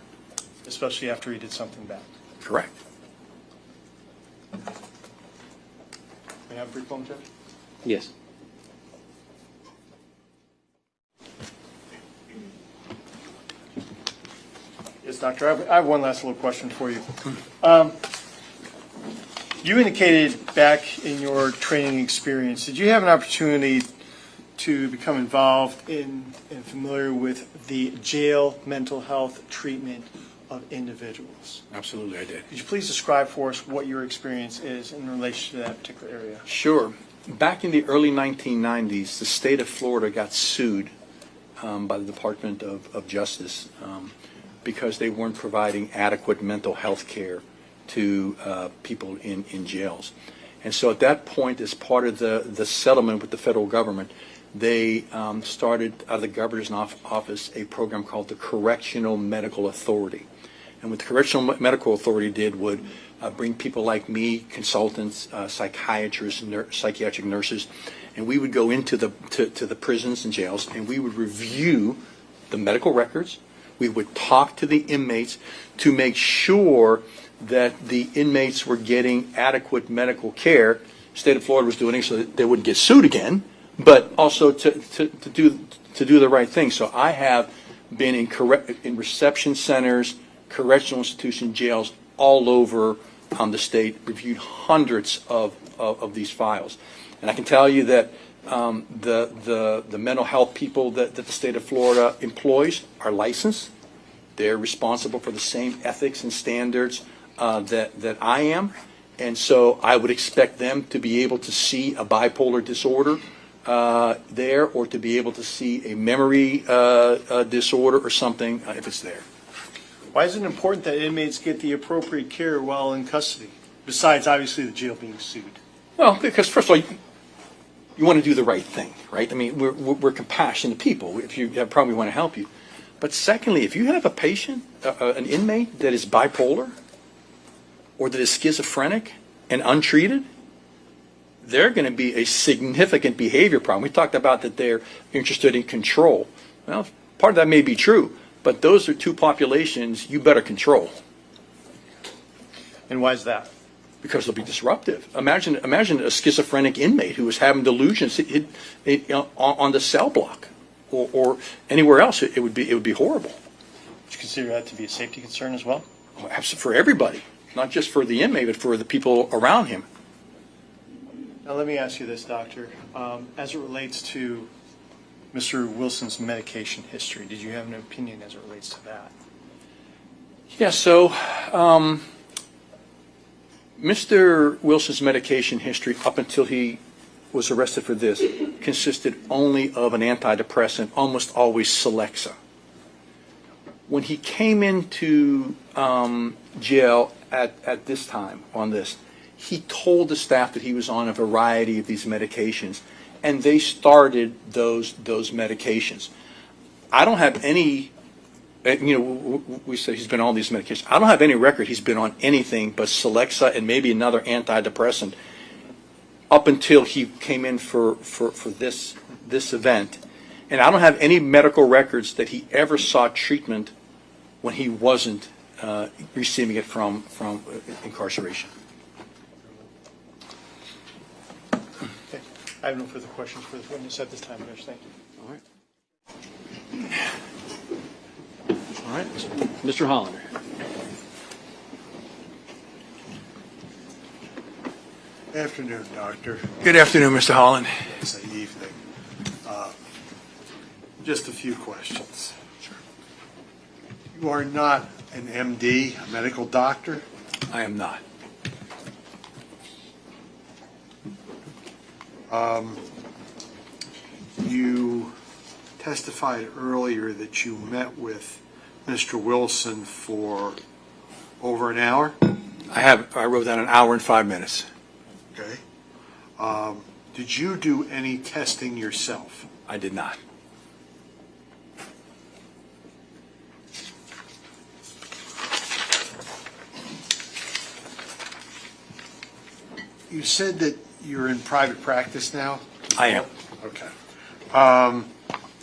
Especially after he did something bad? Correct. May I have a brief moment, Judge? Yes. Yes, Doctor, I have one last little question for you. You indicated back in your training experience, did you have an opportunity to become involved in and familiar with the jail mental health treatment of individuals? Absolutely, I did. Could you please describe for us what your experience is in relation to that particular area? Sure. Back in the early 1990s, the state of Florida got sued by the Department of Justice because they weren't providing adequate mental health care to people in jails. And so at that point, as part of the settlement with the federal government, they started out of the governor's office a program called the Correctional Medical Authority. And what the Correctional Medical Authority did would bring people like me, consultants, psychiatrists, psychiatric nurses, and we would go into the prisons and jails, and we would review the medical records. We would talk to the inmates to make sure that the inmates were getting adequate medical care. The state of Florida was doing it so that they wouldn't get sued again, but also to do the right thing. So I have been in reception centers, correctional institution jails all over the state, reviewed hundreds of these files. And I can tell you that the mental health people that the state of Florida employs are licensed. They're responsible for the same ethics and standards that I am. And so I would expect them to be able to see a bipolar disorder there, or to be able to see a memory disorder or something if it's there. Why is it important that inmates get the appropriate care while in custody, besides obviously the jail being sued? Well, because first of all, you want to do the right thing, right? I mean, we're compassionate people. If you have a problem, we want to help you. But secondly, if you have a patient, an inmate that is bipolar or that is schizophrenic and untreated, they're going to be a significant behavior problem. We talked about that they're interested in control. Well, part of that may be true, but those are two populations you better control. And why is that? Because they'll be disruptive. Imagine a schizophrenic inmate who was having delusions on the cell block or anywhere else. It would be horrible. Would you consider that to be a safety concern as well? For everybody, not just for the inmate, but for the people around him. Now let me ask you this, doctor. As it relates to Mr. Wilson's medication history, did you have an opinion as it relates to that? Yeah, so Mr. Wilson's medication history up until he was arrested for this consisted only of an antidepressant, almost always Celexa. When he came into jail at this time on this, he told the staff that he was on a variety of these medications, and they started those medications. I don't have any, we say he's been on these medications. I don't have any record he's been on anything but Celexa and maybe another antidepressant up until he came in for this event. And I don't have any medical records that he ever sought treatment when he wasn't receiving it from incarceration. Okay. I have no further questions for this witness at this time, Judge. Thank you. All right. All right, Mr. Hollander. Afternoon, Doctor. Good afternoon, Mr. Holland. Say evening. Just a few questions. Sure. You are not an MD, a medical doctor? I am not. You testified earlier that you met with Mr. Wilson for over an hour? I wrote down an hour and 5 minutes. Okay. Did you do any testing yourself? I did not. You said that you're in private practice now? I am. Okay.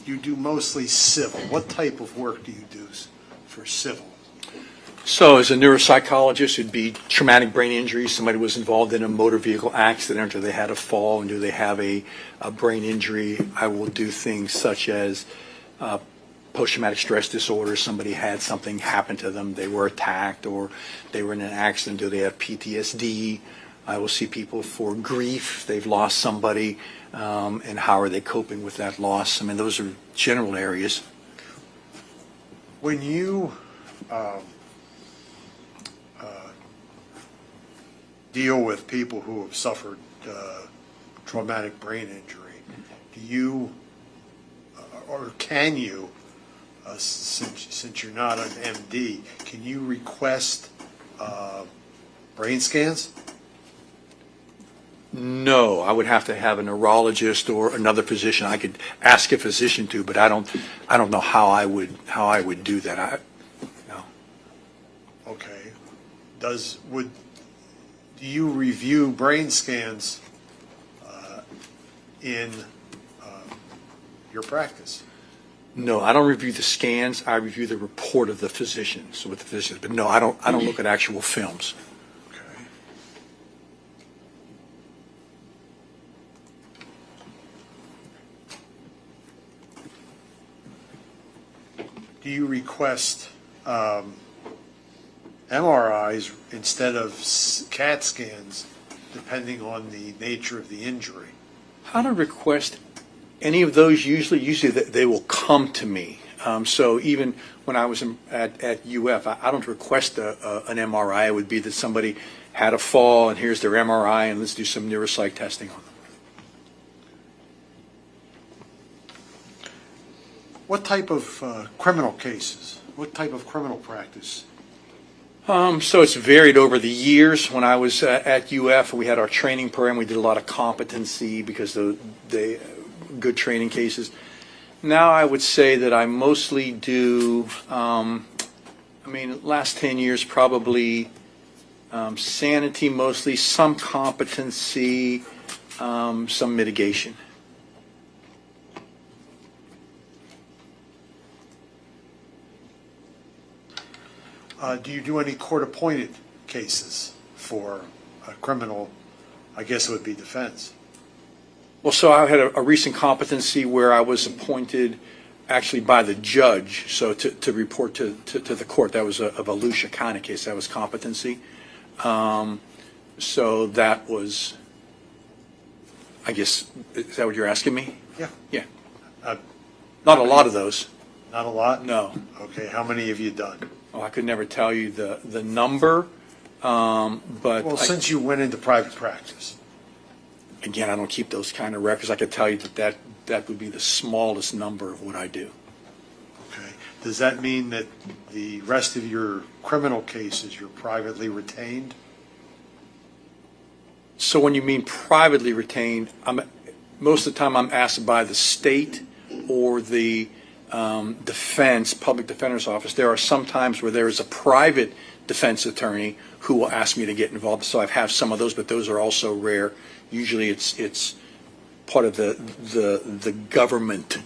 You do mostly civil. What type of work do you do for civil? So as a neuropsychologist, it'd be traumatic brain injury. Somebody was involved in a motor vehicle accident, or they had a fall, and do they have a brain injury? I will do things such as post-traumatic stress disorder. Somebody had something happen to them. They were attacked, or they were in an accident. Do they have PTSD? I will see people for grief. They've lost somebody, and how are they coping with that loss? I mean, those are general areas. When you deal with people who have suffered traumatic brain injury, do you, or can you, since you're not an MD, can you request brain scans? No, I would have to have a neurologist or another physician. I could ask a physician to, but I don't know how I would do that. No. Okay. Do you review brain scans in your practice? No, I don't review the scans. I review the report of the physician. So with the physician, but no, I don't look at actual films. Do you request MRIs instead of CAT scans, depending on the nature of the injury? I don't request any of those usually they will come to me. So even when I was at UF, I don't request an MRI. It would be that somebody had a fall, and here's their MRI, and let's do some neuropsych testing on them. What type of criminal cases? What type of criminal practice? So it's varied over the years. When I was at UF, we had our training program. We did a lot of competency because the good training cases. Now I would say that I mostly do, last 10 years probably sanity mostly, some competency, some mitigation. Do you do any court-appointed cases for criminal, I guess it would be defense? Well, so I had a recent competency where I was appointed actually by the judge, so to report to the court. That was a Volusia kind of case. That was competency. So that was, I guess, is that what you're asking me? Yeah. Yeah. Not a lot of those. Not a lot? No. Okay, how many have you done? Oh, I could never tell you the number, but... Well, since you went into private practice. Again, I don't keep those kind of records. I could tell you that would be the smallest number of what I do. Okay. Does that mean that the rest of your criminal cases, you're privately retained? So when you mean privately retained, most of the time I'm asked by the state or the public defender's office. There are some times where there is a private defense attorney who will ask me to get involved. So I've had some of those, but those are also rare. Usually it's part of the government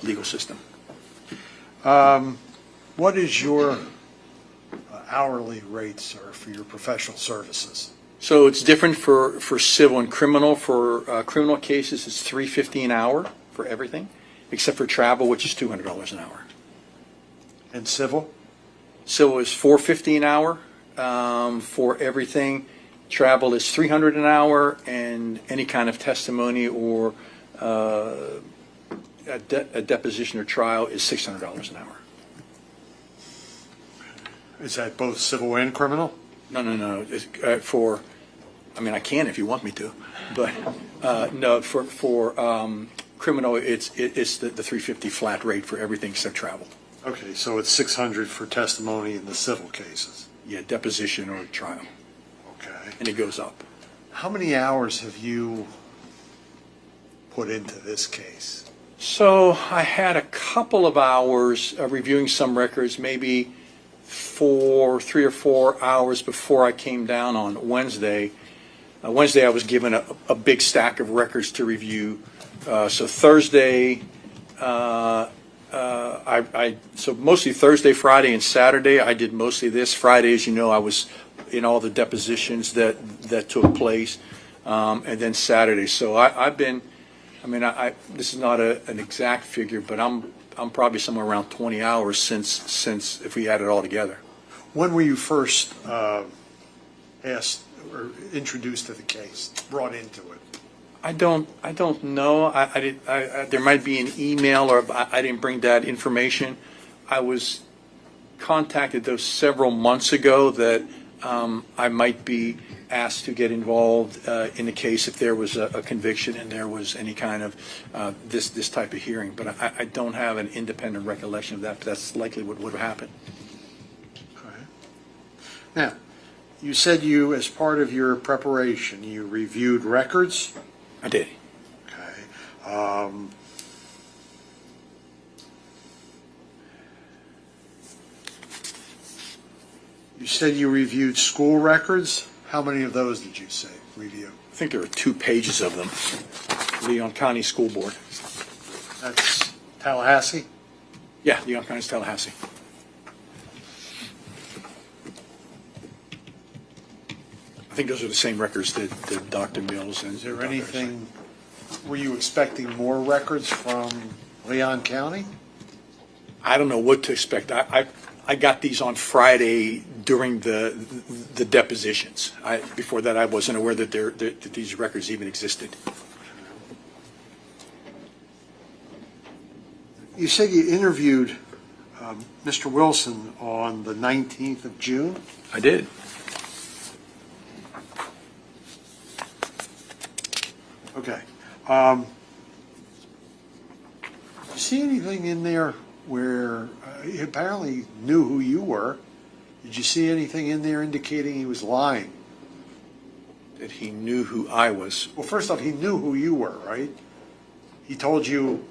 legal system. What is your hourly rates or for your professional services? So it's different for civil and criminal. For criminal cases, it's $3.50 an hour for everything, except for travel, which is $200 an hour. And civil? Civil is $4.50 an hour for everything. Travel is $300 an hour, and any kind of testimony or a deposition or trial is $600 an hour. Is that both civil and criminal? No. It's, I can if you want me to, but no. For criminal, it's the $3.50 flat rate for everything except travel. Okay, so it's $600 for testimony in the civil cases. Yeah, deposition or trial. Okay. And it goes up. How many hours have you put into this case? So I had a couple of hours reviewing some records, maybe 3 or 4 hours before I came down on Wednesday. Wednesday I was given a big stack of records to review. So Thursday, so mostly Thursday, Friday, and Saturday I did mostly this. Friday, as you know, I was in all the depositions that took place, and then Saturday. So I've been, this is not an exact figure, but I'm probably somewhere around 20 hours since if we add it all together. When were you first asked or introduced to the case, brought into it? I don't know. There might be an email, or I didn't bring that information. I was contacted though several months ago that I might be asked to get involved in the case if there was a conviction and there was any kind of this type of hearing. But I don't have an independent recollection of that. But that's likely what would have happened. Okay. Now, you said you, as part of your preparation, you reviewed records. I did. Okay. You said you reviewed school records. How many of those did you say review? I think there are 2 pages of them. Leon County School Board. That's Tallahassee? Yeah, Leon County's Tallahassee. I think those are the same records that Dr. Mills and. Is there anything, were you expecting more records from Leon County? I don't know what to expect. I got these on Friday during the depositions. Before that, I wasn't aware that these records even existed. You said you interviewed Mr. Wilson on the 19th of June? I did. Okay. You see anything in there where he apparently knew who you were? Did you see anything in there indicating he was lying? That he knew who I was. Well, first off, he knew who you were, right? He told you,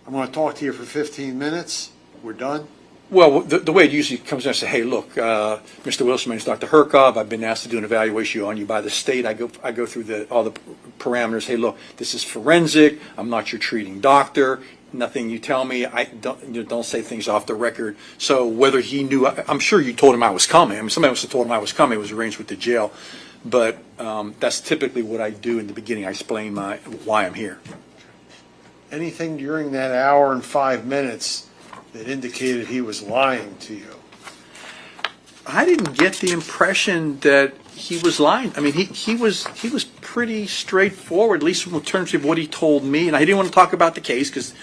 I'm going to talk to you for 15 minutes. We're done. Well, the way it usually comes in, I say, hey, look, Mr. Wilson, my name is Dr. Herkov. I've been asked to do an evaluation on you by the state. I go through all the parameters. Hey, look, this is forensic. I'm not your treating doctor. Nothing you tell me. I don't say things off the record. So whether he knew, I'm sure you told him I was coming. I mean, somebody must have told him I was coming. It was arranged with the jail. But that's typically what I do in the beginning. I explain why I'm here. Anything during that hour and 5 minutes that indicated he was lying to you? I didn't get the impression that he was lying. I mean, he was pretty straightforward, at least in terms of what he told me. And I didn't want to talk about the case because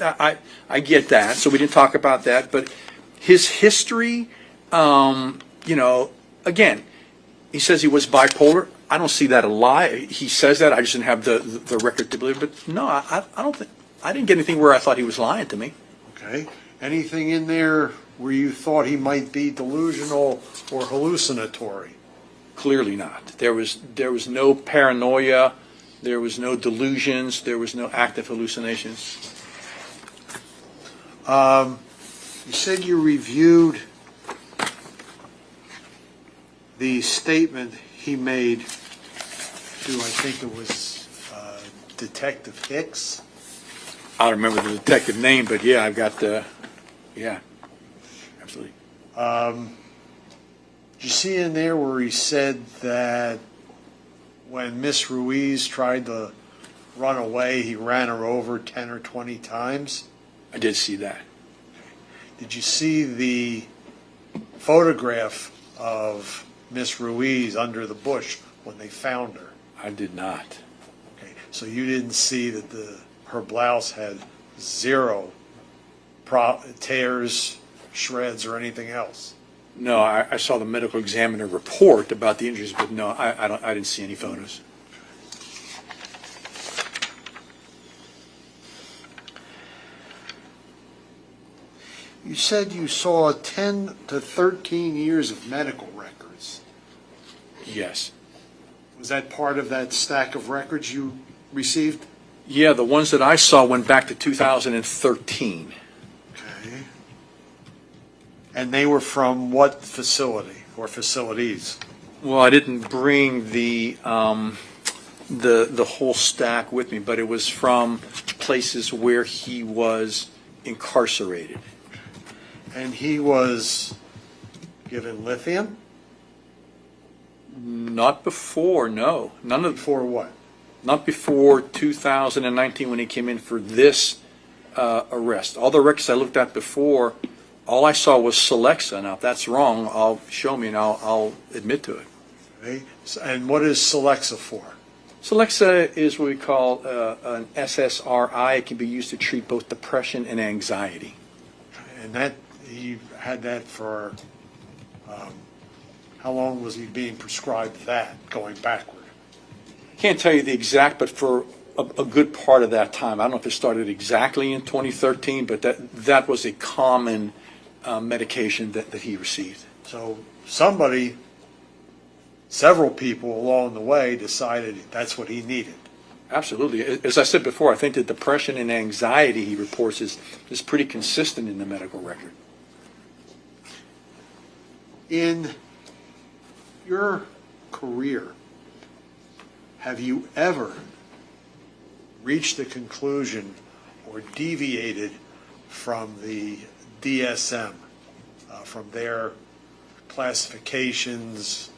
I get that, so we didn't talk about that. But his history, again, he says he was bipolar. I don't see that a lie. He says that. I just didn't have the record to believe. But no, I don't think I didn't get anything where I thought he was lying to me. Okay. Anything in there where you thought he might be delusional or hallucinatory? Clearly not. There was no paranoia, there was no delusions, there was no active hallucinations. You said you reviewed the statement he made to, I think it was Detective Hicks. I don't remember the detective name, but yeah, I've got the, yeah, absolutely. Did you see in there where he said that when Miss Ruiz tried to run away, he ran her over 10 or 20 times? I did see that. Did you see the photograph of Miss Ruiz under the bush when they found her? I did not. Okay, so you didn't see that her blouse had zero tears, shreds, or anything else? No, I saw the medical examiner report about the injuries, but no, I didn't see any photos. You said you saw 10 to 13 years of medical records. Yes. Was that part of that stack of records you received? Yeah, the ones that I saw went back to 2013. Okay. And they were from what facility or facilities? Well, I didn't bring the whole stack with me, but it was from places where he was incarcerated. And he was given lithium? Not before, no. None of Before what? Not before 2019 when he came in for this arrest. All the records I looked at before, all I saw was Celexa. Now, if that's wrong, show me and I'll admit to it. Okay. And what is Celexa for? Celexa is what we call an SSRI. It can be used to treat both depression and anxiety. And that he had that for, how long was he being prescribed that, going backward? Can't tell you the exact, but for a good part of that time. I don't know if it started exactly in 2013, but that was a common medication that he received. So several people along the way decided that's what he needed. Absolutely. As I said before, I think the depression and anxiety he reports is pretty consistent in the medical record. In your career, have you ever reached a conclusion or deviated from the DSM, from their classifications?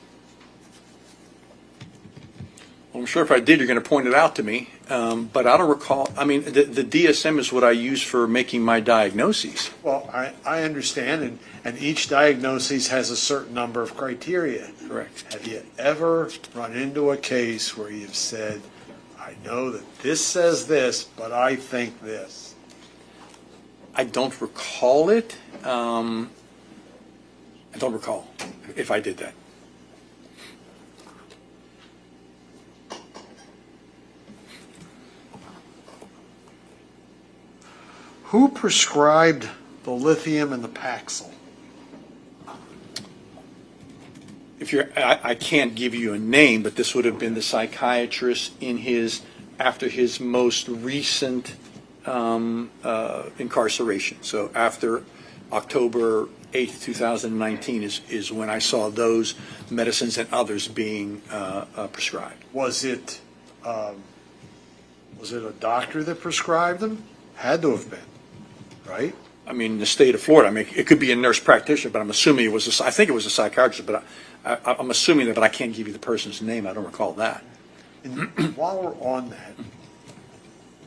Well, I'm sure if I did, you're going to point it out to me, but I don't recall. I mean, the DSM is what I use for making my diagnoses. Well, I understand, and each diagnosis has a certain number of criteria. Correct. Have you ever run into a case where you've said, I know that this says this, but I think this? I don't recall it. I don't recall if I did that. Who prescribed the lithium and the Paxil? I can't give you a name, but this would have been the psychiatrist after his most recent incarceration. So after October 8th, 2019 is when I saw those medicines and others being prescribed. Was it a doctor that prescribed them? Had to have been, right? I mean, in the state of Florida, I mean, it could be a nurse practitioner, but I'm assuming it was I think it was a psychiatrist, but I'm assuming that, but I can't give you the person's name. I don't recall that. And while we're on that,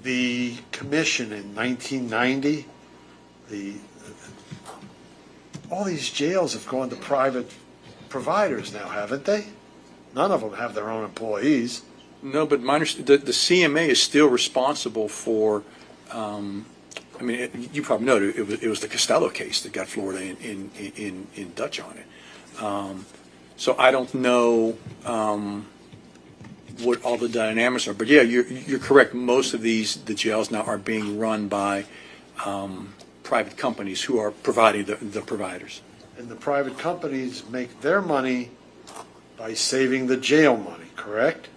the commission in 1990, all these jails have gone to private providers now, haven't they? None of them have their own employees. No, but the CMA is still responsible for. I mean, you probably know it was the Costello case that got Florida in Dutch on it. So I don't know what all the dynamics are, but yeah, you're correct. Most of the jails now are being run by private companies who are providing the providers. And the private companies make their money by saving the jail money, correct?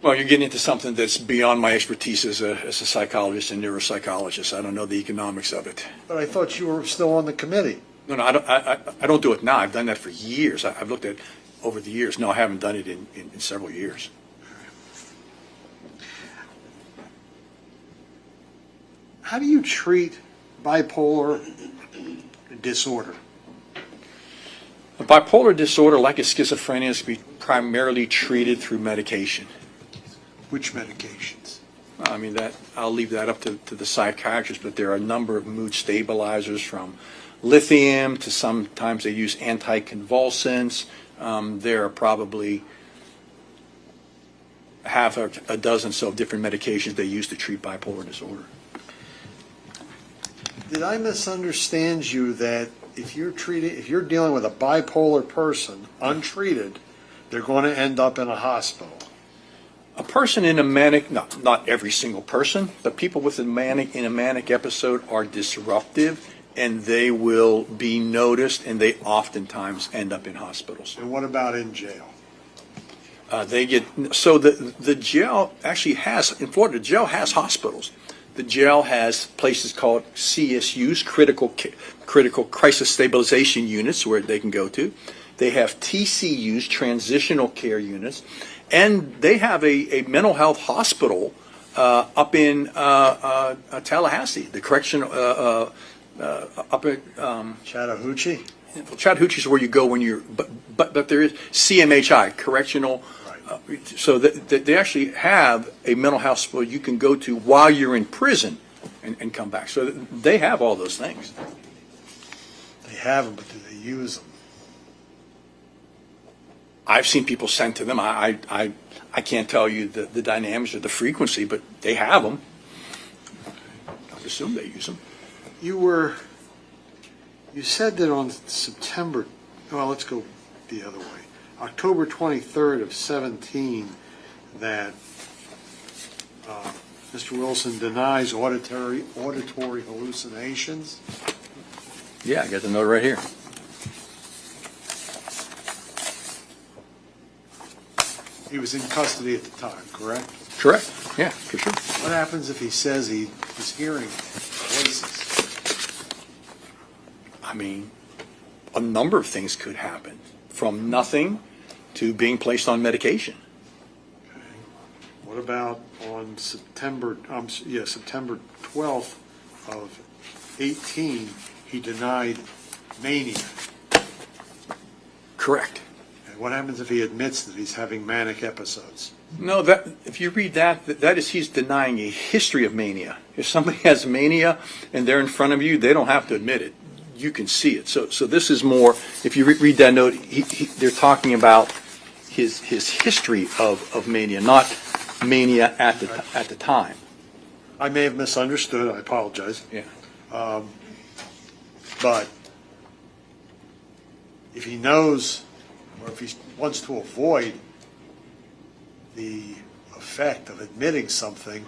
Well, you're getting into something that's beyond my expertise as a psychologist and neuropsychologist. I don't know the economics of it. But I thought you were still on the committee. No, I don't do it now. I've done that for years. I've looked at over the years. No, I haven't done it in several years. How do you treat bipolar disorder? A bipolar disorder, like a schizophrenia, is to be primarily treated through medication. Which medications? I mean, I'll leave that up to the psychiatrist, but there are a number of mood stabilizers, from lithium to sometimes they use anticonvulsants. There are probably half a dozen so different medications they use to treat bipolar disorder. Did I misunderstand you that if you're dealing with a bipolar person untreated, they're going to end up in a hospital? A person in a manic, not every single person, but people in a manic episode are disruptive, and they will be noticed, and they oftentimes end up in hospitals. And what about in jail? The jail actually has, in Florida, the jail has hospitals. The jail has places called CSUs, critical crisis stabilization units, where they can go to. They have TCUs, transitional care units, and they have a mental health hospital up in Tallahassee, the correction up at Chattahoochee. Well, Chattahoochee is where you go when you're, but there is CMHI, correctional. So they actually have a mental health hospital you can go to while you're in prison and come back. So they have all those things. They have them, but do they use them? I've seen people sent to them. I can't tell you the dynamics or the frequency, but they have them. I would assume they use them. You said that on September, well, let's go the other way. October 23rd of 17, that Mr. Wilson denies auditory hallucinations. Yeah, I got the note right here. He was in custody at the time, correct? Correct. Yeah, for sure. What happens if he says he was hearing voices? I mean, a number of things could happen, from nothing to being placed on medication. Okay. What about on September 12th of 18, he denied mania? Correct. And what happens if he admits that he's having manic episodes? No, if you read that is he's denying a history of mania. If somebody has mania and they're in front of you, they don't have to admit it. You can see it. So this is more, if you read that note, they're talking about his history of mania, not mania at the time. I may have misunderstood. I apologize. Yeah. But if he knows, or if he wants to avoid the effect of admitting something,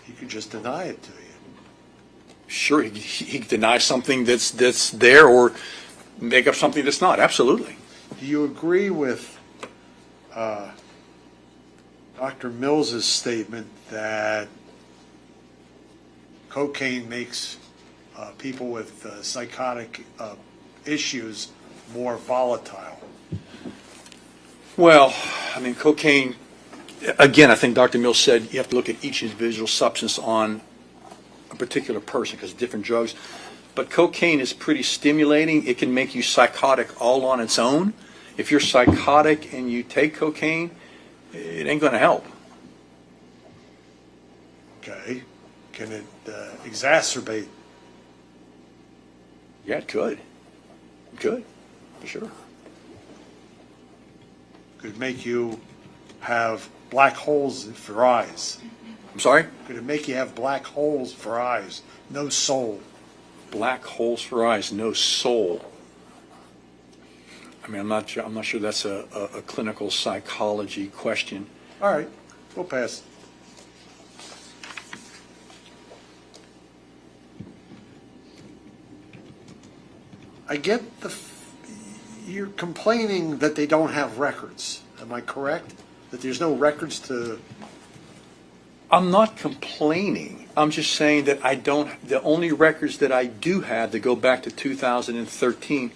he could just deny it to you. Sure, he can deny something that's there, or make up something that's not. Absolutely. Do you agree with Dr. Mills's statement that cocaine makes people with psychotic issues more volatile? Well, I mean, cocaine, again, I think Dr. Mills said you have to look at each individual substance on a particular person, because different drugs. But cocaine is pretty stimulating. It can make you psychotic all on its own. If you're psychotic and you take cocaine, it ain't going to help. Okay. Can it exacerbate? Yeah, it could. It could, for sure. Could it make you have black holes for eyes? I'm sorry? Could it make you have black holes for eyes? No soul. Black holes for eyes, no soul. I mean, I'm not sure that's a clinical psychology question. All right, we'll pass. I get you're complaining that they don't have records. Am I correct? That there's no records to... I'm not complaining. I'm just saying that the only records that I do have that go back to 2013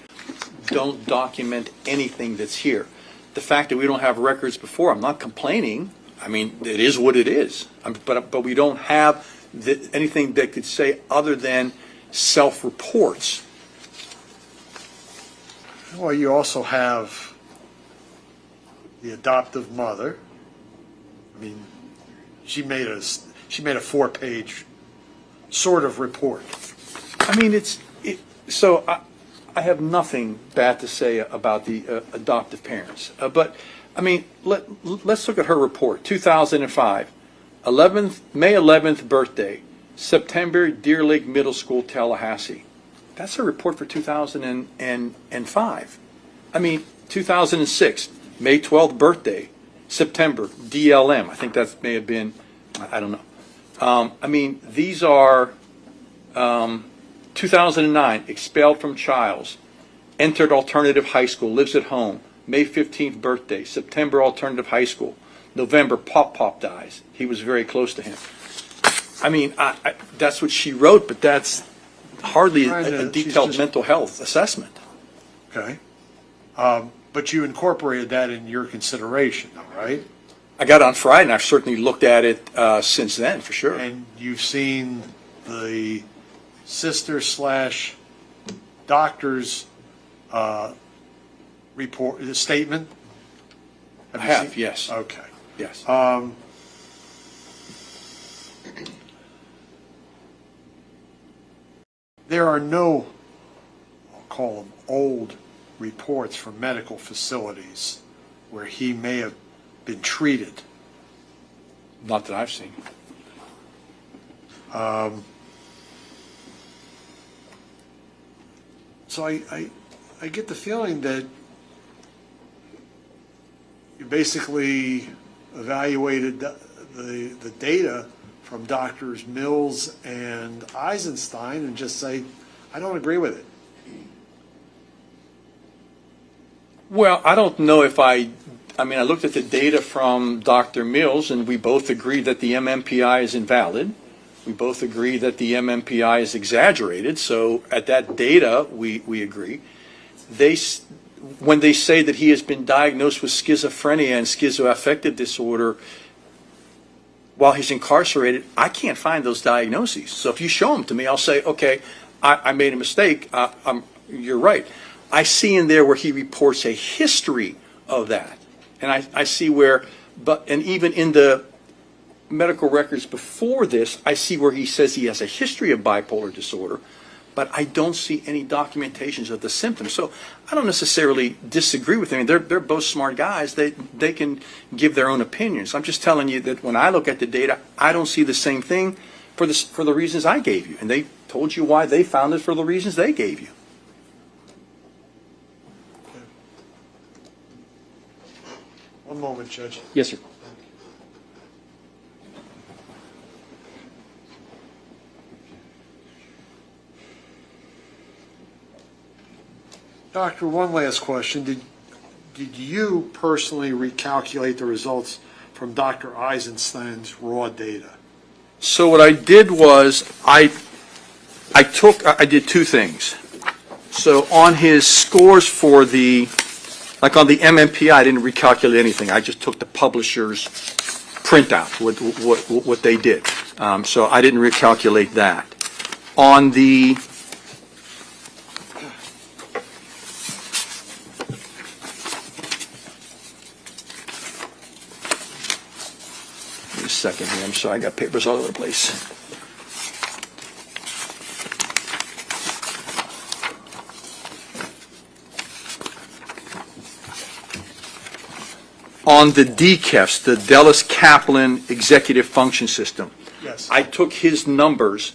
don't document anything that's here. The fact that we don't have records before, I'm not complaining. I mean, it is what it is. But we don't have anything that could say other than self-reports. Well, you also have the adoptive mother. I mean, she made a 4-page sort of report. I mean, I have nothing bad to say about the adoptive parents. But, I mean, let's look at her report. 2005, May 11th birthday, September, Deer Lake Middle School, Tallahassee. That's her report for 2005. I mean, 2006, May 12th birthday, September, DLM. I think that may have been, I don't know. I mean, these are 2009, expelled from Childs, entered alternative high school, lives at home, May 15th birthday, September, alternative high school, November, Pop dies. He was very close to him. I mean, that's what she wrote, but that's hardly a detailed mental health assessment. Okay. But you incorporated that in your consideration, though, right? I got it on Friday, and I've certainly looked at it since then, for sure. And you've seen the sister/doctor's report, the statement? I have, yes. Okay. Yes. There are no, I'll call them old reports from medical facilities where he may have been treated. Not that I've seen. So I get the feeling that you basically evaluated the data from Doctors Mills and Eisenstein and just say, I don't agree with it. Well, I don't know if I looked at the data from Dr. Mills, and we both agree that the MMPI is invalid. We both agree that the MMPI is exaggerated, so at that data, we agree. When they say that he has been diagnosed with schizophrenia and schizoaffective disorder while he's incarcerated, I can't find those diagnoses. So if you show them to me, I'll say, okay, I made a mistake. You're right. I see in there where he reports a history of that. And I see and even in the medical records before this, I see where he says he has a history of bipolar disorder, but I don't see any documentations of the symptoms. So I don't necessarily disagree with them. They're both smart guys. They can give their own opinions. I'm just telling you that when I look at the data, I don't see the same thing for the reasons I gave you. And they told you why they found it for the reasons they gave you. One moment, Judge. Yes, sir. Doctor, one last question. Did you personally recalculate the results from Dr. Eisenstein's raw data? So what I did was I did two things. So on his scores for on the MMPI, I didn't recalculate anything. I just took the publisher's printout, what they did. So I didn't recalculate that. On the a second here. I'm sorry, I got papers all over the place. On the DKEFs, the Dellis-Kaplan Executive Function System, Yes. I took his numbers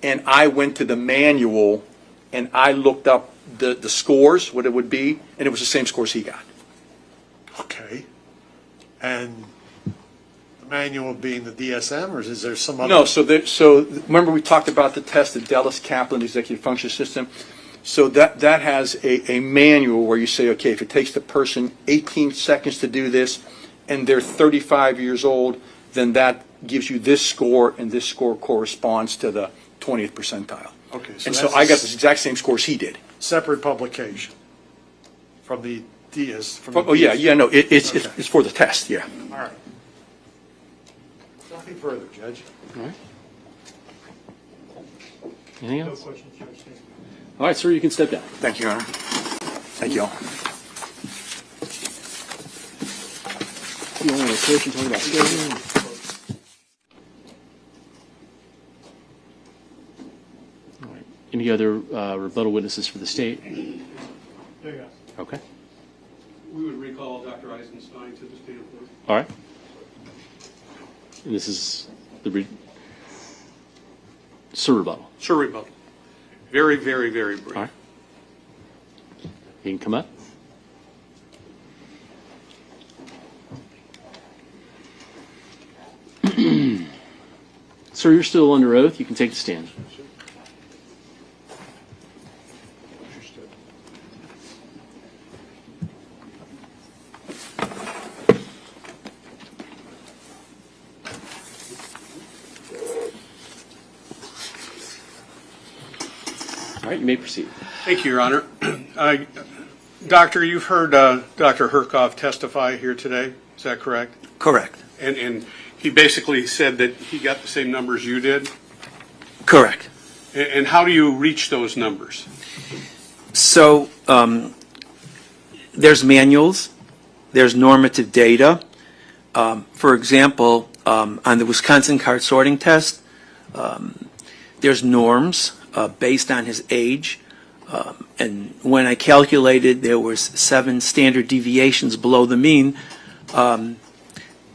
and I went to the manual and I looked up the scores, what it would be, and it was the same scores he got. Okay. And the manual being the DSM, or is there some other? No, so remember we talked about the test, the Dellis-Kaplan Executive Function System. So that has a manual where you say, okay, if it takes the person 18 seconds to do this and they're 35 years old, then that gives you this score, and this score corresponds to the 20th percentile. Okay, And so that's I got the exact same scores he did. separate publication from the DS. Oh, yeah, no, it's for the test, yeah. All right. Nothing further, Judge. All right. Anything else? questions, Judge. Thank you. All right, sir, you can step down. Thank you, Your Honor. Thank you all. You want to approach and talk about scheduling? All right. Any other rebuttal witnesses for the state? There you go. Okay. We would recall Dr. Eisenstein to the stand, please. All right. And this is the sir rebuttal. Sir, rebuttal. Very, very, very brief. All right. You can come up. Sir, you're still under oath. You can take the stand. All right, you may proceed. Thank you, Your Honor. Doctor, you've heard Dr. Herkoff testify here today. Is that correct? Correct. And he basically said that he got the same numbers you did? Correct. And how do you reach those numbers? So there's manuals, there's normative data. For example, on the Wisconsin card sorting test, there's norms based on his age. And when I calculated there was 7 standard deviations below the mean,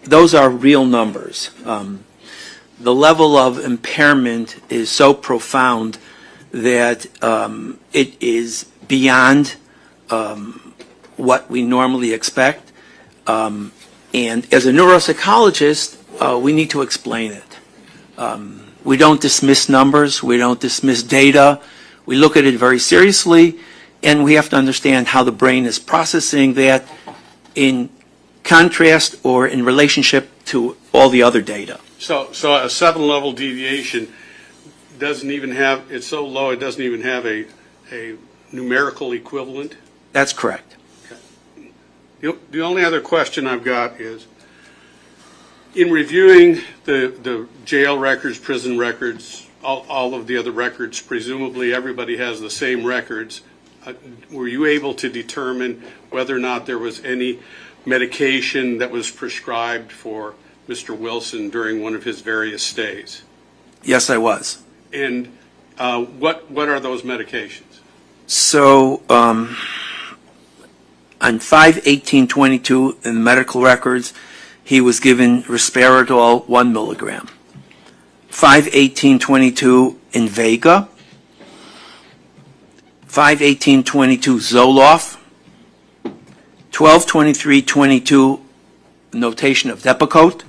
those are real numbers. The level of impairment is so profound that it is beyond what we normally expect. And as a neuropsychologist, we need to explain it. We don't dismiss numbers. We don't dismiss data. We look at it very seriously, and we have to understand how the brain is processing that in contrast or in relationship to all the other data. So a 7-level deviation doesn't even have, it's so low it doesn't even have a numerical equivalent? That's correct. Okay. The only other question I've got is, in reviewing the jail records, prison records, all of the other records, presumably everybody has the same records, were you able to determine whether or not there was any medication that was prescribed for Mr. Wilson during one of his various stays? Yes, I was. And what are those medications? So on 5/18/22 in the medical records, he was given risperidol 1 milligram. 5/18/22 Invega. 5/18/22 Zoloft. 12/23/22 notation of Depakote.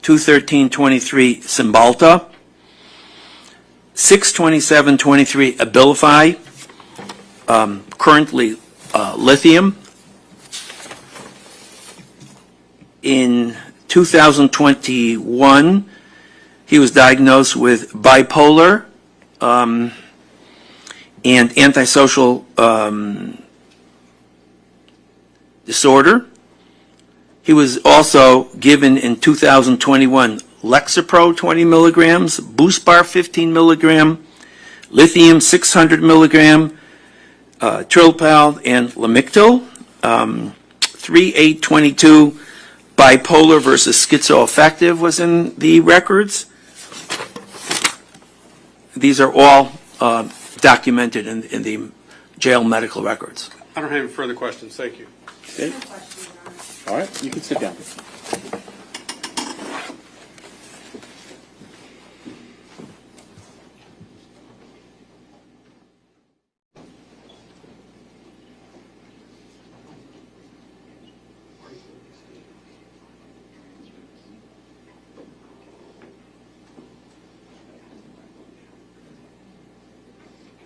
2/13/23 Cymbalta. 6/27/23 Abilify. Currently lithium. In 2021, he was diagnosed with bipolar and antisocial disorder. He was also given in 2021 Lexapro 20 milligrams, Buspar 15 milligram, lithium 600 milligram, Trilpal and Lamictal. 3/8/22 bipolar versus schizoaffective was in the records. These are all documented in the jail medical records. I don't have any further questions. Thank you. Okay. All right, you can sit down.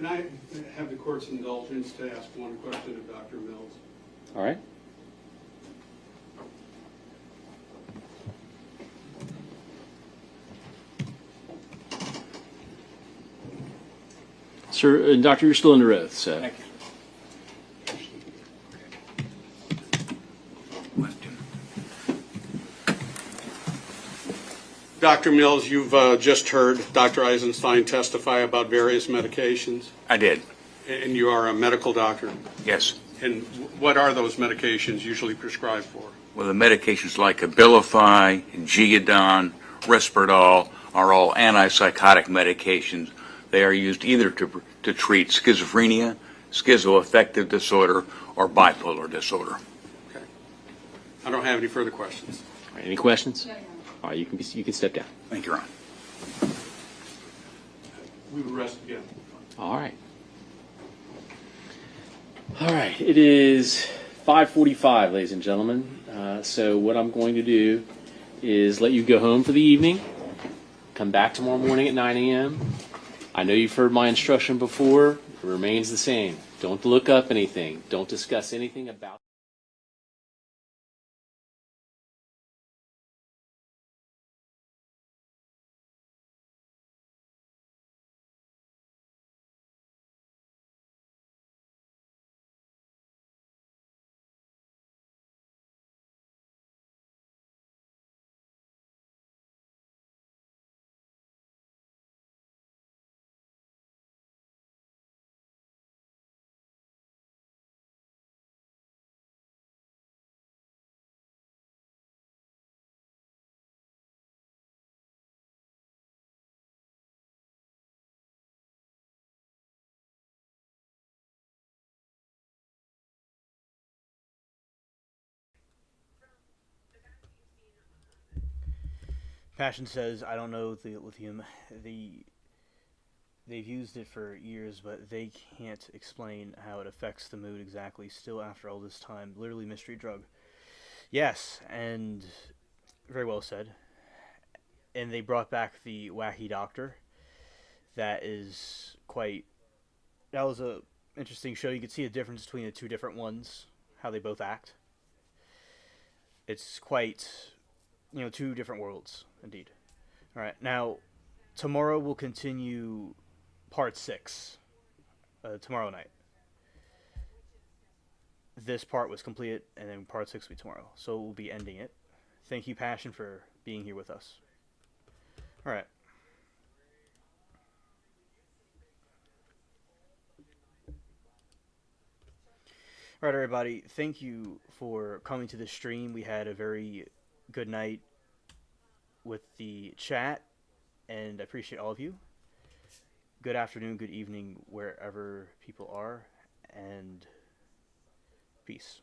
Can I have the court's indulgence to ask one question of Dr. Mills? All right. Sir, Doctor, you're still under oath, so. Thank you. Dr. Mills, you've just heard Dr. Eisenstein testify about various medications, I did, and you are a medical doctor. yes. And what are those medications usually prescribed for? Well, the medications like Abilify, Geodon, Risperdal are all antipsychotic medications. They are used either to treat schizophrenia, schizoaffective disorder, or bipolar disorder. Okay. I don't have any further questions. All right, any questions? All right, you can step down. Thank you, Ron. We will rest again. All right. All right, it is 5:45, ladies and gentlemen. So what I'm going to do is let you go home for the evening. Come back tomorrow morning at 9 a.m. I know you've heard my instruction before. It remains the same. Don't look up anything. Don't discuss anything about Passion says, I don't know the lithium. They've used it for years, but they can't explain how it affects the mood exactly still after all this time. Literally mystery drug. Yes, and very well said. And they brought back the wacky doctor. That is quite... That was a interesting show. You could see a difference between the two different ones, how they both act. It's quite, two different worlds, indeed. All right, now, tomorrow we'll continue part 6, tomorrow night. This part was completed, and then part 6 will be tomorrow. So we'll be ending it. Thank you, Passion, for being here with us. All right. All right, everybody. Thank you for coming to this stream. We had a very good night with the chat, and I appreciate all of you. Good afternoon, good evening, wherever people are, and peace.